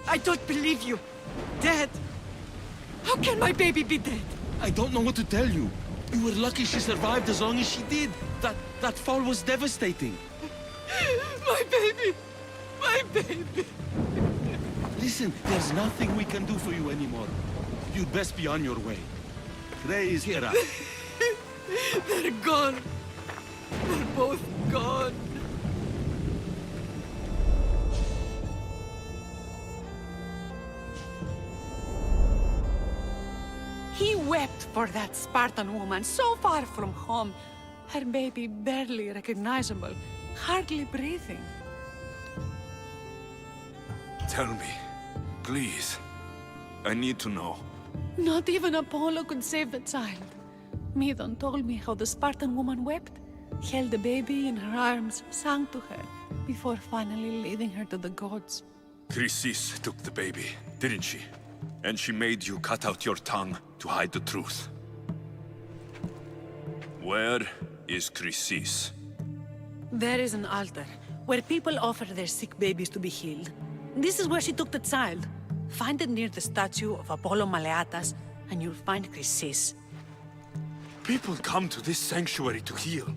I don't believe you. Dead? How can my baby be dead? I don't know what to tell you. You were lucky she survived as long as she did. That fall was devastating. My baby! My baby! Listen, there's nothing we can do for you anymore. You'd best be on your way. Ray is here. They're gone. They're both gone. wept for that Spartan woman so far from home. Her baby barely recognizable, hardly breathing. Tell me, please. I need to know. Not even Apollo could save the child. Medon told me how the Spartan woman wept, held the baby in her arms, sang to her, before finally leading her to the gods. Chrysis took the baby, didn't she? And she made you cut out your tongue to hide the truth. Where is Chrysis? There is an altar, where people offer their sick babies to be healed. This is where she took the child. Find it near the statue of Apollo Maleatas, and you'll find Chrysis. People come to this sanctuary to heal,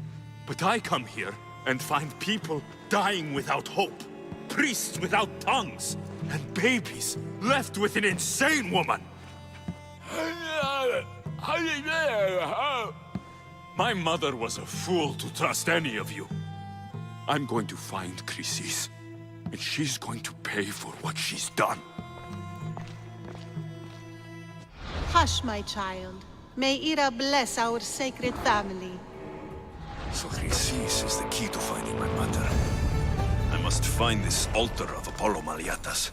but I come here and find people dying without hope, priests without tongues, and babies left with an insane woman. My mother was a fool to trust any of you. I'm going to find Chrysis, and she's going to pay for what she's done. Hush, my child. May Ira bless our sacred family. So Chrysis is the key to finding my mother. I must find this altar of Apollo Maleatas.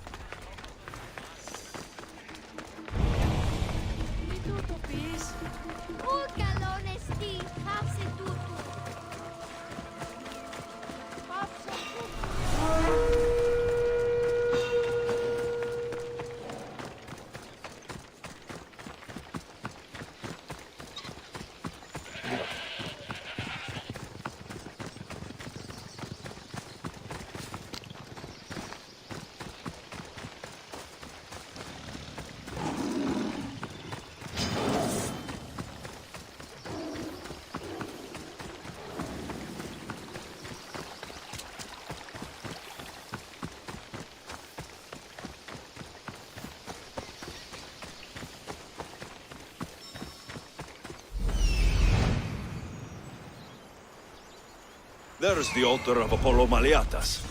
There's the altar of Apollo Maleatas.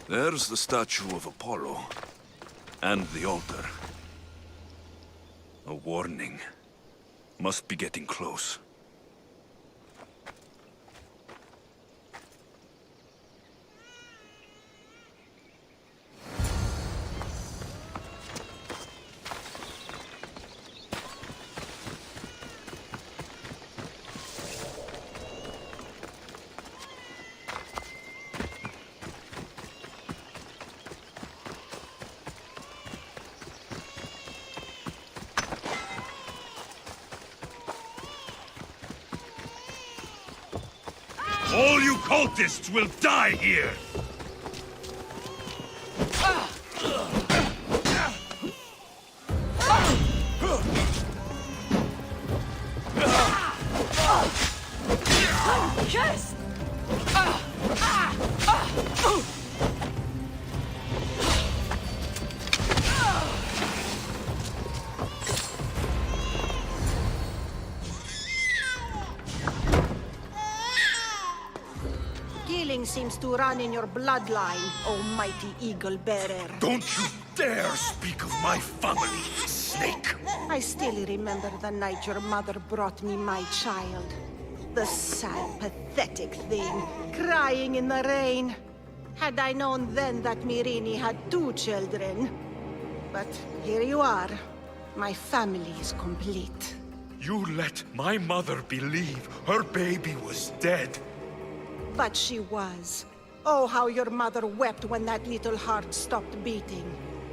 There's the statue of Apollo, and the altar. A warning. Must be getting close. All you cultists will die here! Yes! Killing seems to run in your bloodline, almighty eagle bearer. Don't you dare speak of my family, snake! I still remember the night your mother brought me my child. The sad, pathetic thing, crying in the rain. Had I known then that Myrini had 2 children. But here you are. My family is complete. You let my mother believe her baby was dead. But she was. Oh, how your mother wept when that little heart stopped beating.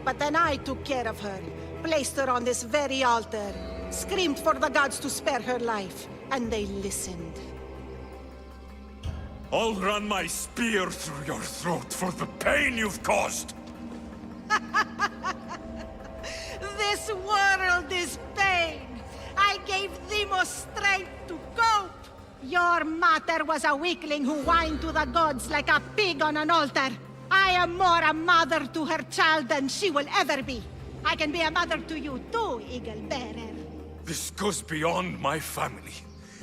But then I took care of her, placed her on this very altar, screamed for the gods to spare her life, and they listened. I'll run my spear through your throat for the pain you've caused! This world is pain! I gave Demos strength to cope! Your mater was a weakling who whined to the gods like a pig on an altar. I am more a mother to her child than she will ever be. I can be a mother to you too, Eagle Bearer. This goes beyond my family.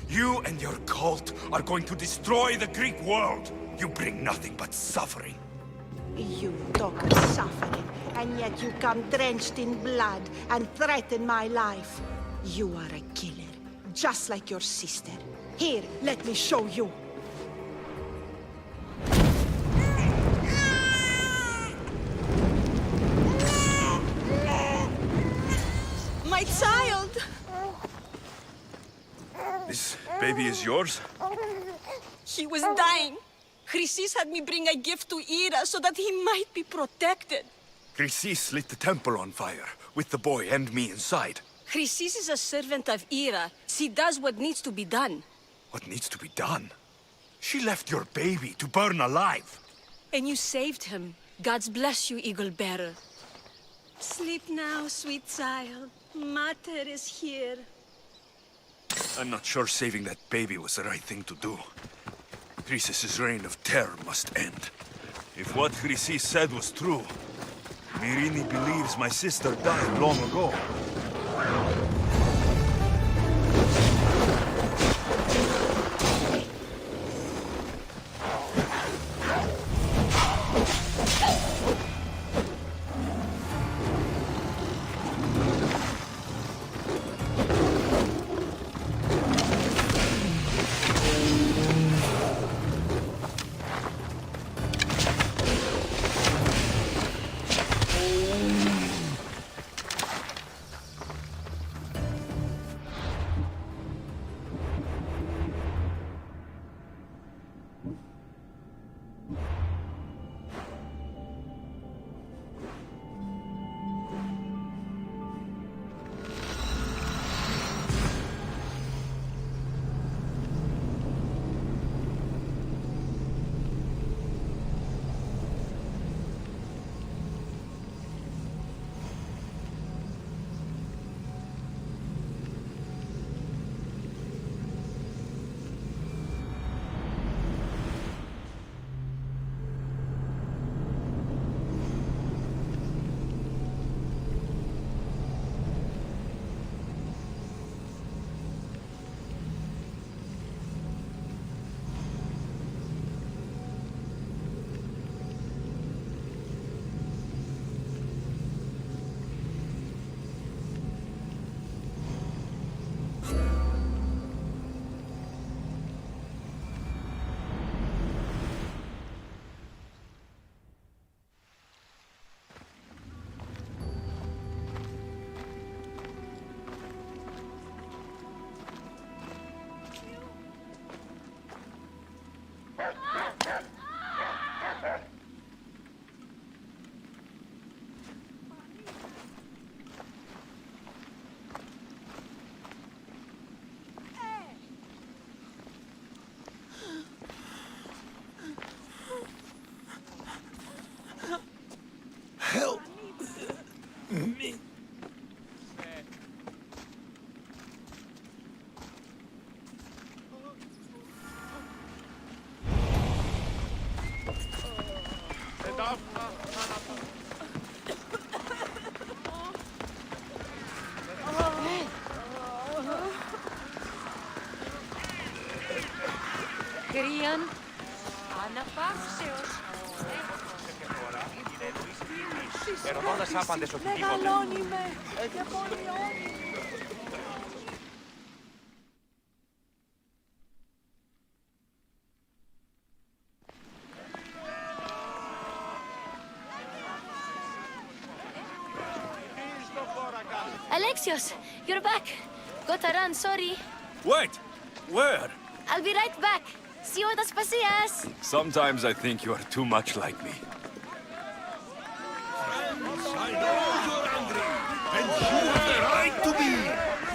You and your cult are going to destroy the Greek world. You bring nothing but suffering. You talk of suffering, and yet you come drenched in blood and threaten my life. You are a killer, just like your sister. Here, let me show you. My child! This baby is yours? He was dying. Chrysis had me bring a gift to Ira so that he might be protected. Chrysis lit the temple on fire, with the boy and me inside. Chrysis is a servant of Ira. She does what needs to be done. What needs to be done? She left your baby to burn alive. And you saved him. God's bless you, Eagle Bearer. Sleep now, sweet child. Mater is here. I'm not sure saving that baby was the right thing to do. Chrysis' reign of terror must end. If what Chrysis said was true, Myrini believes my sister died long ago. Help me. Κρίαν, αναπαύσεως. Ερωτώντας άπαντες οτιδήποτε. Μεγαλώνει με και πολιώνει. Alexios, you're back. Got to run, sorry. Wait! Where? I'll be right back. See you at Aspasias. Sometimes I think you are too much like me. I know you're angry, and you have the right to be.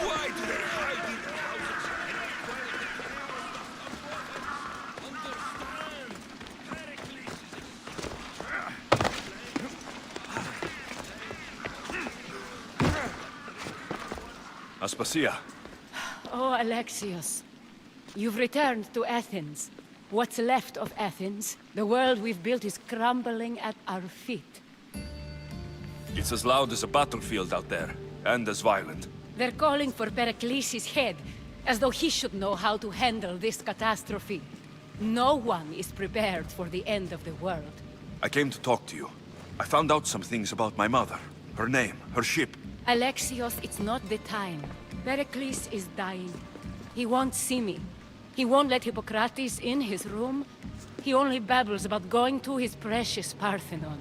Why do they hide in their houses? Aspasia. Oh, Alexios. You've returned to Athens. What's left of Athens? The world we've built is crumbling at our feet. It's as loud as a battlefield out there, and as violent. They're calling for Pericles' head, as though he should know how to handle this catastrophe. No one is prepared for the end of the world. I came to talk to you. I found out some things about my mother. Her name, her ship. Alexios, it's not the time. Pericles is dying. He won't see me. He won't let Hippocrates in his room. He only babbles about going to his precious Parthenon.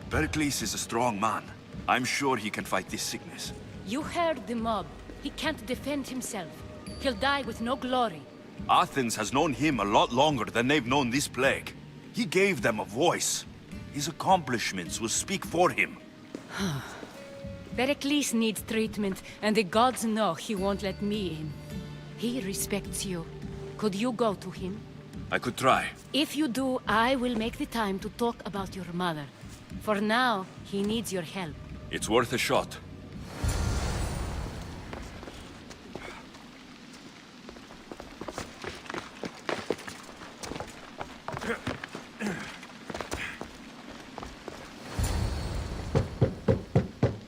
Pericles is a strong man. I'm sure he can fight this sickness. You heard the mob. He can't defend himself. He'll die with no glory. Athens has known him a lot longer than they've known this plague. He gave them a voice. His accomplishments will speak for him. Pericles needs treatment, and the gods know he won't let me in. He respects you. Could you go to him? I could try. If you do, I will make the time to talk about your mother. For now, he needs your help. It's worth a shot.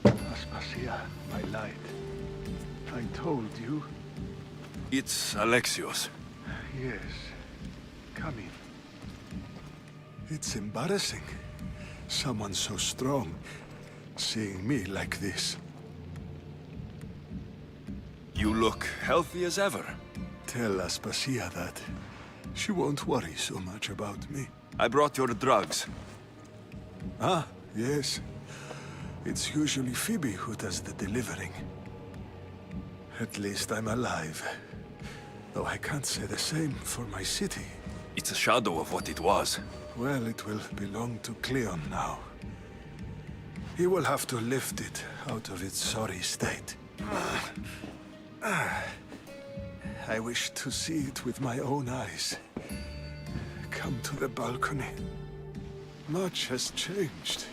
Aspasia, my light. I told you. It's Alexios. Yes. Come in. It's embarrassing. Someone so strong, seeing me like this. You look healthy as ever. Tell Aspasia that. She won't worry so much about me. I brought your drugs. Ah, yes. It's usually Phoebe who does the delivering. At least I'm alive. Though I can't say the same for my city. It's a shadow of what it was. Well, it will belong to Cleon now. He will have to lift it out of its sorry state. I wish to see it with my own eyes. Come to the balcony. Much has changed.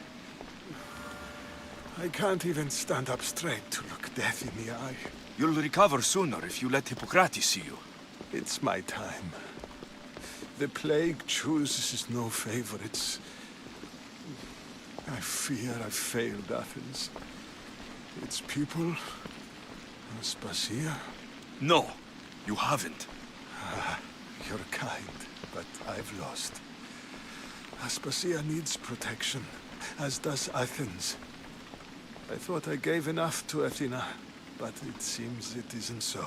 I can't even stand up straight to look death in the eye. You'll recover sooner if you let Hippocrates see you. It's my time. The plague chooses no favorites. I fear I've failed Athens. Its people, Aspasia. No, you haven't. You're kind, but I've lost. Aspasia needs protection, as does Athens. I thought I gave enough to Athena, but it seems it isn't so.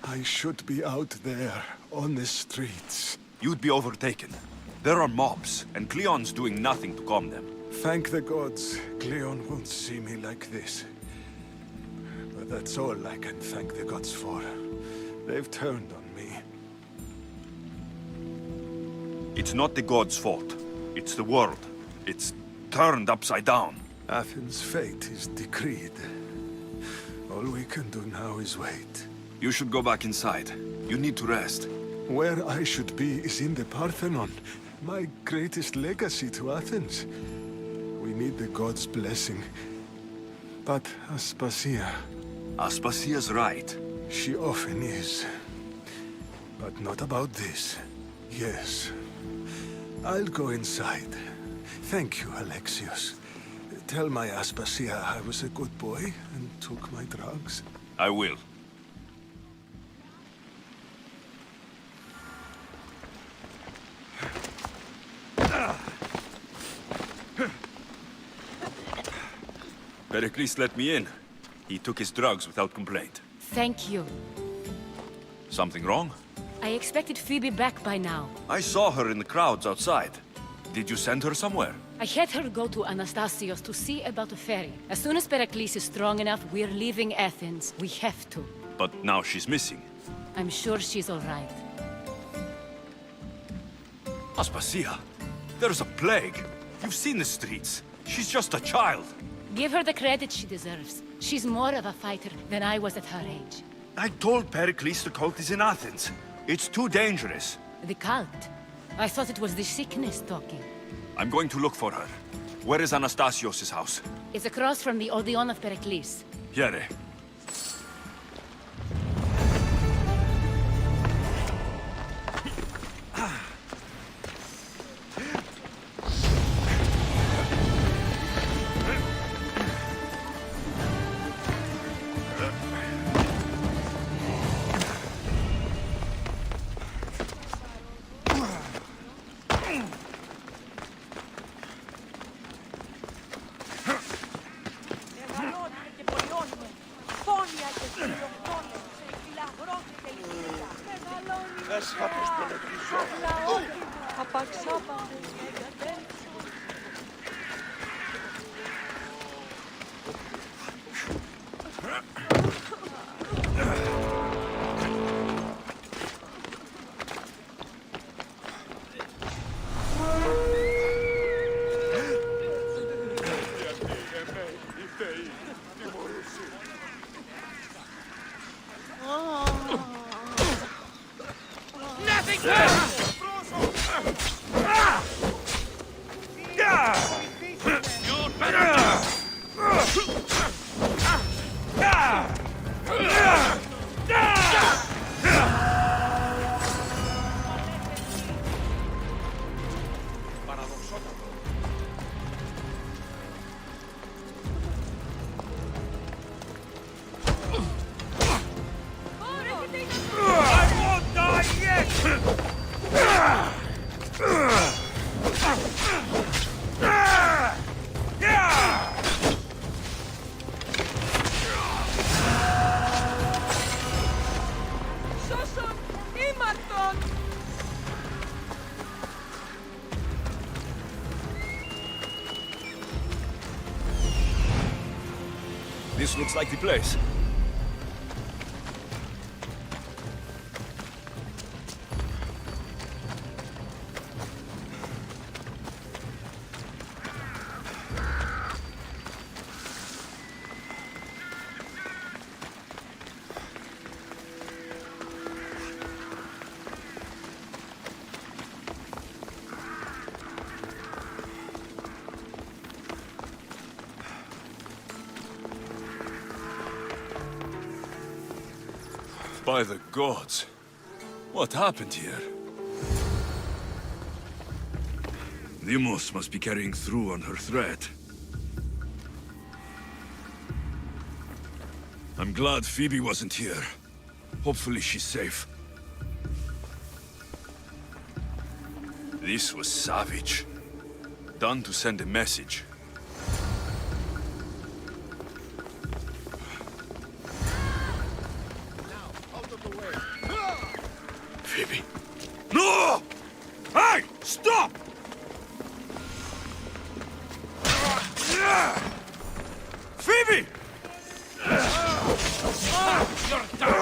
I should be out there, on the streets. You'd be overtaken. There are mobs, and Cleon's doing nothing to calm them. Thank the gods, Cleon won't see me like this. But that's all I can thank the gods for. They've turned on me. It's not the gods' fault. It's the world. It's turned upside down. Athens' fate is decreed. All we can do now is wait. You should go back inside. You need to rest. Where I should be is in the Parthenon, my greatest legacy to Athens. We need the gods' blessing. But Aspasia... Aspasia's right. She often is. But not about this. Yes. I'll go inside. Thank you, Alexios. Tell my Aspasia I was a good boy and took my drugs. I will. Pericles let me in. He took his drugs without complaint. Thank you. Something wrong? I expected Phoebe back by now. I saw her in the crowds outside. Did you send her somewhere? I had her go to Anastasios to see about a ferry. As soon as Pericles is strong enough, we're leaving Athens. We have to. But now she's missing. I'm sure she's all right. Aspasia, there's a plague. You've seen the streets. She's just a child. Give her the credit she deserves. She's more of a fighter than I was at her age. I told Pericles the cult is in Athens. It's too dangerous. The cult? I thought it was the sickness talking. I'm going to look for her. Where is Anastasios' house? It's across from the Odeon of Pericles. Here. This looks like the place. By the gods. What happened here? Demos must be carrying through on her threat. I'm glad Phoebe wasn't here. Hopefully she's safe. This was savage. Done to send a message. Phoebe. No! Hey! Stop! Phoebe! You're done!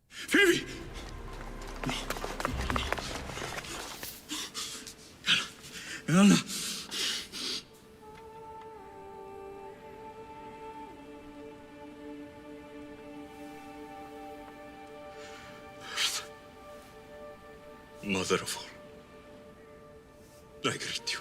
Phoebe! Anna. Mother of all, I greet you.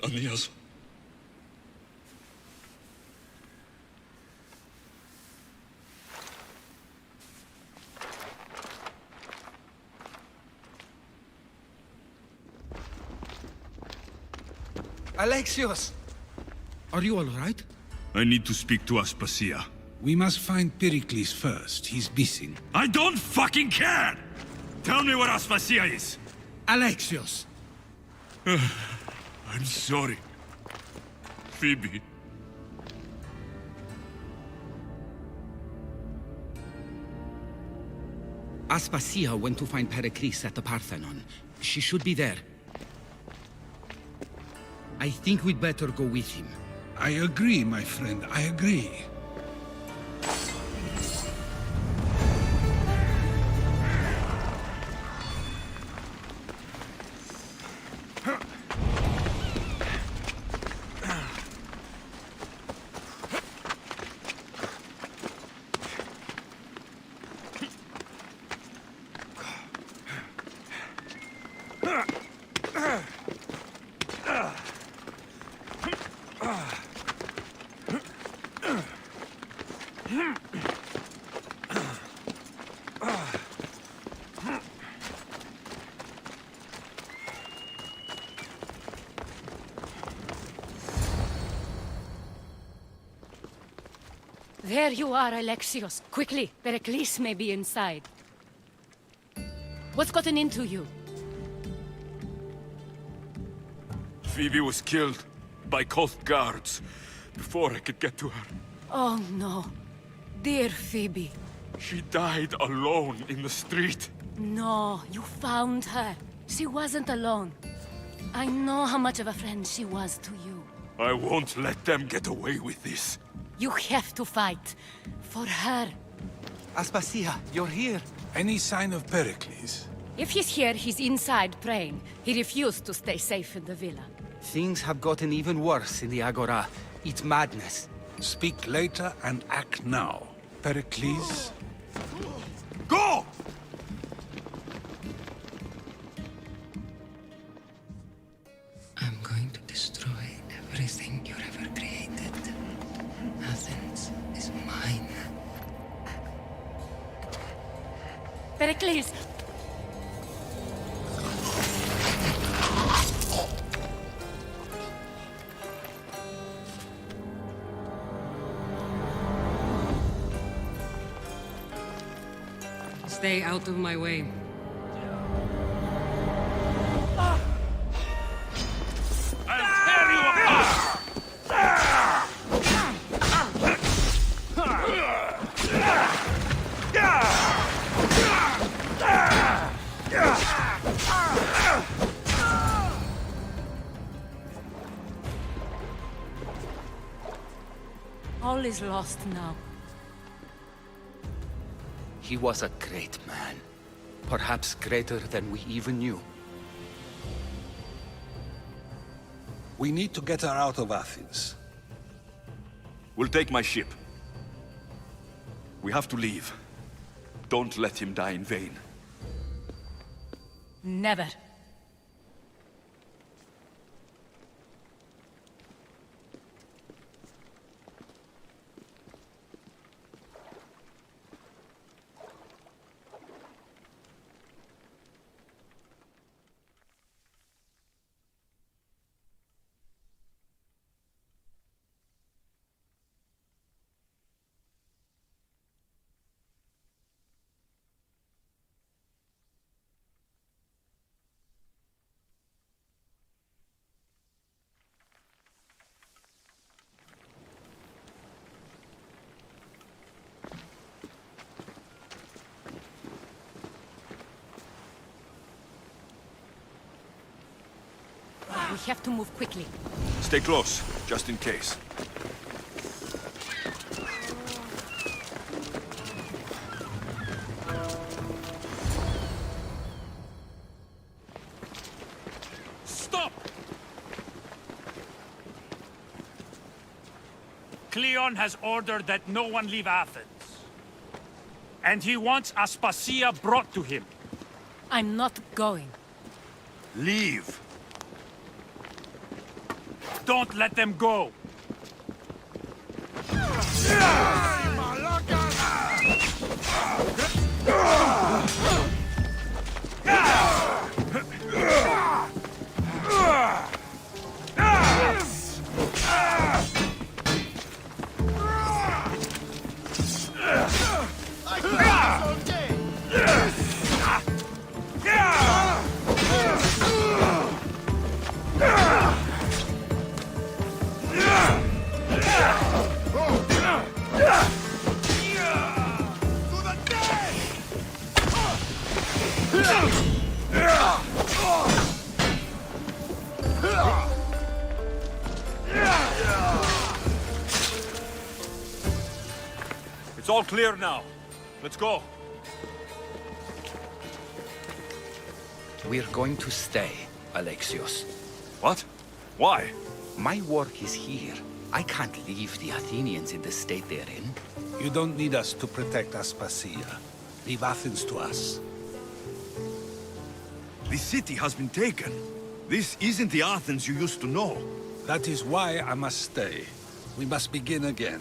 Anias. Alexios! Are you all right? I need to speak to Aspasia. We must find Pericles first. He's missing. I don't fucking care! Tell me where Aspasia is! Alexios! I'm sorry. Phoebe. Aspasia went to find Pericles at the Parthenon. She should be there. I think we'd better go with him. I agree, my friend. I agree. There you are, Alexios. Quickly, Pericles may be inside. What's gotten into you? Phoebe was killed by Coast guards before I could get to her. Oh no. Dear Phoebe. She died alone in the street. No, you found her. She wasn't alone. I know how much of a friend she was to you. I won't let them get away with this. You have to fight. For her. Aspasia, you're here. Any sign of Pericles? If he's here, he's inside praying. He refused to stay safe in the villa. Things have gotten even worse in the Agora. It's madness. Speak later and act now. Pericles? Go! I'm going to destroy everything you've ever created. Athens is mine. Pericles! Stay out of my way. I'll tear you apart! All is lost now. He was a great man. Perhaps greater than we even knew. We need to get her out of Athens. We'll take my ship. We have to leave. Don't let him die in vain. Never. We have to move quickly. Stay close, just in case. Stop! Cleon has ordered that no one leave Athens. And he wants Aspasia brought to him. I'm not going. Leave! Don't let them go! Yeah! clear now. Let's go. We're going to stay, Alexios. What? Why? My work is here. I can't leave the Athenians in the state they're in. You don't need us to protect Aspasia. Leave Athens to us. The city has been taken. This isn't the Athens you used to know. That is why I must stay. We must begin again.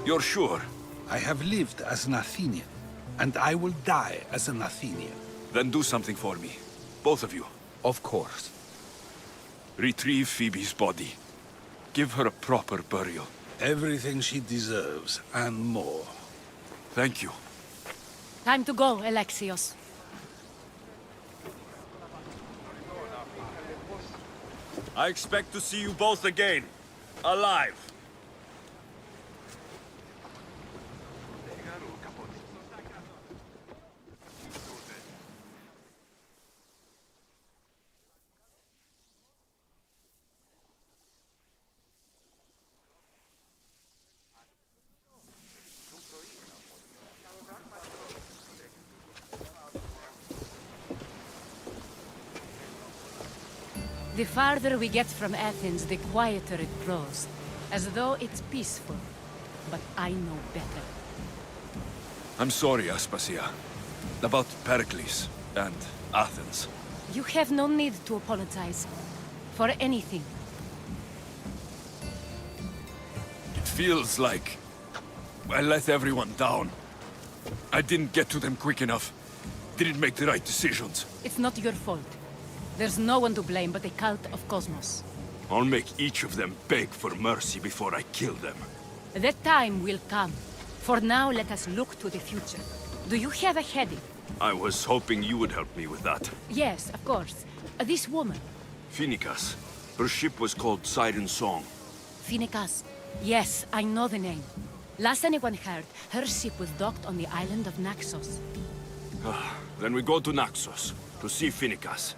You're sure? I have lived as an Athenian, and I will die as an Athenian. Then do something for me. Both of you. Of course. Retrieve Phoebe's body. Give her a proper burial. Everything she deserves, and more. Thank you. Time to go, Alexios. I expect to see you both again. Alive. The farther we get from Athens, the quieter it grows. As though it's peaceful. But I know better. I'm sorry, Aspasia. About Pericles and Athens. You have no need to apologize. For anything. It feels like I let everyone down. I didn't get to them quick enough. Didn't make the right decisions. It's not your fault. There's no one to blame but the cult of Cosmos. I'll make each of them beg for mercy before I kill them. That time will come. For now, let us look to the future. Do you have a headache? I was hoping you would help me with that. Yes, of course. This woman. Phoenicas. Her ship was called Siren Song. Phoenicas. Yes, I know the name. Last anyone heard, her ship was docked on the island of Naxos. Then we go to Naxos to see Phoenicas.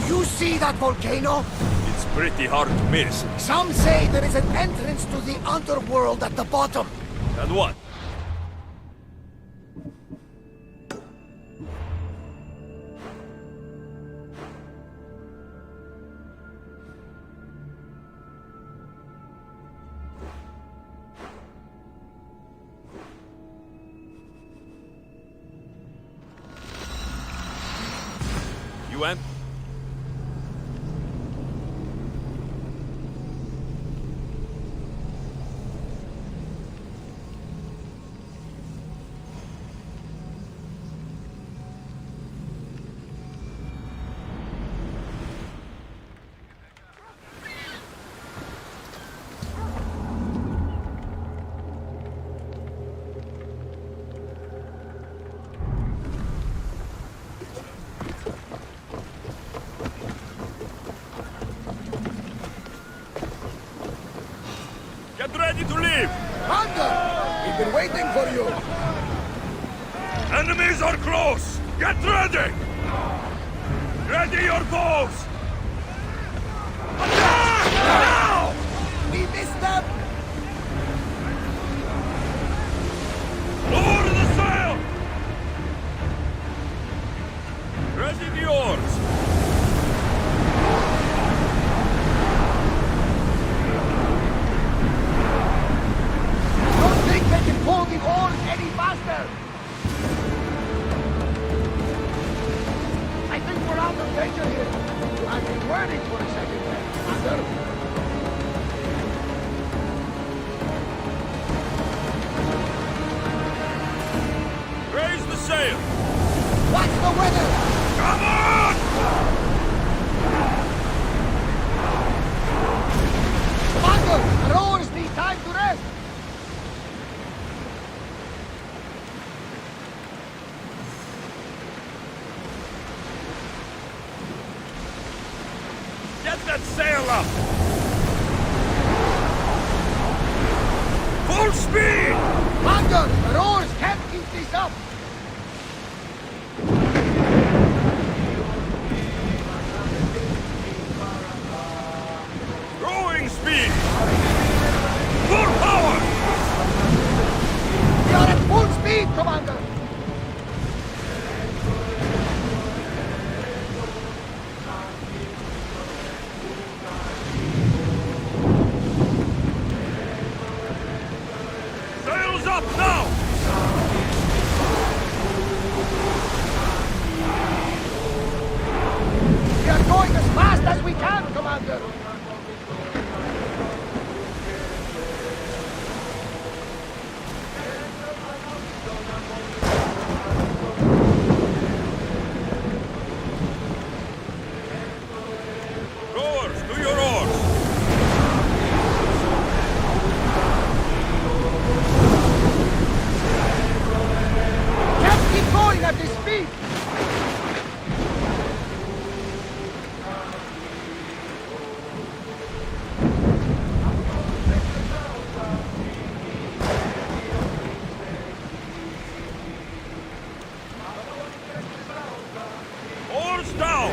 You see that volcano? It's pretty hard to miss. Some say there is an entrance to the underworld at the bottom. And what? You went? Get ready to leave! Hunter! We've been waiting for you! Enemies are close! Get ready! Ready your bows! Attack! Now! We missed them! Lower the sail! Ready the oars! Don't think they can pull the oars any faster! I think we're out of danger here. I've been worried for a second there, Hunter. Raise the sail! What's the weather? Come on! Hunter, our oars need time to rest. Get Commander, the roars can't keep this up! Rowing speed! Full power! We are at full speed, Commander! Sails up now! We are going as fast as we can, Commander! Rowers, to your oars! Can't keep going at this speed! Oars down!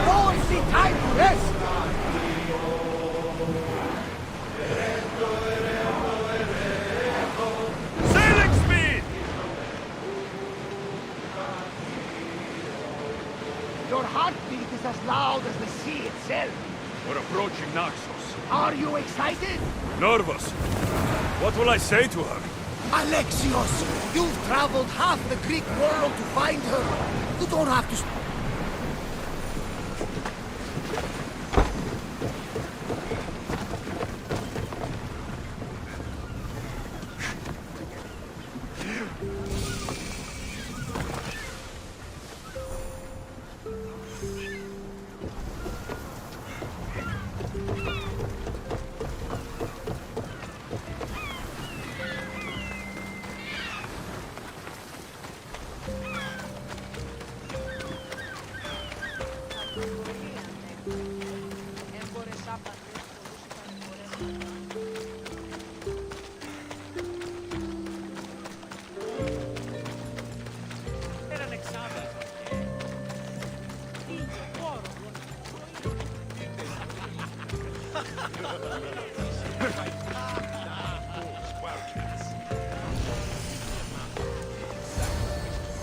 Rowers need time to rest! Sailing speed! Your heartbeat is as loud as the sea itself. We're approaching Naxos. Are you excited? Nervous. What will I say to her? Alexios, you've traveled half the Greek world to find her. You don't have to...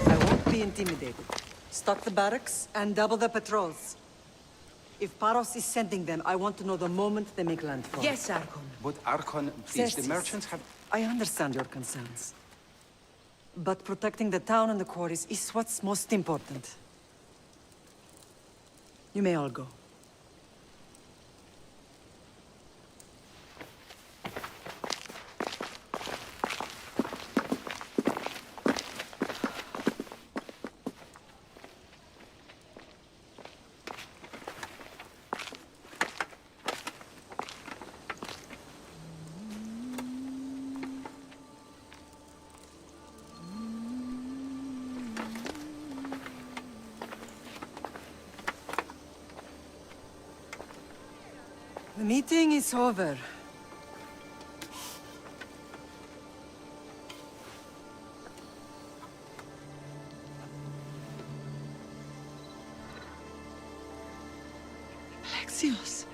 I won't be intimidated. Stock the barracks and double the patrols. If Paros is sending them, I want to know the moment they make landfall. Yes, Archon. But Archon, please, the Xerxes, merchants have... I understand your concerns. But protecting the town and the quarries is what's most important. You may all go. The meeting is over. Alexios.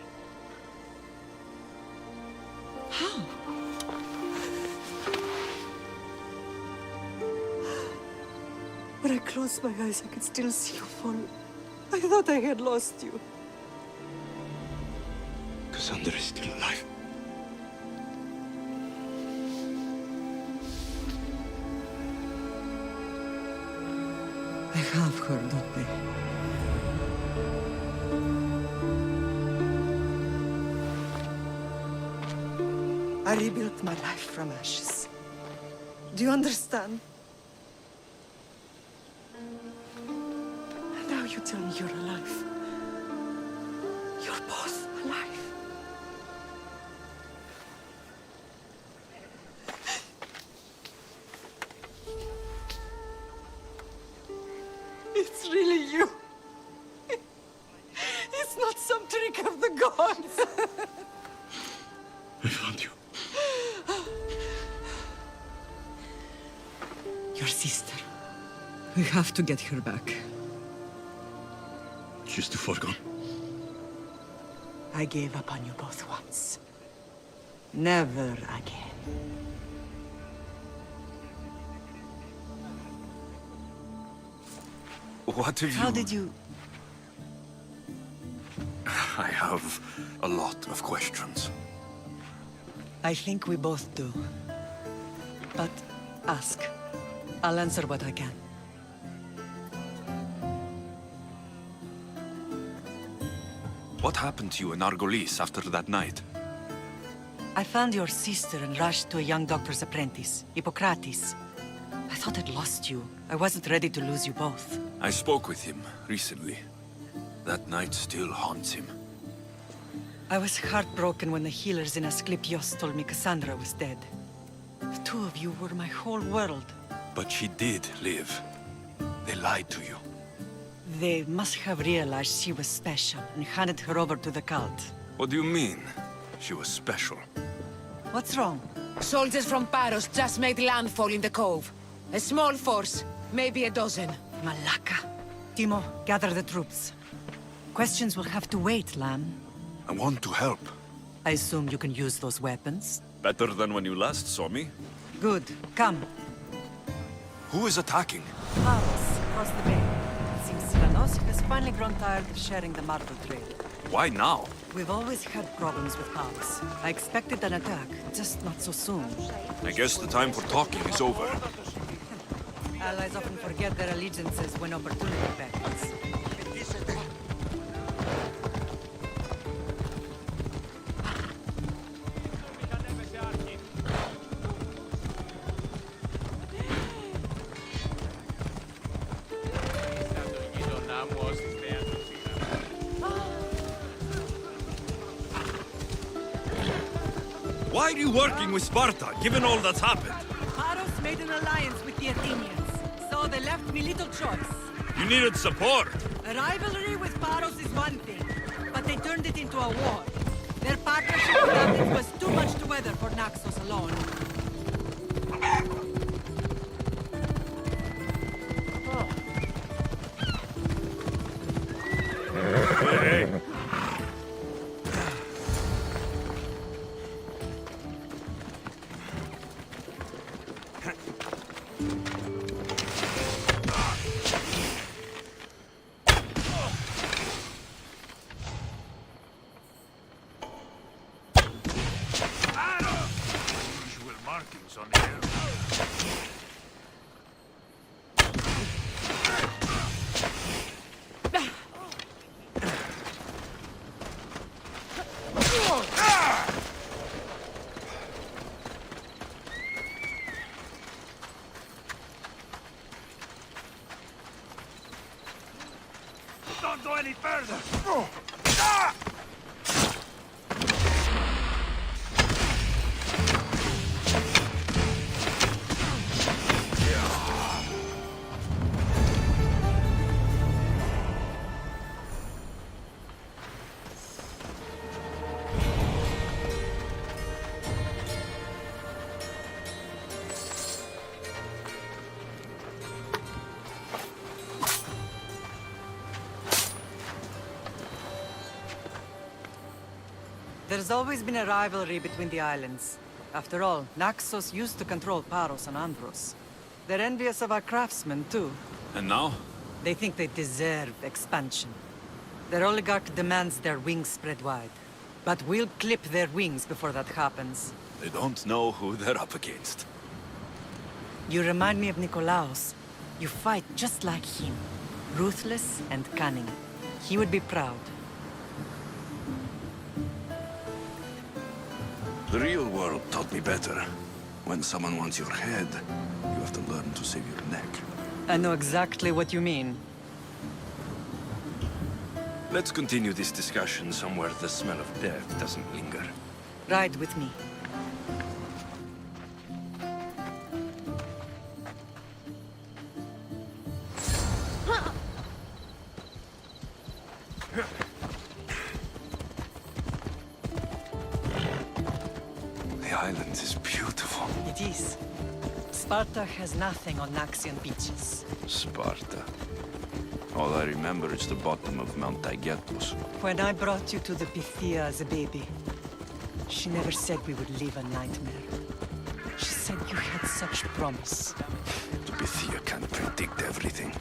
How? When I closed my eyes, I could still see you fall. I thought I had lost you. Cassandra is still alive. I have her, don't they? I rebuilt my life from ashes. Do you understand? And now you tell me you're alive. You're both alive. It's really you. It's It's not some trick of the gods. I found you. Your sister. We have to get her back. She's too far gone. I gave up on you both once. Never again. What have you... How did you... I have a lot of questions. I think we both do. But ask. I'll answer what I can. What happened to you in Argolis after that night? I found your sister and rushed to a young doctor's apprentice, Hippocrates. I thought I'd lost you. I wasn't ready to lose you both. I spoke with him recently. That night still haunts him. I was heartbroken when the healers in Asclepios told me Cassandra was dead. The two of you were my whole world. But she did live. They lied to you. They must have realized she was special and handed her over to the cult. What do you mean? She was special. What's wrong? Soldiers from Paros just made landfall in the cove. A small force, maybe a dozen. Malaka. Timo, gather the troops. Questions will have to wait, Lamb. I want to help. I assume you can use those weapons? Better than when you last saw me. Good. Come. Who is attacking? Paros, across the bay. It seems Silanos has finally grown tired of sharing the marble trade. Why now? We've always had problems with Paros. I expected an attack, just not so soon. I guess the time for talking is over. Allies often forget their allegiances when opportunity beckons. Why are you working with Sparta, given all that's happened? Paros made an alliance with the Athenians, so they left me little choice. You needed support. A rivalry with Paros is one thing, but they turned it into a war. Their partnership with Athens was too much to weather for Naxos alone. Hey. Usual markings on the air. Don't go any further! There's always been a rivalry between the islands. After all, Naxos used to control Paros and Andros. They're envious of our craftsmen, too. And now? They think they deserve expansion. Their oligarch demands their wings spread wide. But we'll clip their wings before that happens. They don't know who they're up against. You remind me of Nikolaos. You fight just like him. Ruthless and cunning. He would be proud. The real world taught me better. When someone wants your head, you have to learn to save your neck. I know exactly what you mean. Let's continue this discussion somewhere the smell of death doesn't linger. Ride with me. island is beautiful. It is. Sparta has nothing on Naxian beaches. Sparta. All I remember is the bottom of Mount Taygetos. When I brought you to the Pythia as a baby, she never said we would live a nightmare. She said you had such promise. The Pythia can't predict everything.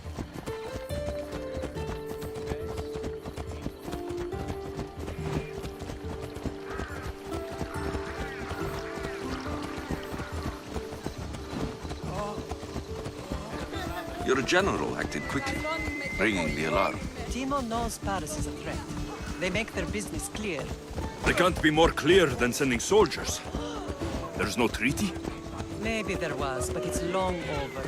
Your general acted quickly, ringing the alarm. Timo knows Paris is a threat. They make their business clear. They can't be more clear than sending soldiers. There's no treaty? Maybe there was, but it's long over.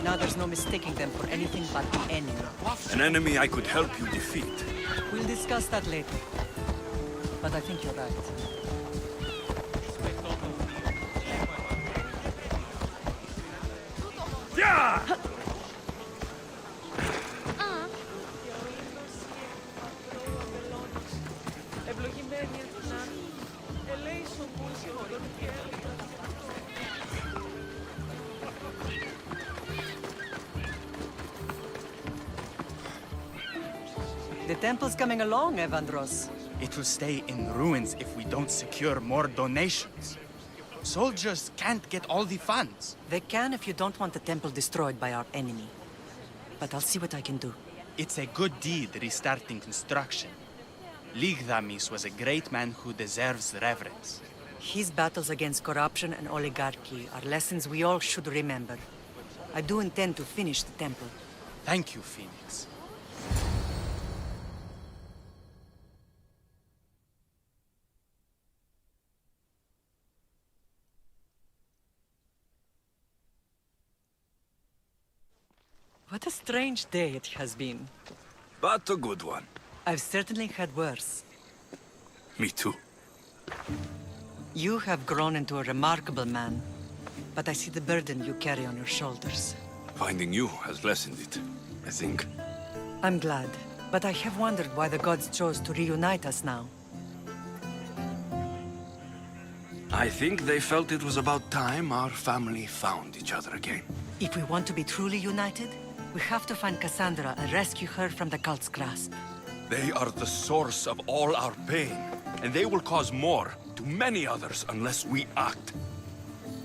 Now there's no mistaking them for anything but the enemy. An enemy I could help you defeat. We'll discuss that later. But I think you're right. Yeah! The temple's coming along, Evandros. It will stay in ruins if we don't secure more donations. Soldiers can't get all the funds. They can if you don't want the temple destroyed by our enemy. But I'll see what I can do. It's a good deed restarting construction. Ligdamis was a great man who deserves reverence. His battles against corruption and oligarchy are lessons we all should remember. I do intend to finish the temple. Thank you, Phoenix. What a strange day it has been. But a good one. I've certainly had worse. Me too. You have grown into a remarkable man, but I see the burden you carry on your shoulders. Finding you has lessened it, I think. I'm glad, but I have wondered why the gods chose to reunite us now. I think they felt it was about time our family found each other again. If we want to be truly united, we have to find Cassandra and rescue her from the cult's grasp. They are the source of all our pain, and they will cause more to many others unless we act.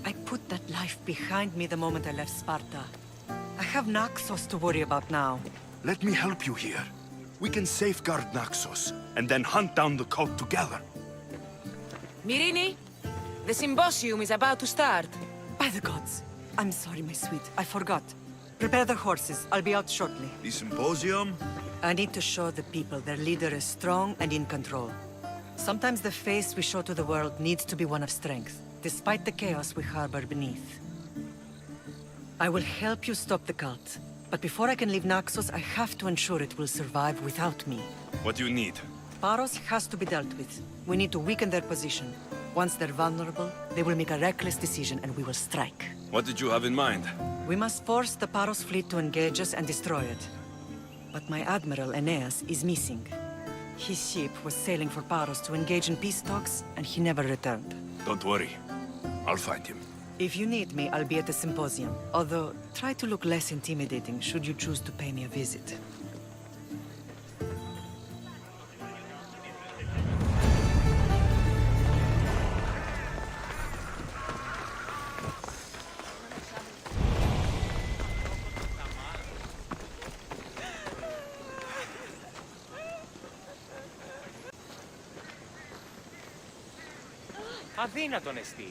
I put that life behind me the moment I left Sparta. I have Naxos to worry about now. Let me help you here. We can safeguard Naxos, and then hunt down the cult together. Myrrine, the symposium is about to start. By the gods. I'm sorry, my sweet. I forgot. Prepare the horses. I'll be out shortly. The symposium? I need to show the people their leader is strong and in control. Sometimes the face we show to the world needs to be one of strength, despite the chaos we harbor beneath. I will help you stop the cult, but before I can leave Naxos, I have to ensure it will survive without me. What do you need? Paros has to be dealt with. We need to weaken their position. Once they're vulnerable, they will make a reckless decision and we will strike. What did you have in mind? We must force the Paros fleet to engage us and destroy it. But my admiral, Aeneas, is missing. His ship was sailing for Paros to engage in peace talks, and he never returned. Don't worry. I'll find him. If you need me, I'll be at the symposium. Although, try to look less intimidating should you choose to pay me a visit. Αδύνατον εστί.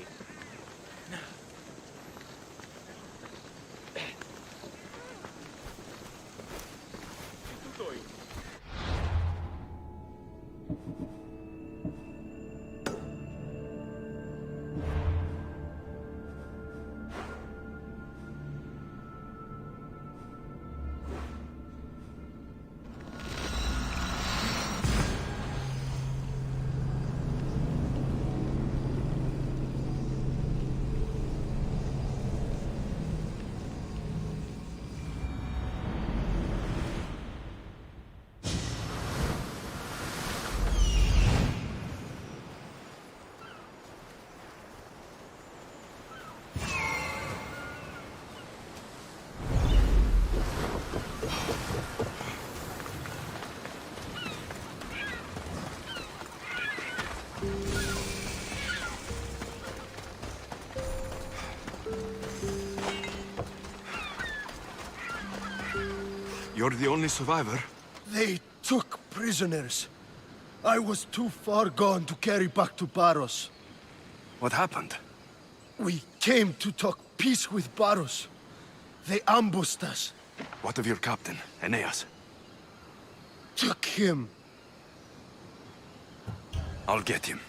You're the only survivor? They took prisoners. I was too far gone to carry back to Baros. What happened? We came to talk peace with Baros. They ambushed us. What of your captain, Aeneas? Took him. I'll get him.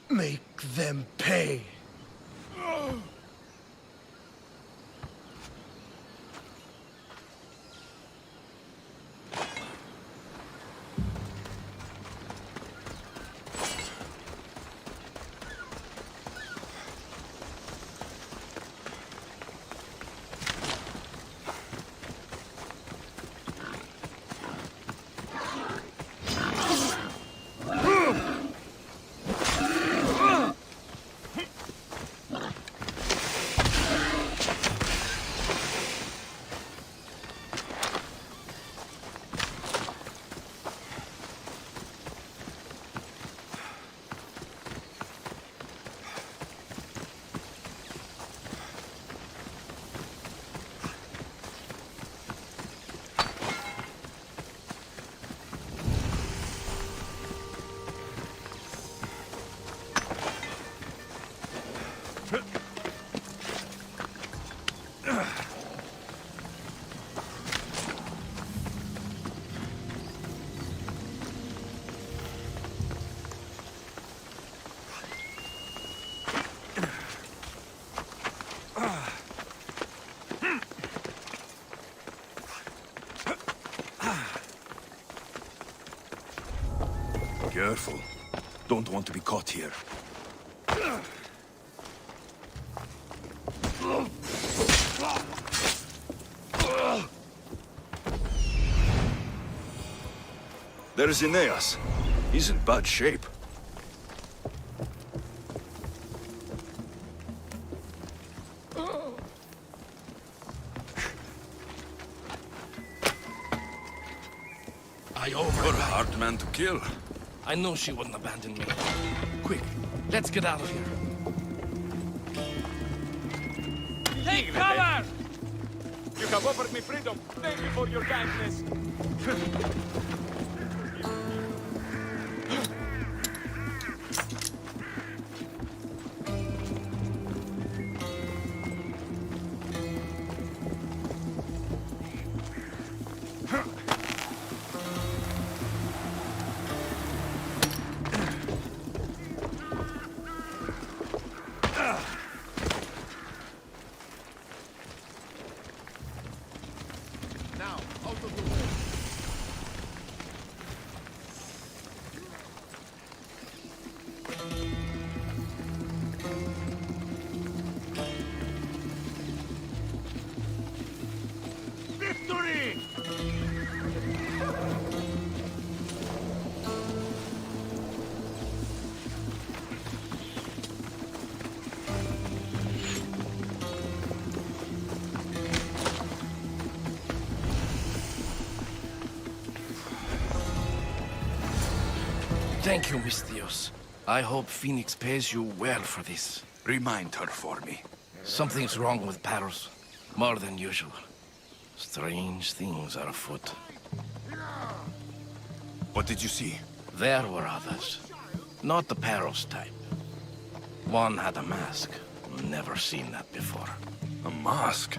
Make them pay. Careful. Don't want to be caught here. There's Aeneas. He's in bad shape. I over. You're a hard man to kill. I know she wouldn't abandon me. Quick, let's get out of here. Take cover! You have offered me freedom. Thank you for your kindness. Victory! Thank you, Miss Dios. I hope Phoenix pays you well for this. Remind her for me. Something's wrong with Paros. More than usual. Strange things are afoot. What did you see? There were others. Not the Paros type. One had a mask. Never seen that before. A mask?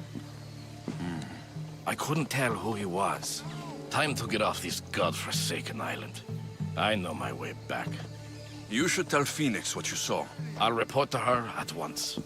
I couldn't tell who he was. Time to get off this godforsaken island. I know my way back. You should tell Phoenix what you saw. I'll report to her at once.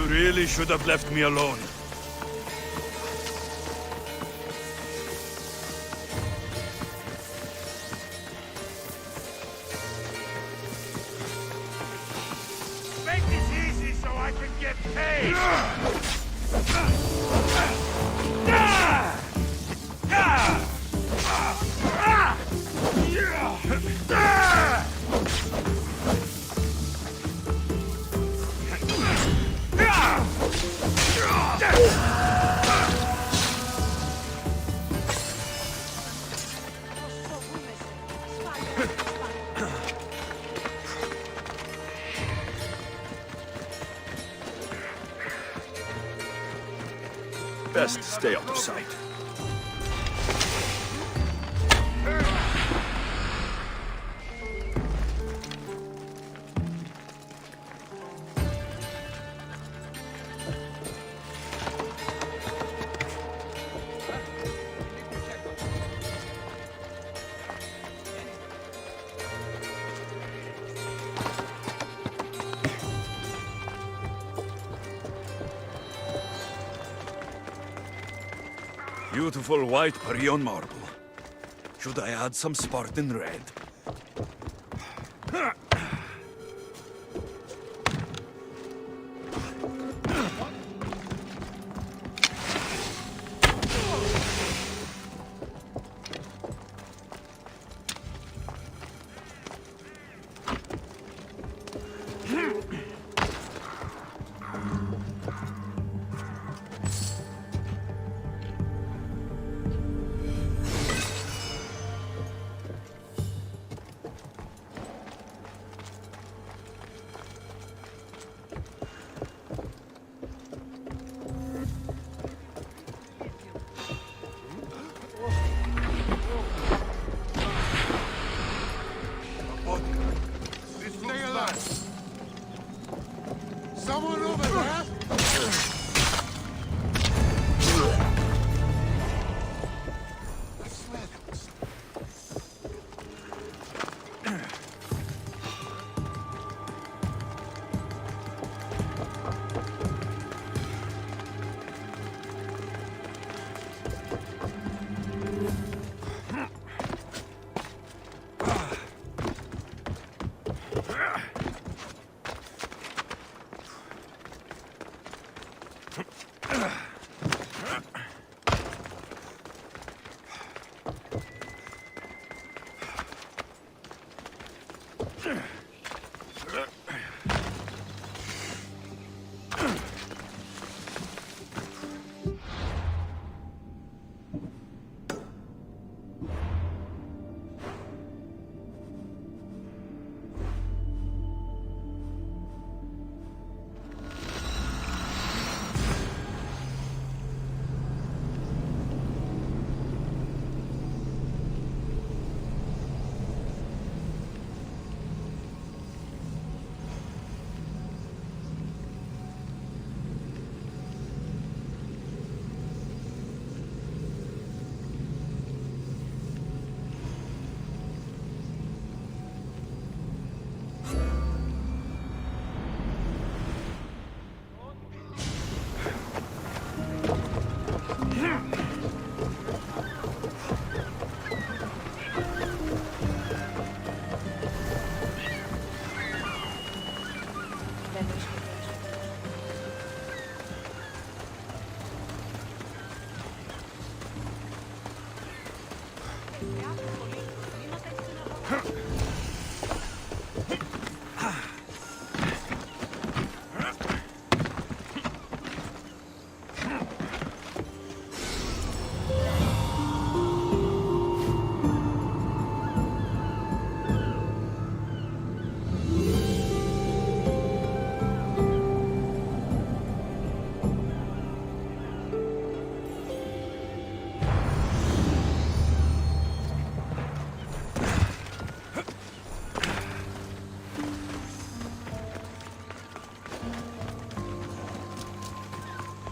really should have left me alone. Make this easy so I can get paid! Best stay out of sight. Beautiful white Parion marble. Should I add some Spartan red? Stay alive. Someone over there? I swear there was...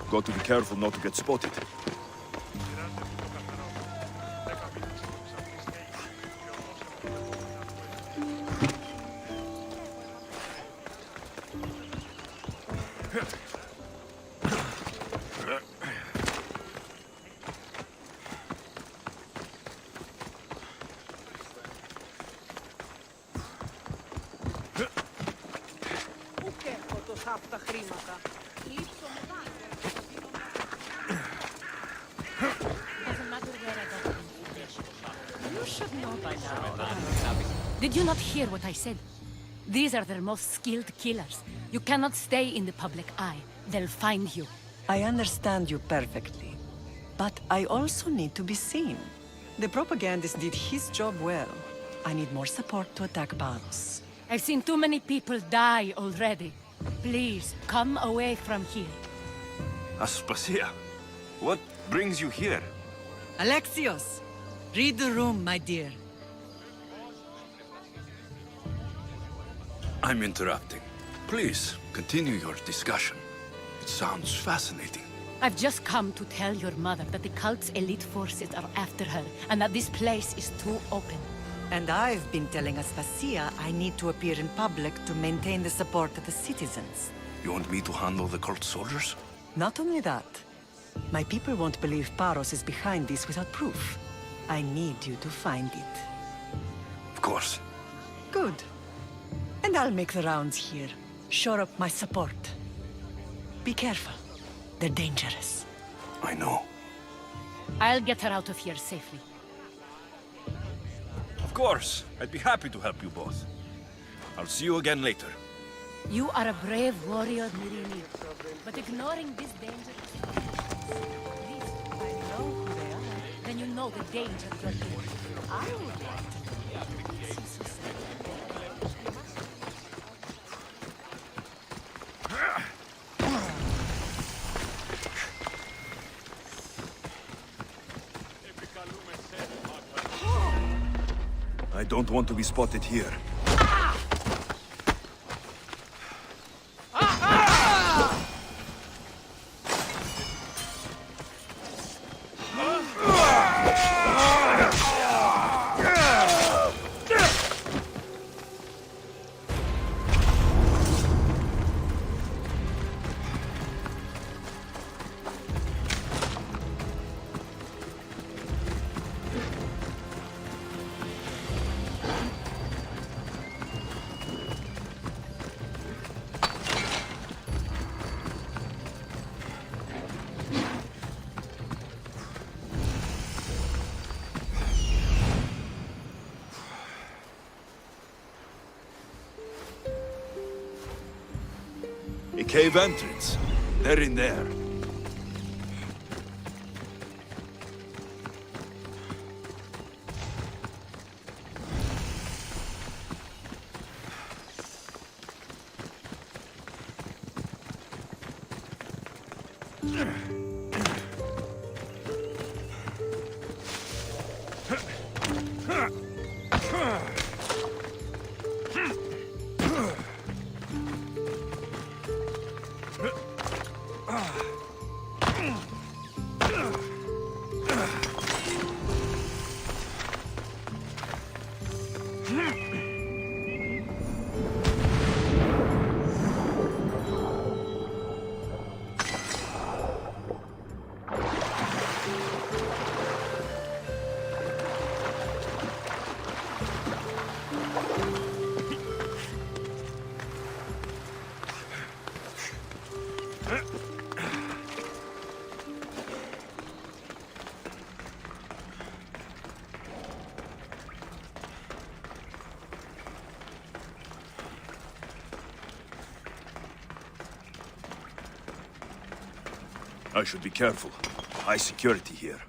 Got to be careful not to get spotted. χάπ τα χρήματα. Doesn't matter where I got the information. You should know by now. Did you not hear what I said? These are their most skilled killers. You cannot stay in the public eye. They'll find you. I understand you perfectly. But I also need to be seen. The propagandist did his job well. I need more support to attack Baros. I've seen too many people die already. Please, come away from here. Aspasia, what brings you here? Alexios! Read the room, my dear. I'm interrupting. Please, continue your discussion. It sounds fascinating. I've just come to tell your mother that the cult's elite forces are after her, and that this place is too open. And I've been telling Aspasia I need to appear in public to maintain the support of the citizens. You want me to handle the cult soldiers? Not only that, my people won't believe Paros is behind this without proof. I need you to find it. Of course. Good. And I'll make the rounds here. Shore up my support. Be careful. They're dangerous. I know. I'll get her out of here safely. Of course. I'd be happy to help you both. I'll see you again later. You are a brave warrior, Mirini. But ignoring this danger... Please, if I know who they are, then you know the danger you're in. I would like to I don't want to be spotted here. A cave entrance. They're in there. I should be careful. High security here.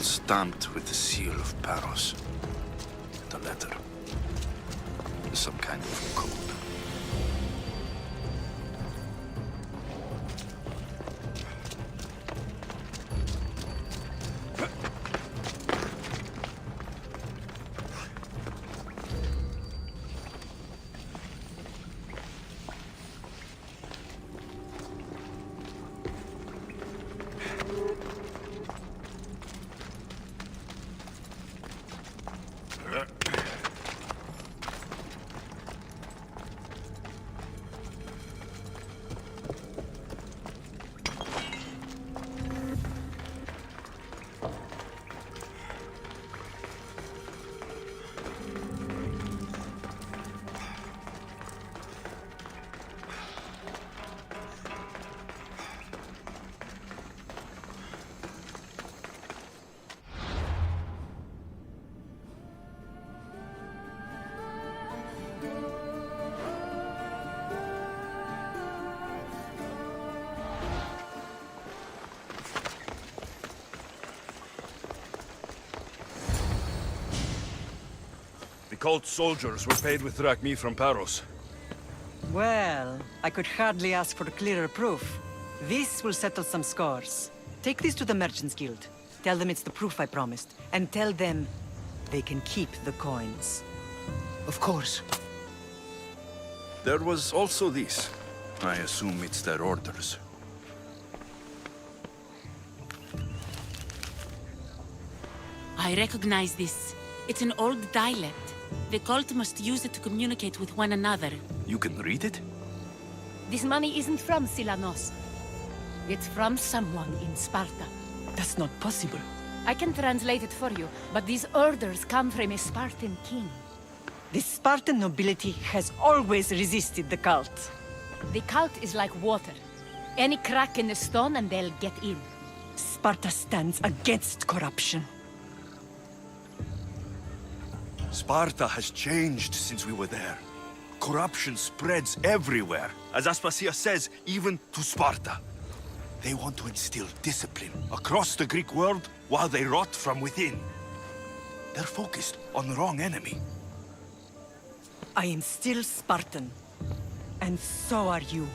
Stamped with the seal of Paros. The letter. some kind of code. The cult soldiers were paid with drachmi from Paros. Well, I could hardly ask for clearer proof. This will settle some scores. Take this to the Merchants Guild. Tell them it's the proof I promised. And tell them they can keep the coins. Of course. There was also this. I assume it's their orders. I recognize this. It's an old dialect. The cult must use it to communicate with one another. You can read it? This money isn't from Silanos. It's from someone in Sparta. That's not possible. I can translate it for you, but these orders come from a Spartan king. The Spartan nobility has always resisted the cult. The cult is like water. Any crack in the stone and they'll get in. Sparta stands against corruption. Sparta has changed since we were there. Corruption spreads everywhere. As Aspasia says, even to Sparta. They want to instill discipline across the Greek world while they rot from within. They're focused on the wrong enemy. I am still Spartan. And so are you.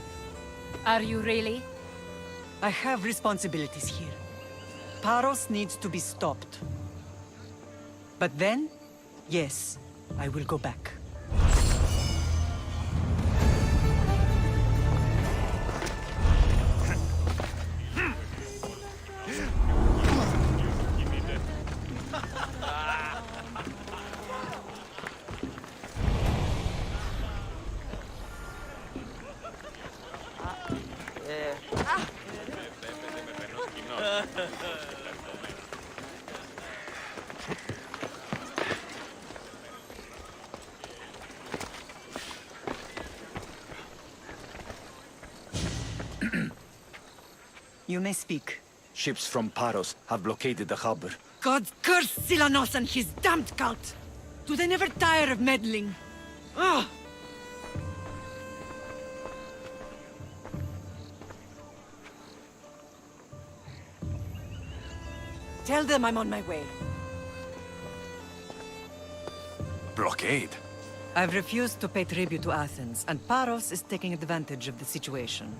Are you really? I have responsibilities here. Paros needs to be stopped. But then, yes, I will go back. You may speak. Ships from Paros have blockaded the harbor. God curse Silanos and his damned cult! Do they never tire of meddling? Ugh! Tell them I'm on my way. Blockade? I've refused to pay tribute to Athens, and Paros is taking advantage of the situation.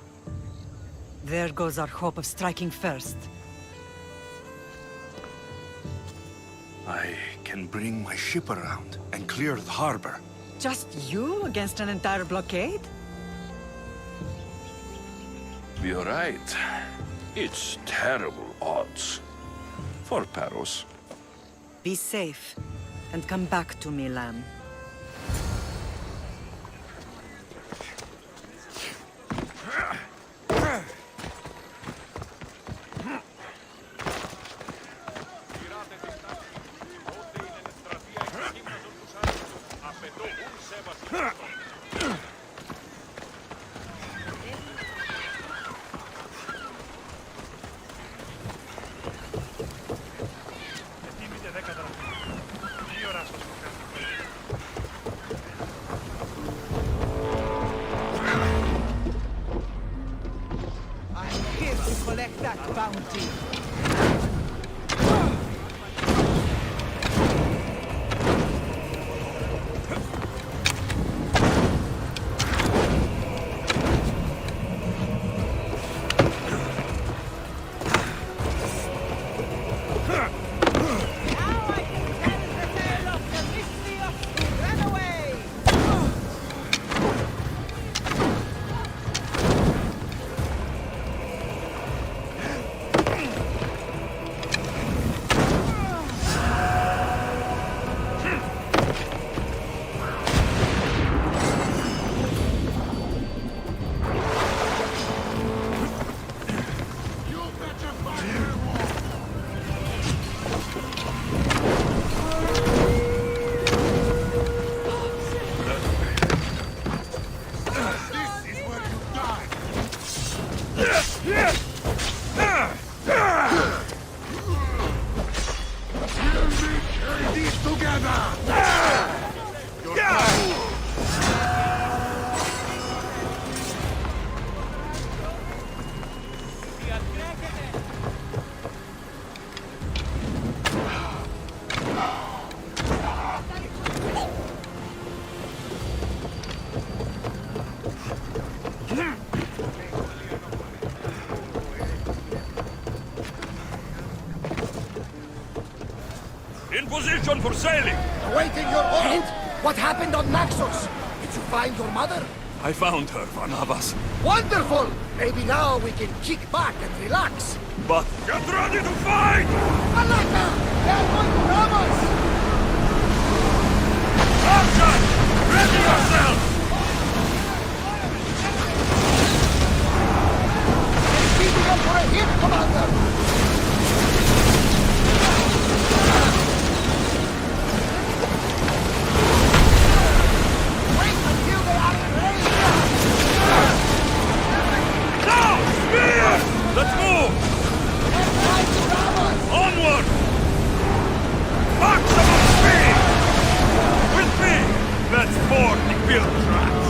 There goes our hope of striking first. I can bring my ship around and clear the harbor. Just you against an entire blockade? You're right. It's terrible odds. For Paros. Be safe, and come back to me, lamb. Collect that bounty. permission for sailing! Awaiting your order! What happened on Naxos? Did you find your mother? I found her, Barnabas. Wonderful! Maybe now we can kick back and relax. But get ready to fight! Alaka! They're going to rob us! Archer! Ready yourself! They're beating up for a hit, Commander! Wait until they are ready! Now! Spear! Let's move! They're trying to rob us! Onward! Back some speed! With me! Let's board the build tracks!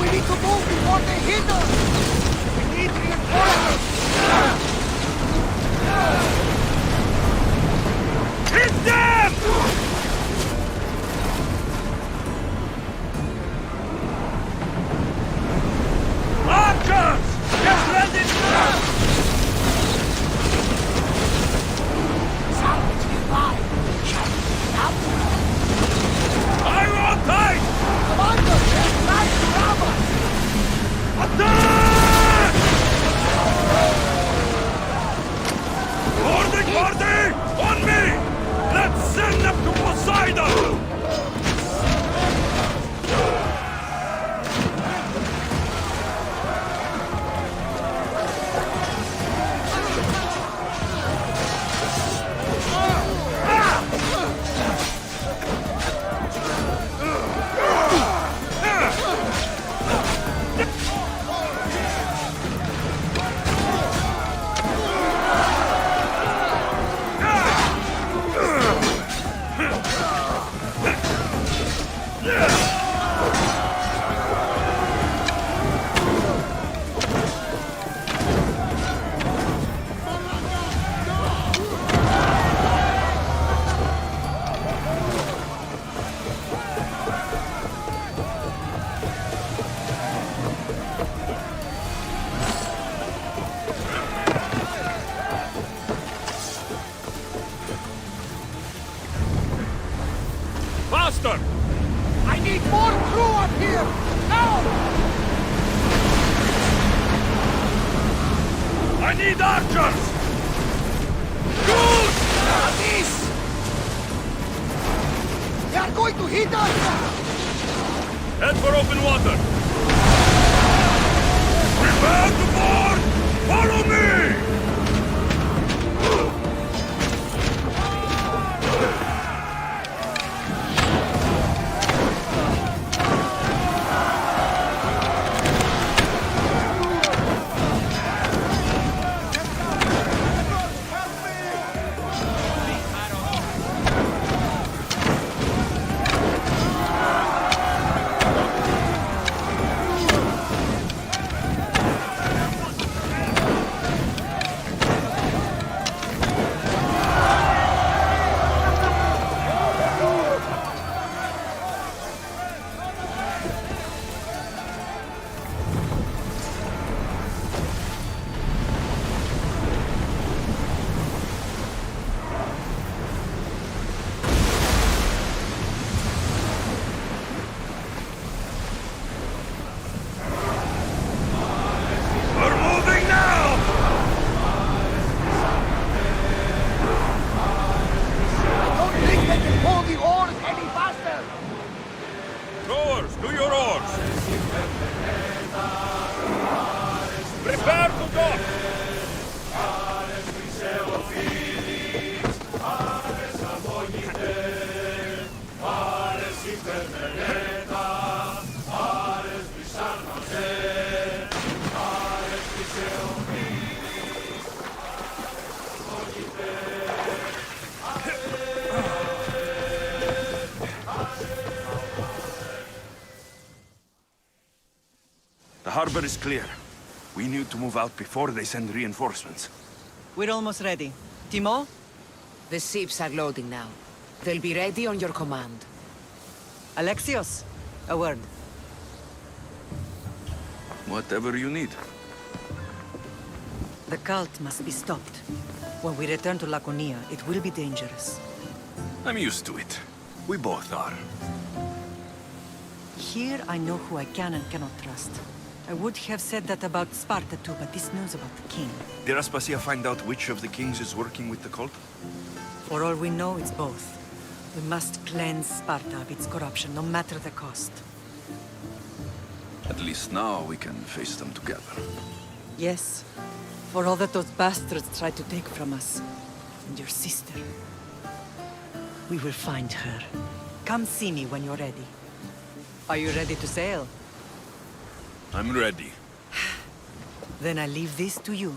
We need to move before they hit us! We need reinforcements! Hit them! Archers! Get ready now! Salvage nearby! Shall we stop? I'm on tight! Commander, they're trying to rob us! Attack! Boarding party! On me! Let's send them to Poseidon! Faster! I need more crew up here! Now! I need archers! Shoot! This! They are going to hit us! Head for open water! Prepare to board! Follow me! The harbor is clear. We need to move out before they send reinforcements. We're almost ready. Timo? The ships are loading now. They'll be ready on your command. Alexios, a word. Whatever you need. The cult must be stopped. When we return to Laconia, it will be dangerous. I'm used to it. We both are. Here I know who I can and cannot trust. I would have said that about Sparta too, but this news about the king. Did Aspasia find out which of the kings is working with the cult? For all we know, it's both. We must cleanse Sparta of its corruption, no matter the cost. At least now we can face them together. Yes. For all that those bastards tried to take from us. And your sister. We will find her. Come see me when you're ready. Are you ready to sail? I'm ready. Then I leave this to you.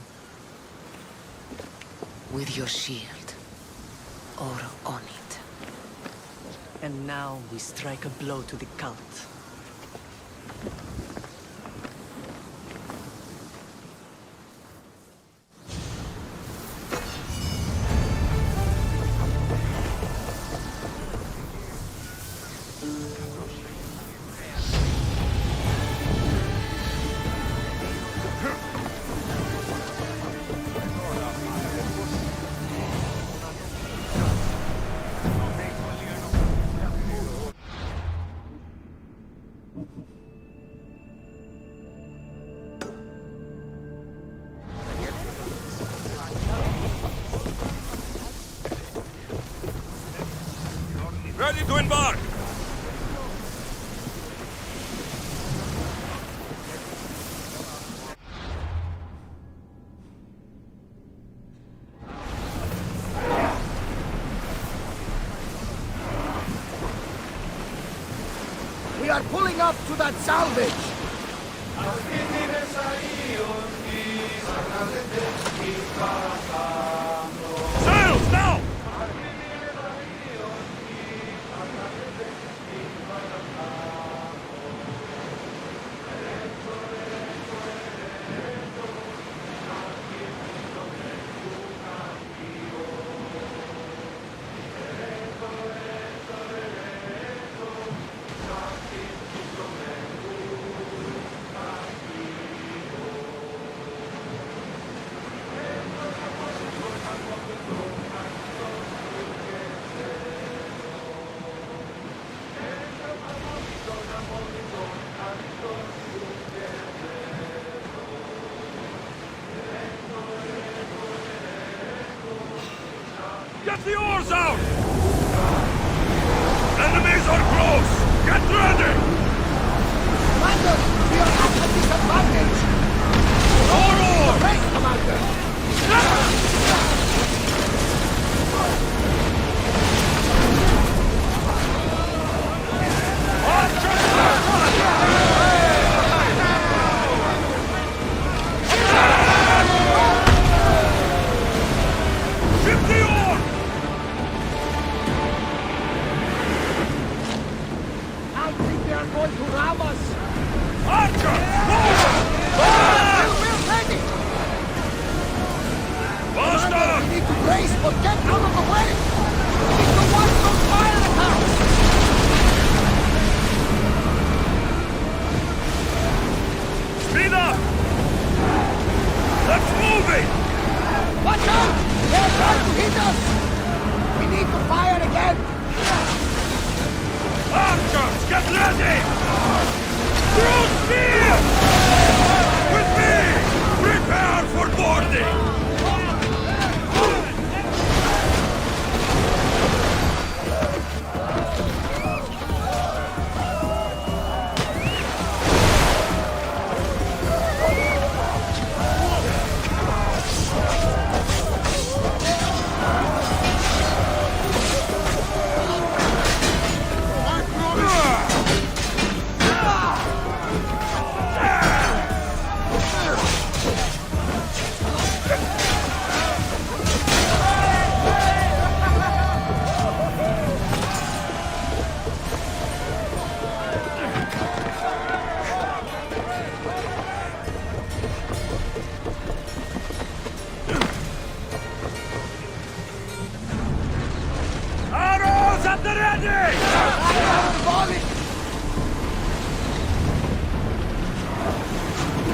With your shield. Or on it. And now we strike a blow to the cult. Ready to embark! We are pulling up to that salvage! Sails now! Get the oars out! Enemies are close! Get ready! Commander, we are at a disadvantage! More oars! Right, Commander! Ship the oar! I think they are going to ram us! Archer! We're ready! Basta!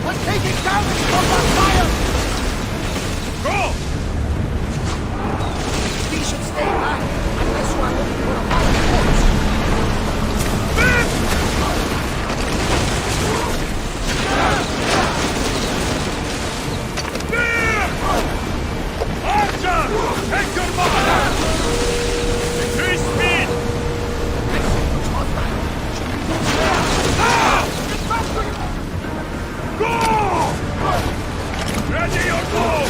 We're taking damage from the fire! Go! We should stay back, unless you are looking for a fire force. Archer! Take your mark! Increase speed! Go! Ready your bow!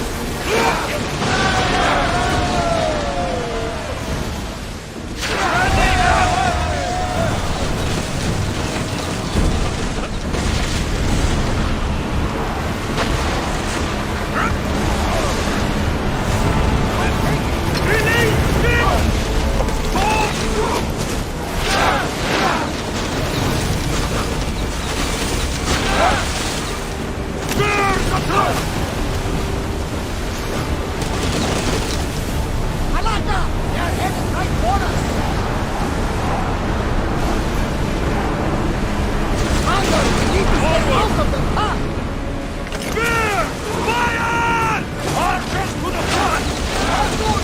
Alaka! They're headed right for us! Commander, we need to stay out of the path! Spear! Fire! Archers to the front! Good!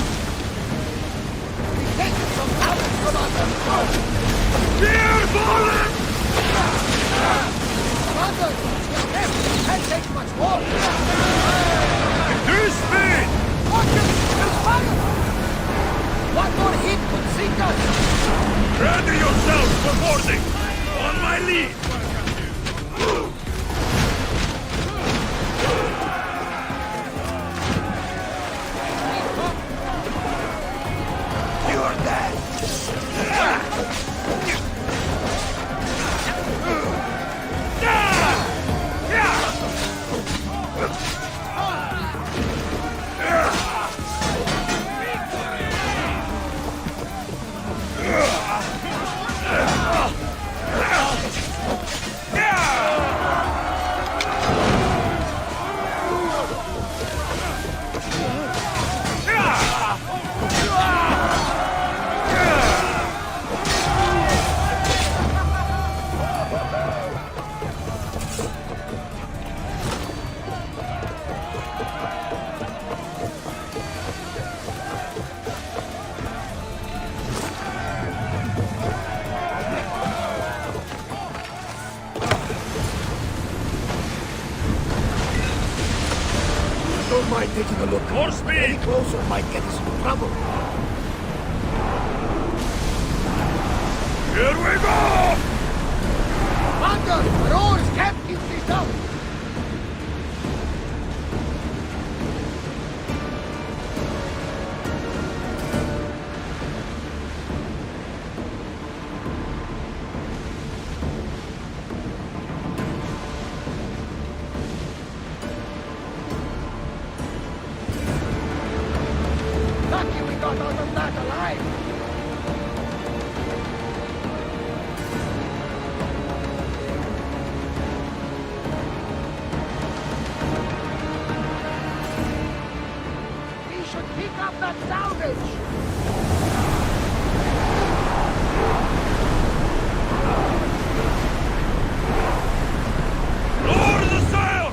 We've taken some damage, Commander! Spear falling! Commander, your left can't take much more! Increase speed! Watch it! There's fire! One more hit could sink us! Ready yourselves for boarding! On my lead! You're dead! Don't mind taking a look. More speed! Any closer might get us in trouble. Here we go! Commander, the roars can't keep this up! Lucky we got out of that alive! We should pick up that salvage! Lower the sail!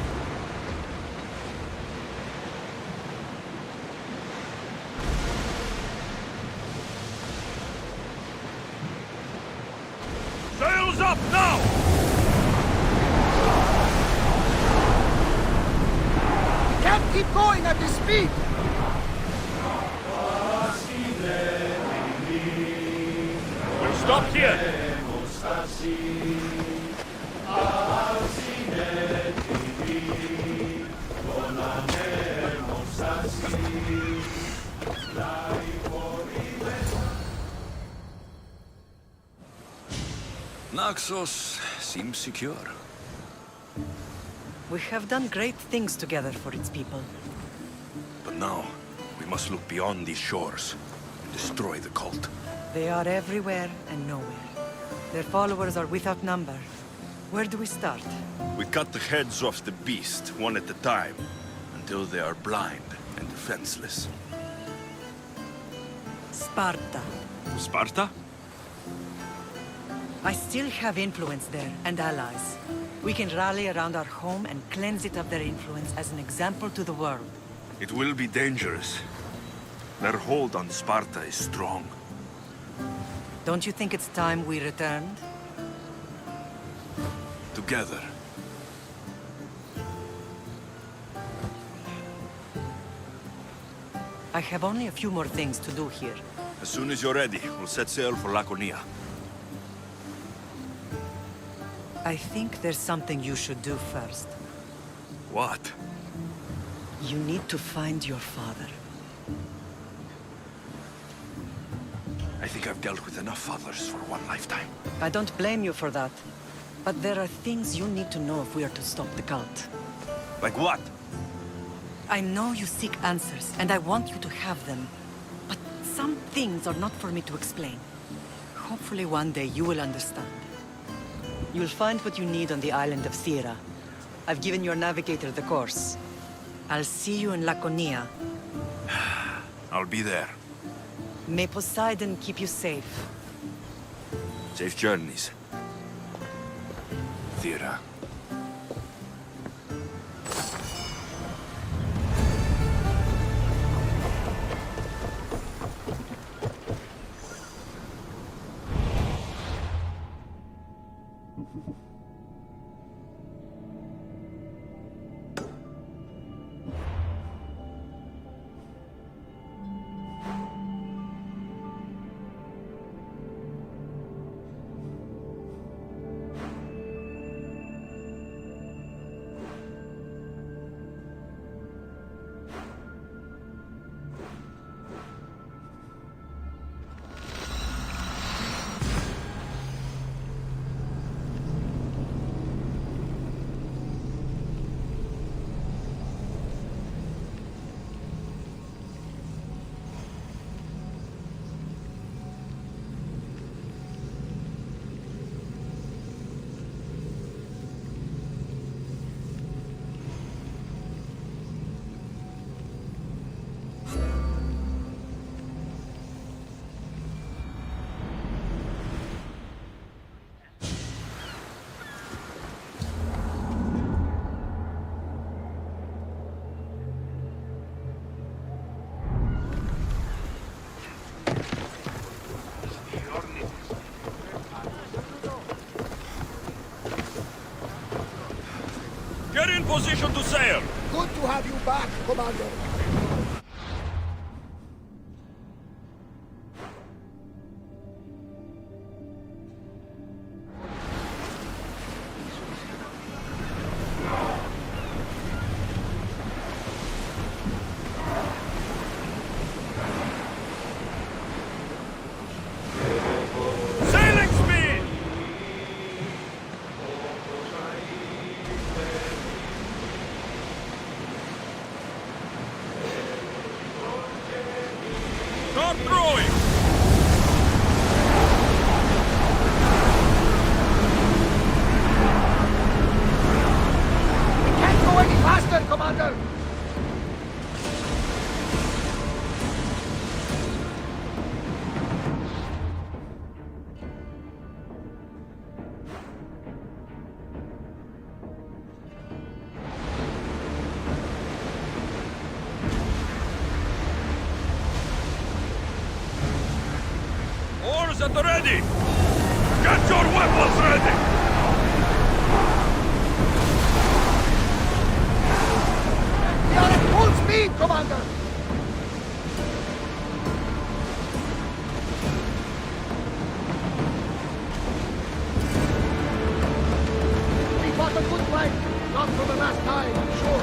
Sails up now! We can't keep going at this speed! We'll stop here! Naxos seems secure. We have done great things together for its people. But now, we must look beyond these shores and destroy the cult. They are everywhere and nowhere. Their followers are without number. Where do we start? We cut the heads off the beast, one at a time, until they are blind and defenseless. Sparta. Sparta? I still have influence there, and allies. We can rally around our home and cleanse it of their influence as an example to the world. It will be dangerous. Their hold on Sparta is strong. Don't you think it's time we returned? Together. I have only a few more things to do here. As soon as you're ready, we'll set sail for Laconia. I think there's something you should do first. What? You need to find your father. I think I've dealt with enough fathers for one lifetime. I don't blame you for that. But there are things you need to know if we are to stop the cult. Like what? I know you seek answers, and I want you to have them. But some things are not for me to explain. Hopefully one day you will understand. You'll find what you need on the island of Thera. I've given your navigator the course. I'll see you in Laconia. I'll be there. May Poseidon keep you safe. Safe journeys. Thera. Get in position to sail! Good to have you back, Commander. Sailing speed! Start throwing! Can't go any faster, Commander. Oars at the ready! Get your weapons ready! We are at full speed, Commander. We fought a good fight. Not for the last time, I'm sure.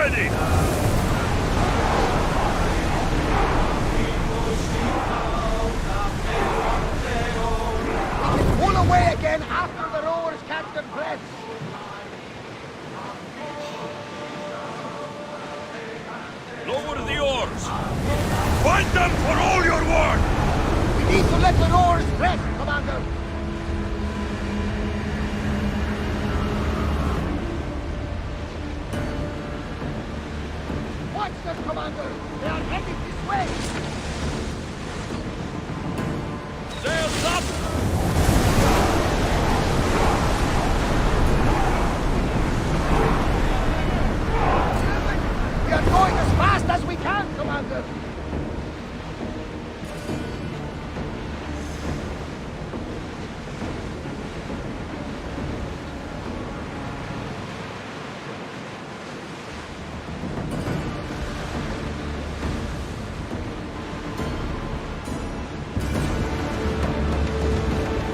ready! Pull away again after the rowers catch their breath. Lower the oars! Fight them for all your worth! We need to let the rowers rest, Commander. Watch them, Commander. They are heading this way. Sails up! We are going as fast as we can, Commander.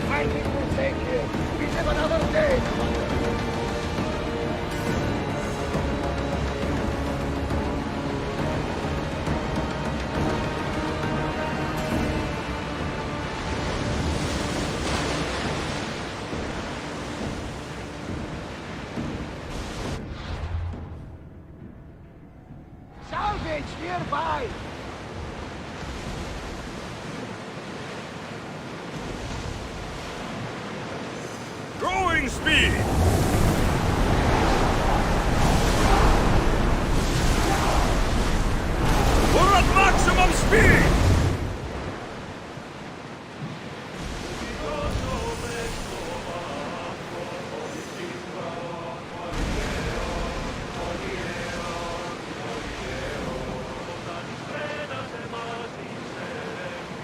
Fighting will take you. We live another day, Commander. Salvage nearby! Growing speed! We're at maximum speed!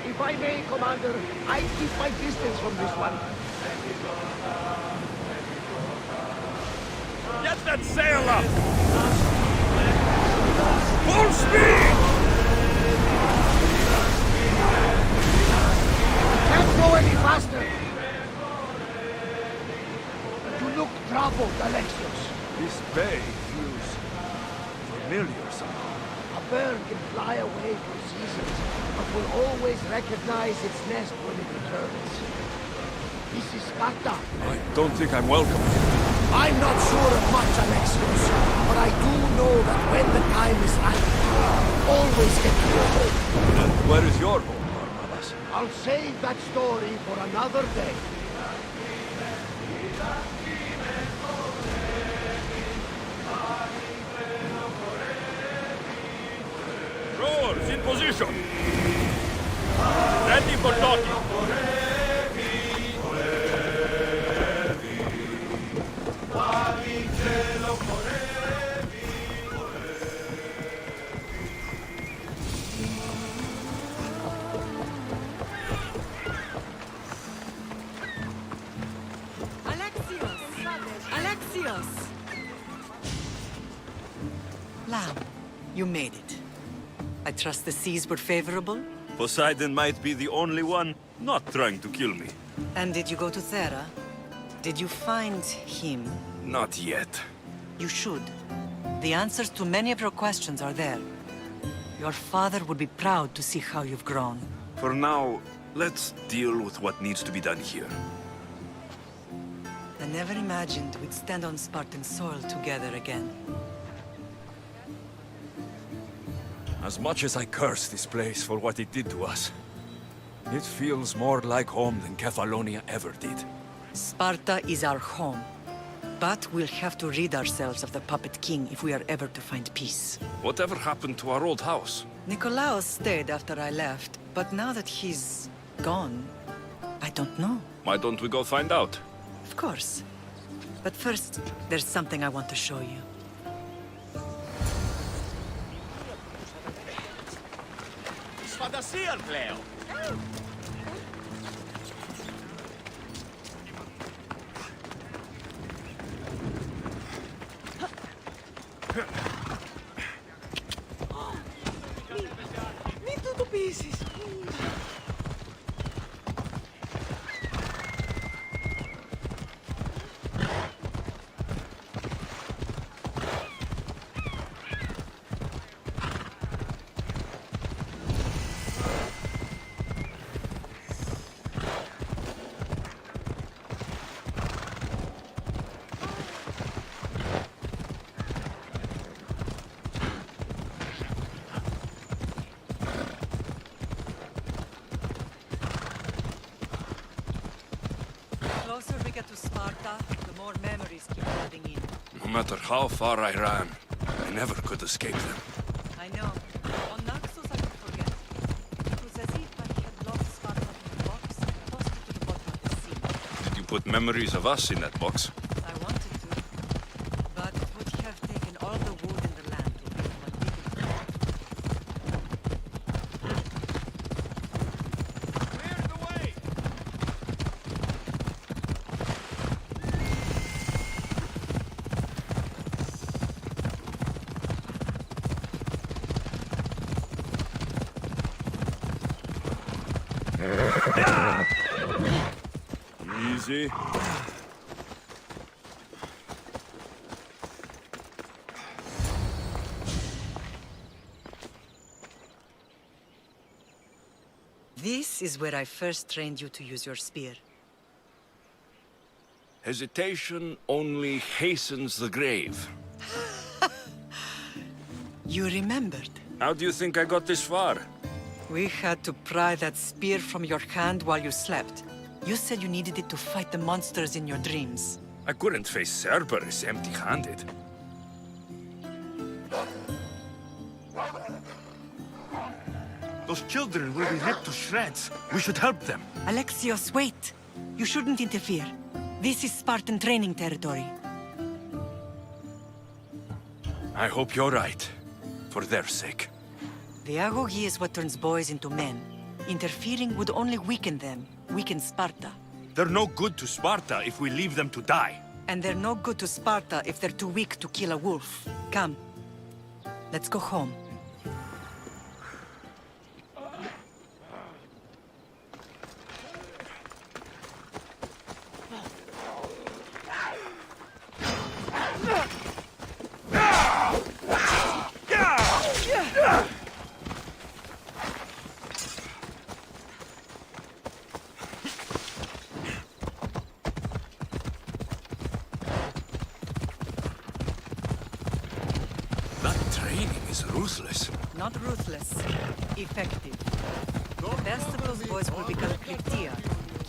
If I may, Commander, I keep my distance from this one. Get that sail up! Full speed! Can't go any faster. You look troubled, Alexios. This bay feels familiar somehow. A bird can fly away for seasons, but will always recognize its nest when it returns. This is Sparta. I don't think I'm welcome. I'm not sure of much, Alexios, but I do know that when the time is right, always get to your home. And where is your home, Barnabas? I'll save that story for another day. Rowers in position! Ready for docking! Alexios! Lamb, you made it. I trust the seas were favorable? Poseidon might be the only one not trying to kill me. And did you go to Thera? Did you find him? Not yet. You should. The answers to many of your questions are there. Your father would be proud to see how you've grown. For now, let's deal with what needs to be done here. I never imagined we'd stand on Spartan soil together again. As much as I curse this place for what it did to us, it feels more like home than Kefalonia ever did. Sparta is our home. But we'll have to rid ourselves of the Puppet King if we are ever to find peace. Whatever happened to our old house? Nikolaos stayed after I left, but now that he's gone, I don't know. Why don't we go find out? Of course. But first, there's something I want to show you. Φαντασία πλέον. Μην του το πείσεις. Sparta, the more memories keep flooding in. No matter how far I ran, I never could escape them. I know. On Naxos I could forget. It was as if I had locked Sparta in a box and tossed it to the bottom of the sea. Did you put memories of us in that box? I wanted to, but it would have taken all the wood in the land to build one big enough. Clear the way! Easy. This is where I first trained you to use your spear. Hesitation only hastens the grave. You remembered. How do you think I got this far? We had to pry that spear from your hand while you slept. You said you needed it to fight the monsters in your dreams. I couldn't face Cerberus empty-handed. Those children will be ripped to shreds. We should help them. Alexios, wait! You shouldn't interfere. This is Spartan training territory. I hope you're right. For their sake. The agoge is what turns boys into men. Interfering would only weaken them, weaken Sparta. They're no good to Sparta if we leave them to die. And they're no good to Sparta if they're too weak to kill a wolf. Come. Let's go home. Ruthless. Not ruthless. Effective. The best of those boys will become Kryptia,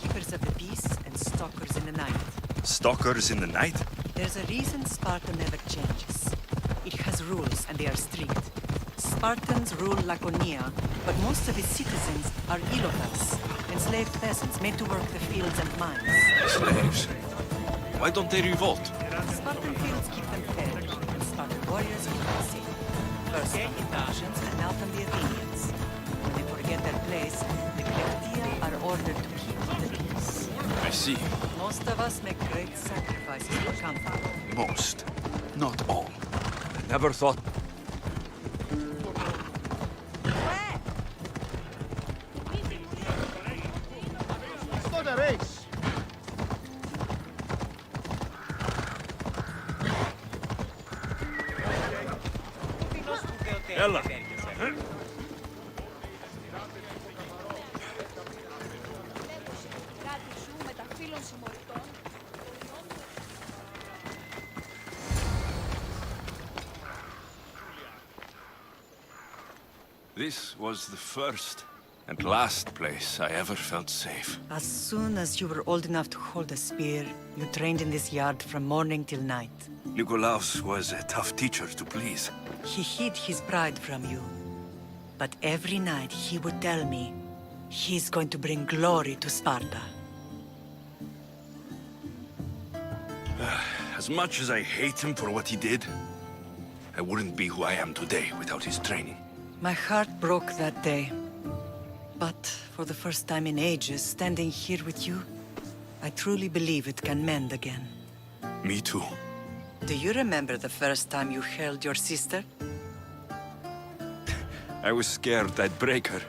keepers of the peace and stalkers in the night. Stalkers in the night? There's a reason Sparta never changes. It has rules and they are strict. Spartans rule Laconia, but most of its citizens are ilotas, enslaved peasants made to work the fields and mines. Slaves? Why don't they revolt? Spartan fields keep them fed, and Spartan warriors keep them safe. First from the Persians and now from the Athenians. When they forget their place, the Kryptia are ordered to keep the peace. I see. Most of us make great sacrifices for comfort. Most. Not all. I never thought... It's not a race. Έλα. This was the first and last place I ever felt safe. As soon as you were old enough to hold a spear, you trained in this yard from morning till night. Nikolaos was a tough teacher to please. He hid his pride from you. But every night he would tell me, he's going to bring glory to Sparta. As much as I hate him for what he did, I wouldn't be who I am today without his training. My heart broke that day. But for the first time in ages, standing here with you, I truly believe it can mend again. Me too. Do you remember the first time you held your sister? I was scared I'd break her.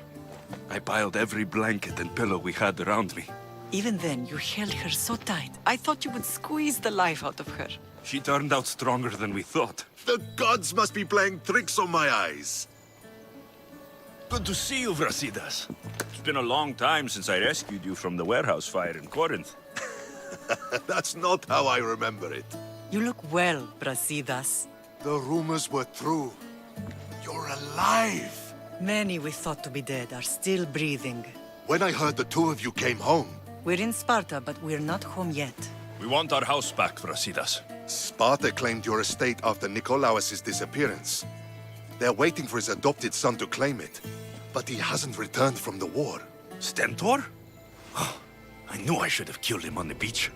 I piled every blanket and pillow we had around me. Even then, you held her so tight, I thought you would squeeze the life out of her. She turned out stronger than we thought. The gods must be playing tricks on my eyes. Good to see you, Brasidas. It's been a long time since I rescued you from the warehouse fire in Corinth. That's not how I remember it. You look well, Brasidas. The rumors were true. You're alive! Many we thought to be dead are still breathing. When I heard the two of you came home... We're in Sparta, but we're not home yet. We want our house back, Brasidas. Sparta claimed your estate after Nikolaos' disappearance. They're waiting for his adopted son to claim it, but he hasn't returned from the war. Stentor? I knew I should have killed him on the beach.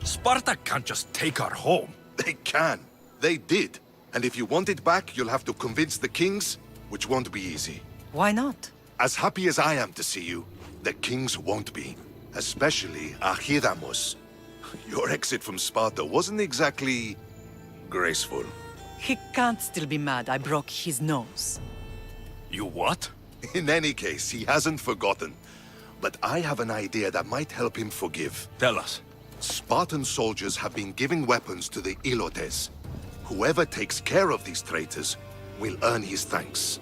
Sparta can't just take our home. They can. They did. And if you want it back, you'll have to convince the kings, which won't be easy. Why not? As happy as I am to see you, the kings won't be. Especially Archidamos. Your exit from Sparta wasn't exactly graceful. He can't still be mad I broke his nose. You what? In any case, he hasn't forgotten. But I have an idea that might help him forgive. Tell us. Spartan soldiers have been giving weapons to the Ilotes. Whoever takes care of these traitors will earn his thanks.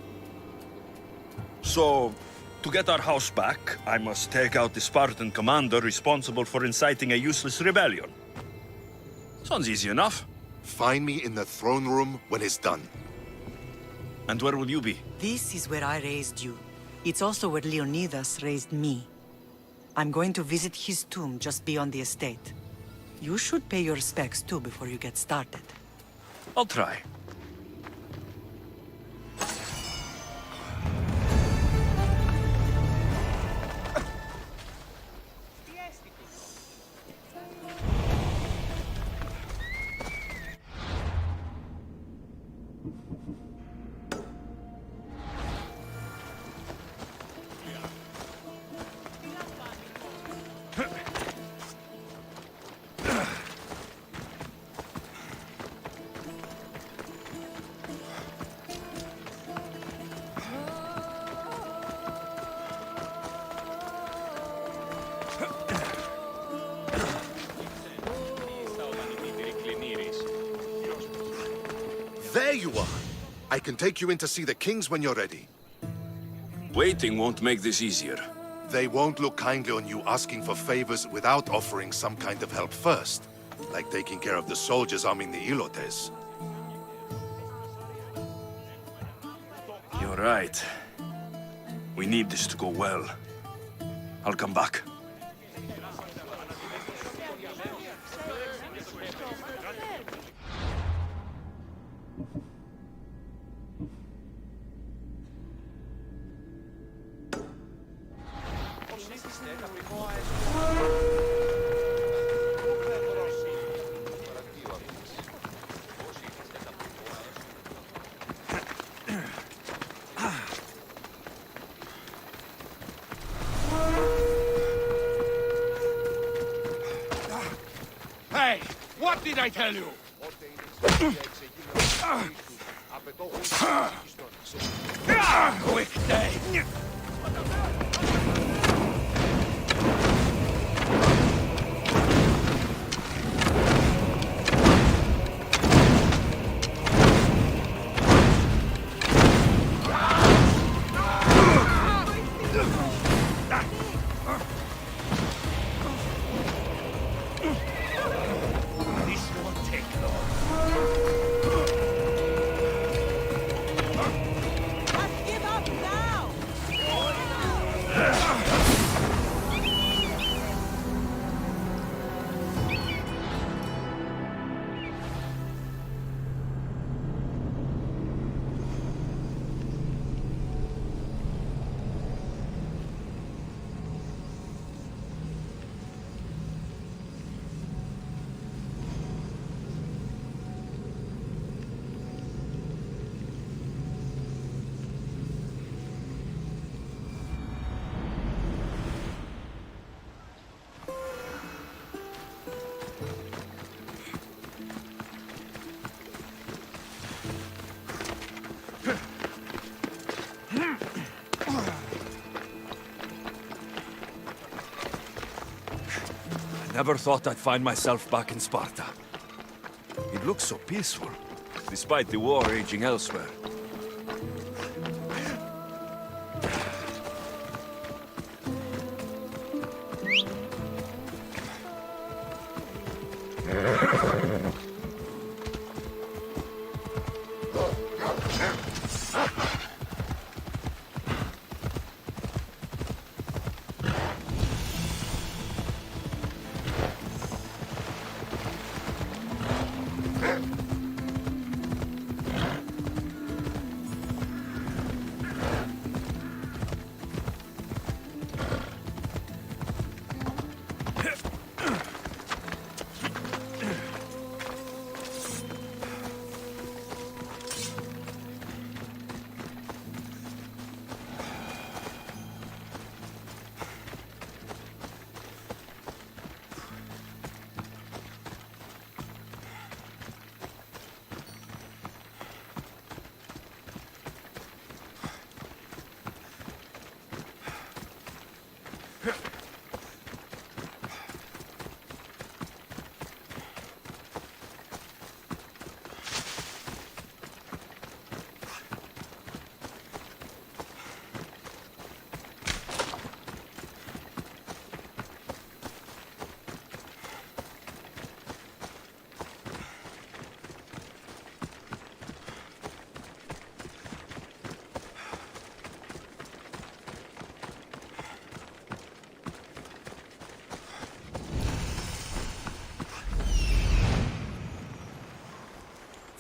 So, to get our house back, I must take out the Spartan commander responsible for inciting a useless rebellion. Sounds easy enough. Find me in the throne room when it's done. And where will you be? This is where I raised you. It's also where Leonidas raised me. I'm going to visit his tomb just beyond the estate. You should pay your respects too before you get started. I'll try. There you are! I can take you in to see the kings when you're ready. Waiting won't make this easier. They won't look kindly on you asking for favors without offering some kind of help first. Like taking care of the soldiers arming the Ilotes. You're right. We need this to go well. I'll come back. Hey, what did I tell you? Quick day. Never thought I'd find myself back in Sparta. It looks so peaceful, despite the war raging elsewhere.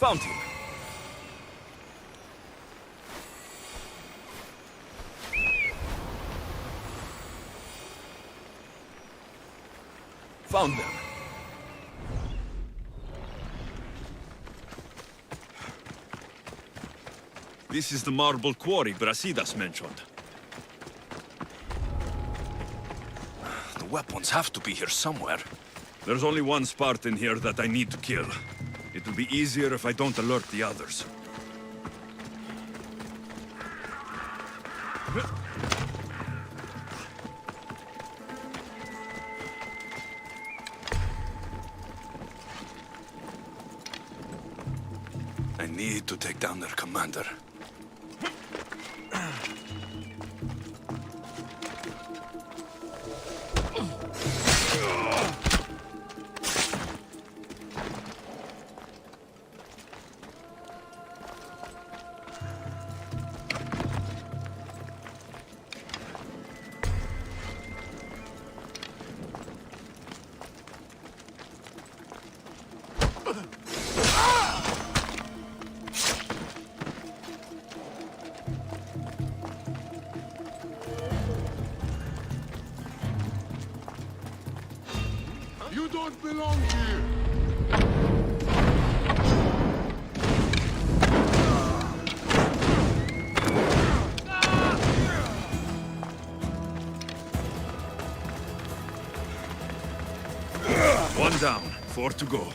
Found him. Found them. This is the marble quarry Brasidas mentioned. The weapons have to be here somewhere. There's only one Spartan here that I need to kill. It will be easier if I don't alert the others. I need to take down their commander. You don't belong here! One down, 4 to go.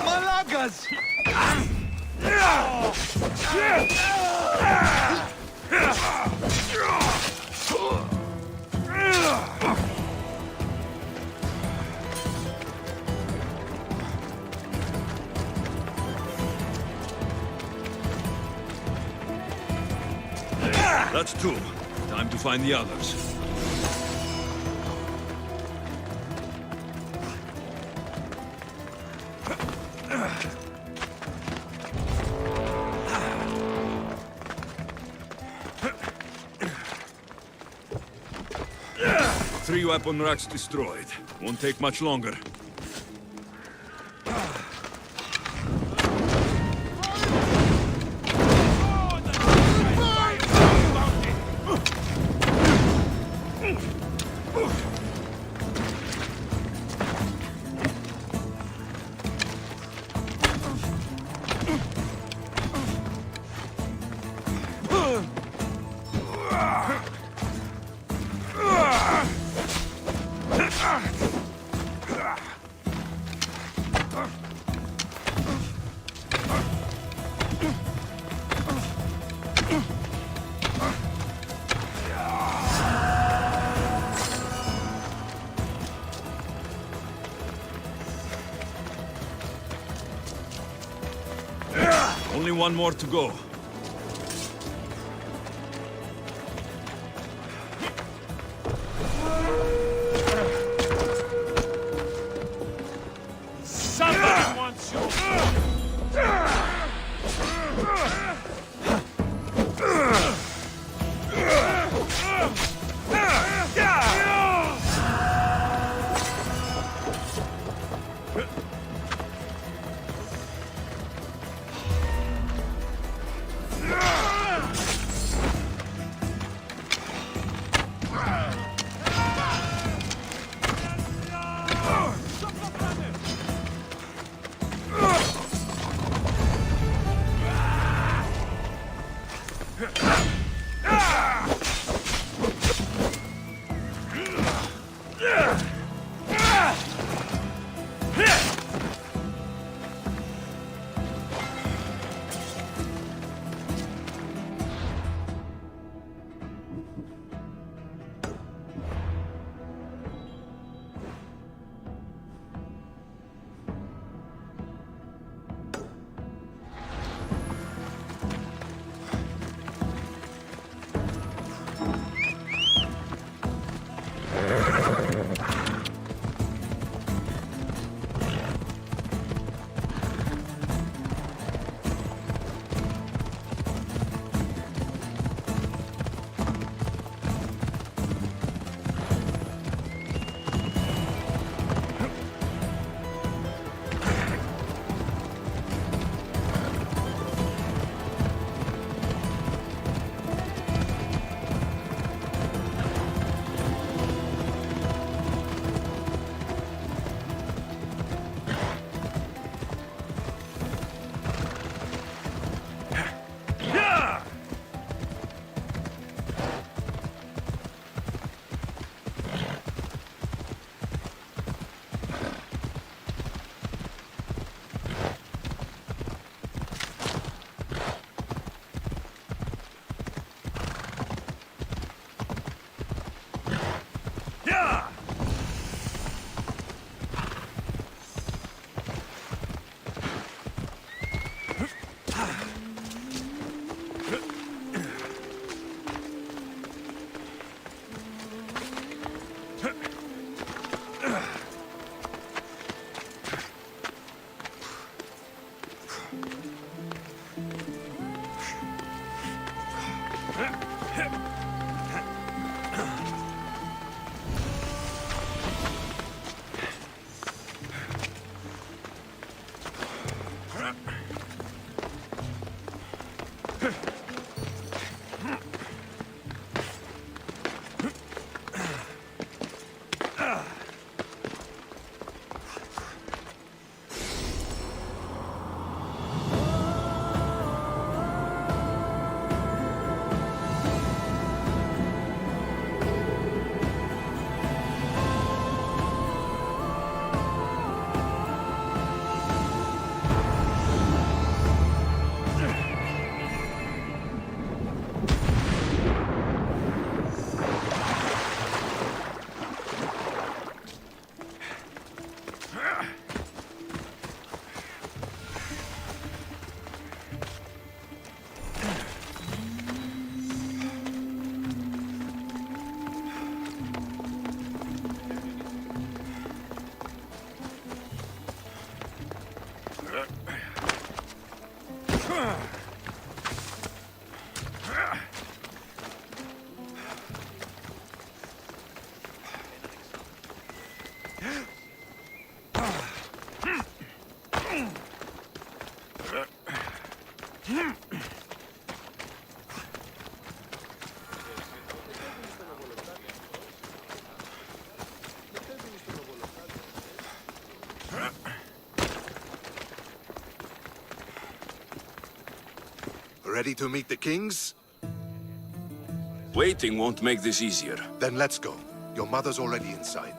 Malagas! That's 2. Time to find the others. Three weapon racks destroyed. Won't take much longer. Only one more to go. Somebody wants you! Ready to meet the kings? Waiting won't make this easier. Then let's go. Your mother's already inside.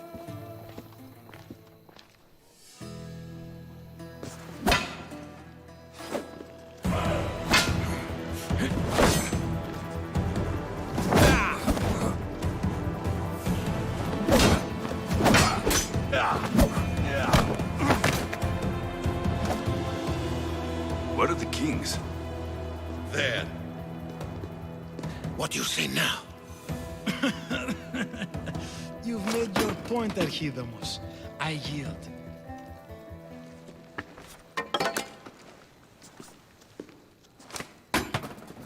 Where are the kings? There. What do you say now? You've made your point, Archidamos. I yield.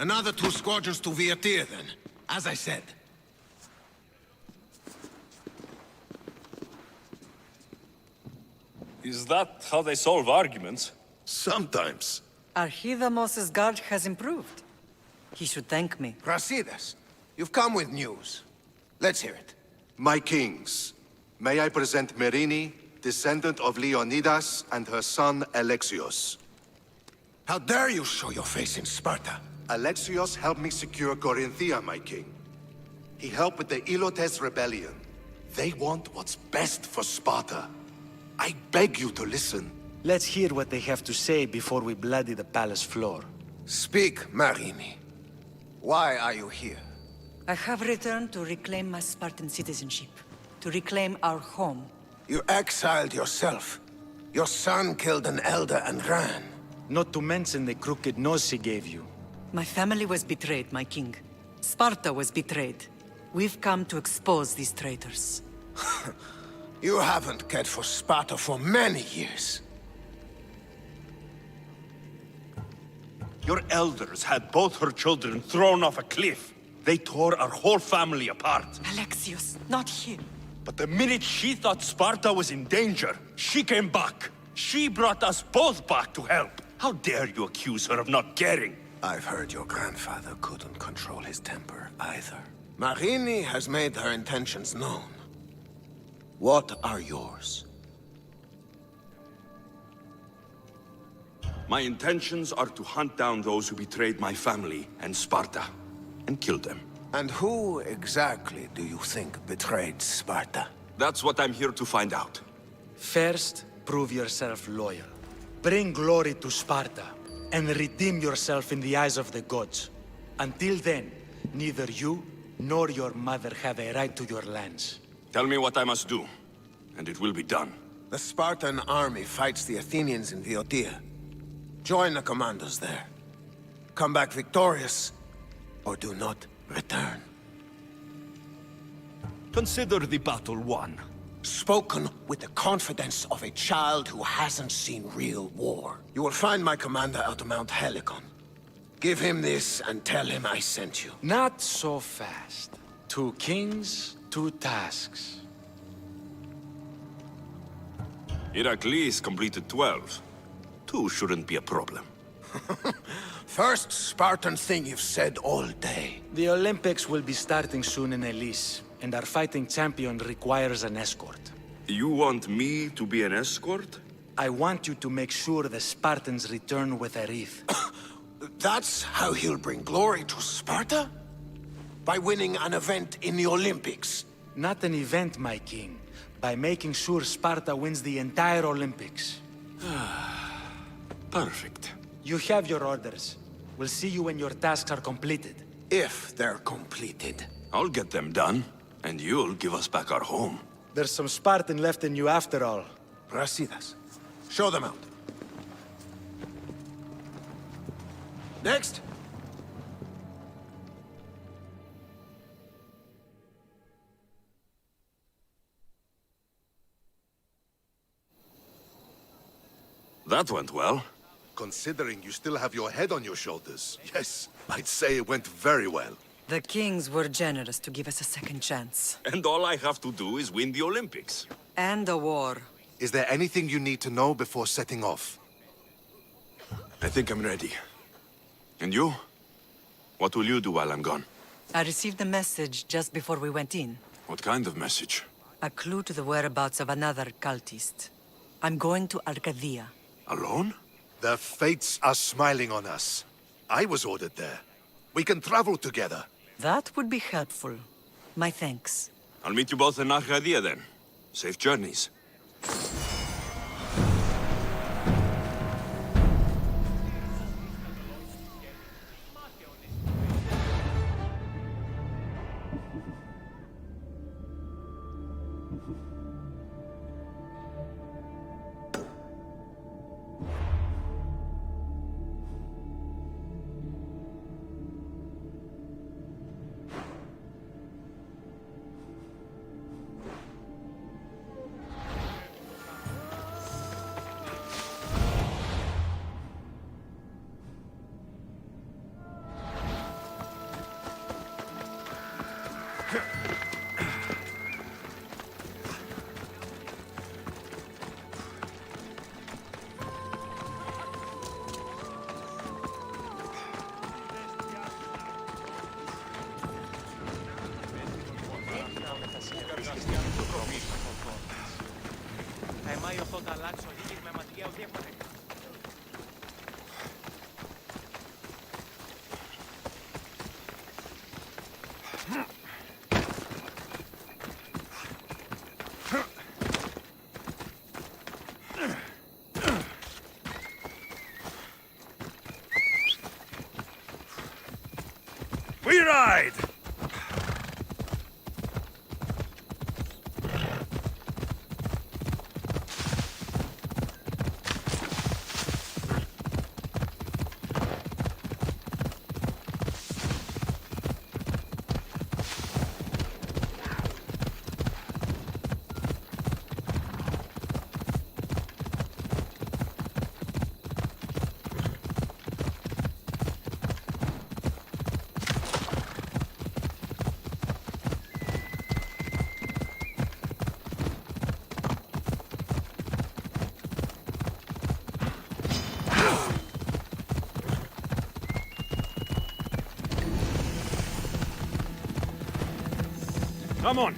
Another 2 squadrons to Viatir, then. As I said. Is that how they solve arguments? Sometimes. Archidamos's guard has improved. He should thank me. Brasidas, you've come with news. Let's hear it. My kings, may I present Merini, descendant of Leonidas, and her son Alexios. How dare you show your face in Sparta? Alexios helped me secure Corinthia, my king. He helped with the Ilotes rebellion. They want what's best for Sparta. I beg you to listen. Let's hear what they have to say before we bloody the palace floor. Speak, Marini. Why are you here? I have returned to reclaim my Spartan citizenship. To reclaim our home. You exiled yourself. Your son killed an elder and ran. Not to mention the crooked nose he gave you. My family was betrayed, my king. Sparta was betrayed. We've come to expose these traitors. You haven't cared for Sparta for many years. Your elders had both her children thrown off a cliff. They tore our whole family apart. Alexios, not him. But the minute she thought Sparta was in danger, she came back. She brought us both back to help. How dare you accuse her of not caring? I've heard your grandfather couldn't control his temper either. Marini has made her intentions known. What are yours? My intentions are to hunt down those who betrayed my family and Sparta, and kill them. And who exactly do you think betrayed Sparta? That's what I'm here to find out. First, prove yourself loyal. Bring glory to Sparta, and redeem yourself in the eyes of the gods. Until then, neither you nor your mother have a right to your lands. Tell me what I must do, and it will be done. The Spartan army fights the Athenians in Boeotia. Join the commandos there. Come back victorious, or do not return. Consider the battle won. Spoken with the confidence of a child who hasn't seen real war. You will find my commander out of Mount Helicon. Give him this and tell him I sent you. Not so fast. 2 kings, 2 tasks. Heracles completed 12. 2 shouldn't be a problem. First Spartan thing you've said all day. The Olympics will be starting soon in Elise, and our fighting champion requires an escort. You want me to be an escort? I want you to make sure the Spartans return with a wreath. That's how he'll bring glory to Sparta? By winning an event in the Olympics? Not an event, my king. By making sure Sparta wins the entire Olympics. Perfect. You have your orders. We'll see you when your tasks are completed. If they're completed. I'll get them done, and you'll give us back our home. There's some Spartan left in you after all. Brasidas. Show them out. Next. That went well. Considering you still have your head on your shoulders, yes, I'd say it went very well. The kings were generous to give us a second chance. And all I have to do is win the Olympics. And a war. Is there anything you need to know before setting off? I think I'm ready. And you? What will you do while I'm gone? I received a message just before we went in. What kind of message? A clue to the whereabouts of another cultist. I'm going to Arcadia. Alone? The fates are smiling on us. I was ordered there. We can travel together. That would be helpful. My thanks. I'll meet you both in Arcadia then. Safe journeys. Come on.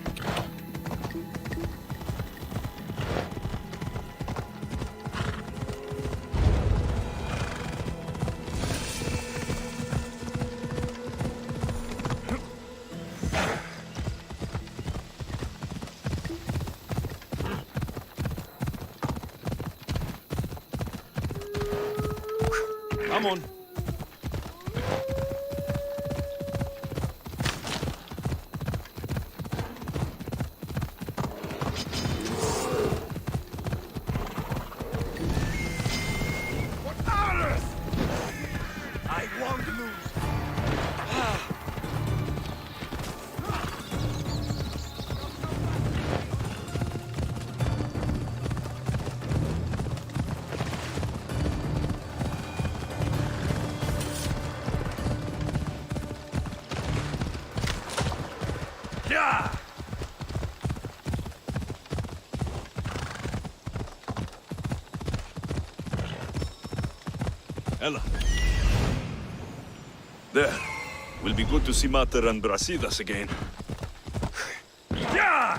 Come on. I won't lose. Yeah! Ella. There. Will be good to see Mater and Brasidas again. Yeah!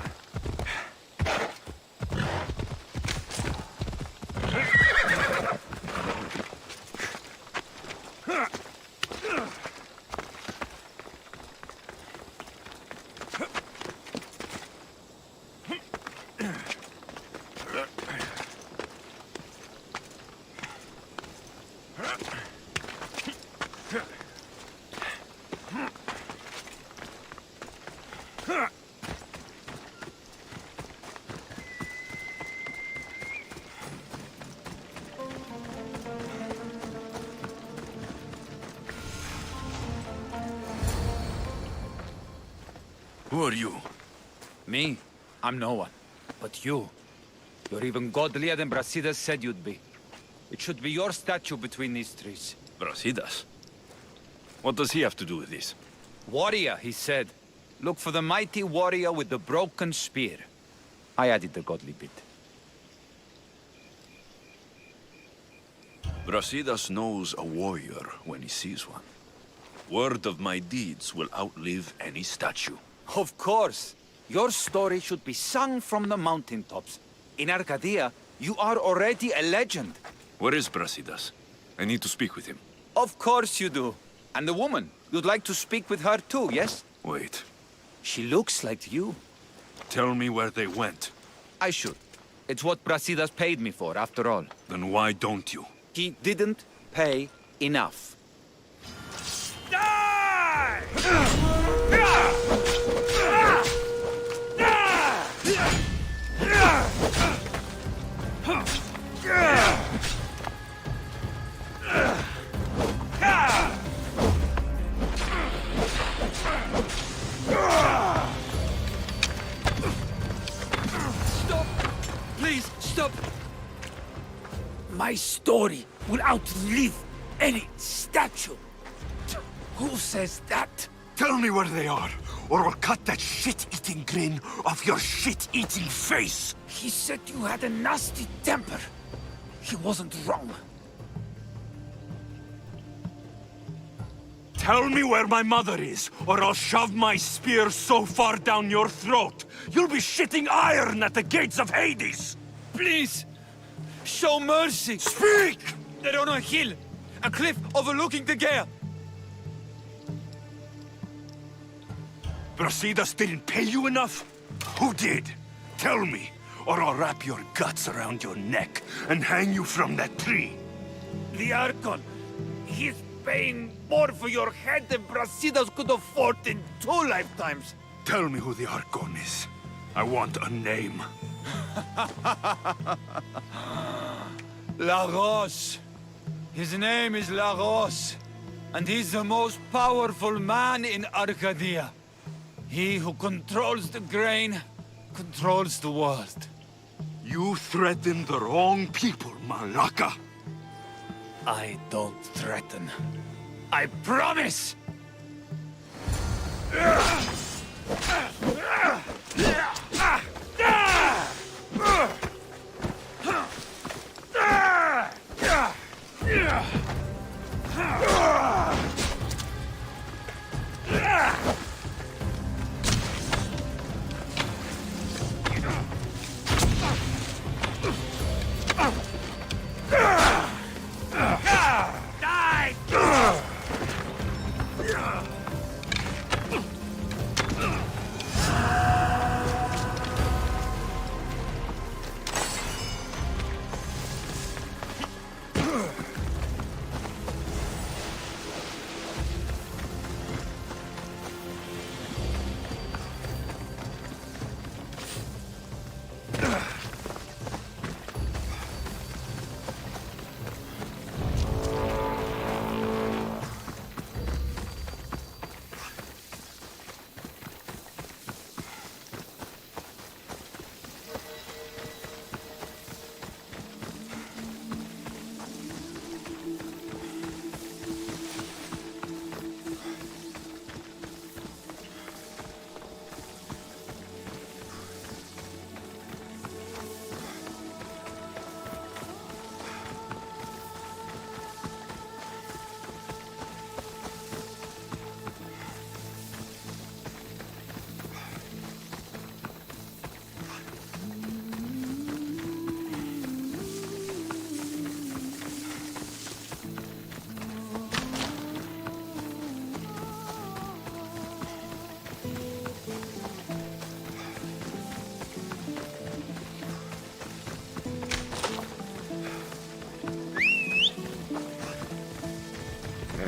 Who are you? Me? I'm no one. But you. You're even godlier than Brasidas said you'd be. It should be your statue between these trees. Brasidas? What does he have to do with this? Warrior, he said. Look for the mighty warrior with the broken spear. I added the godly bit. Brasidas knows a warrior when he sees one. Word of my deeds will outlive any statue. Of course. Your story should be sung from the mountaintops. In Arcadia, you are already a legend. Where is Brasidas? I need to speak with him. Of course you do. And the woman, you'd like to speak with her too, yes? Wait. She looks like you. Tell me where they went. I should. It's what Brasidas paid me for, after all. Then why don't you? He didn't pay enough. Stop! Please, stop! My story will outlive any statue. Who says that? Tell me where they are, or I'll cut that shit-eating grin off your shit-eating face! He said you had a nasty temper. He wasn't wrong. Tell me where my mother is, or I'll shove my spear so far down your throat, you'll be shitting iron at the gates of Hades! Please! Show mercy! Speak! They're on a hill! A cliff overlooking the gale! Brasidas didn't pay you enough? Who did? Tell me, or I'll wrap your guts around your neck and hang you from that tree. The Archon. He's paying more for your head than Brasidas could afford in 2 lifetimes. Tell me who the Archon is. I want a name. Lagos. His name is Lagos. And he's the most powerful man in Arcadia. He who controls the grain, controls the world. You threaten the wrong people, Malaka. I don't threaten. I promise!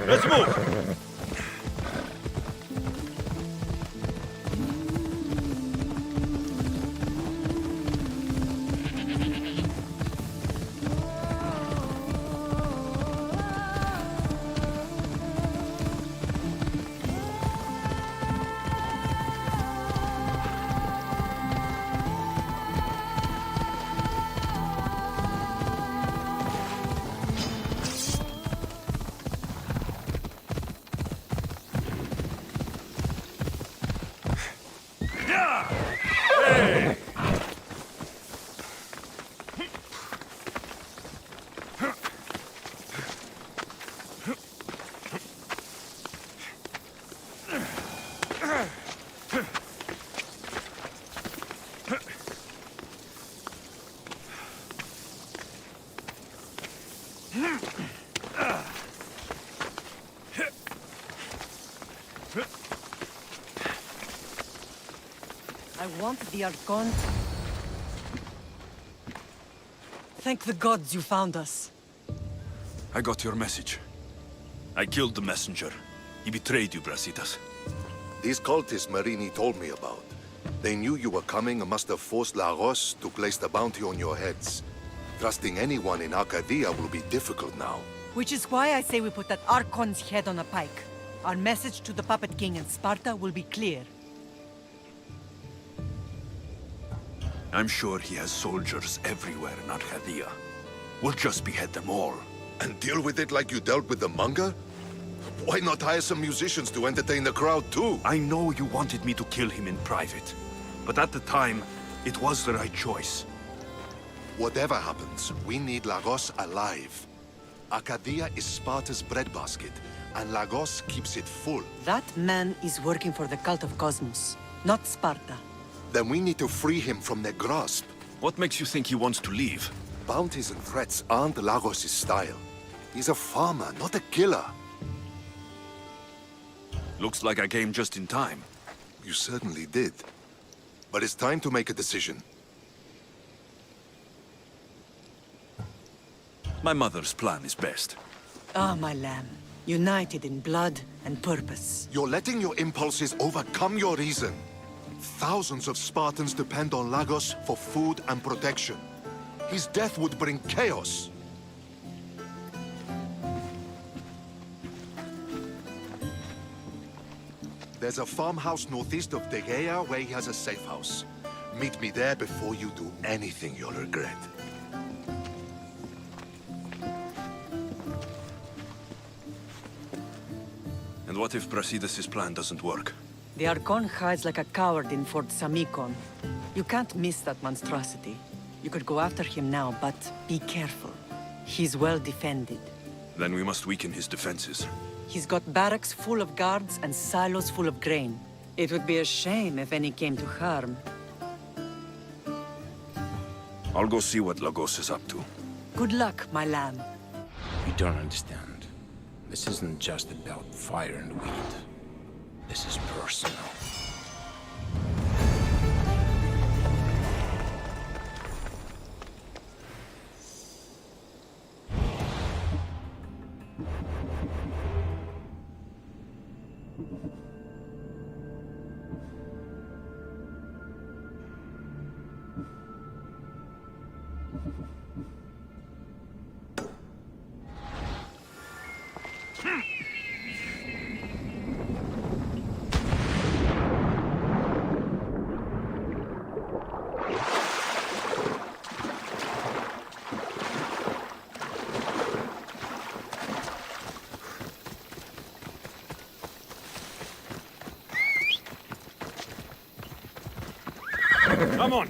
Let's move! I want the Archon. Thank the gods you found us. I got your message. I killed the messenger. He betrayed you, Brasidas. These cultists Marini told me about. They knew you were coming and must have forced Lagos to place the bounty on your heads. Trusting anyone in Arcadia will be difficult now. Which is why I say we put that Archon's head on a pike. Our message to the Puppet King in Sparta will be clear. I'm sure he has soldiers everywhere in Arcadia. We'll just behead them all. And deal with it like you dealt with the manga? Why not hire some musicians to entertain the crowd too? I know you wanted me to kill him in private. But at the time, it was the right choice. Whatever happens, we need Lagos alive. Arcadia is Sparta's breadbasket, and Lagos keeps it full. That man is working for the cult of Cosmos, not Sparta. Then we need to free him from their grasp. What makes you think he wants to leave? Bounties and threats aren't Lagos' style. He's a farmer, not a killer. Looks like I came just in time. You certainly did. But it's time to make a decision. My mother's plan is best. Ah, my lamb. United in blood and purpose. You're letting your impulses overcome your reason. Thousands of Spartans depend on Lagos for food and protection. His death would bring chaos. There's a farmhouse northeast of Tegea where he has a safe house. Meet me there before you do anything you'll regret. And what if Brasidas' plan doesn't work? The Archon hides like a coward in Fort Samikon. You can't miss that monstrosity. You could go after him now, but be careful. He's well defended. Then we must weaken his defenses. He's got barracks full of guards and silos full of grain. It would be a shame if any came to harm. I'll go see what Lagos is up to. Good luck, my lamb. You don't understand. This isn't just about fire and weed. This is personal. Come on!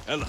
Ella.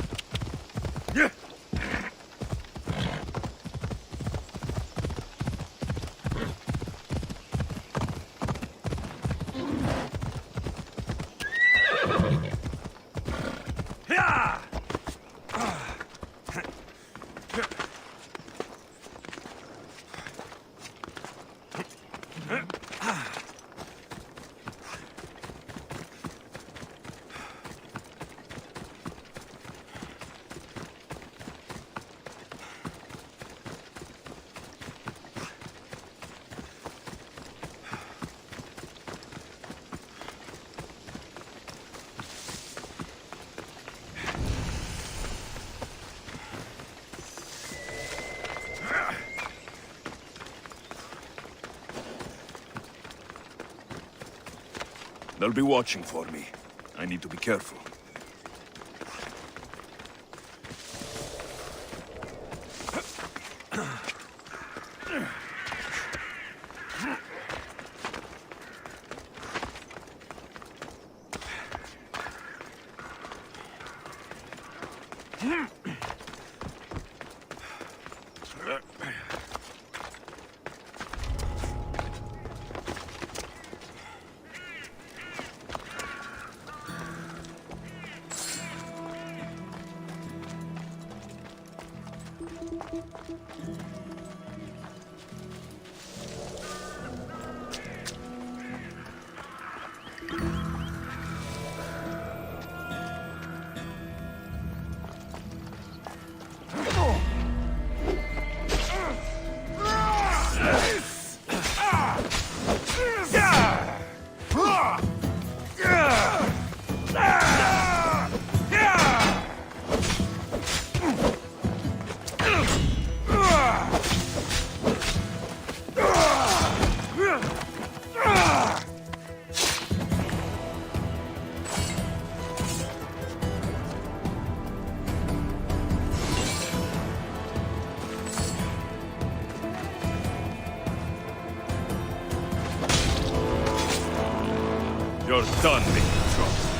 They'll be watching for me. I need to be careful. You're done making trouble.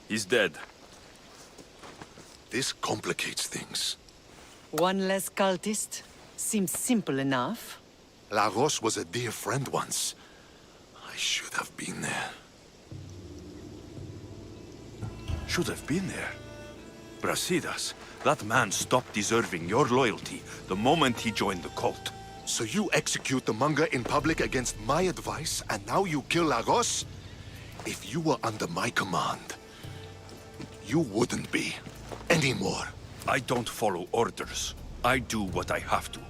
He's dead. This complicates things. One less cultist? Seems simple enough. Lagos was a dear friend once. I should have been there. Should have been there. Brasidas, That man stopped deserving your loyalty the moment he joined the cult. So you execute the Manga in public against my advice, and now you kill Lagos? If you were under my command, you wouldn't be. Anymore. I don't follow orders. I do what I have to.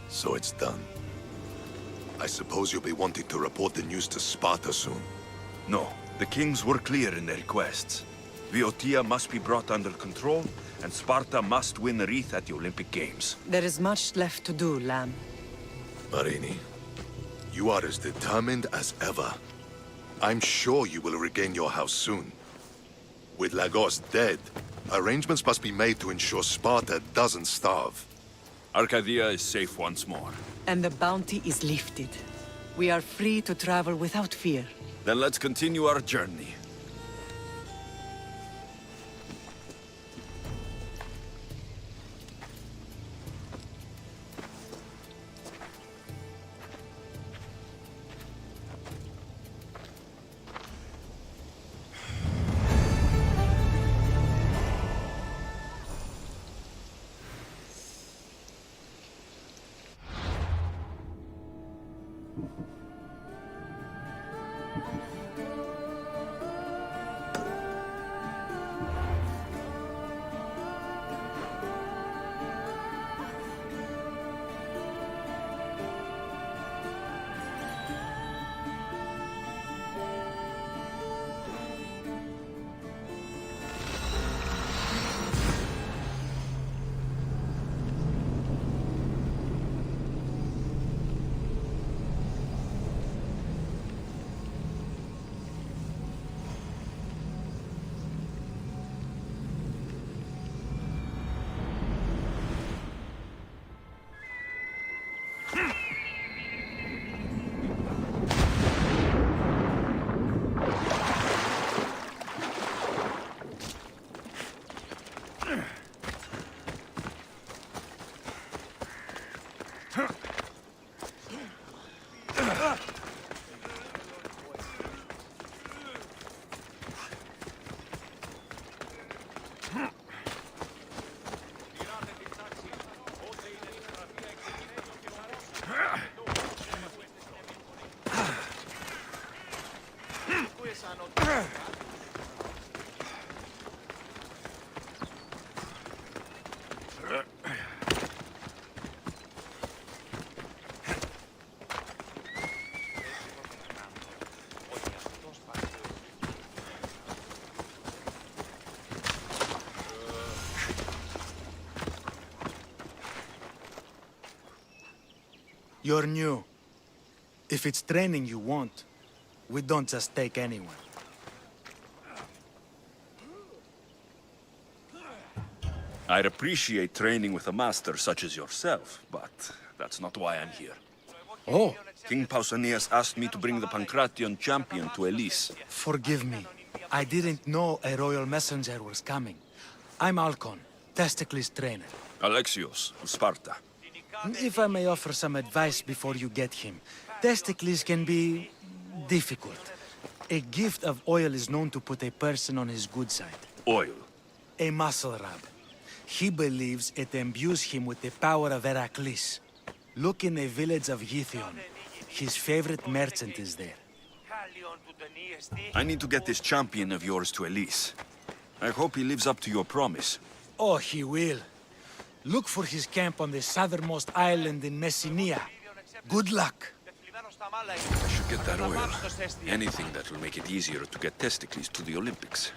So it's done. I suppose you'll be wanting to report the news to Sparta soon. No, the kings were clear in their requests. Viotia must be brought under control, and Sparta must win a wreath at the Olympic Games. There is much left to do, Lamb. Marini, you are as determined as ever. I'm sure you will regain your house soon. With Lagos dead, arrangements must be made to ensure Sparta doesn't starve. Arcadia is safe once more. And the bounty is lifted. We are free to travel without fear. Then let's continue our journey. You're new. If it's training you want, we don't just take anyone. I'd appreciate training with a master such as yourself, but that's not why I'm here. Oh. King Pausanias asked me to bring the Pancration champion to Elise. Forgive me. I didn't know a royal messenger was coming. I'm Alcon, Testicles trainer. Alexios, of Sparta. If I may offer some advice before you get him, Testicles can be difficult. A gift of oil is known to put a person on his good side. Oil? A muscle rub. He believes it imbues him with the power of Heracles. Look in the village of Githyon. His favorite merchant is there. I need to get this champion of yours to Elise. I hope he lives up to your promise. Oh, he will. Look for his camp on the southernmost island in Messenia. Good luck. I should get that oil. Anything that will make it easier to get Testicles to the Olympics.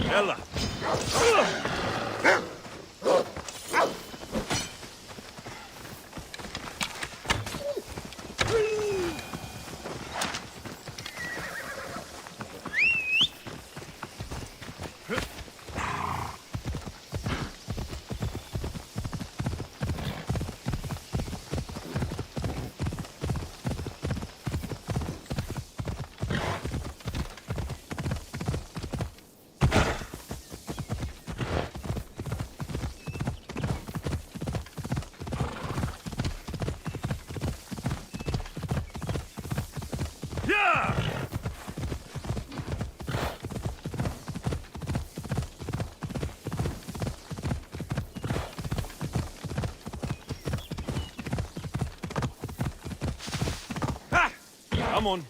Ella! Come on.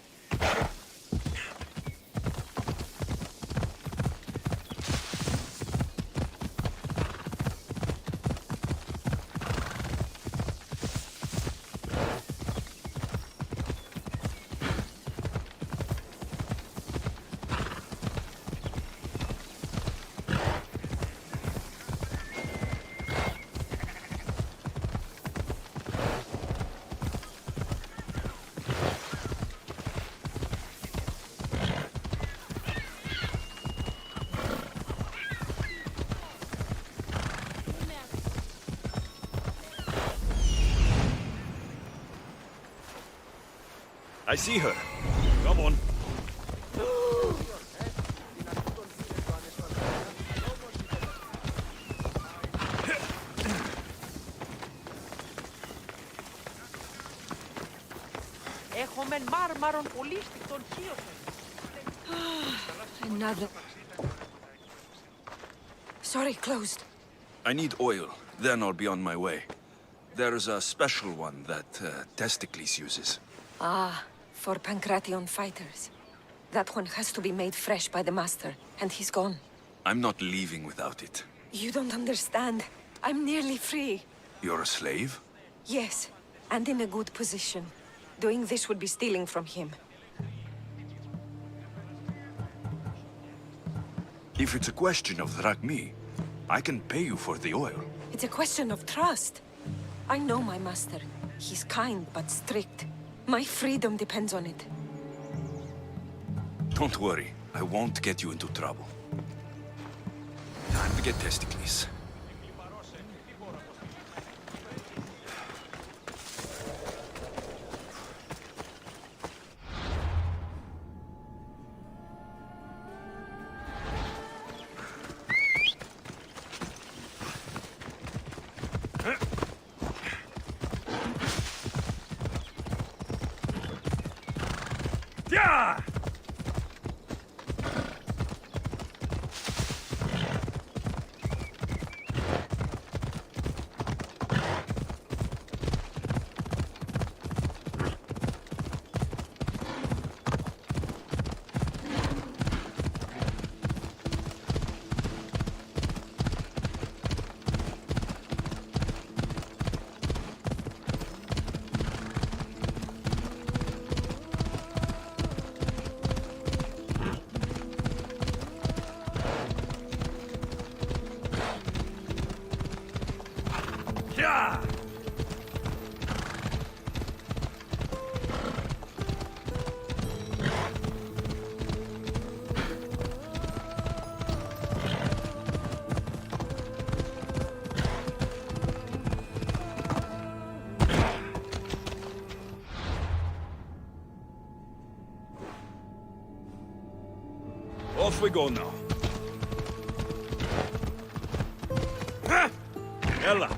I see her. Come on. Έχουμε μάρμαρον πολύ στον χείο. Another. Sorry, closed. I need oil. Then I'll be on my way. There's a special one that Testicles uses. Ah, for Pancration fighters. That one has to be made fresh by the master, and he's gone. I'm not leaving without it. You don't understand. I'm nearly free. You're a slave? Yes, and in a good position. Doing this would be stealing from him. If it's a question of drachmi, I can pay you for the oil. It's a question of trust. I know my master. He's kind but strict. My freedom depends on it. Don't worry. I won't get you into trouble. Time to get Testicles. Yeah! Yeah! Off we go now. Ha! Ella!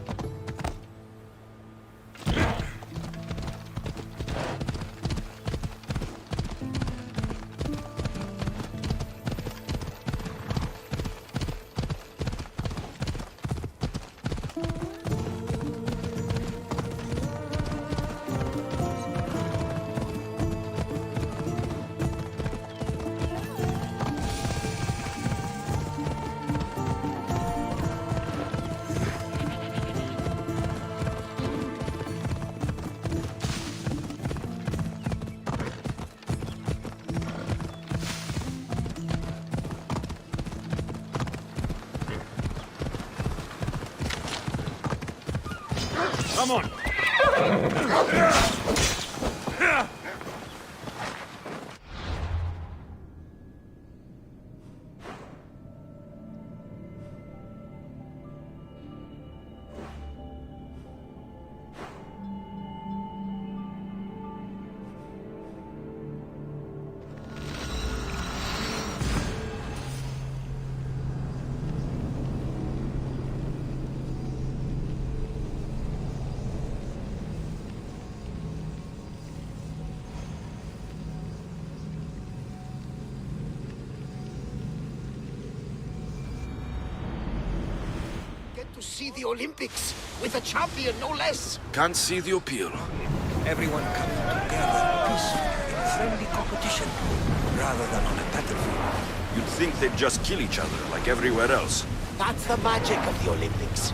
Come on! To see the Olympics with a champion, no less. Can't see the appeal. Everyone coming together peacefully. friendly competition, rather than on a battlefield. You'd think they'd just kill each other, like everywhere else. That's the magic of the Olympics.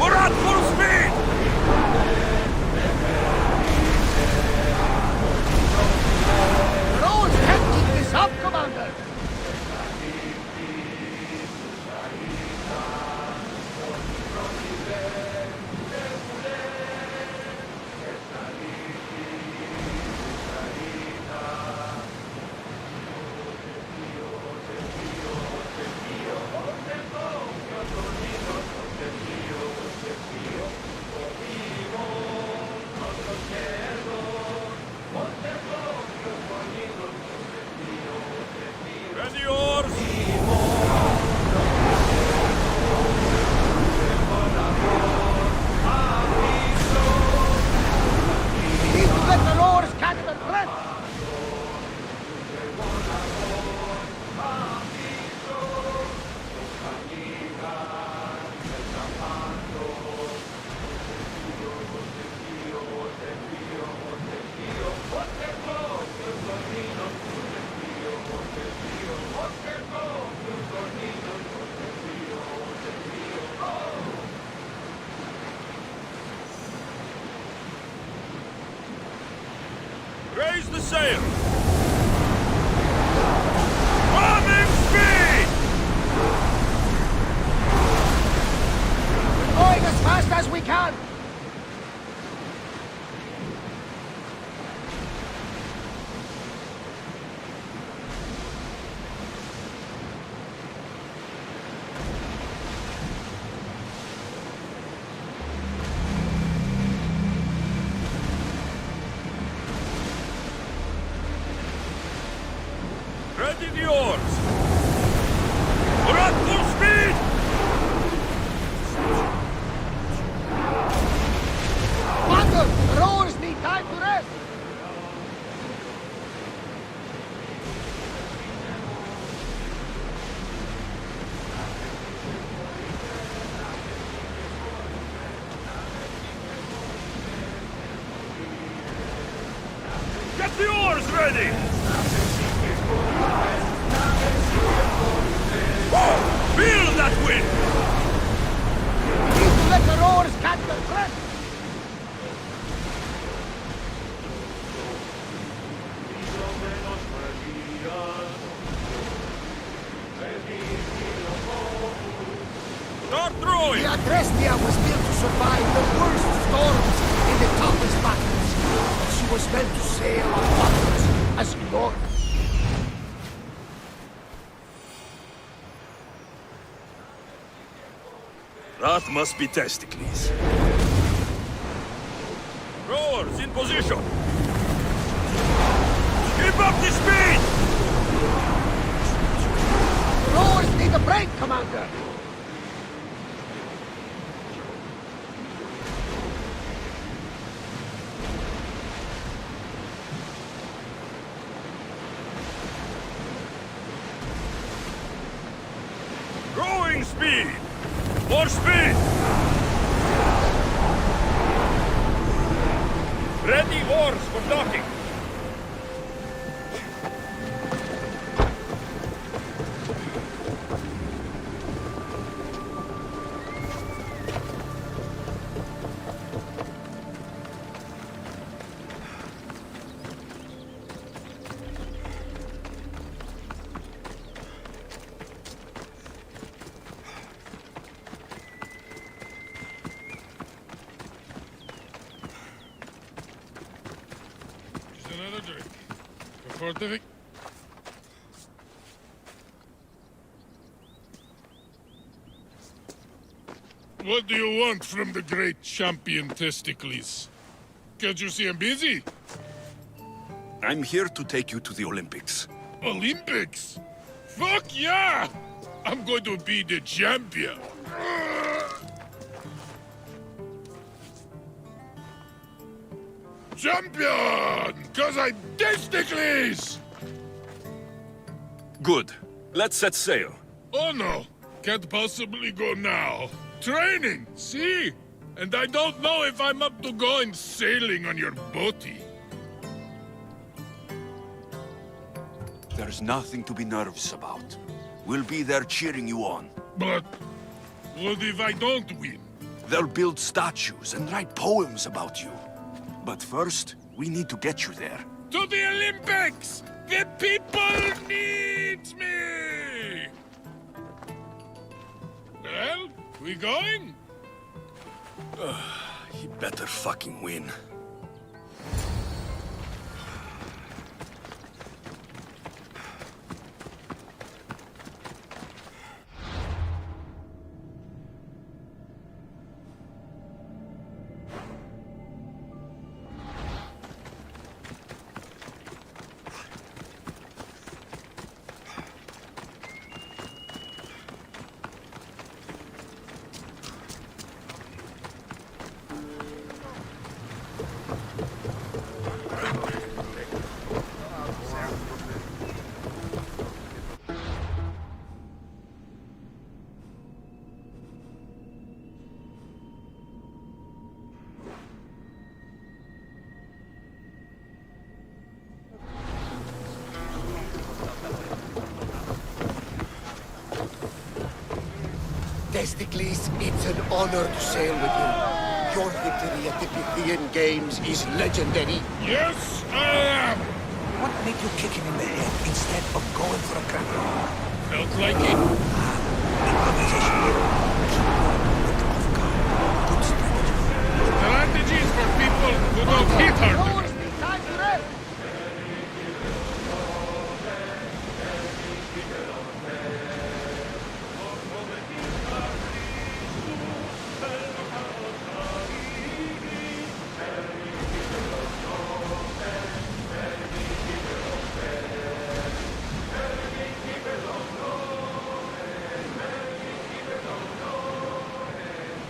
We're at full speed! Rose can't keep this up, Commander! Ready yours! Need to let the oars catch their breath! Raise the sail! Bombing speed! Going as fast as we can! Ready the oars! We're at full speed! Commander, the rowers need time to rest! Get the oars ready! Feel that wind! Need to let the rowers catch their breath! Start throwing! The Adrestia was built to survive the worst storms in the toughest battles. She was meant to sail on waters as glory. That must be Testicles. Rowers in position! Keep up the speed! Rowers need a break, Commander! Rowing speed! More speed! Ready oars for docking! Another drink. Fortific. What do you want from the great champion Testicles? Can't you see I'm busy? I'm here to take you to the Olympics. Olympics? Fuck yeah! I'm going to be the champion. Champion! Cause I'm Testicles! Good. Let's set sail. Oh no, can't possibly go now. Training, see? And I don't know if I'm up to going sailing on your boaty. There's nothing to be nervous about. We'll be there cheering you on. But what if I don't win? They'll build statues and write poems about you. But first, we need to get you there. To the Olympics! The people needs me! Well, we going? He better fucking win. Testicles, it's an honor to sail with you. Your victory at the Pythian Games is legendary. Yes, I am! What made you kick him in the head instead of going for a cracker? Felt like it. Strategies for people who don't hit hard.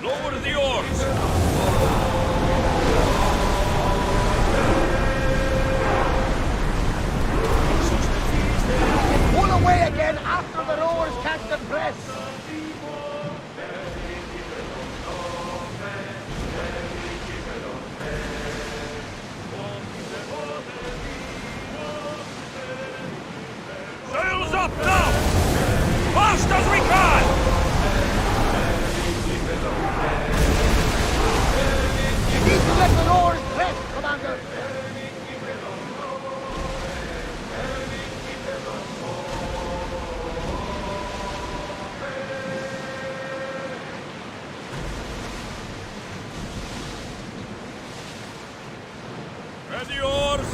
Lower the oars! Pull away again after the rowers catch the press. Sails up now! Fast as we can! You need to let the rowers press, Commander. Ready oars!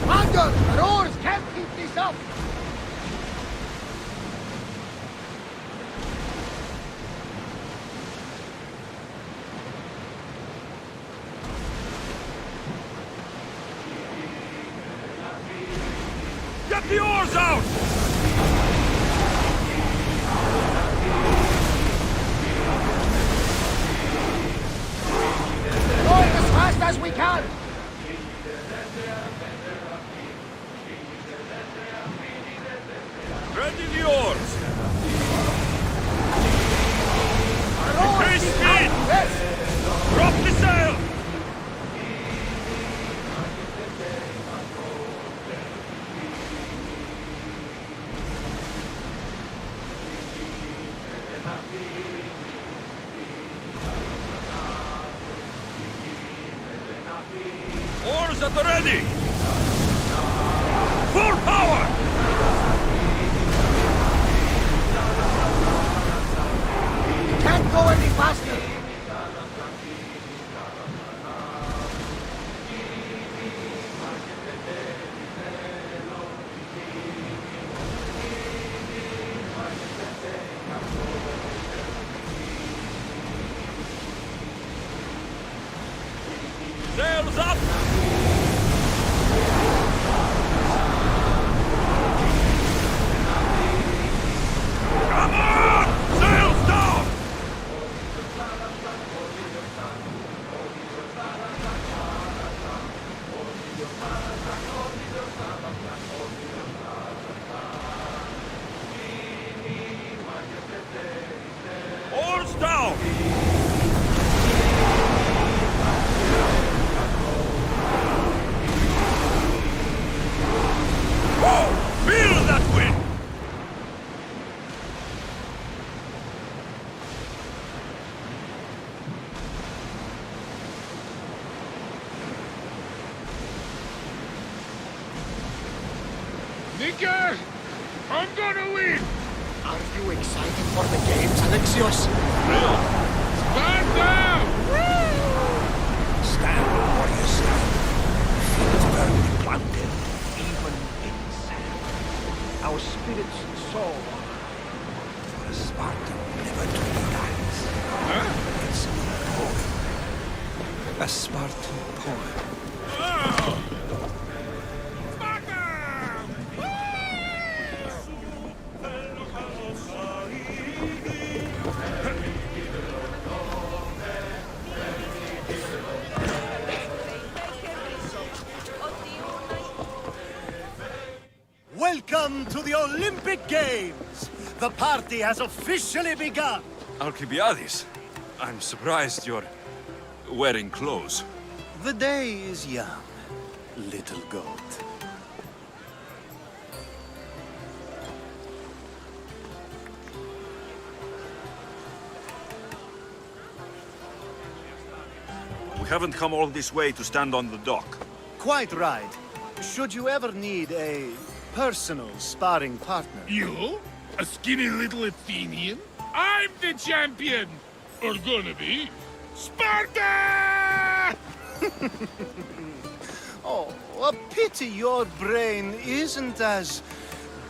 Commander, the rowers can't keep this up. Get the oars out! Going as fast as we can. Ready the oars! Increase speed! Drop the sail! Oars at the ready! Full power! Can't go any faster. Sails up! Come on! Nicker! I'm gonna win! Are you excited for the games, Alexios? Sparta! Stand, warrior, stand. Feel it burning planted, even in sand. Our spirits soar. For a Spartan never truly dies. It's a poem. A Spartan poem. Welcome to the Olympic Games! The party has officially begun! Alcibiades, I'm surprised you're wearing clothes. The day is young, little goat. We haven't come all this way to stand on the dock. Quite right. Should you ever need a personal sparring partner... You? A skinny little Athenian? I'm the champion! Or gonna be. Sparta! Oh, a pity your brain isn't as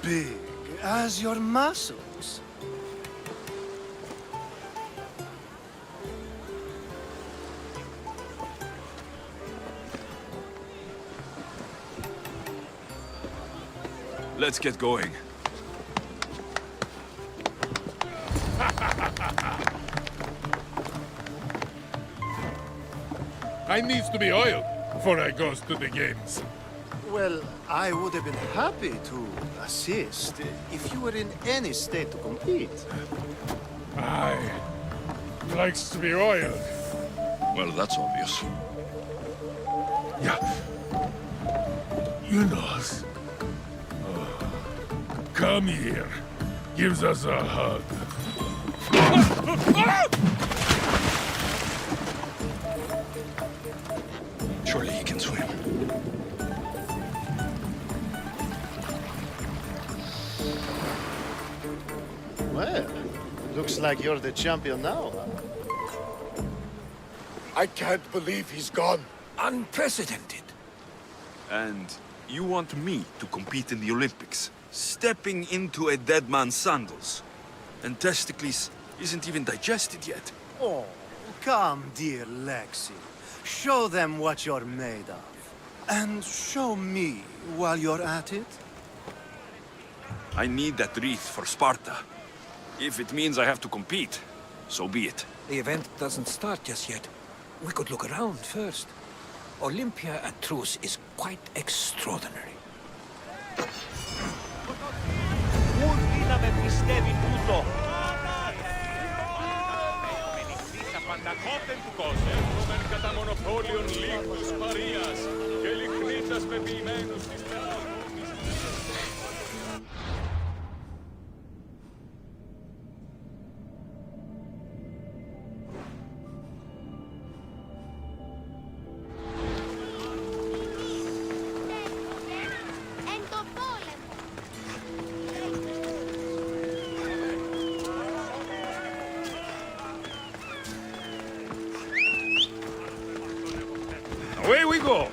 big as your muscles. Let's get going. I needs to be oiled before I goes to the games. Well, I would have been happy to assist if you were in any state to compete. Aye. Likes to be oiled. Well, that's obvious. Yeah. You know. Come here. Gives us a hug. Surely he can swim. Well, looks like you're the champion now, huh? I can't believe he's gone. Unprecedented. And you want me to compete in the Olympics? Stepping into a dead man's sandals. And Testicles isn't even digested yet. Oh, come, dear Lexi. Show them what you're made of. And show me while you're at it. I need that wreath for Sparta. If it means I have to compete, so be it. The event doesn't start just yet. We could look around first. Olympia at truce is quite extraordinary. Πού να με πιστεύει τούτο! Πανταχόντεν του κόσμου, έχουμε κατά μονοπόλιον λίγους παρείας και λιχνίτσας πεποιημένους της πελαγούμης. Away we go!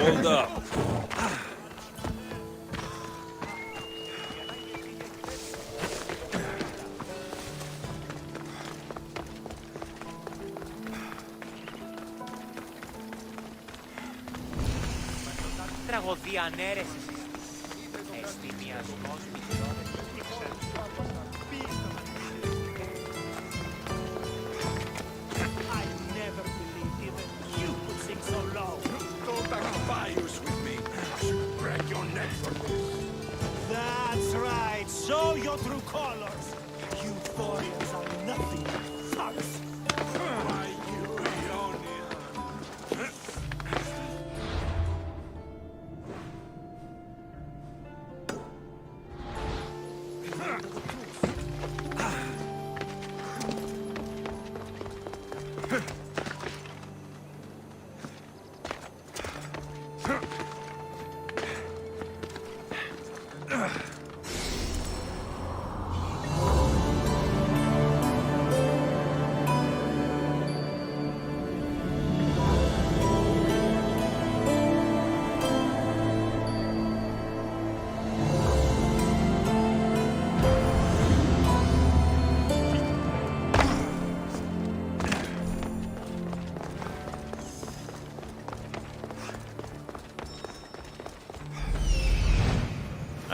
Hold up. Τραγωδία ανέρεσης. Εστιμιασμός I never believed even you could sing so low. Go back to Bayous with me. I should break your neck for this. That's right. Show your true colors. You foreigners are nothing but thugs. Why, you Ionian.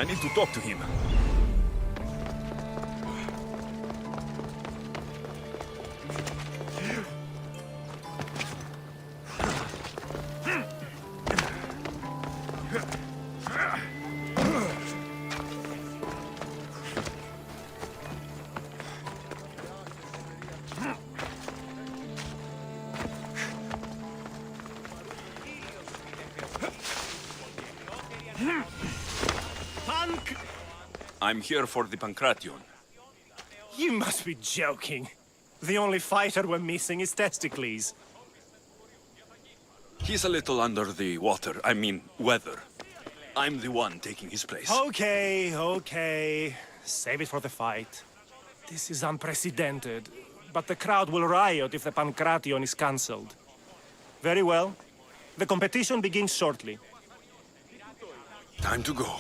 I need to talk to him. I'm here for the Pancration. You must be joking. The only fighter we're missing is Testicles. He's a little under the water, I mean, weather. I'm the one taking his place. Okay. Save it for the fight. This is unprecedented, but the crowd will riot if the Pancration is cancelled. Very well. The competition begins shortly. Time to go.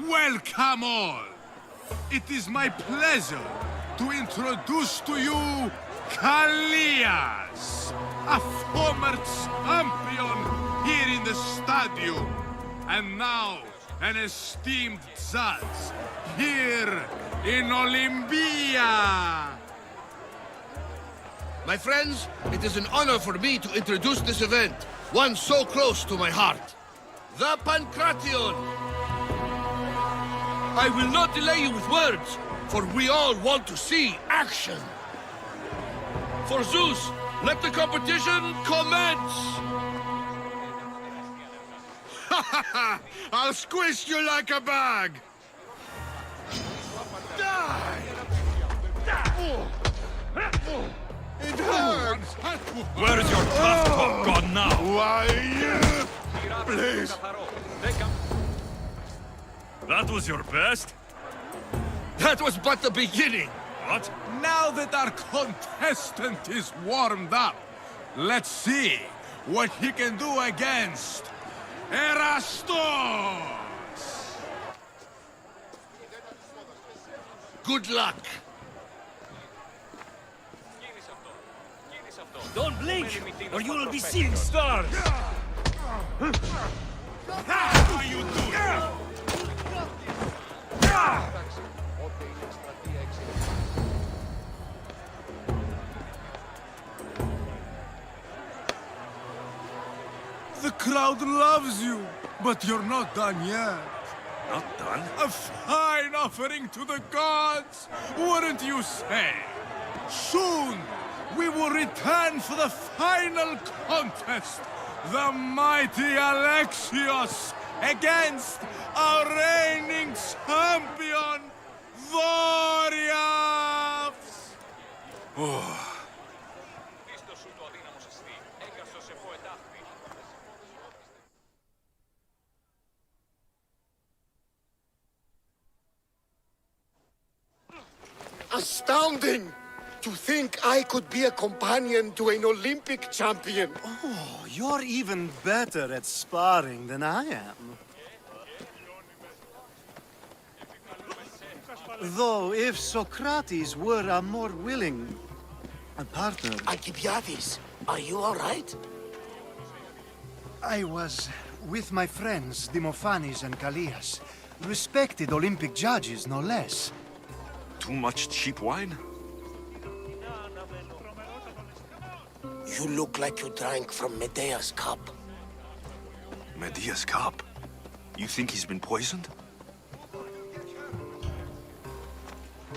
Welcome all! It is my pleasure to introduce to you Kalias, a former champion here in the stadium, and now an esteemed judge here in Olympia. My friends, it is an honor for me to introduce this event, one so close to my heart. The Pancration! I will not delay you with words, for we all want to see action. For Zeus, let the competition commence! I'll squish you like a bag! Die! It hurts! Where's your tough talk gone now? Why, please! That was your best? That was but the beginning! What? Now that our contestant is warmed up, let's see what he can do against Erastos! Good luck! Don't blink, or you will be seeing stars! How you doing? The crowd loves you, but you're not done yet. Not done? A fine offering to the gods, wouldn't you say? Soon, we will return for the final contest. The mighty Alexios against our reigning champion, Voriavs! Oh. Astounding! To think I could be a companion to an Olympic champion. Oh, you're even better at sparring than I am. Though, if Socrates were a more willing partner... Alcibiades, are you all right? I was with my friends, Demophanes and Callias. Respected Olympic judges, no less. Too much cheap wine? You look like you drank from Medea's cup. Medea's cup? You think he's been poisoned?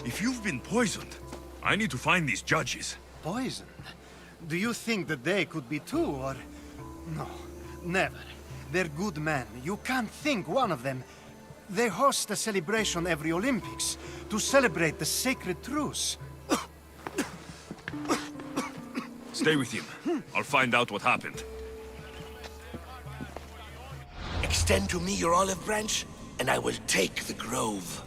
If you've been poisoned, I need to find these judges. Poisoned? Do you think that they could be too, or... No, never. They're good men. You can't think one of them. They host a celebration every Olympics to celebrate the sacred truce. Stay with him. I'll find out what happened. Extend to me your olive branch, and I will take the grove.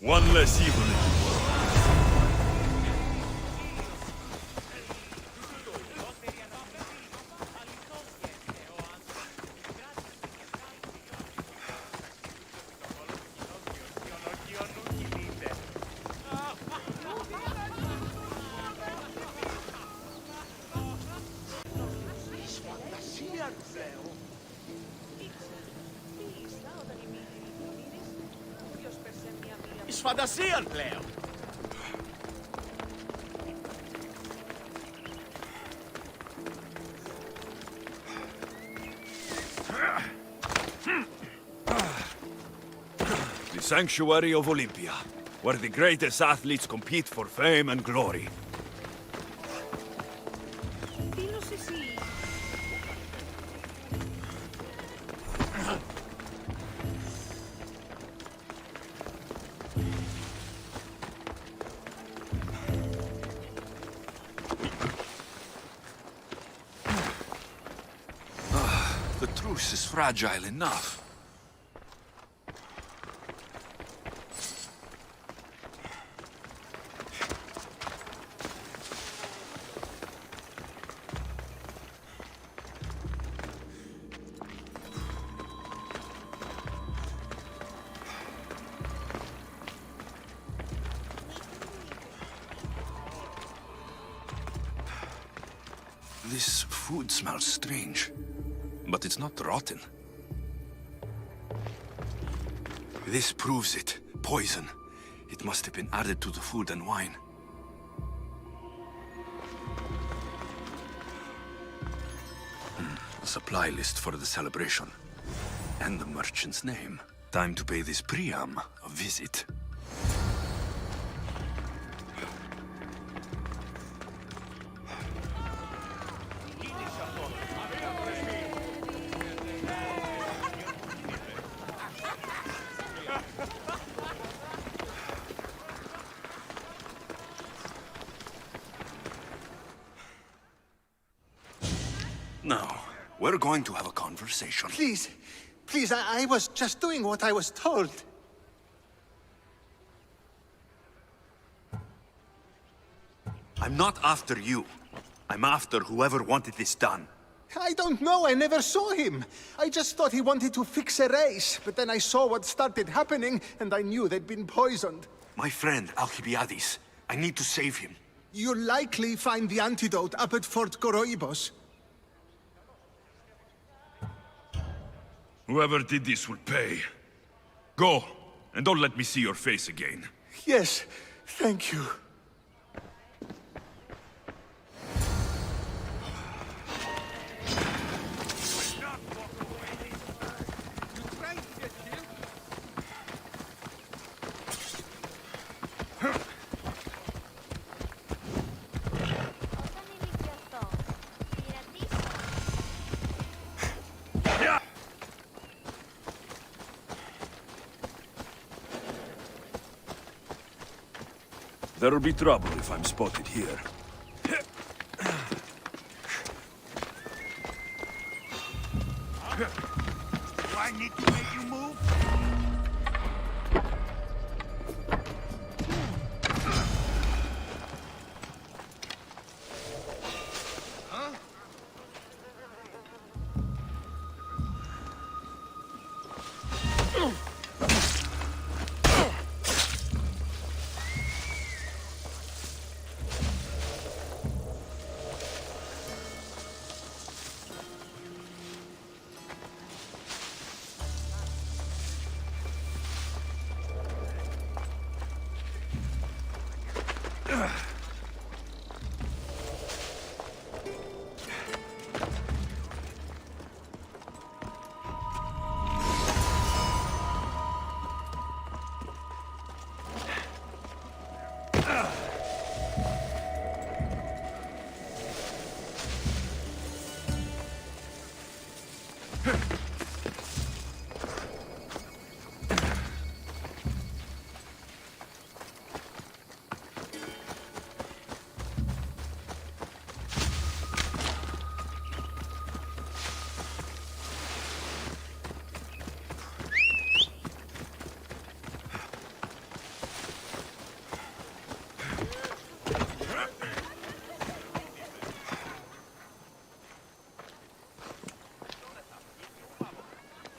One less evil in the world. Εις φαντασίαν πλέον. The sanctuary of Olympia, where the greatest athletes compete for fame and glory. The truce is fragile enough. This food smells strange, but it's not rotten. This proves it. Poison. It must have been added to the food and wine. A supply list for the celebration. And the merchant's name. Time to pay this Priam a visit. Now, we're going to have a conversation. Please, please, I was just doing what I was told. I'm not after you. I'm after whoever wanted this done. I don't know, I never saw him. I just thought he wanted to fix a race, but then I saw what started happening, and I knew they'd been poisoned. My friend, Alcibiades. I need to save him. You'll likely find the antidote up at Fort Goroibos. Whoever did this will pay. Go, and don't let me see your face again. Yes, thank you. There'll be trouble if I'm spotted here. Do I need to make you move? Huh?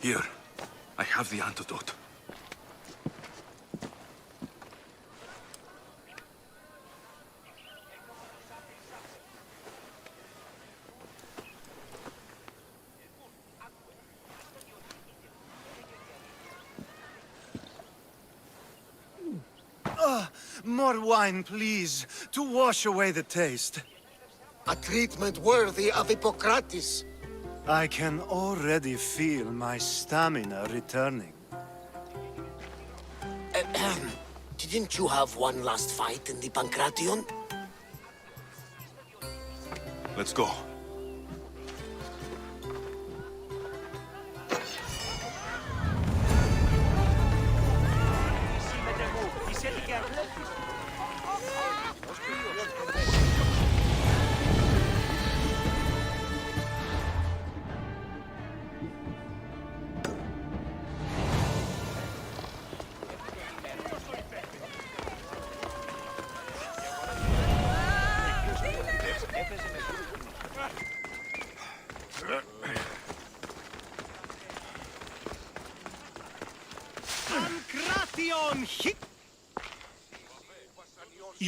Here, I have the antidote. More wine, please, to wash away the taste. A treatment worthy of Hippocrates. I can already feel my stamina returning. Didn't you have one last fight in the Pancration? Let's go.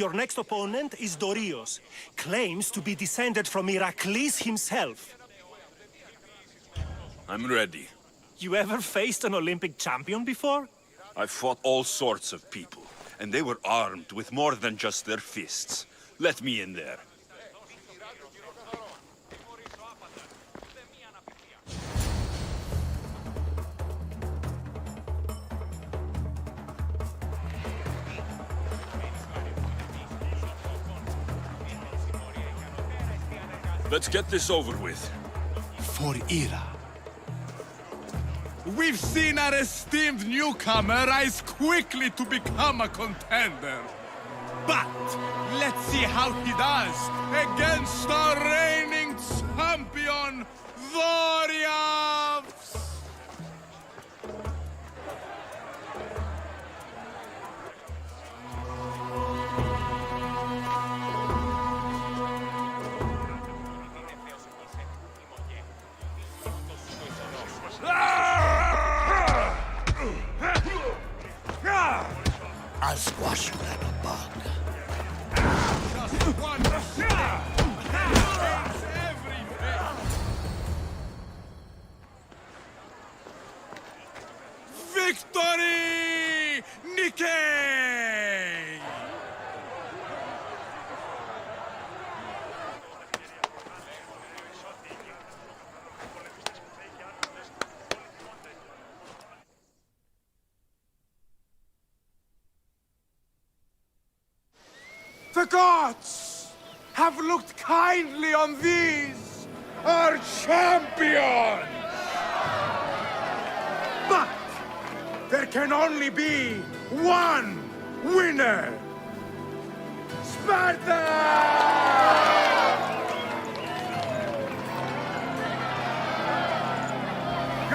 Your next opponent is Dorios. Claims to be descended from Heracles himself. I'm ready. You ever faced an Olympic champion before? I've fought all sorts of people, and they were armed with more than just their fists. Let me in there. Let's get this over with. For Ira. We've seen our esteemed newcomer rise quickly to become a contender. But let's see how he does against our reigning champion, Dorios! I'll squash you like a bug. Just one shot! Changes everything! Victory! Nikkei! The gods have looked kindly on these, our champions! But there can only be one winner! Sparta!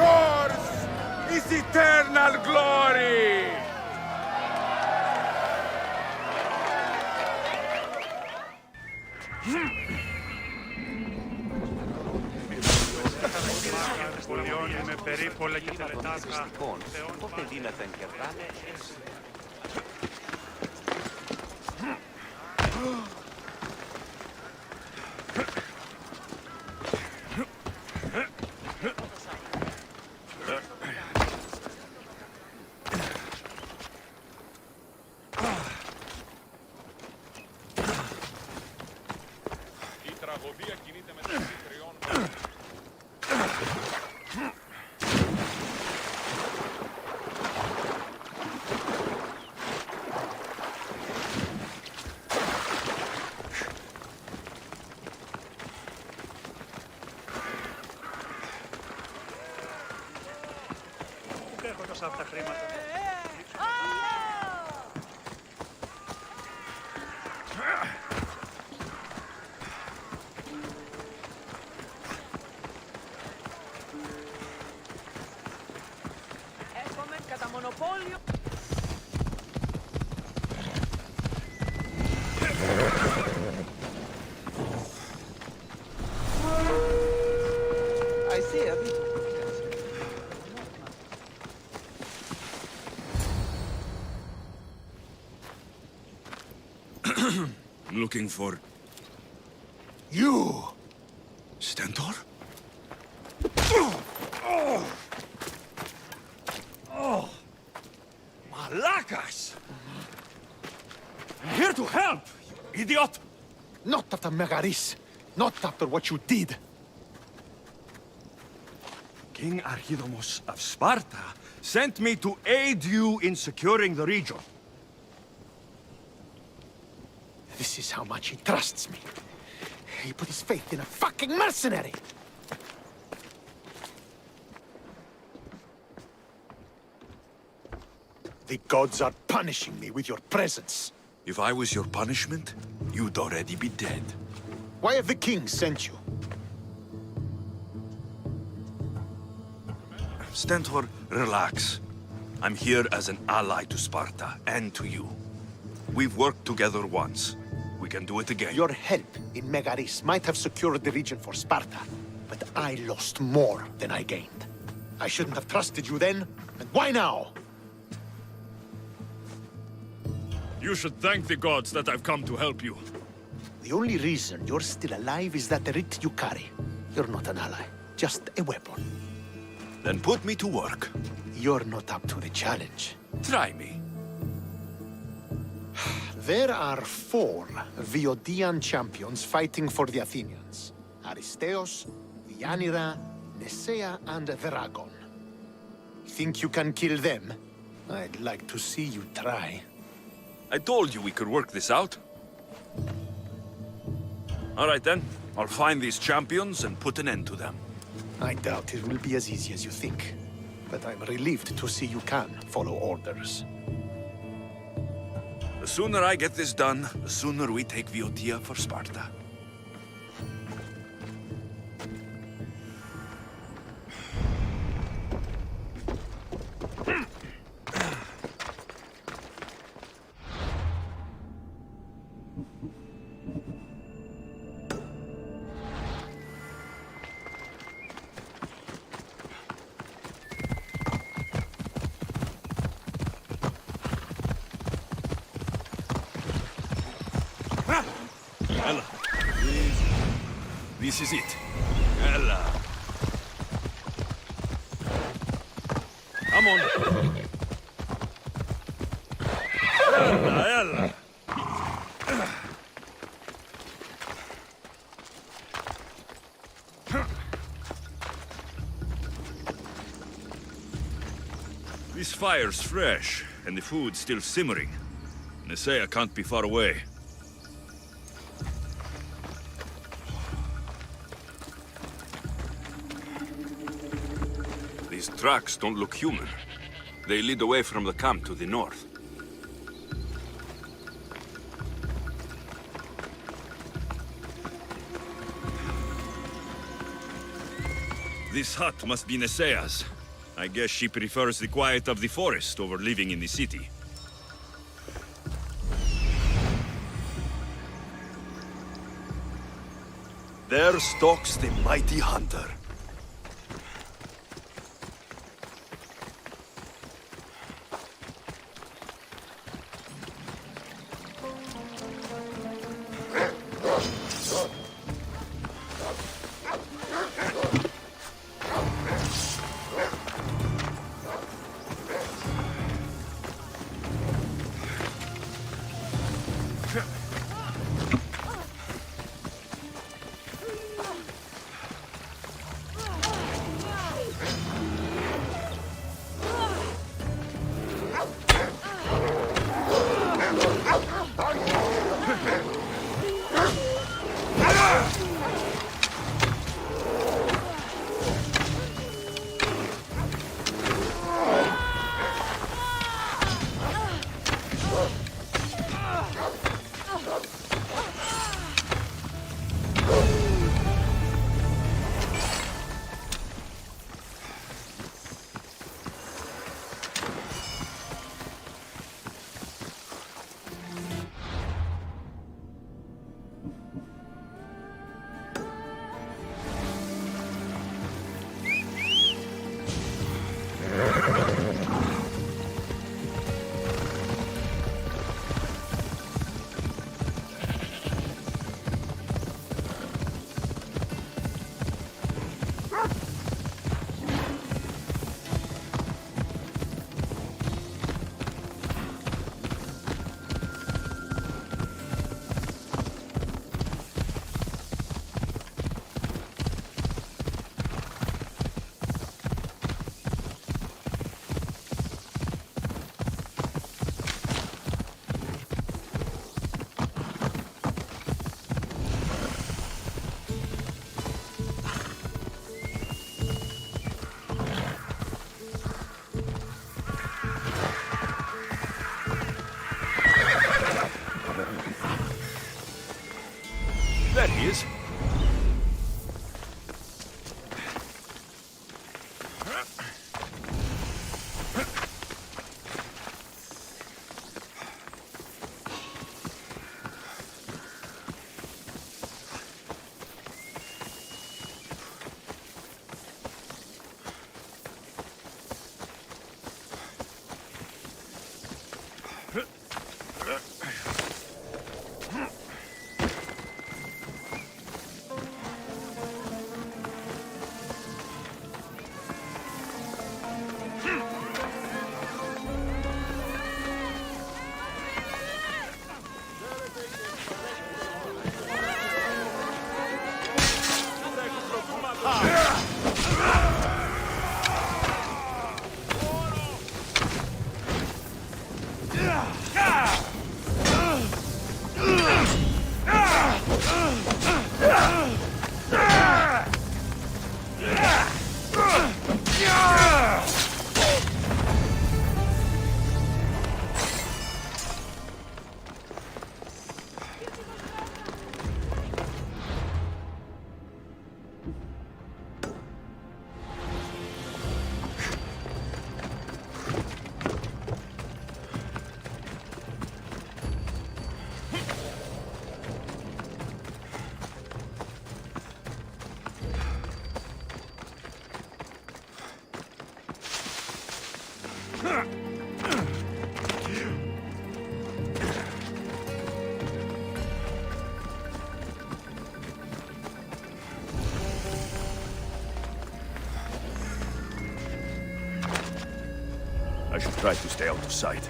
Yours is eternal glory! με περίπολα και τελετάκα πότε δύναται να κερδάνε. Η τραγωδία κινείται μεταξύ τριών. Πού έχω τόσα αυτά χρήματα. Έρχομαι κατά μονοπόλιο. I see, a bit. Looking for... You! Stentor? Malakas! I'm here to help, you idiot! Not after Megaris. Not after what you did. King Archidomos of Sparta sent me to aid you in securing the region. This is how much he trusts me. He put his faith in a fucking mercenary! The gods are punishing me with your presence. If I was your punishment, you'd already be dead. Why have the kings sent you? Stentor, relax. I'm here as an ally to Sparta and to you. We've worked together once. We can do it again. Your help in Megaris might have secured the region for Sparta, but I lost more than I gained. I shouldn't have trusted you then, and why now? You should thank the gods that I've come to help you. The only reason you're still alive is that writ you carry. You're not an ally, just a weapon. Then put me to work. You're not up to the challenge. Try me. There are 4 Viodian champions fighting for the Athenians. Aristeos, Deianira, Nesea, and Veragon. Think you can kill them? I'd like to see you try. I told you we could work this out. All right then. I'll find these champions and put an end to them. I doubt it will be as easy as you think. But I'm relieved to see you can follow orders. The sooner I get this done, the sooner we take Viotia for Sparta. Ella. This is it. Ella. Come on. Ella. This fire's fresh, and the food's still simmering. Nesea can't be far away. These tracks don't look human. They lead away from the camp to the north. This hut must be Nesea's. I guess she prefers the quiet of the forest over living in the city. There stalks the mighty hunter. There he is. should try to stay out of sight.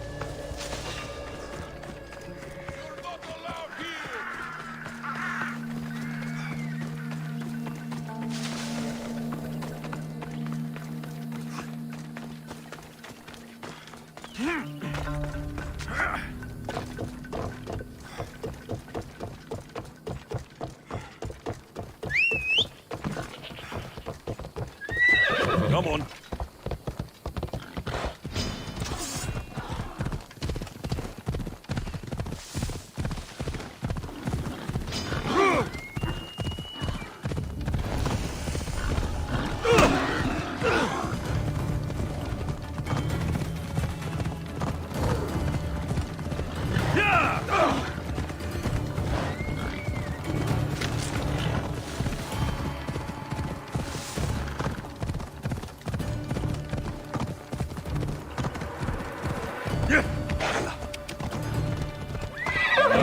Come on.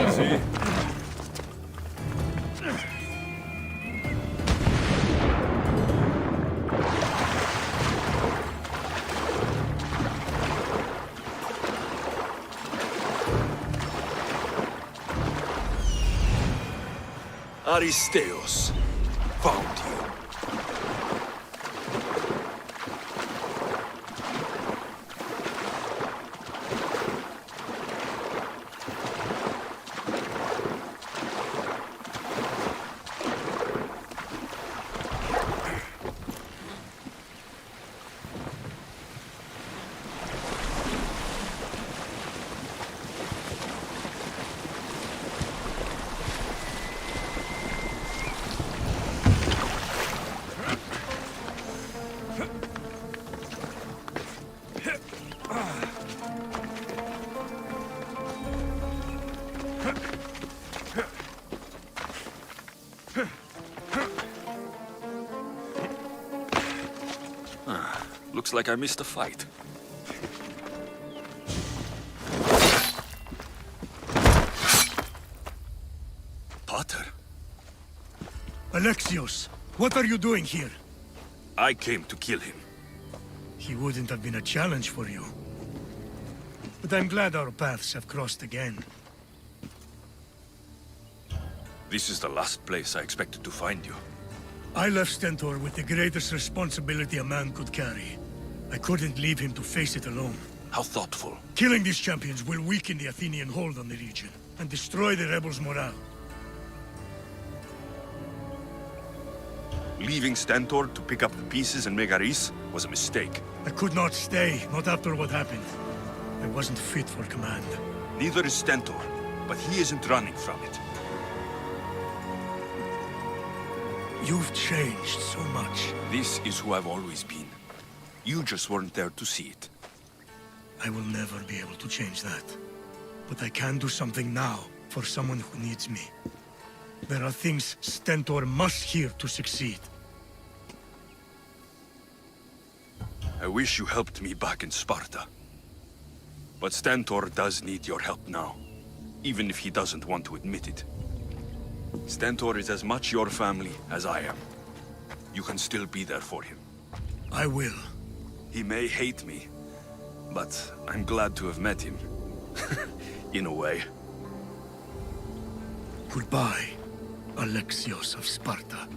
Easy. Aristeos, found you. Looks like I missed a fight. Potter? Alexios, what are you doing here? I came to kill him. He wouldn't have been a challenge for you. But I'm glad our paths have crossed again. This is the last place I expected to find you. I left Stentor with the greatest responsibility a man could carry. I couldn't leave him to face it alone. How thoughtful. Killing these champions will weaken the Athenian hold on the region and destroy the rebels' morale. Leaving Stentor to pick up the pieces in Megaris was a mistake. I could not stay, not after what happened. I wasn't fit for command. Neither is Stentor, but he isn't running from it. You've changed so much. This is who I've always been. You just weren't there to see it. I will never be able to change that. But I can do something now for someone who needs me. There are things Stentor must hear to succeed. I wish you helped me back in Sparta. But Stentor does need your help now, even if he doesn't want to admit it. Stentor is as much your family as I am. You can still be there for him. I will. He may hate me, but I'm glad to have met him. In a way. Goodbye, Alexios of Sparta.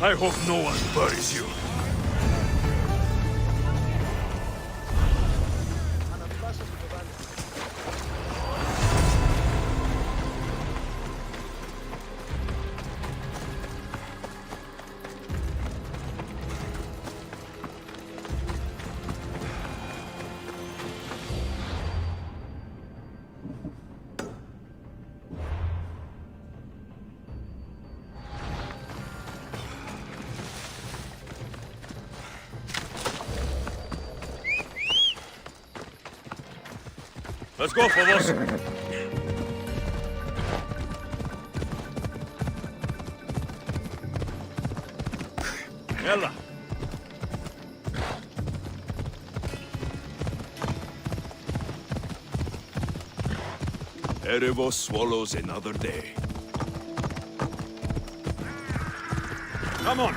I hope no one buries you. Let's go, Phobos. Yalla. Erebos swallows another day. Come on.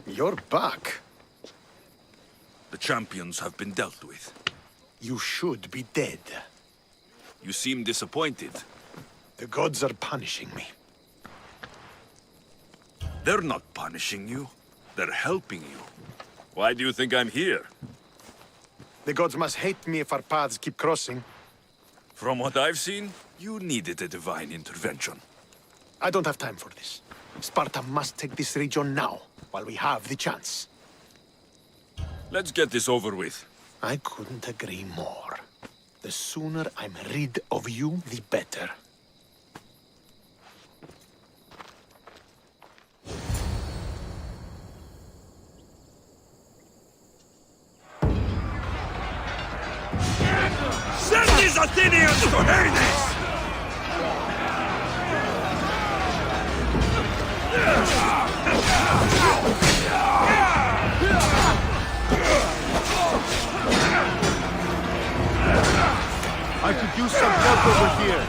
You're back. The champions have been dealt with. You should be dead. You seem disappointed. The gods are punishing me. They're not punishing you. They're helping you. Why do you think I'm here? The gods must hate me if our paths keep crossing. From what I've seen, you needed a divine intervention. I don't have time for this. Sparta must take this region now, while we have the chance. Let's get this over with. I couldn't agree more. The sooner I'm rid of you, the better. Send these Athenians to Hades! I could use some help over here.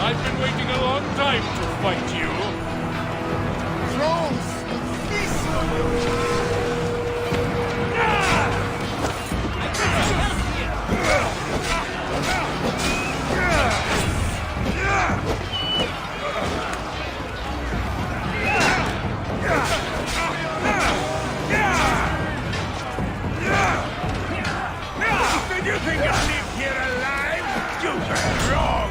I've been waiting a long time to fight you. Trolls will feast on you! Did you think I'd live here alive? You've been wrong!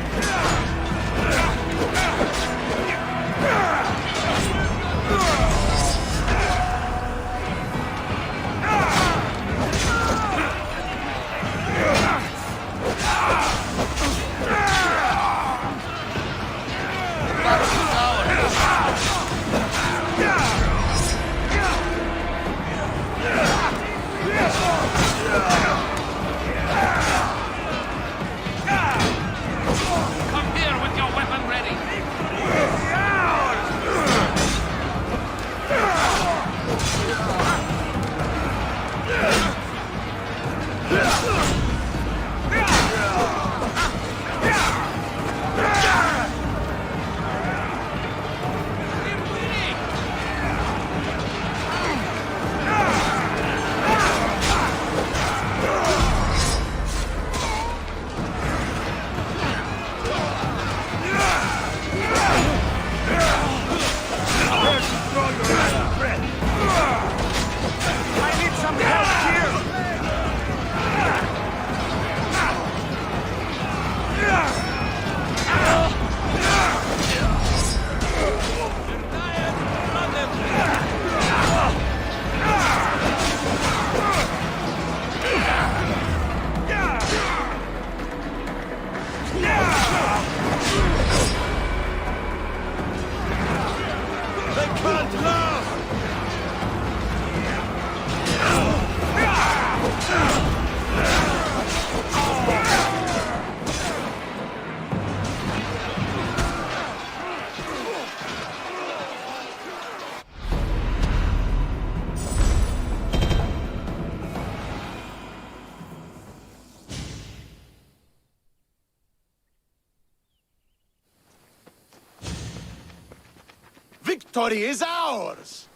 victory is ours!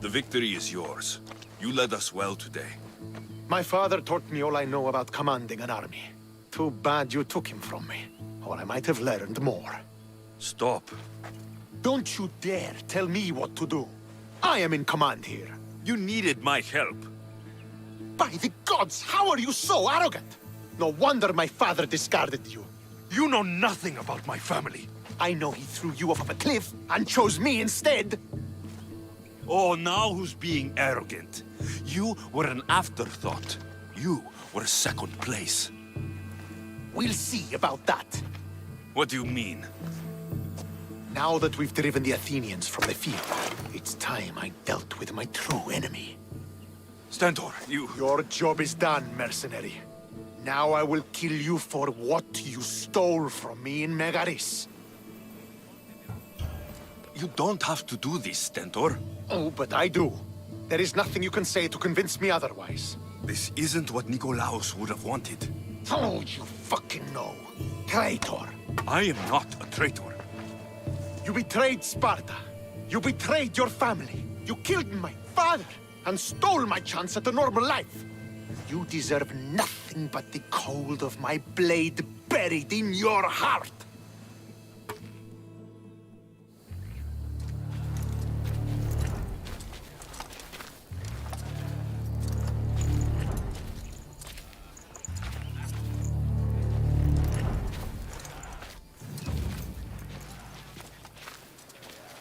The victory is yours. You led us well today. My father taught me all I know about commanding an army. Too bad you took him from me, or I might have learned more. Stop. Don't you dare tell me what to do. I am in command here. You needed my help. By the gods, how are you so arrogant? No wonder my father discarded you. You know nothing about my family. I know he threw you off of a cliff and chose me instead. Oh, now who's being arrogant? You were an afterthought. You were second place. We'll see about that. What do you mean? Now that we've driven the Athenians from the field, it's time I dealt with my true enemy. Stentor, you... Your job is done, mercenary. Now I will kill you for what you stole from me in Megaris. You don't have to do this, Stentor. Oh, but I do. There is nothing you can say to convince me otherwise. This isn't what Nikolaos would have wanted. Oh, you fucking know. Traitor. I am not a traitor. You betrayed Sparta. You betrayed your family. You killed my father and stole my chance at a normal life. You deserve nothing but the cold of my blade buried in your heart.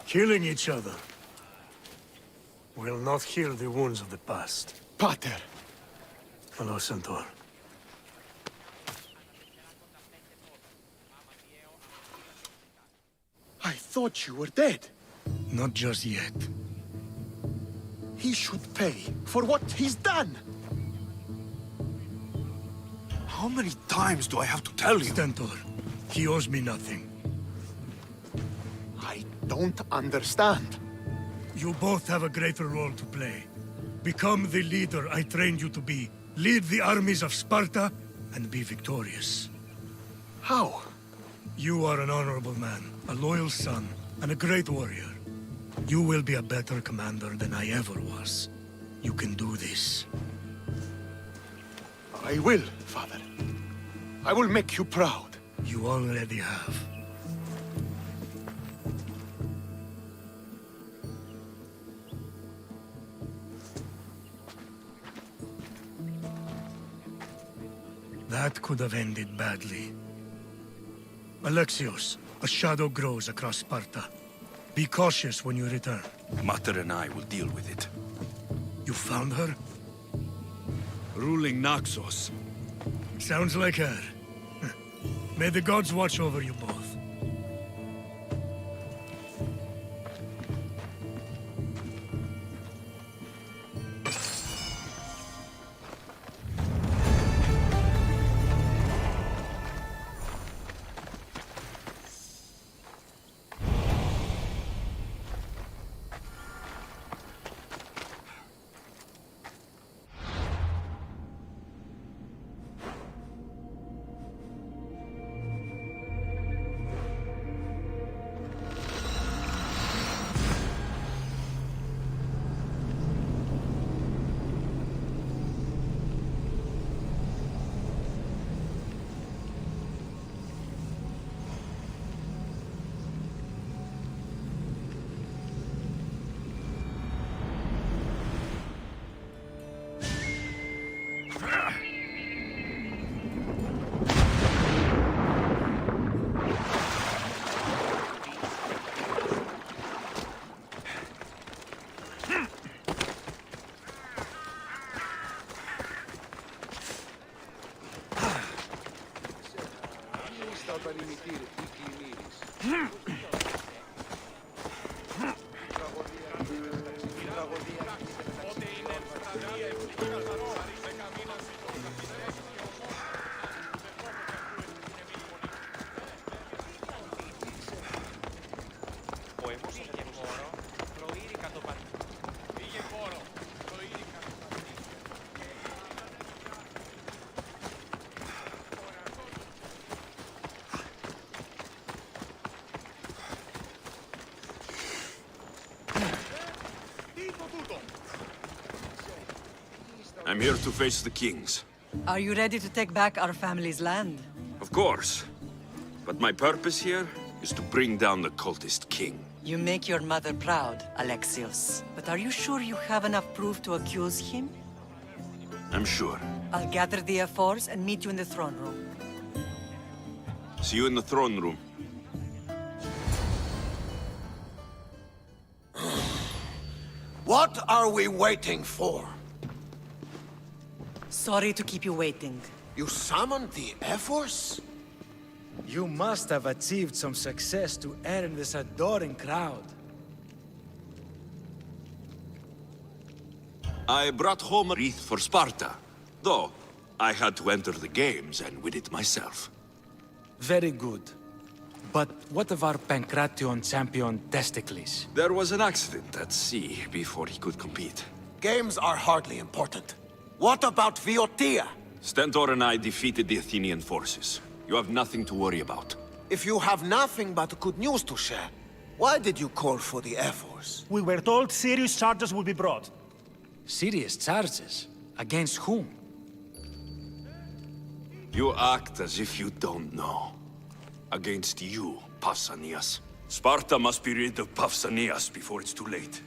Killing each other will not heal the wounds of the past. Pater! Hello, Centaur. I thought you were dead. Not just yet. He should pay for what he's done. How many times do I have to tell you? Stentor, he owes me nothing. I don't understand. You both have a greater role to play. Become the leader I trained you to be. Lead the armies of Sparta and be victorious. How? You are an honorable man, a loyal son, and a great warrior. You will be a better commander than I ever was. You can do this. I will, Father. I will make you proud. You already have. That could have ended badly. Alexios, a shadow grows across Sparta. Be cautious when you return. Mater and I will deal with it. You found her? Ruling Naxos. Sounds like her. May the gods watch over you both. I'm here to face the kings. Are you ready to take back our family's land? Of course. But my purpose here is to bring down the cultist king. You make your mother proud, Alexios. But are you sure you have enough proof to accuse him? I'm sure. I'll gather the F4s and meet you in the throne room. See you in the throne room. What are we waiting for? Sorry to keep you waiting. You summoned the F-Force? You must have achieved some success to earn this adoring crowd. I brought home a wreath for Sparta. Though, I had to enter the games and win it myself. Very good. But what of our Pancration champion Testicles? There was an accident at sea before he could compete. Games are hardly important. What about Viotia? Stentor and I defeated the Athenian forces. You have nothing to worry about. If you have nothing but good news to share, why did you call for the F-Force? We were told serious charges will be brought. Serious charges? Against whom? You act as if you don't know. Against you, Pausanias. Sparta must be rid of Pausanias before it's too late.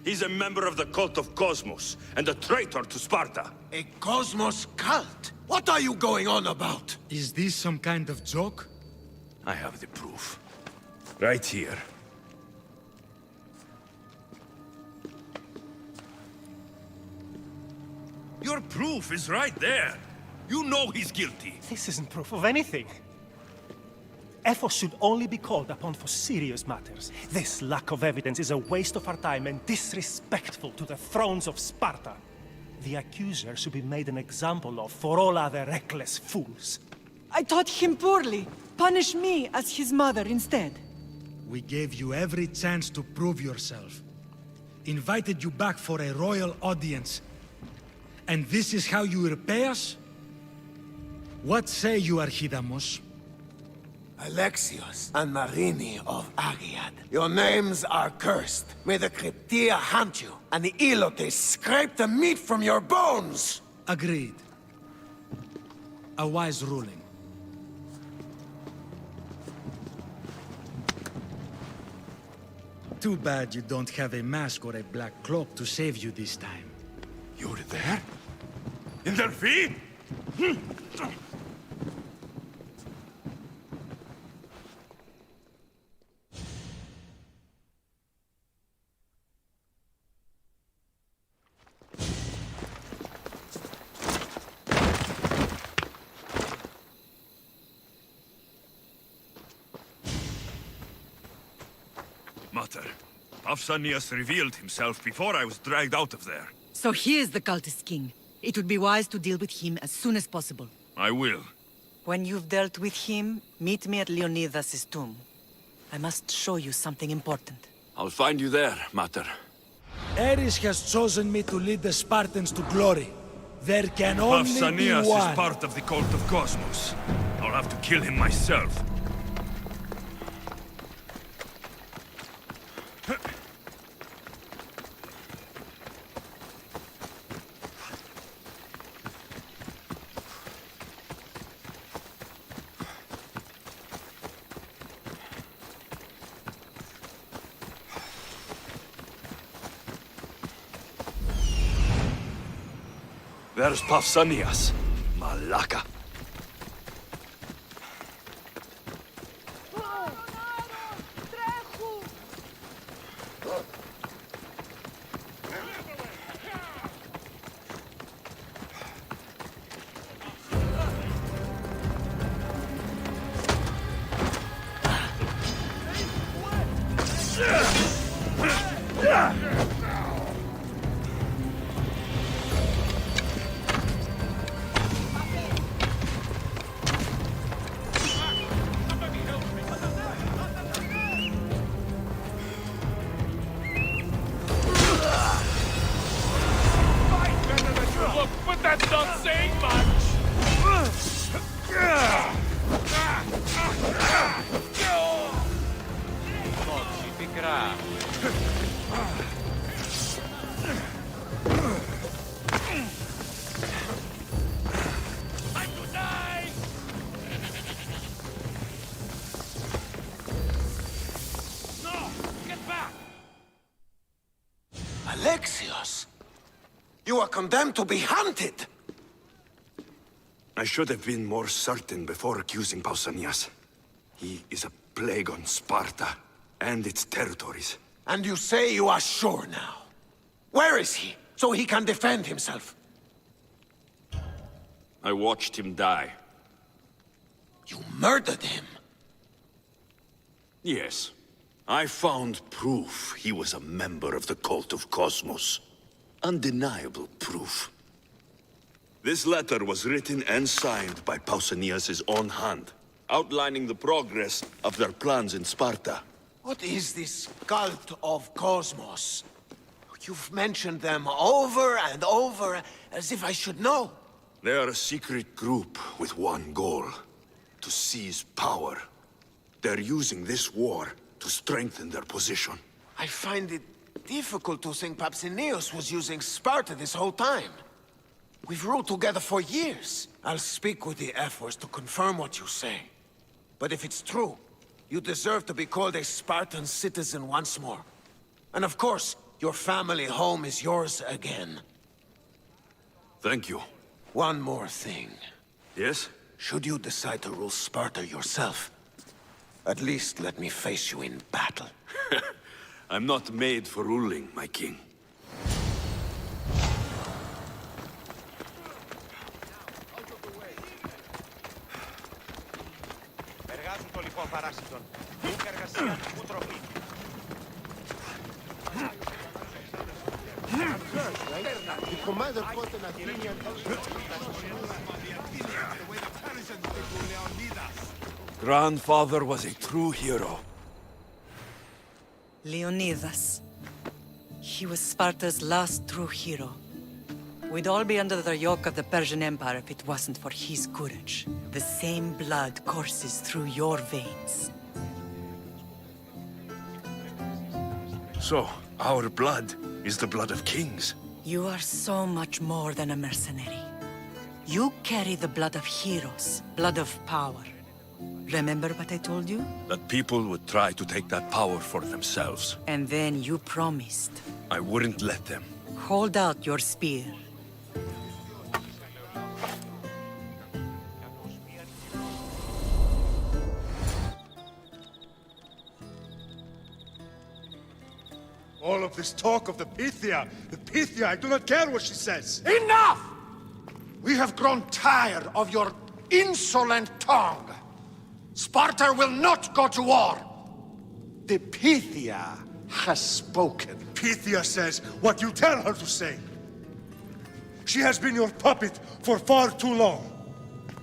He's a member of the cult of Cosmos, and a traitor to Sparta. A Cosmos cult? What are you going on about? Is this some kind of joke? I have the proof. Right here. Your proof is right there. You know he's guilty. This isn't proof of anything. Ephos should only be called upon for serious matters. This lack of evidence is a waste of our time and disrespectful to the thrones of Sparta. The accuser should be made an example of for all other reckless fools. I taught him poorly. Punish me as his mother instead. We gave you every chance to prove yourself. Invited you back for a royal audience. And this is how you repay us? What say you, Archidamos? Alexios and Marini of Agiad, your names are cursed. May the Cryptia hunt you, and the Elotes scrape the meat from your bones! Agreed. A wise ruling. Too bad you don't have a mask or a black cloak to save you this time. You were there? In their feet? Mater, Pausanias revealed himself before I was dragged out of there. So he is the cultist king. It would be wise to deal with him as soon as possible. I will. When you've dealt with him, meet me at Leonidas' tomb. I must show you something important. I'll find you there, Mater. Ares has chosen me to lead the Spartans to glory. There can only be Pausanias one. is part of the cult of Cosmos. I'll have to kill him myself. There's Pausanias. Malaka. But that's not saying much! Κόψη πικρά. Alexios! You are condemned to be hunted! I should have been more certain before accusing Pausanias. He is a plague on Sparta and its territories. And you say you are sure now? Where is he, so he can defend himself? I watched him die. You murdered him? Yes. I found proof he was a member of the cult of Cosmos. Undeniable proof. This letter was written and signed by Pausanias' own hand, outlining the progress of their plans in Sparta. What is this cult of Cosmos? You've mentioned them over and over, as if I should know. They are a secret group with one goal: to seize power. They're using this war to strengthen their position. I find it difficult to think Pausanias was using Sparta this whole time. We've ruled together for years. I'll speak with the F-Force to confirm what you say. But if it's true, you deserve to be called a Spartan citizen once more. And of course, your family home is yours again. Thank you. One more thing. Yes? Should you decide to rule Sparta yourself, at least let me face you in battle. I'm not made for ruling, my king. Εργάζουν το λοιπόν παράσιτον. Ούκ εργασία, ου τροφή. The commander fought an Athenian... Grandfather was a true hero. Leonidas. He was Sparta's last true hero. We'd all be under the yoke of the Persian Empire if it wasn't for his courage. The same blood courses through your veins. So, our blood is the blood of kings. You are so much more than a mercenary. You carry the blood of heroes, blood of power. Remember what I told you? That people would try to take that power for themselves. And then you promised. I wouldn't let them. Hold out your spear. All of this talk of the Pythia, I do not care what she says. Enough! We have grown tired of your insolent tongue. Sparta will not go to war. The Pythia has spoken. Pythia says what you tell her to say. She has been your puppet for far too long.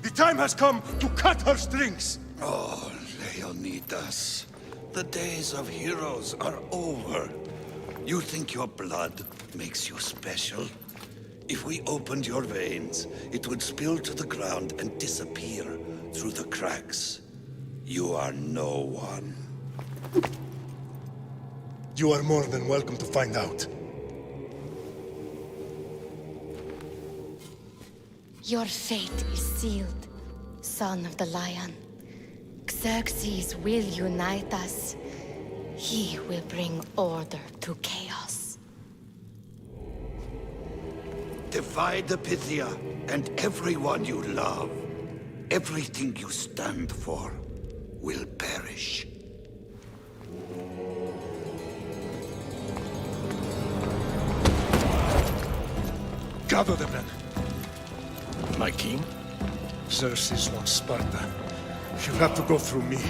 The time has come to cut her strings. Oh, Leonidas, the days of heroes are over. You think your blood makes you special? If we opened your veins, it would spill to the ground and disappear through the cracks. You are no one. You are more than welcome to find out. Your fate is sealed, son of the lion. Xerxes will unite us. He will bring order to chaos. Divide the Pythia and everyone you love. Everything you stand for will perish. Gather the men. My king? Xerxes wants Sparta. She'll have to go through me.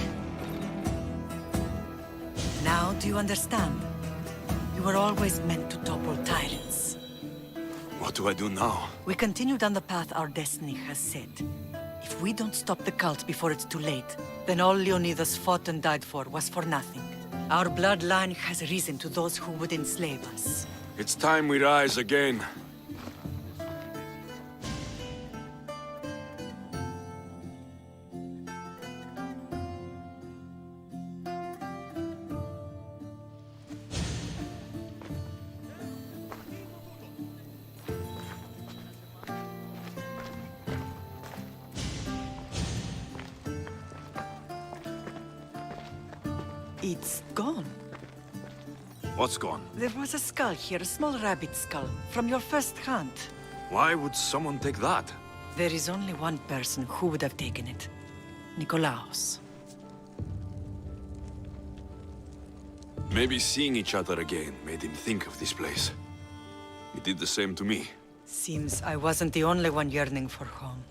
Now do you understand? You were always meant to topple tyrants. What do I do now? We continue down the path our destiny has set. If we don't stop the cult before it's too late, then all Leonidas fought and died for was for nothing. Our bloodline has risen to those who would enslave us. It's time we rise again. It's gone. What's gone? There was a skull here, a small rabbit skull, from your first hunt. Why would someone take that? There is only one person who would have taken it. Nikolaos. Maybe seeing each other again made him think of this place. He did the same to me. Seems I wasn't the only one yearning for home.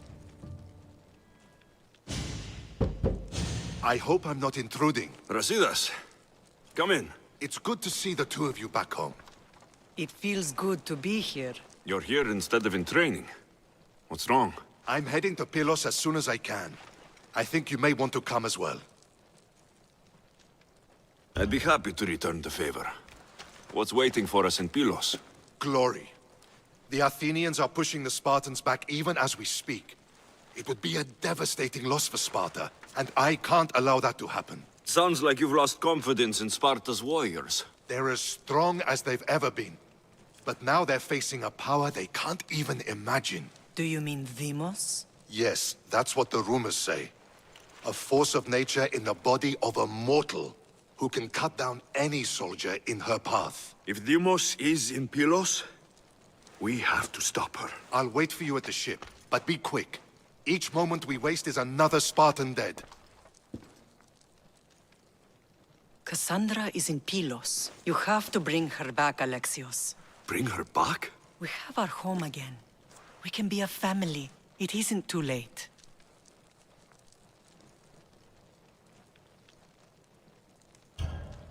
I hope I'm not intruding. Brasidas, come in. It's good to see the two of you back home. It feels good to be here. You're here instead of in training. What's wrong? I'm heading to Pylos as soon as I can. I think you may want to come as well. I'd be happy to return the favor. What's waiting for us in Pylos? Glory. The Athenians are pushing the Spartans back even as we speak. It would be a devastating loss for Sparta, and I can't allow that to happen. Sounds like you've lost confidence in Sparta's warriors. They're as strong as they've ever been. But now they're facing a power they can't even imagine. Do you mean Demos? Yes, that's what the rumors say. A force of nature in the body of a mortal who can cut down any soldier in her path. If Deimos is in Pylos, we have to stop her. I'll wait for you at the ship, but be quick. Each moment we waste is another Spartan dead. Cassandra is in Pylos. You have to bring her back, Alexios. Bring her back? We have our home again. We can be a family. It isn't too late.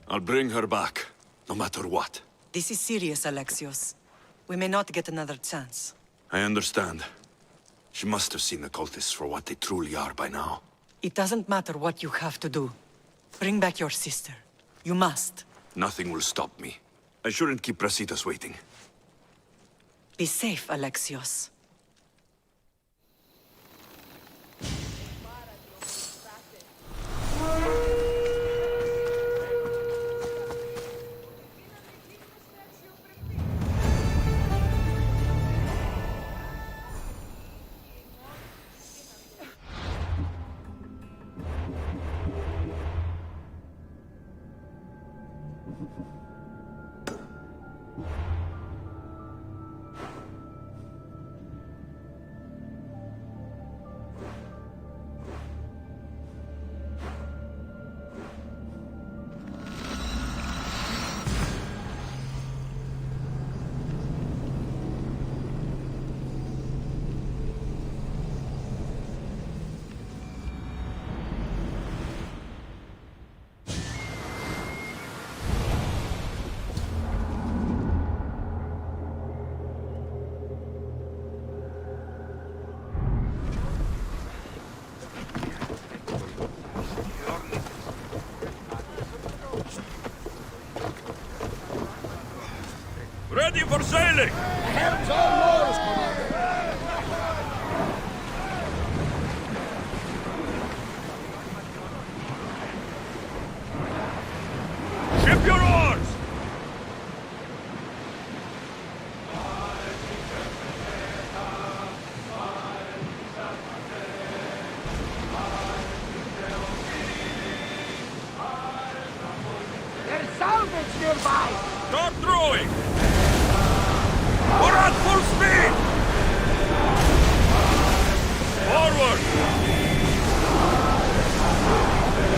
I'll bring her back, no matter what. This is serious, Alexios. We may not get another chance. I understand. She must have seen the cultists for what they truly are by now. It doesn't matter what you have to do. Bring back your sister. You must. Nothing will stop me. I shouldn't keep Brasidas waiting. Be safe, Alexios. Ready for sailing! Helm's all yours, Commander! Ship your oars! There's salvage nearby! Start throwing! We're at full speed! Forward!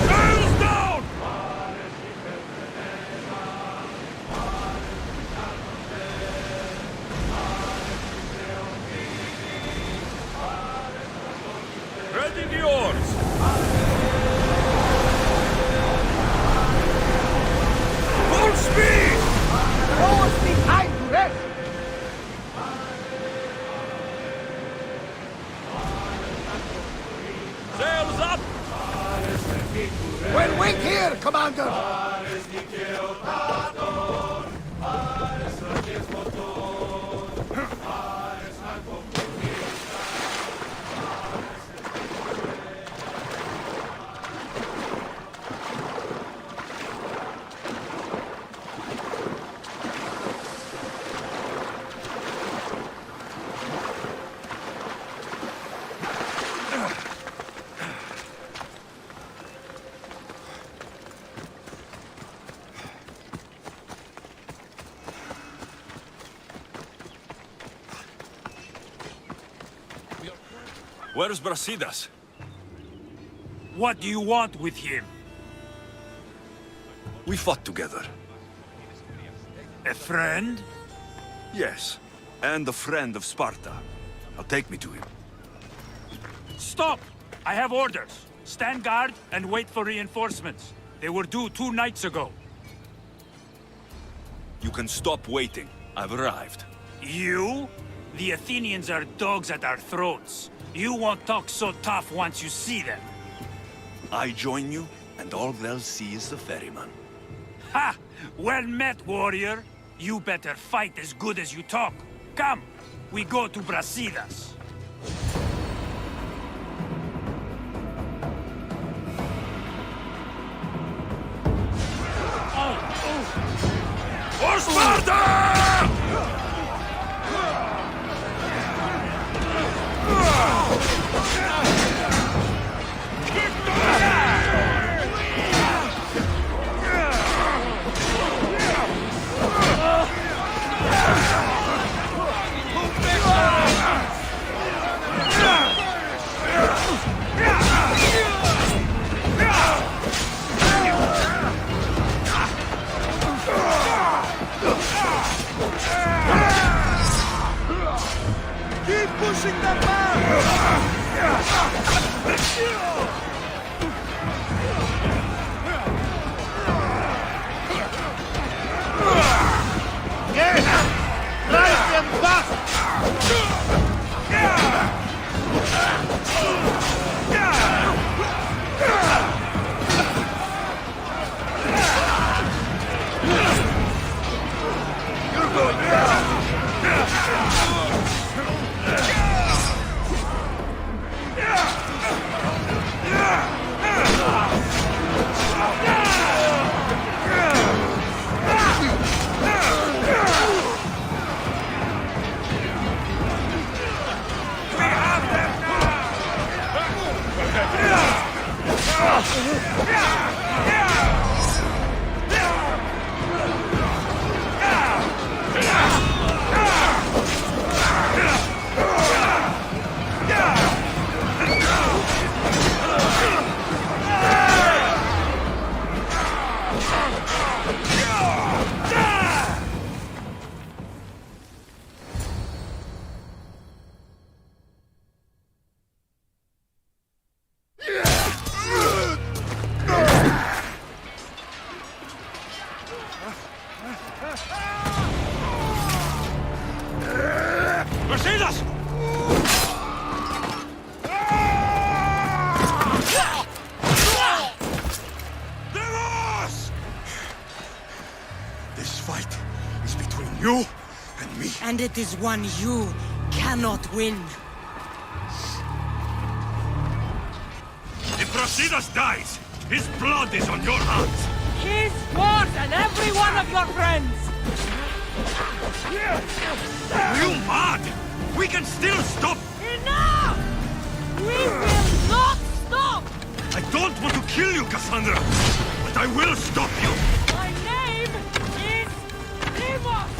Sails down! Ready the oars! Full speed! Always be time to rest! Sails up! We'll wait here, Commander! Where's Brasidas? What do you want with him? We fought together. A friend? Yes, and a friend of Sparta. Now take me to him. Stop! I have orders. Stand guard and wait for reinforcements. They were due 2 nights ago. You can stop waiting. I've arrived. You? The Athenians are dogs at our throats. You won't talk so tough once you see them. I join you, and all they'll see is the ferryman. Ha! Well met, warrior. You better fight as good as you talk. Come, we go to Brasidas. For Sparta! Keep pushing them back! Yes! Drive them back! You're going down! Brasidas! This fight is between you and me. And it is one you cannot win. If Brasidas dies, his blood is on your hands. His, yours, and every one of your friends! Are you mad? We can still stop. Enough! We will not stop! I don't want to kill you, Cassandra, but I will stop you. My name is Deimos!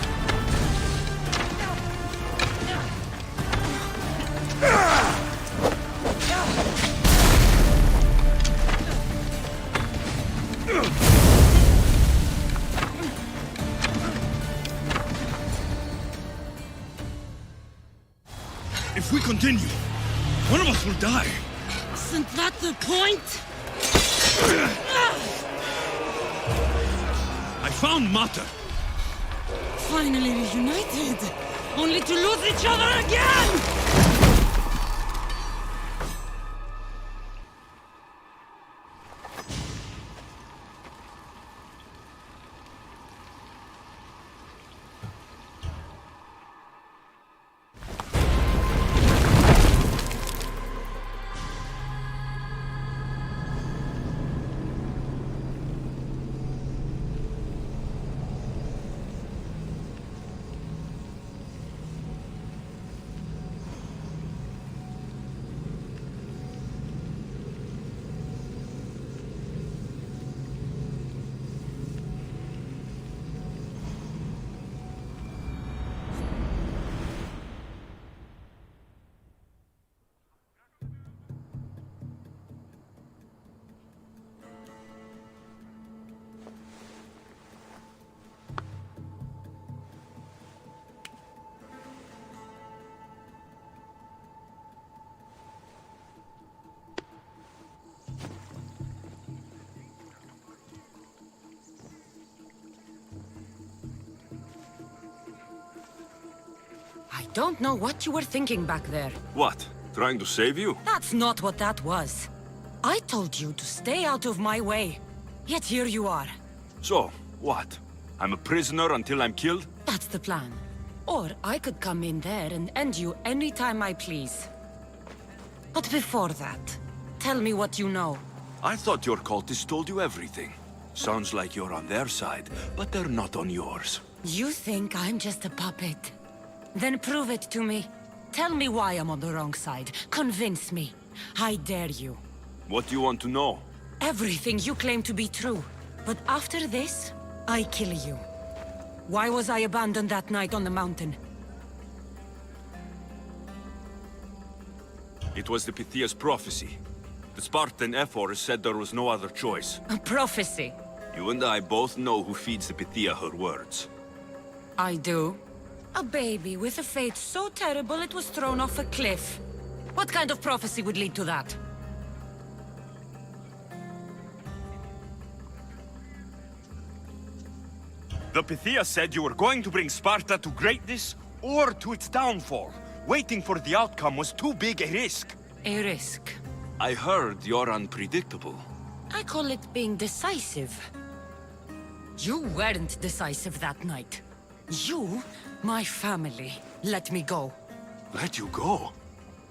If we continue, one of us will die. Isn't that the point? I found Mater. Finally reunited, only to lose each other again! don't know what you were thinking back there. What? Trying to save you? That's not what that was. I told you to stay out of my way. Yet here you are. So, what? I'm a prisoner until I'm killed? That's the plan. Or I could come in there and end you anytime I please. But before that, tell me what you know. I thought your cultists told you everything. Sounds like you're on their side, but they're not on yours. You think I'm just a puppet? Then prove it to me. Tell me why I'm on the wrong side. Convince me. I dare you. What do you want to know? Everything you claim to be true. But after this, I kill you. Why was I abandoned that night on the mountain? It was the Pythia's prophecy. The Spartan Ephor said there was no other choice. A prophecy? You and I both know who feeds the Pythia her words. I do. A baby with a fate so terrible it was thrown off a cliff. What kind of prophecy would lead to that? The Pythia said you were going to bring Sparta to greatness or to its downfall. Waiting for the outcome was too big a risk. A risk? I heard you're unpredictable. I call it being decisive. You weren't decisive that night. You, my family, let me go. Let you go?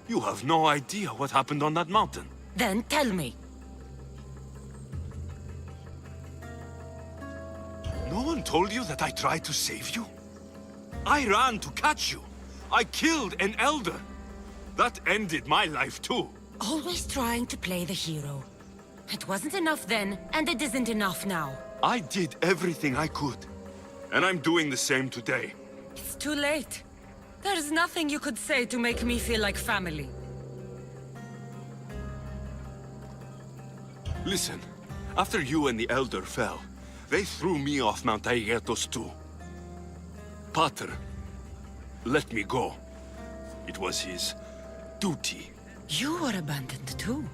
You have no idea what happened on that mountain. Then tell me. No one told you that I tried to save you? I ran to catch you. I killed an elder. That ended my life too. Always trying to play the hero. It wasn't enough then, and it isn't enough now. I did everything I could. And I'm doing the same today. It's too late. There's nothing you could say to make me feel like family. Listen, after you and the Elder fell, they threw me off Mount Aegetos too. Pater let me go. It was his duty. You were abandoned too.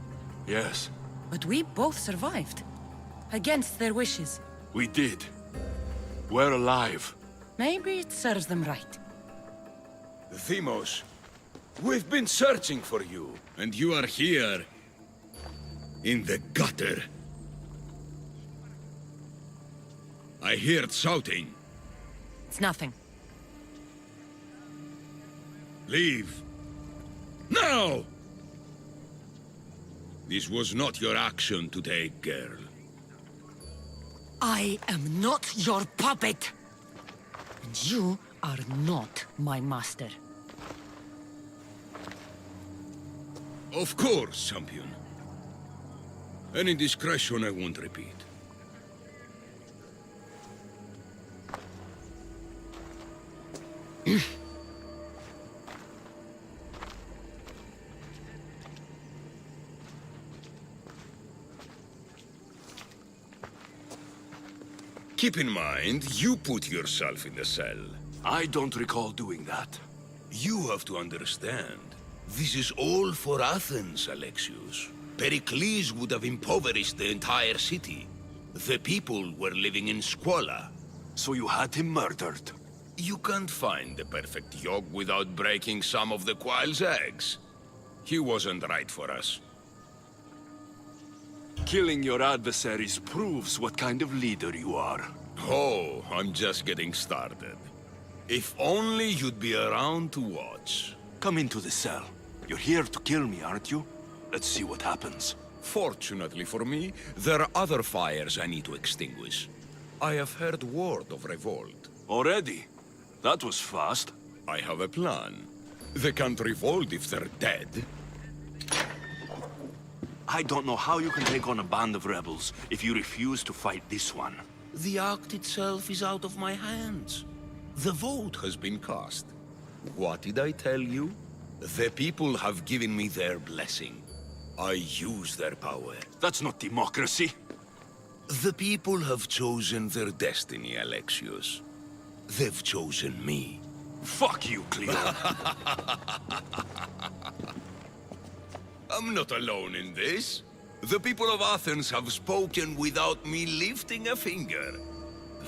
Yes. But we both survived. Against their wishes. We did. We're alive. Maybe it serves them right. Themos, we've been searching for you, and you are here. In the gutter. I heard shouting. It's nothing. Leave. Now! This was not your action to take, girl. I am not your puppet! And you are not my master. Of course, champion. Any indiscretion I won't repeat. Keep in mind, you put yourself in the cell. I don't recall doing that. You have to understand. This is all for Athens, Alexios. Pericles would have impoverished the entire city. The people were living in squalor. So you had him murdered? You can't find the perfect yolk without breaking some of the quail's eggs. He wasn't right for us. Killing your adversaries proves what kind of leader you are. Oh, I'm just getting started. If only you'd be around to watch. Come into the cell. You're here to kill me, aren't you? Let's see what happens. Fortunately for me, there are other fires I need to extinguish. I have heard word of revolt. Already? That was fast. I have a plan. They can't revolt if they're dead. I don't know how you can take on a band of rebels if you refuse to fight this one. The act itself is out of my hands. The vote has been cast. What did I tell you? The people have given me their blessing. I use their power. That's not democracy. The people have chosen their destiny, Alexios. They've chosen me. Fuck you, Cleo. I'm not alone in this. The people of Athens have spoken without me lifting a finger.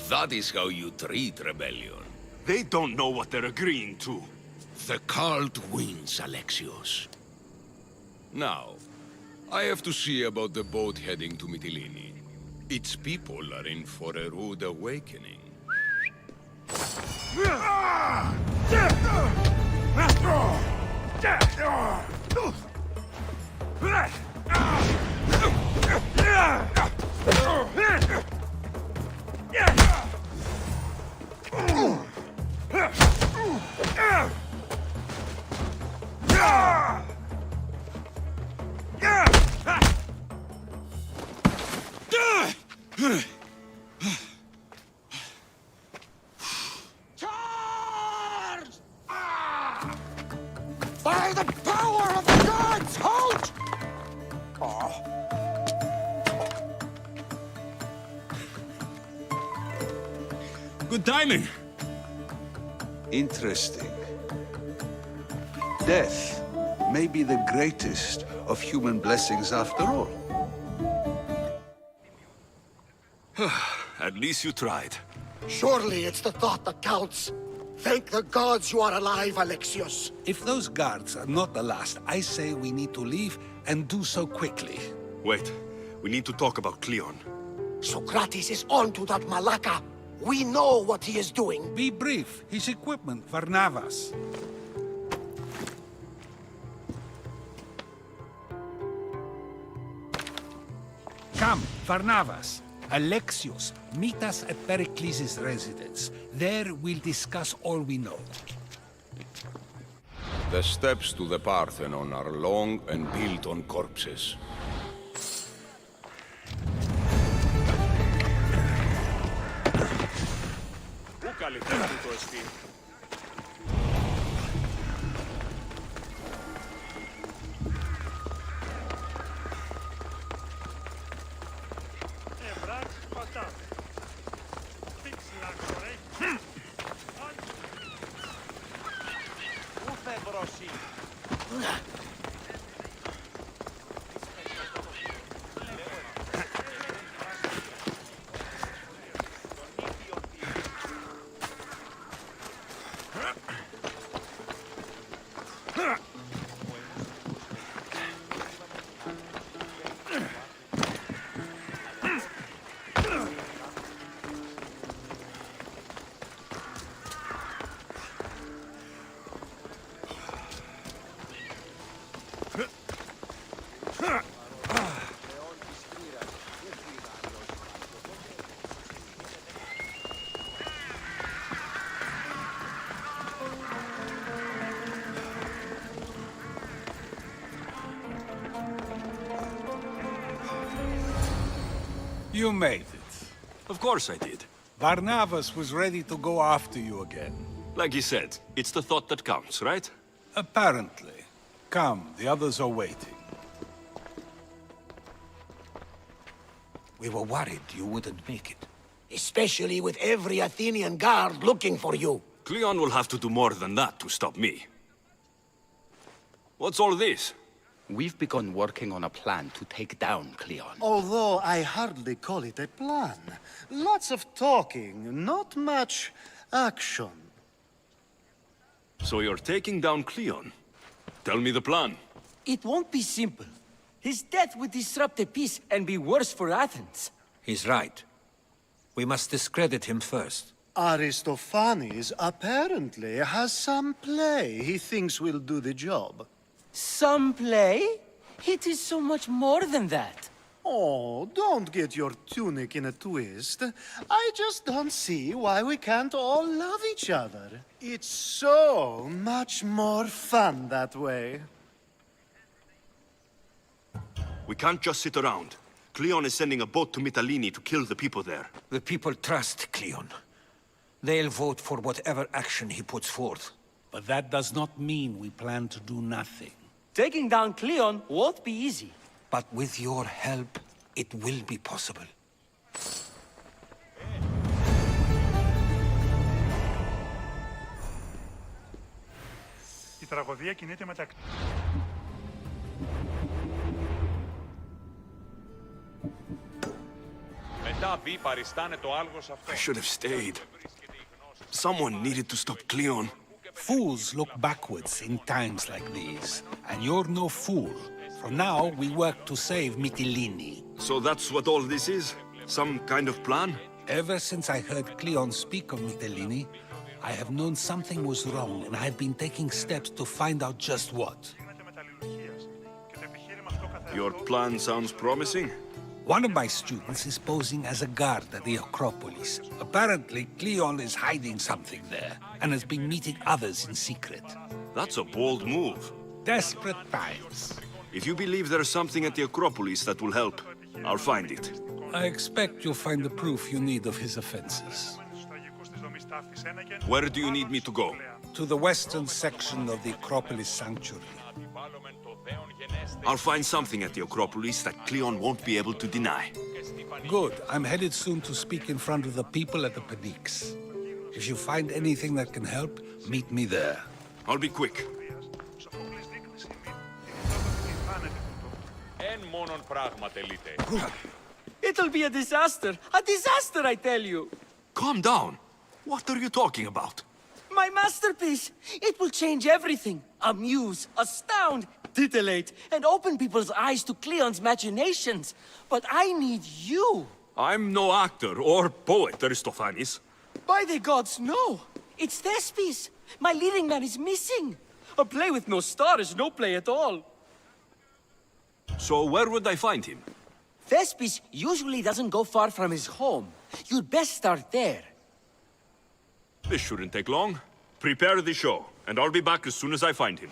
That is how you treat rebellion. They don't know what they're agreeing to. The cult wins, Alexios. Now, I have to see about the boat heading to Mytilene. Its people are in for a rude awakening. By the power of the gods, halt! Good timing. Interesting. Death may be the greatest of human blessings after all. At least you tried. Surely it's the thought that counts. Thank the gods you are alive, Alexios. If those guards are not the last, I say we need to leave and do so quickly. Wait, we need to talk about Cleon. Socrates is on to that Malaka. We know what he is doing. Be brief. His equipment, Varnavas. Come, Varnavas. Alexios, meet us at Pericles' residence. There we'll discuss all we know. The steps to the Parthenon are long and built on corpses. Πού καλυφθεί το εστί. You made it. Of course I did. Varnavas was ready to go after you again. Like he said, it's the thought that counts, right? Apparently. Come, the others are waiting. We were worried you wouldn't make it. Especially with every Athenian guard looking for you. Cleon will have to do more than that to stop me. What's all this? We've begun working on a plan to take down Cleon. Although I hardly call it a plan. Lots of talking, not much action. So you're taking down Cleon? Tell me the plan. It won't be simple. His death would disrupt the peace and be worse for Athens. He's right. We must discredit him first. Aristophanes apparently has some play he thinks will do the job. Some play? It is so much more than that. Oh, don't get your tunic in a twist. I just don't see why we can't all love each other. It's so much more fun that way. We can't just sit around. Cleon is sending a boat to Mytilene to kill the people there. The people trust Cleon. They'll vote for whatever action he puts forth. But that does not mean we plan to do nothing. Taking down Cleon won't be easy. But with your help, it will be possible. Η τραγωδία κινείται μεταξύ. Μετά μπει παριστάνε το άλγος αυτό. I should have stayed. Someone needed to stop Cleon. Fools look backwards in times like these, and you're no fool. From now, we work to save Mytilene. So that's what all this is? Some kind of plan? Ever since I heard Cleon speak of Mytilene, I have known something was wrong, and I've been taking steps to find out just what. Your plan sounds promising. One of my students is posing as a guard at the Acropolis. Apparently, Cleon is hiding something there, and has been meeting others in secret. That's a bold move. Desperate times. If you believe there's something at the Acropolis that will help, I'll find it. I expect you'll find the proof you need of his offenses. Where do you need me to go? To the western section of the Acropolis Sanctuary. I'll find something at the Acropolis that Cleon won't be able to deny. Good. I'm headed soon to speak in front of the people at the Pnyx. If you find anything that can help, meet me there. I'll be quick. It'll be a disaster! A disaster, I tell you! Calm down. What are you talking about? My masterpiece! It will change everything. Amuse, astound, titillate, and open people's eyes to Cleon's machinations. But I need you! I'm no actor or poet, Aristophanes. By the gods, no! It's Thespis! My leading man is missing! A play with no star is no play at all. So where would I find him? Thespis usually doesn't go far from his home. You'd best start there. This shouldn't take long. Prepare the show, and I'll be back as soon as I find him.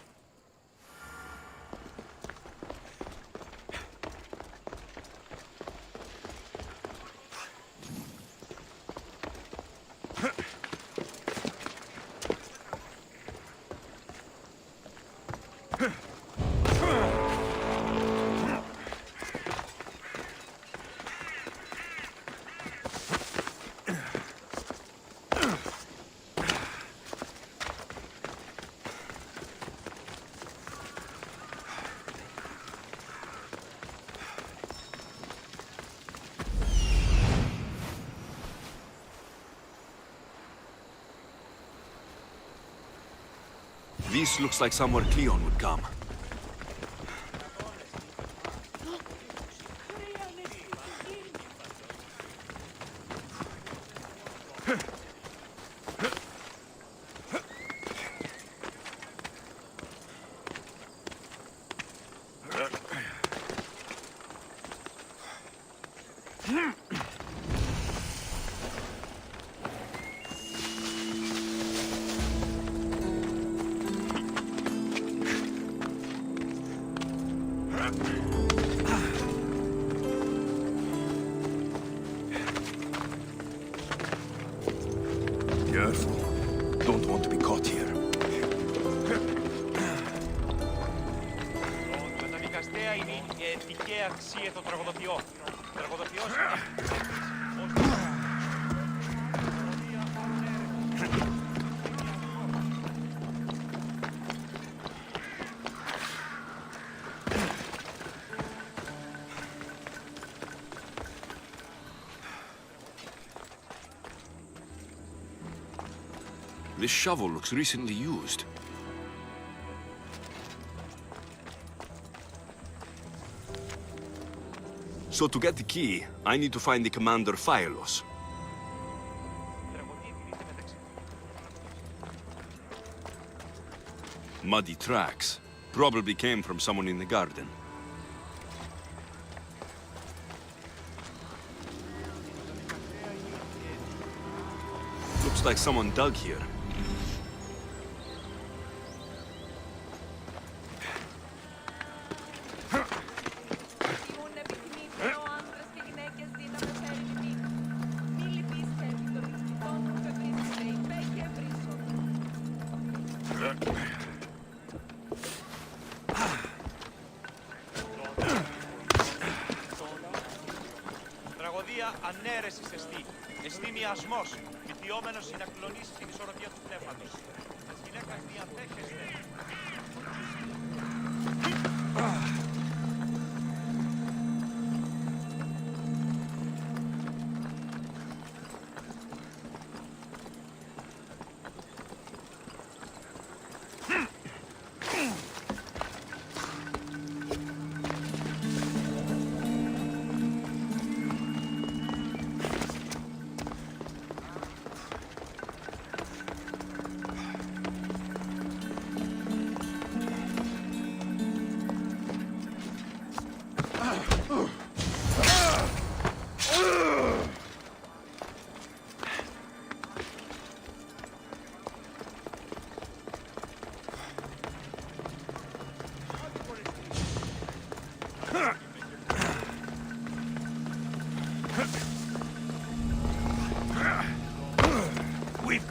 This looks like somewhere Cleon would come. Careful. Don't want to be caught here. Τα δικαστέα είναι η τυχαία αξία των τραγωδοποιών. Τραγωδοποιός This shovel looks recently used. So to get the key, I need to find the commander Phylos. Muddy tracks. Probably came from someone in the garden. Looks like someone dug here. Τραγωδία ανέρεσης εστί. Εστί μιασμός, βιτιόμενος να κλονίσει την ισορροπία του πνεύματος. Της γυναίκας διαθέχεστε.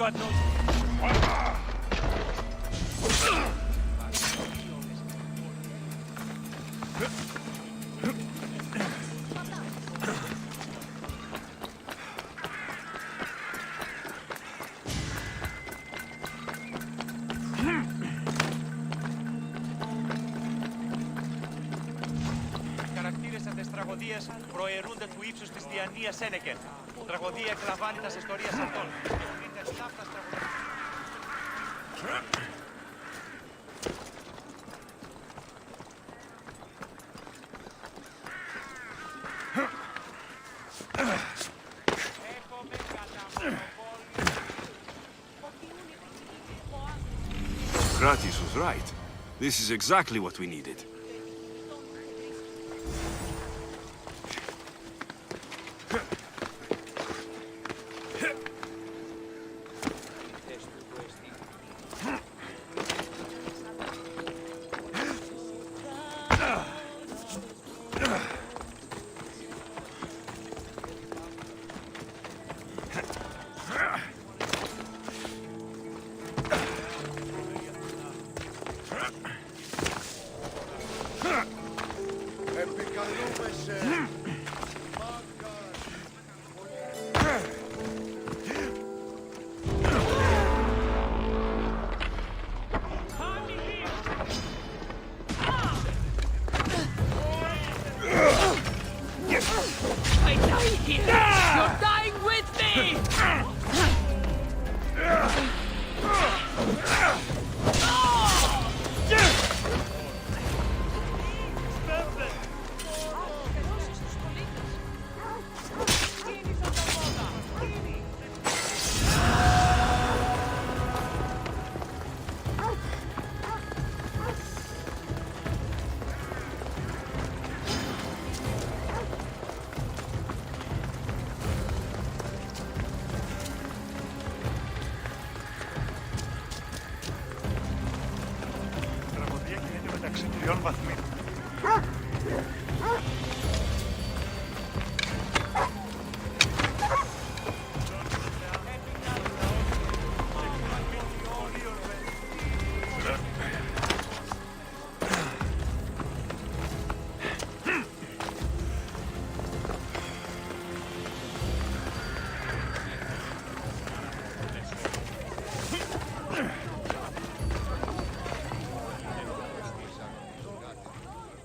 God knows. Χαρακτήρες αυτές τις τραγωδίες προαιρούνται του ύψους της διανοίας Ένεκεν. Τραγωδία εκλαμβάνει τα ιστορίας αυτών. Kratis was right. This is exactly what we needed. I die here! You're dying with me! Τραγωδία κινείται μεταξύ τριών βαθμών.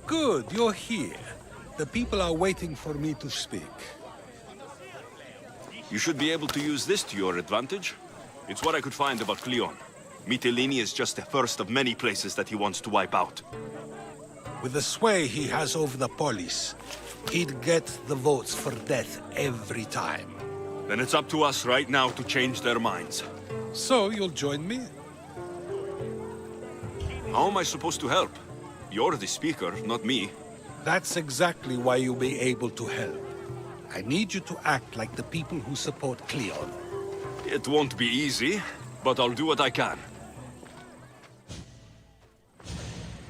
Good, you're here. The people are waiting for me to speak. You should be able to use this to your advantage. It's what I could find about Cleon. Mytilene is just the first of many places that he wants to wipe out. With the sway he has over the polis, he'd get the votes for death every time. Then it's up to us right now to change their minds. So, you'll join me? How am I supposed to help? You're the speaker, not me. That's exactly why you'll be able to help. I need you to act like the people who support Cleon. It won't be easy, but I'll do what I can.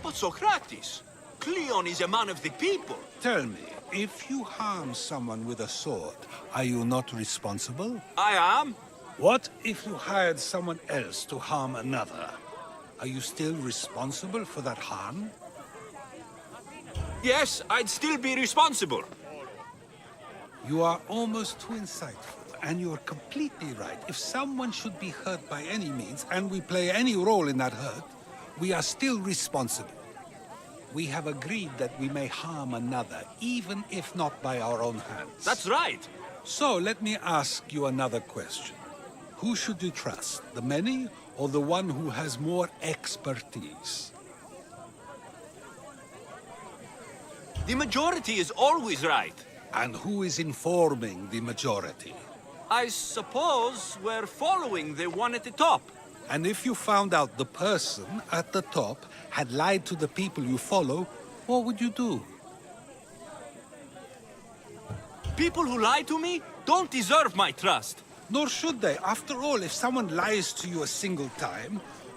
But Socrates, Cleon is a man of the people. Tell me, if you harm someone with a sword, are you not responsible? I am. What if you hired someone else to harm another? Are you still responsible for that harm? Yes, I'd still be responsible. You are almost too insightful, and you're completely right. If someone should be hurt by any means, and we play any role in that hurt, we are still responsible. We have agreed that we may harm another, even if not by our own hands. That's right. So let me ask you another question. Who should you trust, the many or the one who has more expertise? The majority is always right. And who is informing the majority? I suppose we're following the one at the top. And if you found out the person at the top had lied to the people you follow, what would you do? People who lie to me don't deserve my trust. Nor should they. After all, if someone lies to you a single time,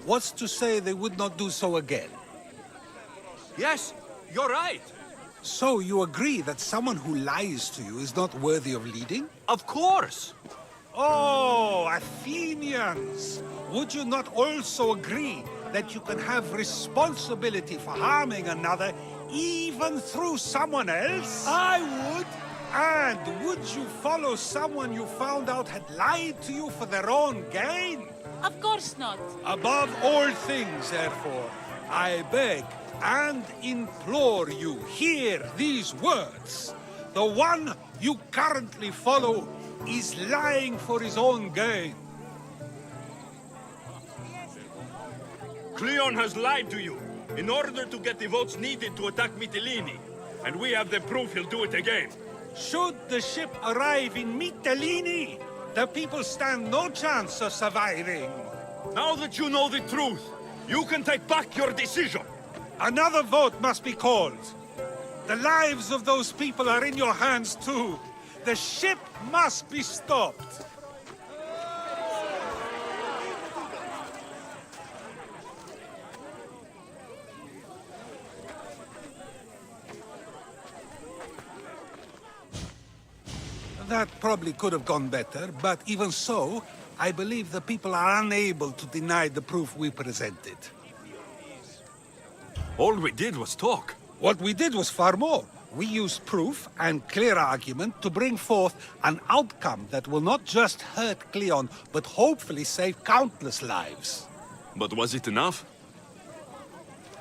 what's to say they would not do so again? Yes, you're right. So you agree that someone who lies to you is not worthy of leading? Of course. Oh, Athenians! Would you not also agree that you can have responsibility for harming another even through someone else? I would. And would you follow someone you found out had lied to you for their own gain? Of course not. Above all things, therefore, I beg and implore you, hear these words. The one you currently follow is lying for his own gain. Cleon has lied to you in order to get the votes needed to attack Mytilene. And we have the proof he'll do it again. Should the ship arrive in Mytilene, the people stand no chance of surviving. Now that you know the truth, you can take back your decision. Another vote must be called. The lives of those people are in your hands too. The ship must be stopped. That probably could have gone better, but even so, I believe the people are unable to deny the proof we presented. All we did was talk. What we did was far more. We used proof and clear argument to bring forth an outcome that will not just hurt Cleon, but hopefully save countless lives. But was it enough?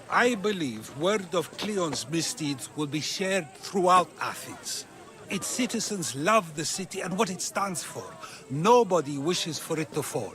I believe word of Cleon's misdeeds will be shared throughout Athens. Its citizens love the city and what it stands for. Nobody wishes for it to fall.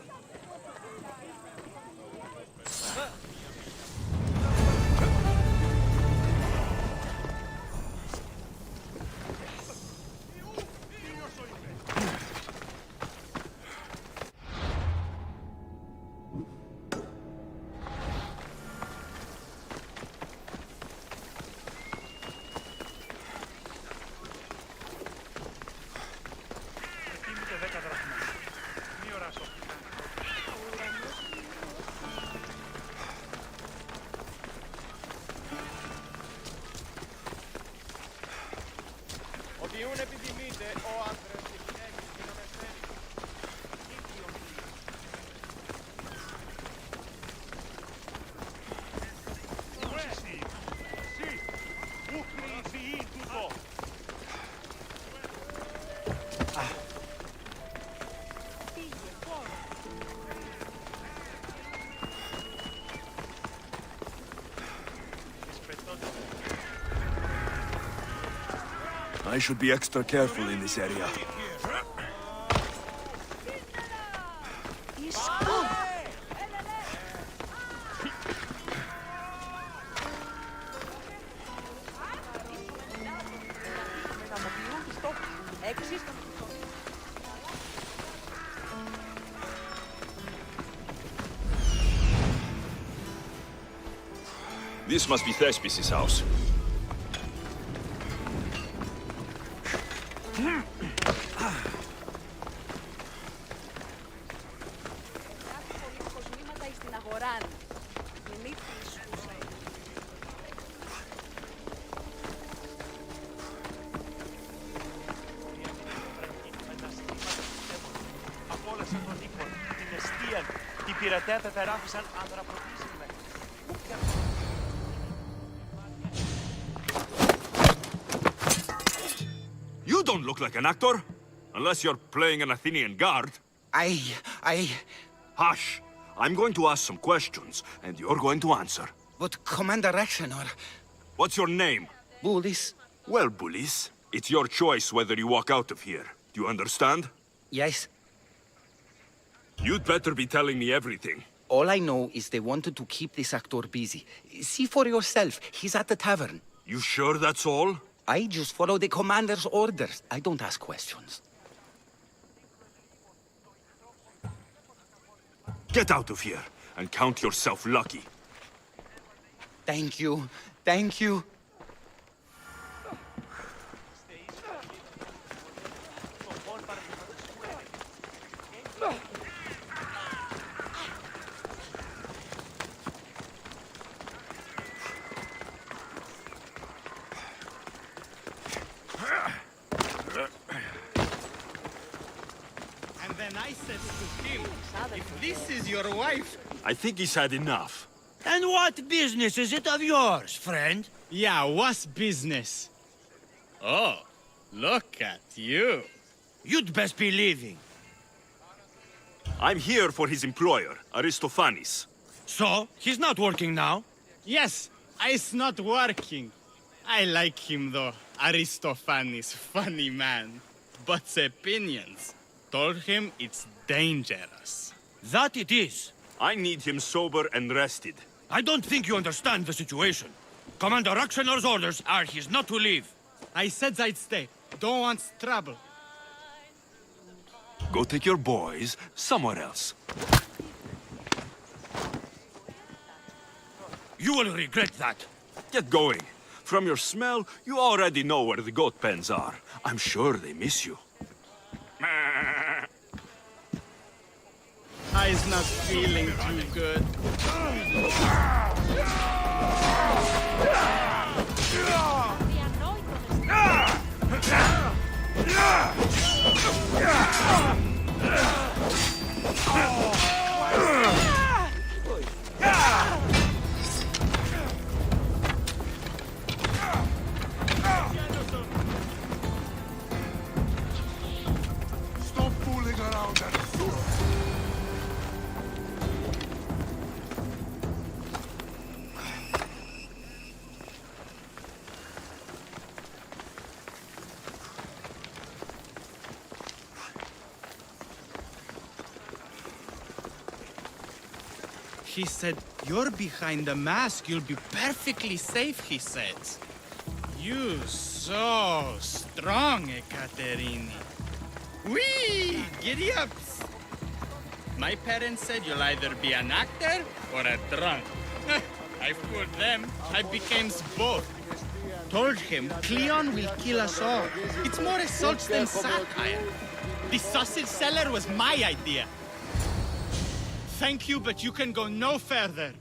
I should be extra careful in this area. This must be Thespis' house. You don't look like an actor, unless you're playing an Athenian guard. Hush! I'm going to ask some questions, and you're going to answer. But Commander Rexenor... What's your name? Bullis. Well, Bullis, it's your choice whether you walk out of here. Do you understand? Yes. You'd better be telling me everything. All I know is they wanted to keep this actor busy. See for yourself, he's at the tavern. You sure that's all? I just follow the commander's orders. I don't ask questions. Get out of here, and count yourself lucky. Thank you. Thank you. And then I I said to him, if this is your wife... I think he's had enough. And what business is it of yours, friend? Yeah, what's business? Oh, look at you. You'd best be leaving. I'm here for his employer, Aristophanes. So, he's not working now? Yes, it's not working. I like him though, Aristophanes, funny man. But opinions told him it's dangerous. That it is. I need him sober and rested. I don't think you understand the situation. Commander Rakshanor's orders are he's not to leave. I said I'd stay. Don't want trouble. Go take your boys somewhere else. You will regret that. Get going. From your smell, you already know where the goat pens are. I'm sure they miss you. I's not feeling too good. Stop fooling around and shoot. He said, you're behind the mask, you'll be perfectly safe, he said. You so strong, Ekaterini. Whee! Giddy-ups! My parents said you'll either be an actor or a drunk. I fooled them. I became both. Told him Cleon will kill us all. It's more assaults than satire. The sausage seller was my idea. Thank you, but you can go no further.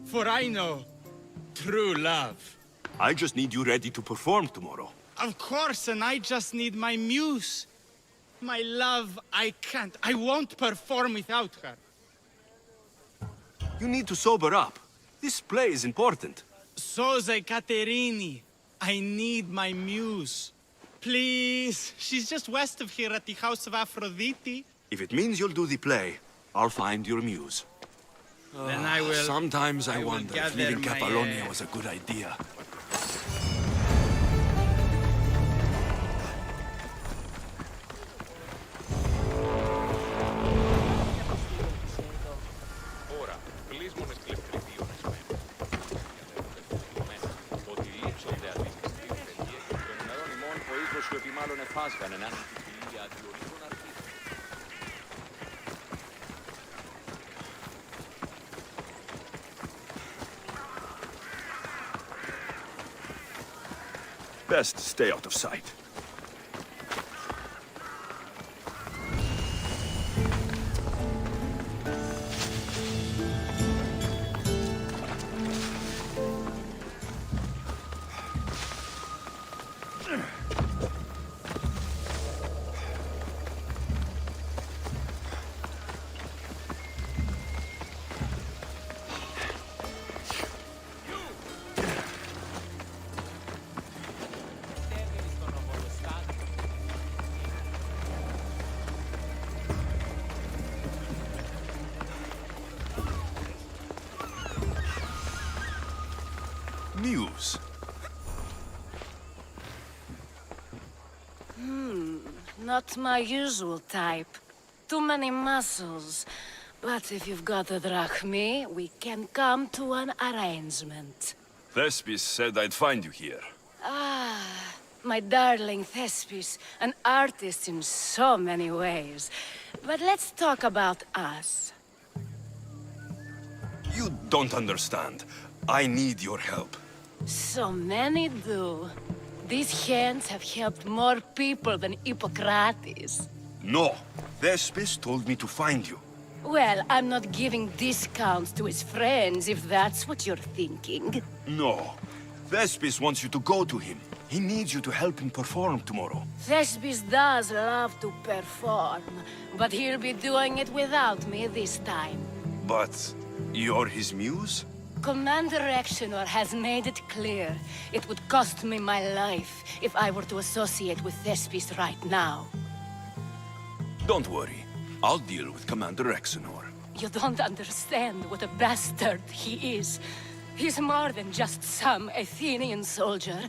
For I know true love. I just need you ready to perform tomorrow. Of course, and I just need my muse. My love, I can't. I won't perform without her. You need to sober up. This play is important. Soze Caterini, I need my muse. Please, she's just west of here at the House of Aphrodite. If it means you'll do the play, I'll find your muse. Then I will... Sometimes I will wonder if gather leaving my, Catalonia was a good idea. Best stay out of sight. Muse. Not my usual type. Too many muscles. But if you've got a drachmi, we can come to an arrangement. Thespis said I'd find you here. Ah, my darling Thespis, an artist in so many ways. But let's talk about us. You don't understand. I need your help. So many do. These hands have helped more people than Hippocrates. No. Thespis told me to find you. Well, I'm not giving discounts to his friends, if that's what you're thinking. No. Thespis wants you to go to him. He needs you to help him perform tomorrow. Thespis does love to perform, but he'll be doing it without me this time. But you're his muse? Commander Exenor has made it clear it would cost me my life if I were to associate with Thespis right now. Don't worry. I'll deal with Commander Exenor. You don't understand what a bastard he is. He's more than just some Athenian soldier.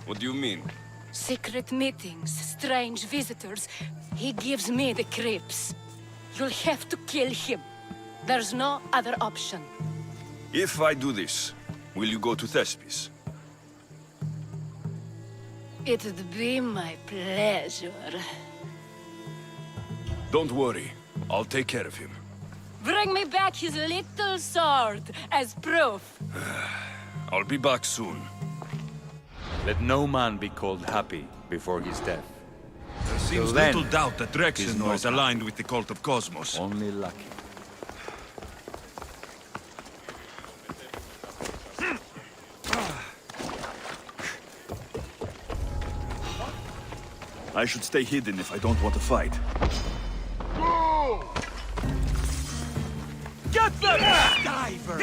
What do you mean? Secret meetings, strange visitors. He gives me the creeps. You'll have to kill him. There's no other option. If I do this, will you go to Thespis? It'd be my pleasure. Don't worry. I'll take care of him. Bring me back his little sword as proof. I'll be back soon. Let no man be called happy before his death. There seems little doubt that Rexenor is aligned with the cult of Cosmos. Only lucky. I should stay hidden if I don't want to fight. Get them! Diver!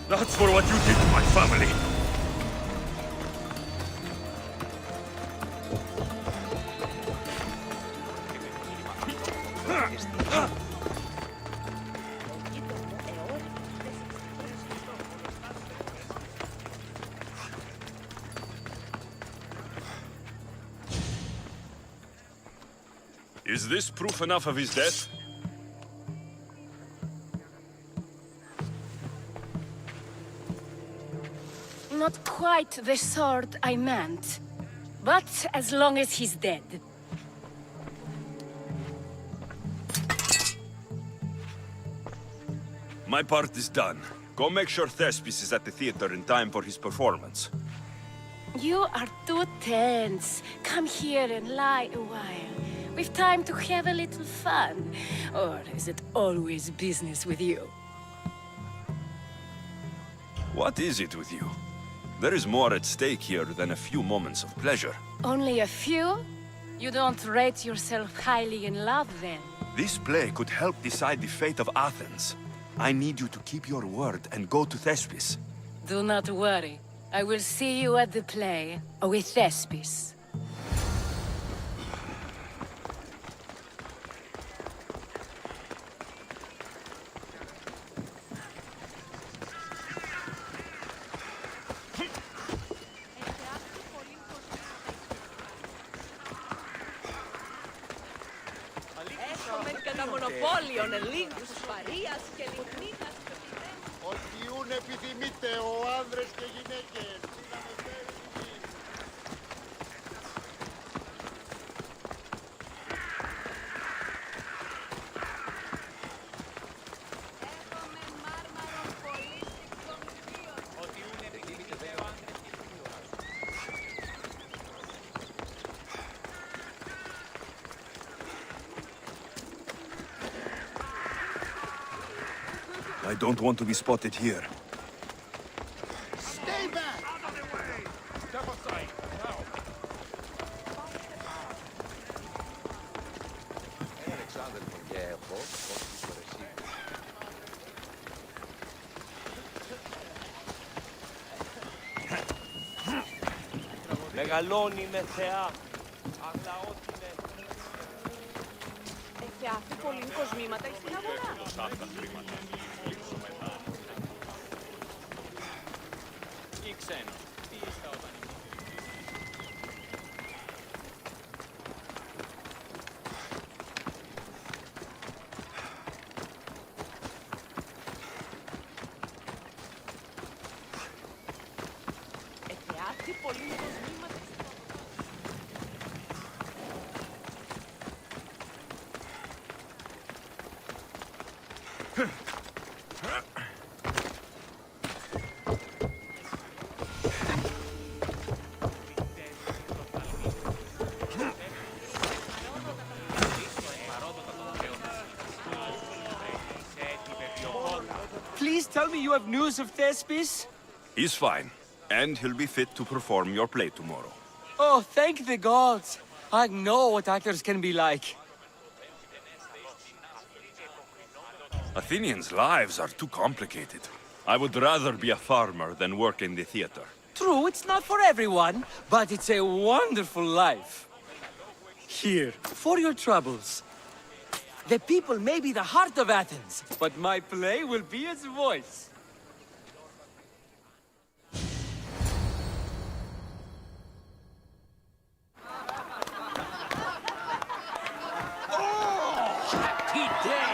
That's for what you did to my family. Is this proof enough of his death? Not quite the sword I meant. But as long as he's dead. My part is done. Go make sure Thespis is at the theater in time for his performance. You are too tense. Come here and lie a while. We've time to have a little fun. Or is it always business with you? What is it with you? There is more at stake here than a few moments of pleasure. Only a few? You don't rate yourself highly in love, then? This play could help decide the fate of Athens. I need you to keep your word and go to Thespis. Do not worry. I will see you at the play with Thespis. Έχουμε κατά μονοπόλιον λίγους παρείας και λιχνίνας. Οτιούν επιθυμείτε ο άνδρες και γυναίκες. I don't want to be spotted here. Stay back! Out of the way! Step aside, now! Μεγαλώνει με θεά, αλλά ό,τι με... Εφιάφη πολλήν κοσμήματα εις την αγορά. Αυτά χρήματα, λήξω μετά. Ή ξένο, τι είστε όταν Please tell me you have news of Thespis? He's fine, and he'll be fit to perform your play tomorrow. Oh, thank the gods. I know what actors can be like. Athenians' lives are too complicated. I would rather be a farmer than work in the theater. True, it's not for everyone, but it's a wonderful life. Here, for your troubles. The people may be the heart of Athens, but my play will be its voice. Happy day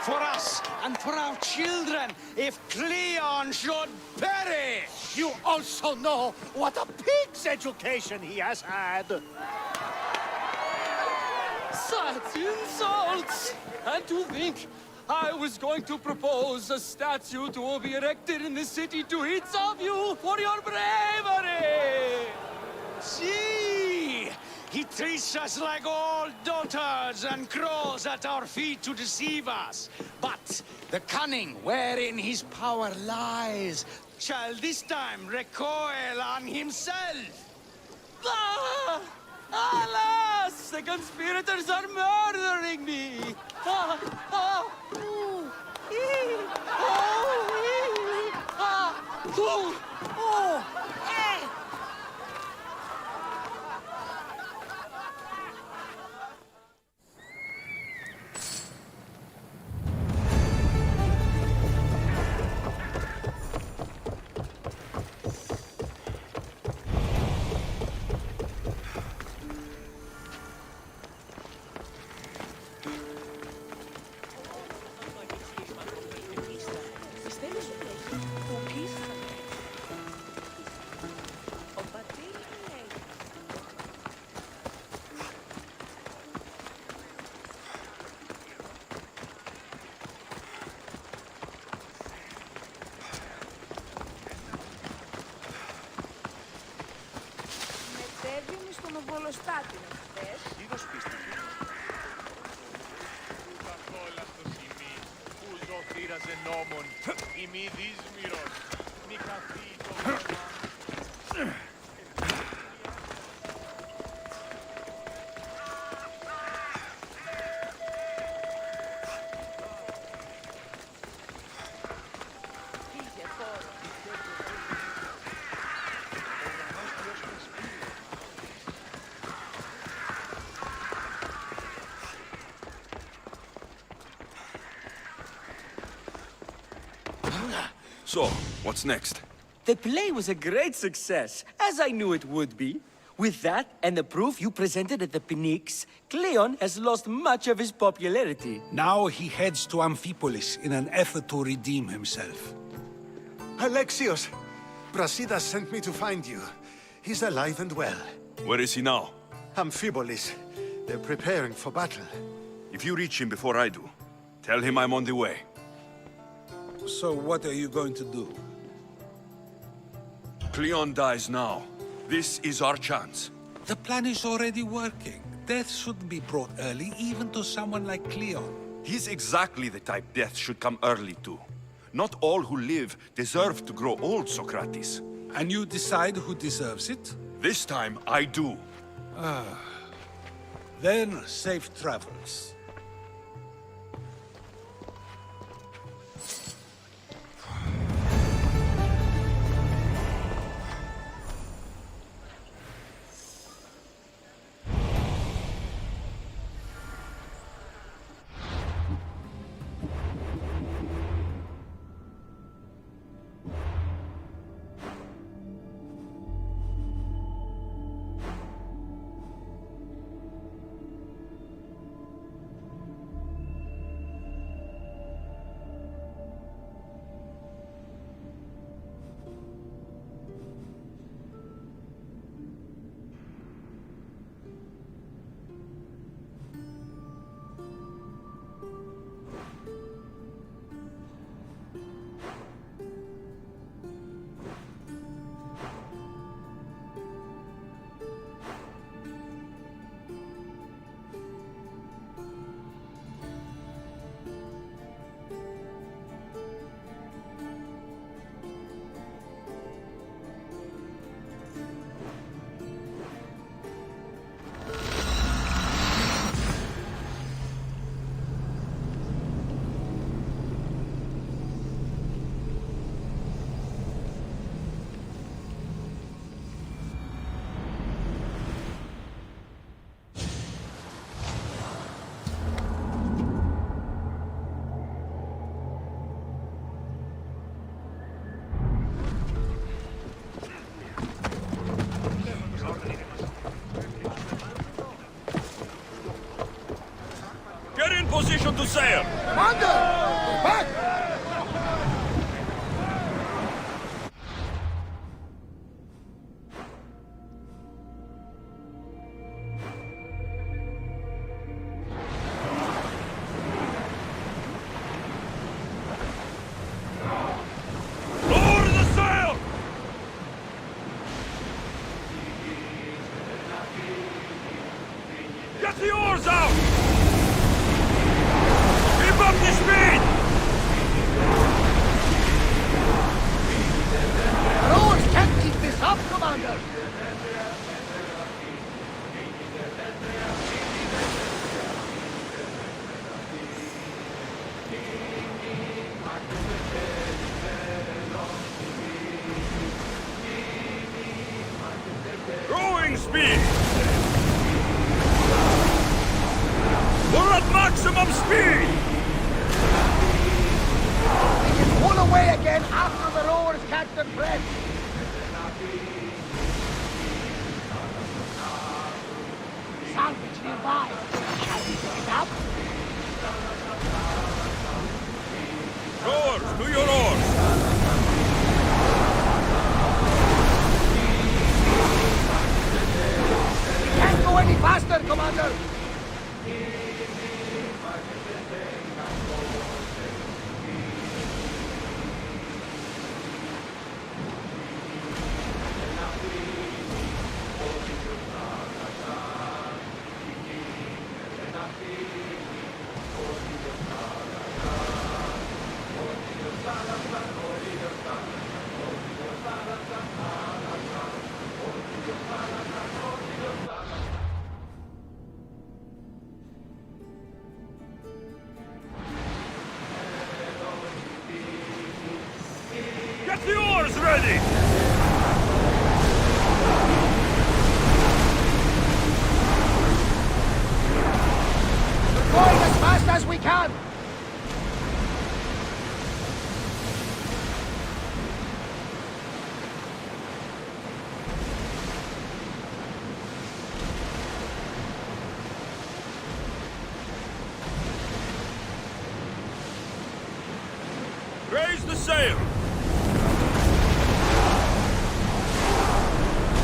for us and for our children if Cleon should perish! You also know what a pig's education he has had. Such insults! And to think I was going to propose a statue to be erected in the city to each of you for your bravery! See! He treats us like old dotards and crawls at our feet to deceive us. But the cunning wherein his power lies shall this time recoil on himself. Ah! Alas! The conspirators are murdering me! Ah! Ah! Ooh! Ee! Oh! Ee! Ah! Ooh! Oh! Eh! So, what's next? The play was a great success, as I knew it would be. With that, and the proof you presented at the Pnyx, Cleon has lost much of his popularity. Now he heads to Amphipolis in an effort to redeem himself. Alexios! Brasidas sent me to find you. He's alive and well. Where is he now? Amphipolis. They're preparing for battle. If you reach him before I do, tell him I'm on the way. So what are you going to do? Cleon dies now. This is our chance. The plan is already working. Death shouldn't be brought early, even to someone like Cleon. He's exactly the type death should come early to. Not all who live deserve to grow old, Socrates. And you decide who deserves it? This time, I do. Then, safe travels. permission to sail! Commander! We're back! Lower the sail! Get the oars out! Keep up the speed! Rowers can't keep this up, Commander! Rowing speed! We're at maximum speed! We can pull away again after the rowers catch their breath. Salvage nearby. Shall we pick it up? Rowers, to your oars! We can't go any faster, Commander! Get the oars ready! We're going as fast as we can! Raise the sail!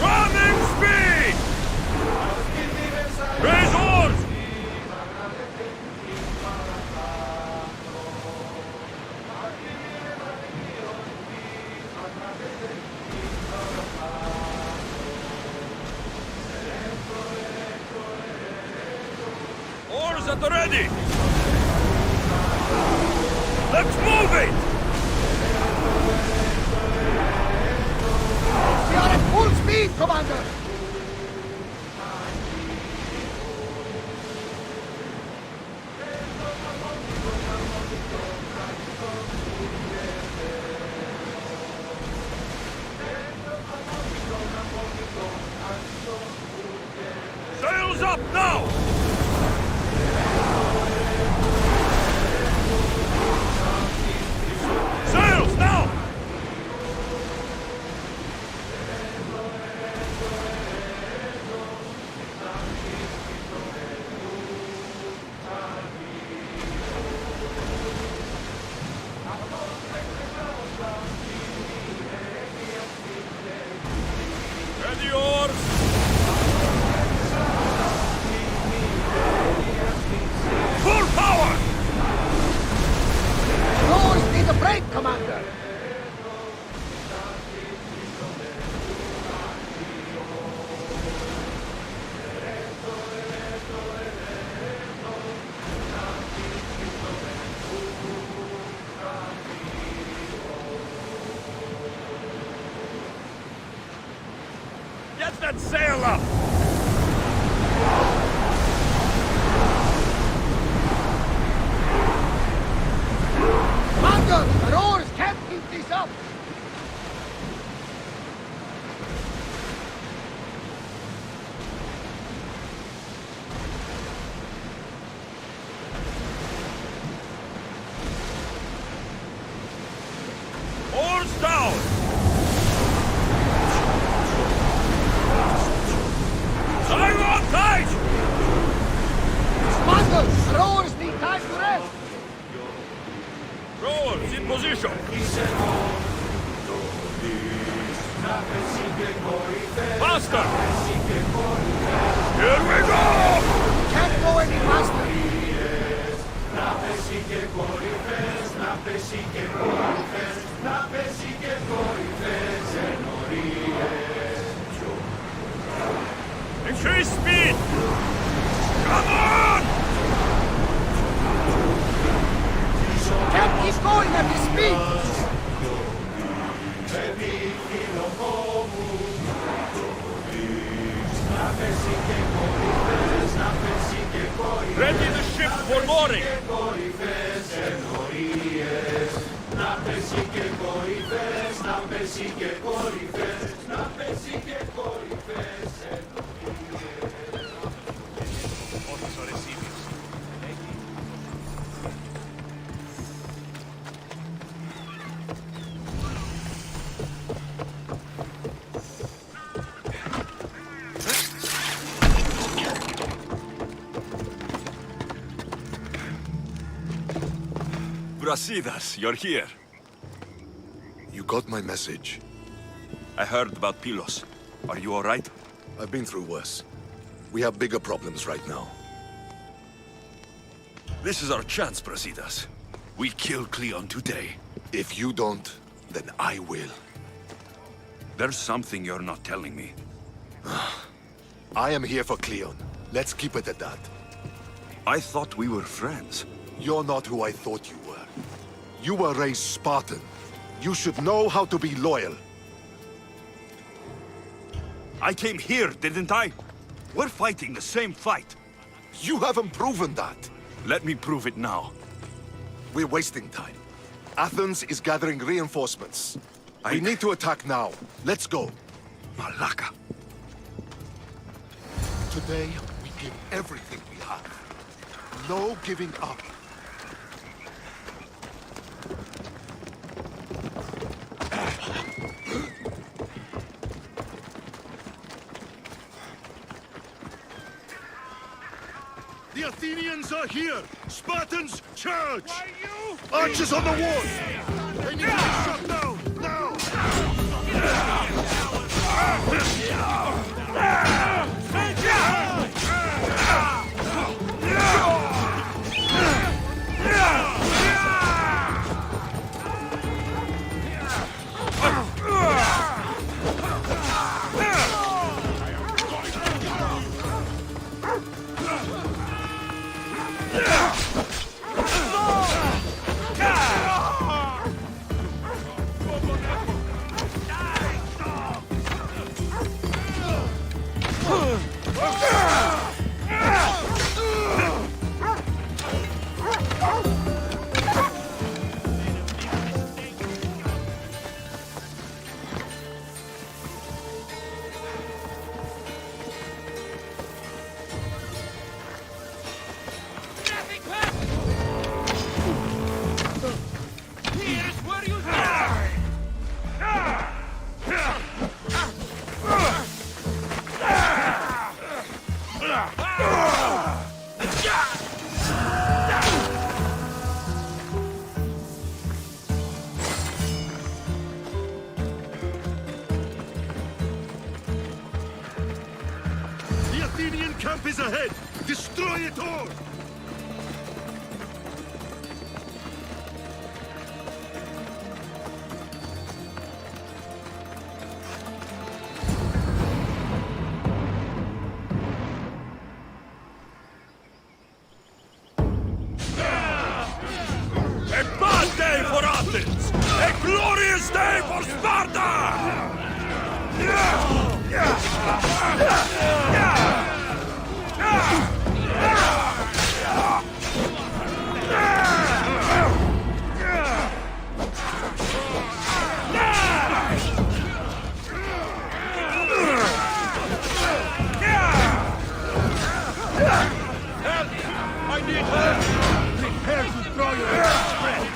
Running speed! Raise oars! Oars at the ready! Let's move it! We are at full speed, Commander! Sails up now! Sails now! Ready oars! Full power! Rowers need a break, Commander! Get that sail up! Commander, the rowers can't keep this up! Oars down! Sail on tight! Commander, the rowers need time to rest! Faster! Here we go! Can't go any faster! Increase speed! Come on! Can't keep going at this speed! Ready the ship for mooring! Brasidas, you're here. You got my message. I heard about Pilos. Are you all right? I've been through worse. We have bigger problems right now. This is our chance, Brasidas. We kill Cleon today. If you don't, then I will. There's something you're not telling me. I am here for Cleon. Let's keep it at that. I thought we were friends. You're not who I thought you were. You were raised Spartan. You should know how to be loyal. I came here, didn't I? We're fighting the same fight. You haven't proven that. Let me prove it now. We're wasting time. Athens is gathering reinforcements. We need to attack now. Let's go. Malaka. Today, we give everything we have. No giving up. The Athenians are here! Spartans, charge! Archers on the wall! They need to be shot down, now! The Athenian camp is ahead! Destroy it all! A bad day for Athens! A glorious day for Sparta! I need help! Prepare to throw your strength!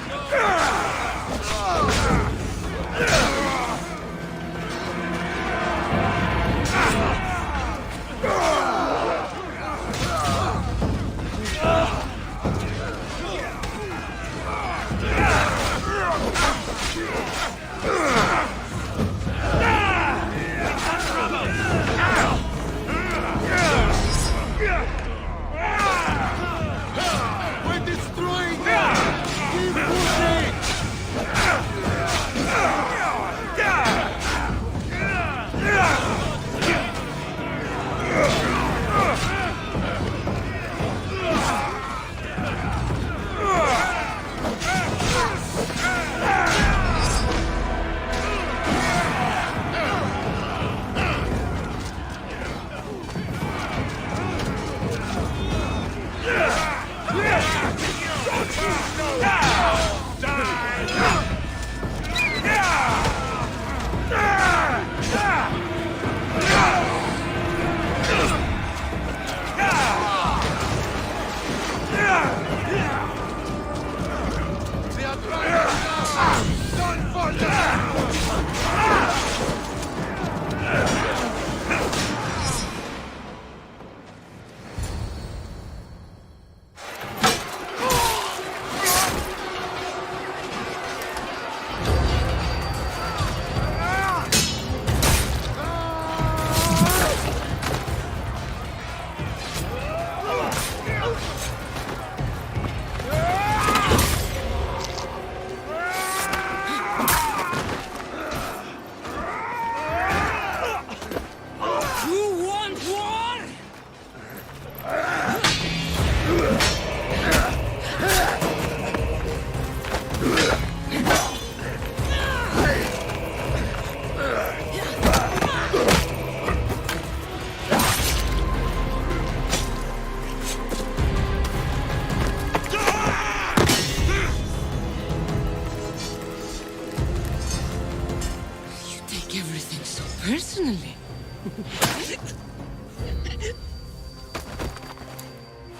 Personally.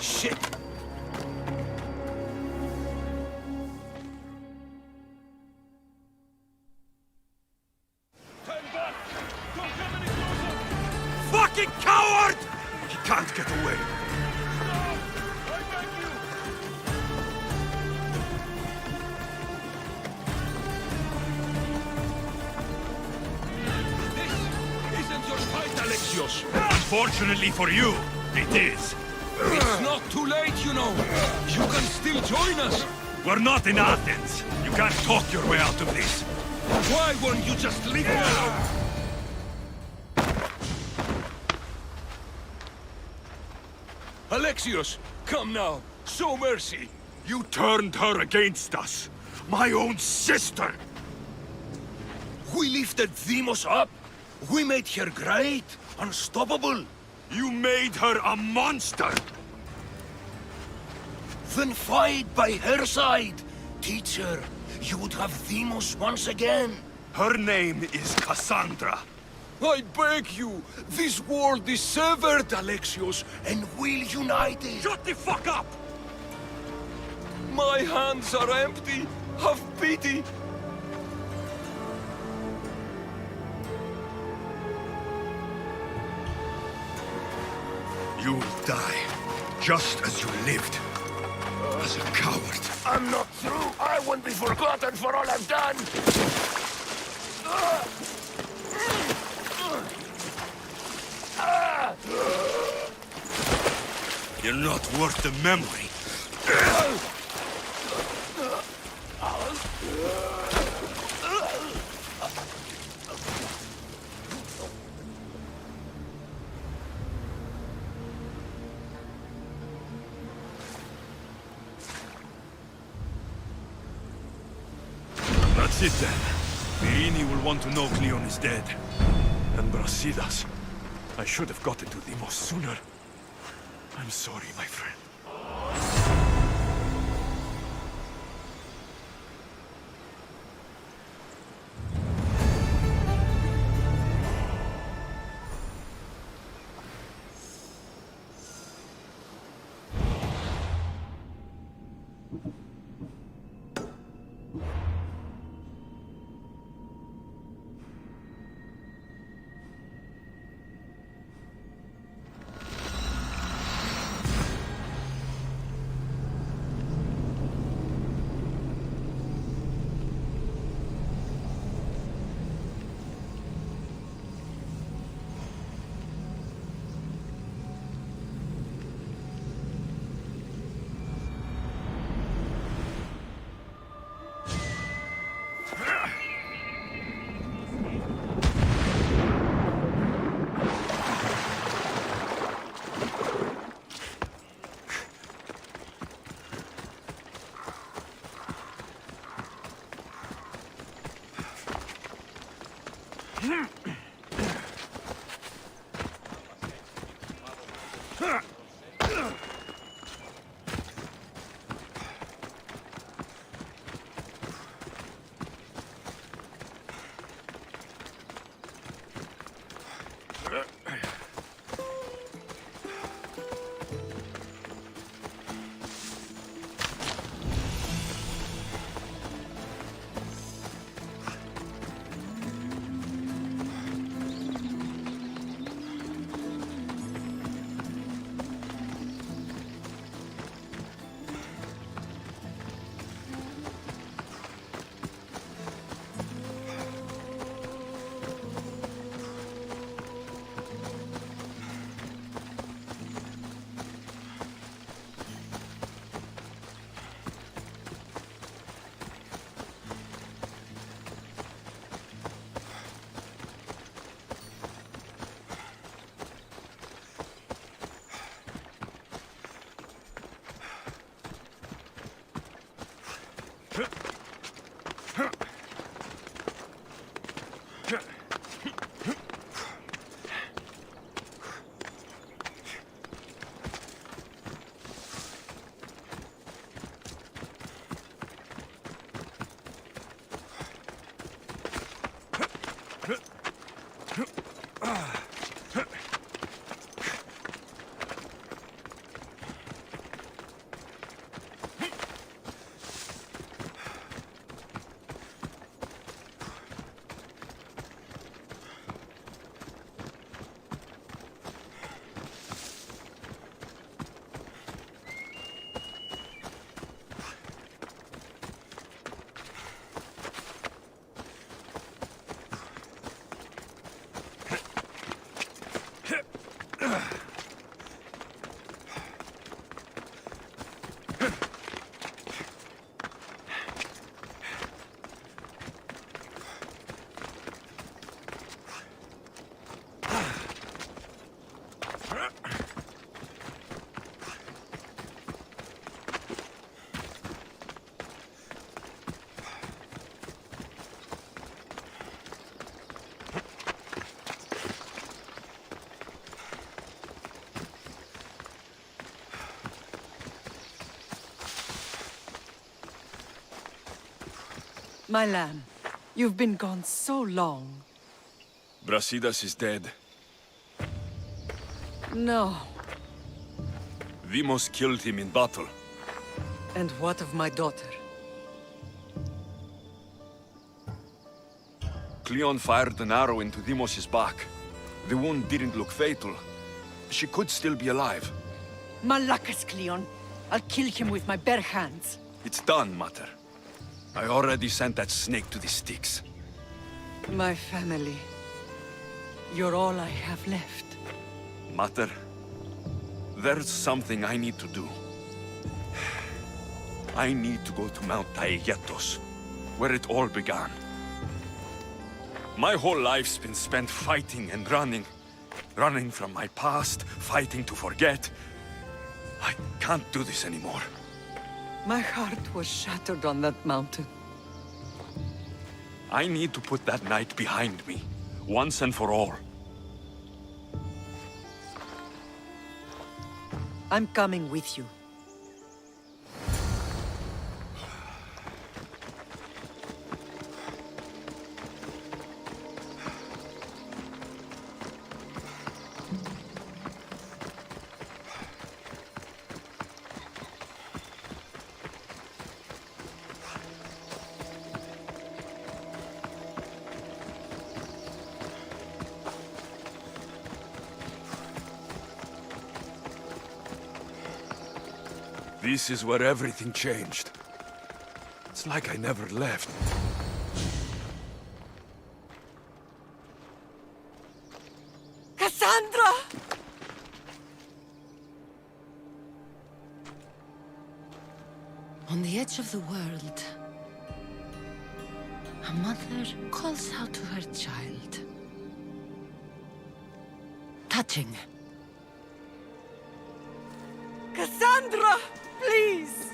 Shit! Fucking coward! He can't get away. This isn't your fight, Alexios. Unfortunately for you, it is. It's not too late, you know. You can still join us. We're not in Athens. You can't talk your way out of this. Why won't you just leave me alone? Alexios, come now. Show mercy. You turned her against us. My own sister. We lifted Demos up. We made her great, unstoppable. You made her a monster. Then fight by her side. Teach her. You would have Demos once again. Her name is Cassandra. I beg you. This world is severed, Alexios, and we'll unite it. Shut the fuck up! My hands are empty. Have pity. You will die, just as you lived. As a coward. I'm not through. I won't be forgotten for all I've done. You're not worth the memory. That's it then. Virini will want to know Cleon is dead. And Brasidas. I should have gotten to Demos sooner. I'm sorry, my friend. My lamb, you've been gone so long. Brasidas is dead. No. Vimos killed him in battle. And what of my daughter? Cleon fired an arrow into Dimos's back. The wound didn't look fatal. She could still be alive. Malakas, Cleon. I'll kill him with my bare hands. It's done, Mater. I already sent that snake to the Styx. My family. You're all I have left. Mater, there's something I need to do. I need to go to Mount Taegetos, where it all began. My whole life's been spent fighting and running. Running from my past, fighting to forget. I can't do this anymore. My heart was shattered on that mountain. I need to put that night behind me, once and for all. I'm coming with you. This is where everything changed. It's like I never left. Cassandra! On the edge of the world, a mother calls out to her child. Touching. Cassandra! Please!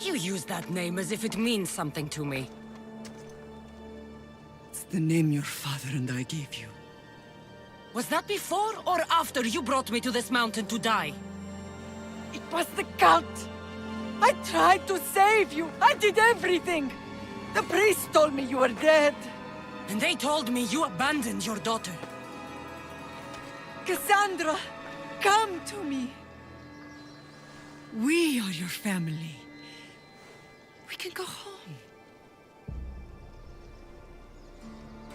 You use that name as if it means something to me. It's the name your father and I gave you. Was that before or after you brought me to this mountain to die? It was the cult! I tried to save you! I did everything! The priest told me you were dead! And they told me you abandoned your daughter. Cassandra! Come to me! We are your family. We can go home.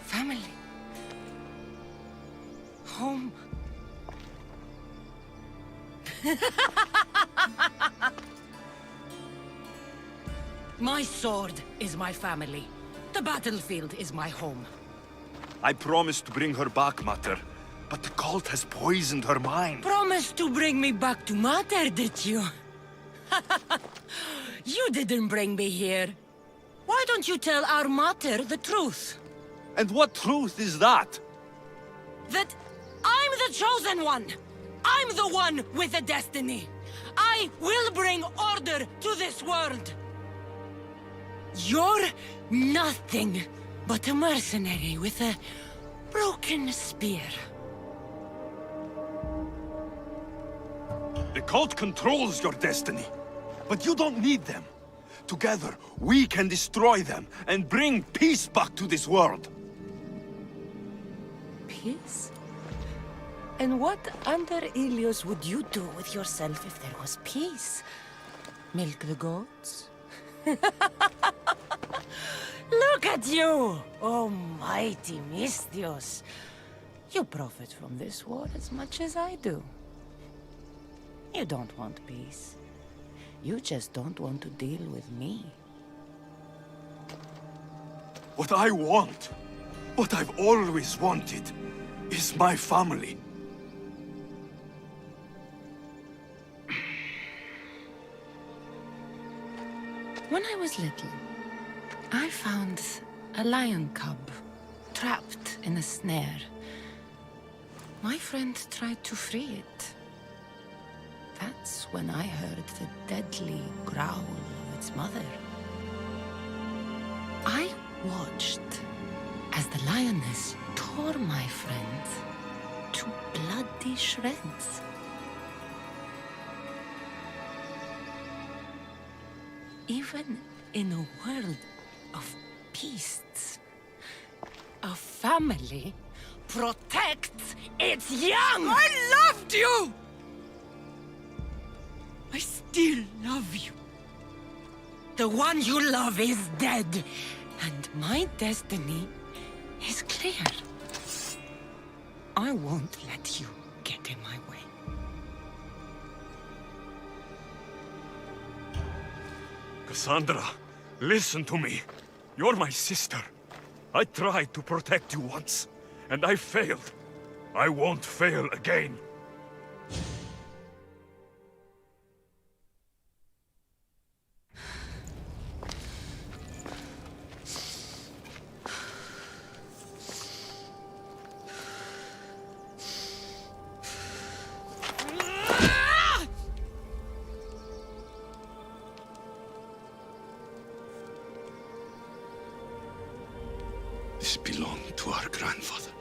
Family. Home. My sword is my family. The battlefield is my home. I promised to bring her back, Mater. But the cult has poisoned her mind. Promised to bring me back to Mater, did you? You didn't bring me here. Why don't you tell our Mater the truth? And what truth is that? That I'm the chosen one! I'm the one with a destiny! I will bring order to this world! You're nothing but a mercenary with a broken spear. The cult controls your destiny. But you don't need them. Together, we can destroy them and bring peace back to this world. Peace? And what under Ilios would you do with yourself if there was peace? Milk the goats? Look at you! Oh, mighty Mistios. You profit from this war as much as I do. You don't want peace. You just don't want to deal with me. What I want, what I've always wanted, is my family. When I was little, I found a lion cub trapped in a snare. My friend tried to free it. That's when I heard the deadly growl of its mother. I watched as the lioness tore my friend to bloody shreds. Even in a world of beasts. A family protects its young! I loved you! I still love you. The one you love is dead, and my destiny is clear. I won't let you get in my way. Cassandra, listen to me. You're my sister. I tried to protect you once, and I failed. I won't fail again. This belonged to our grandfather.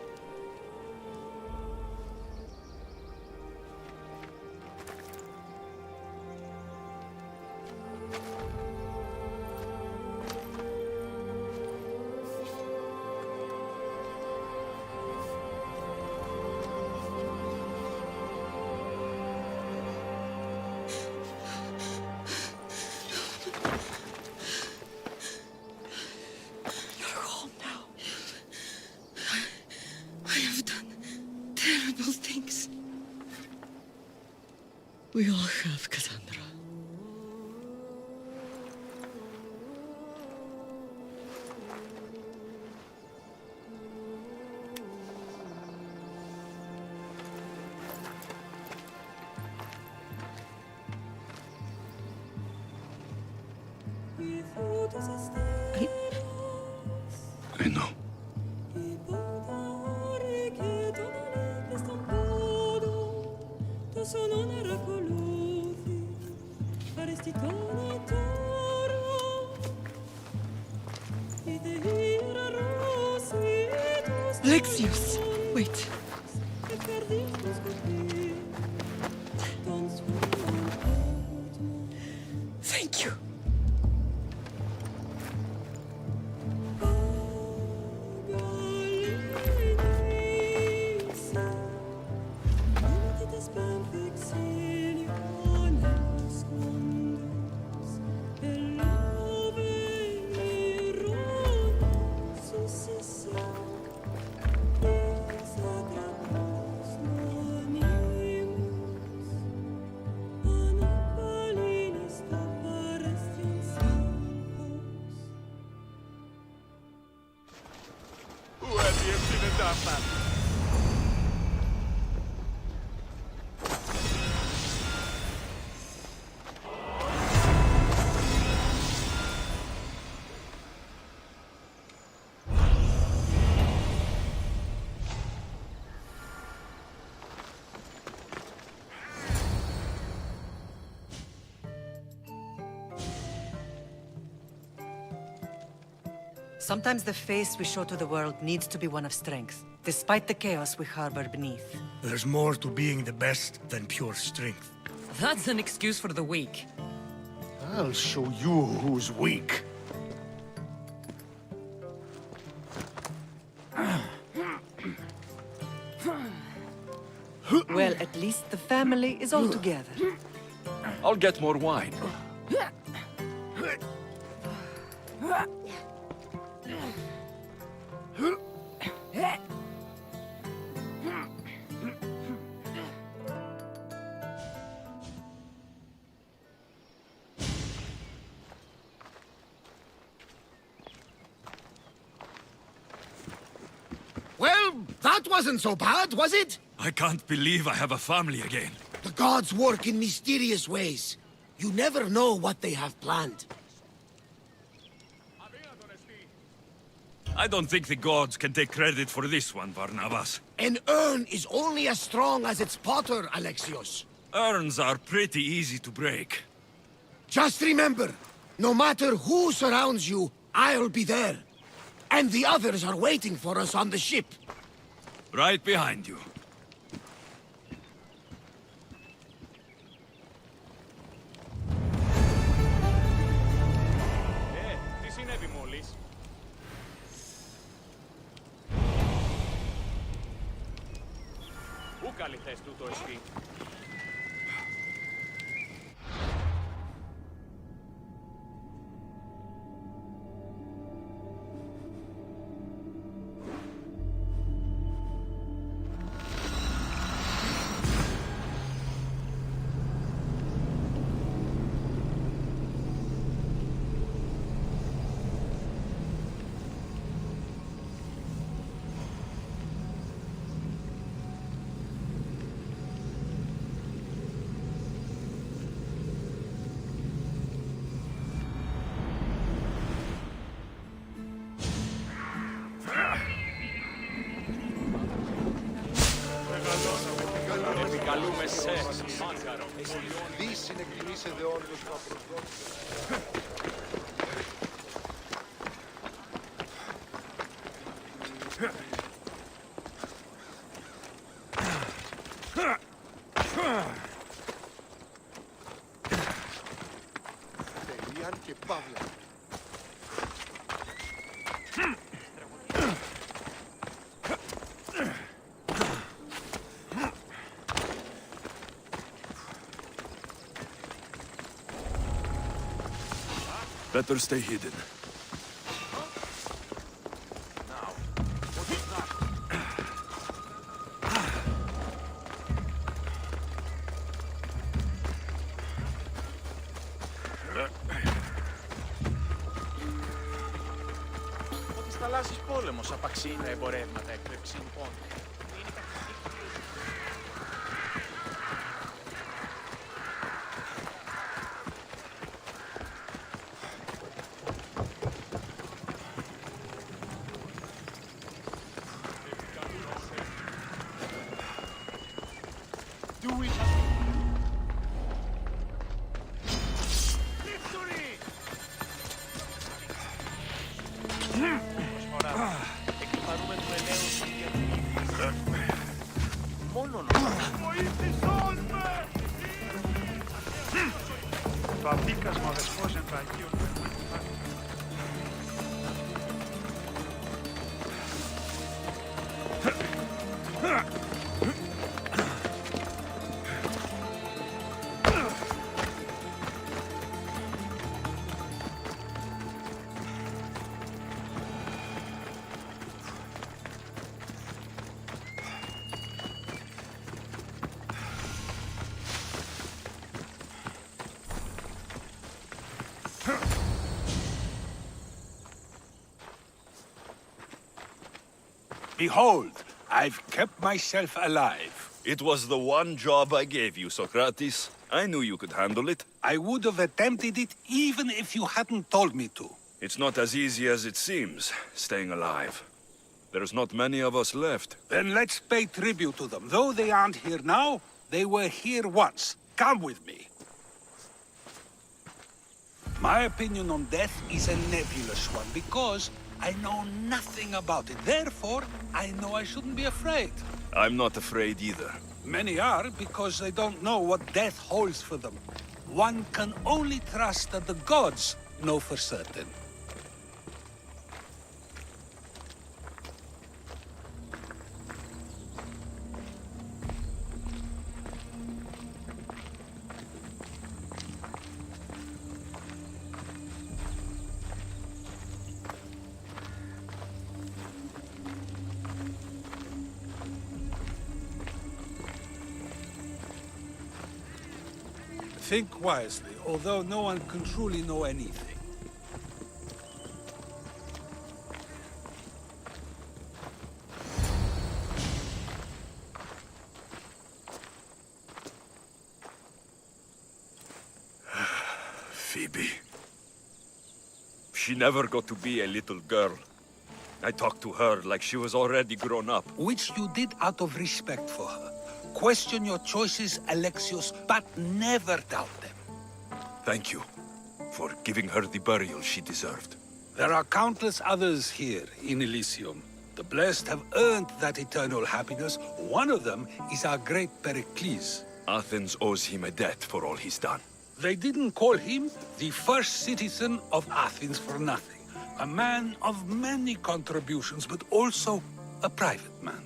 We all have, Cassandra. I know. Alexios, wait. Thank you. Sometimes the face we show to the world needs to be one of strength, despite the chaos we harbor beneath. There's more to being the best than pure strength. That's an excuse for the weak. I'll show you who's weak. Well, at least the family is all together. I'll get more wine. Well, that wasn't so bad, was it? I can't believe I have a family again. The gods work in mysterious ways. You never know what they have planned. I don't think the gods can take credit for this one, Barnabas. An urn is only as strong as its potter, Alexios. Urns are pretty easy to break. Just remember, no matter who surrounds you, I'll be there. And the others are waiting for us on the ship. Right behind you. Τι συνέβη μόλις? καλή θέση του το εσύ. Επικαλούμε σε μάκαρο. Δι συνεκτιμήσετε όντως το απροσδόκητο. Τελείαν και παύλα. Better stay hidden. Ότι θαλάσσης πόλεμος απαξίει τα εμπορεύματα εκπρέψιν πόντου. Το αδίκασμα δεσπόζεν τα Αγίων. Behold, I've kept myself alive. It was the one job I gave you, Socrates. I knew you could handle it. I would have attempted it even if you hadn't told me to. It's not as easy as it seems, staying alive. There's not many of us left. Then let's pay tribute to them. Though they aren't here now, they were here once. Come with me. My opinion on death is a nebulous one because I know nothing about it. Therefore, I know I shouldn't be afraid. I'm not afraid either. Many are because they don't know what death holds for them. One can only trust that the gods know for certain. Think wisely, although no one can truly know anything. Phoebe. She never got to be a little girl. I talked to her like she was already grown up. Which you did out of respect for her. Question your choices, Alexios, but never doubt them. Thank you for giving her the burial she deserved. There are countless others here in Elysium. The blessed have earned that eternal happiness. One of them is our great Pericles. Athens owes him a debt for all he's done. They didn't call him the first citizen of Athens for nothing. A man of many contributions, but also a private man.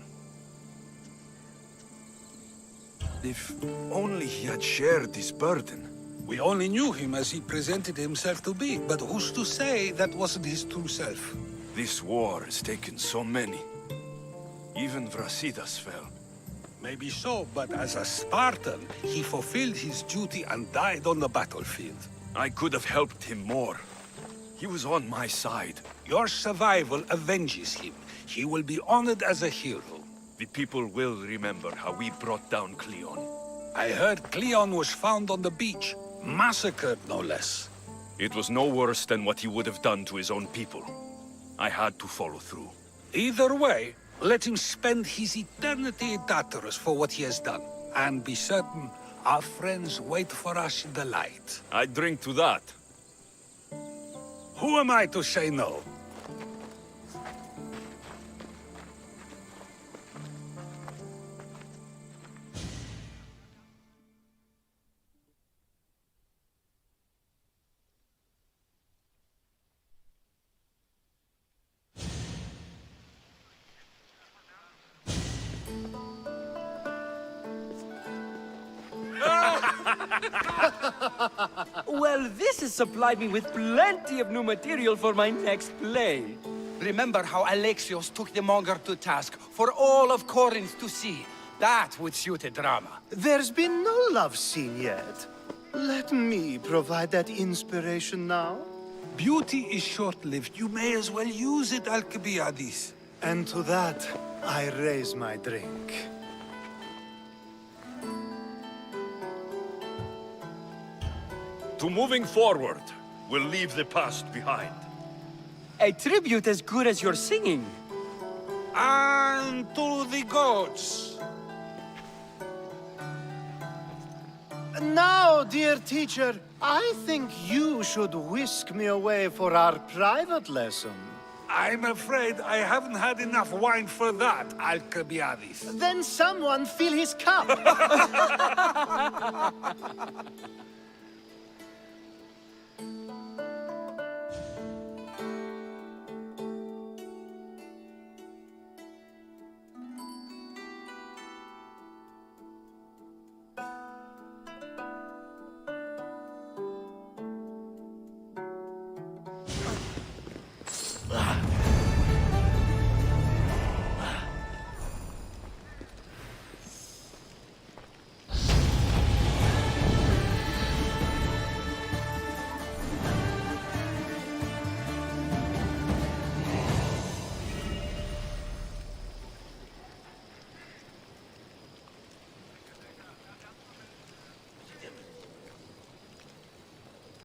If only he had shared this burden. We only knew him as he presented himself to be, but who's to say that wasn't his true self? This war has taken so many. Even Brasidas fell. Maybe so, but as a Spartan, he fulfilled his duty and died on the battlefield. I could have helped him more. He was on my side. Your survival avenges him. He will be honored as a hero. The people will remember how we brought down Cleon. I heard Cleon was found on the beach. Massacred, no less. It was no worse than what he would have done to his own people. I had to follow through. Either way, let him spend his eternity in Tartarus for what he has done. And be certain, our friends wait for us in the light. I drink to that. Who am I to say no? Well, this has supplied me with plenty of new material for my next play. Remember how Alexios took the Monger to task for all of Corinth to see? That would suit a drama. There's been no love scene yet. Let me provide that inspiration now. Beauty is short-lived. You may as well use it, Alcibiades. And to that, I raise my drink. To moving forward, we'll leave the past behind. A tribute as good as your singing. And to the gods. Now, dear teacher, I think you should whisk me away for our private lesson. I'm afraid I haven't had enough wine for that, Alcibiades. Then someone fill his cup.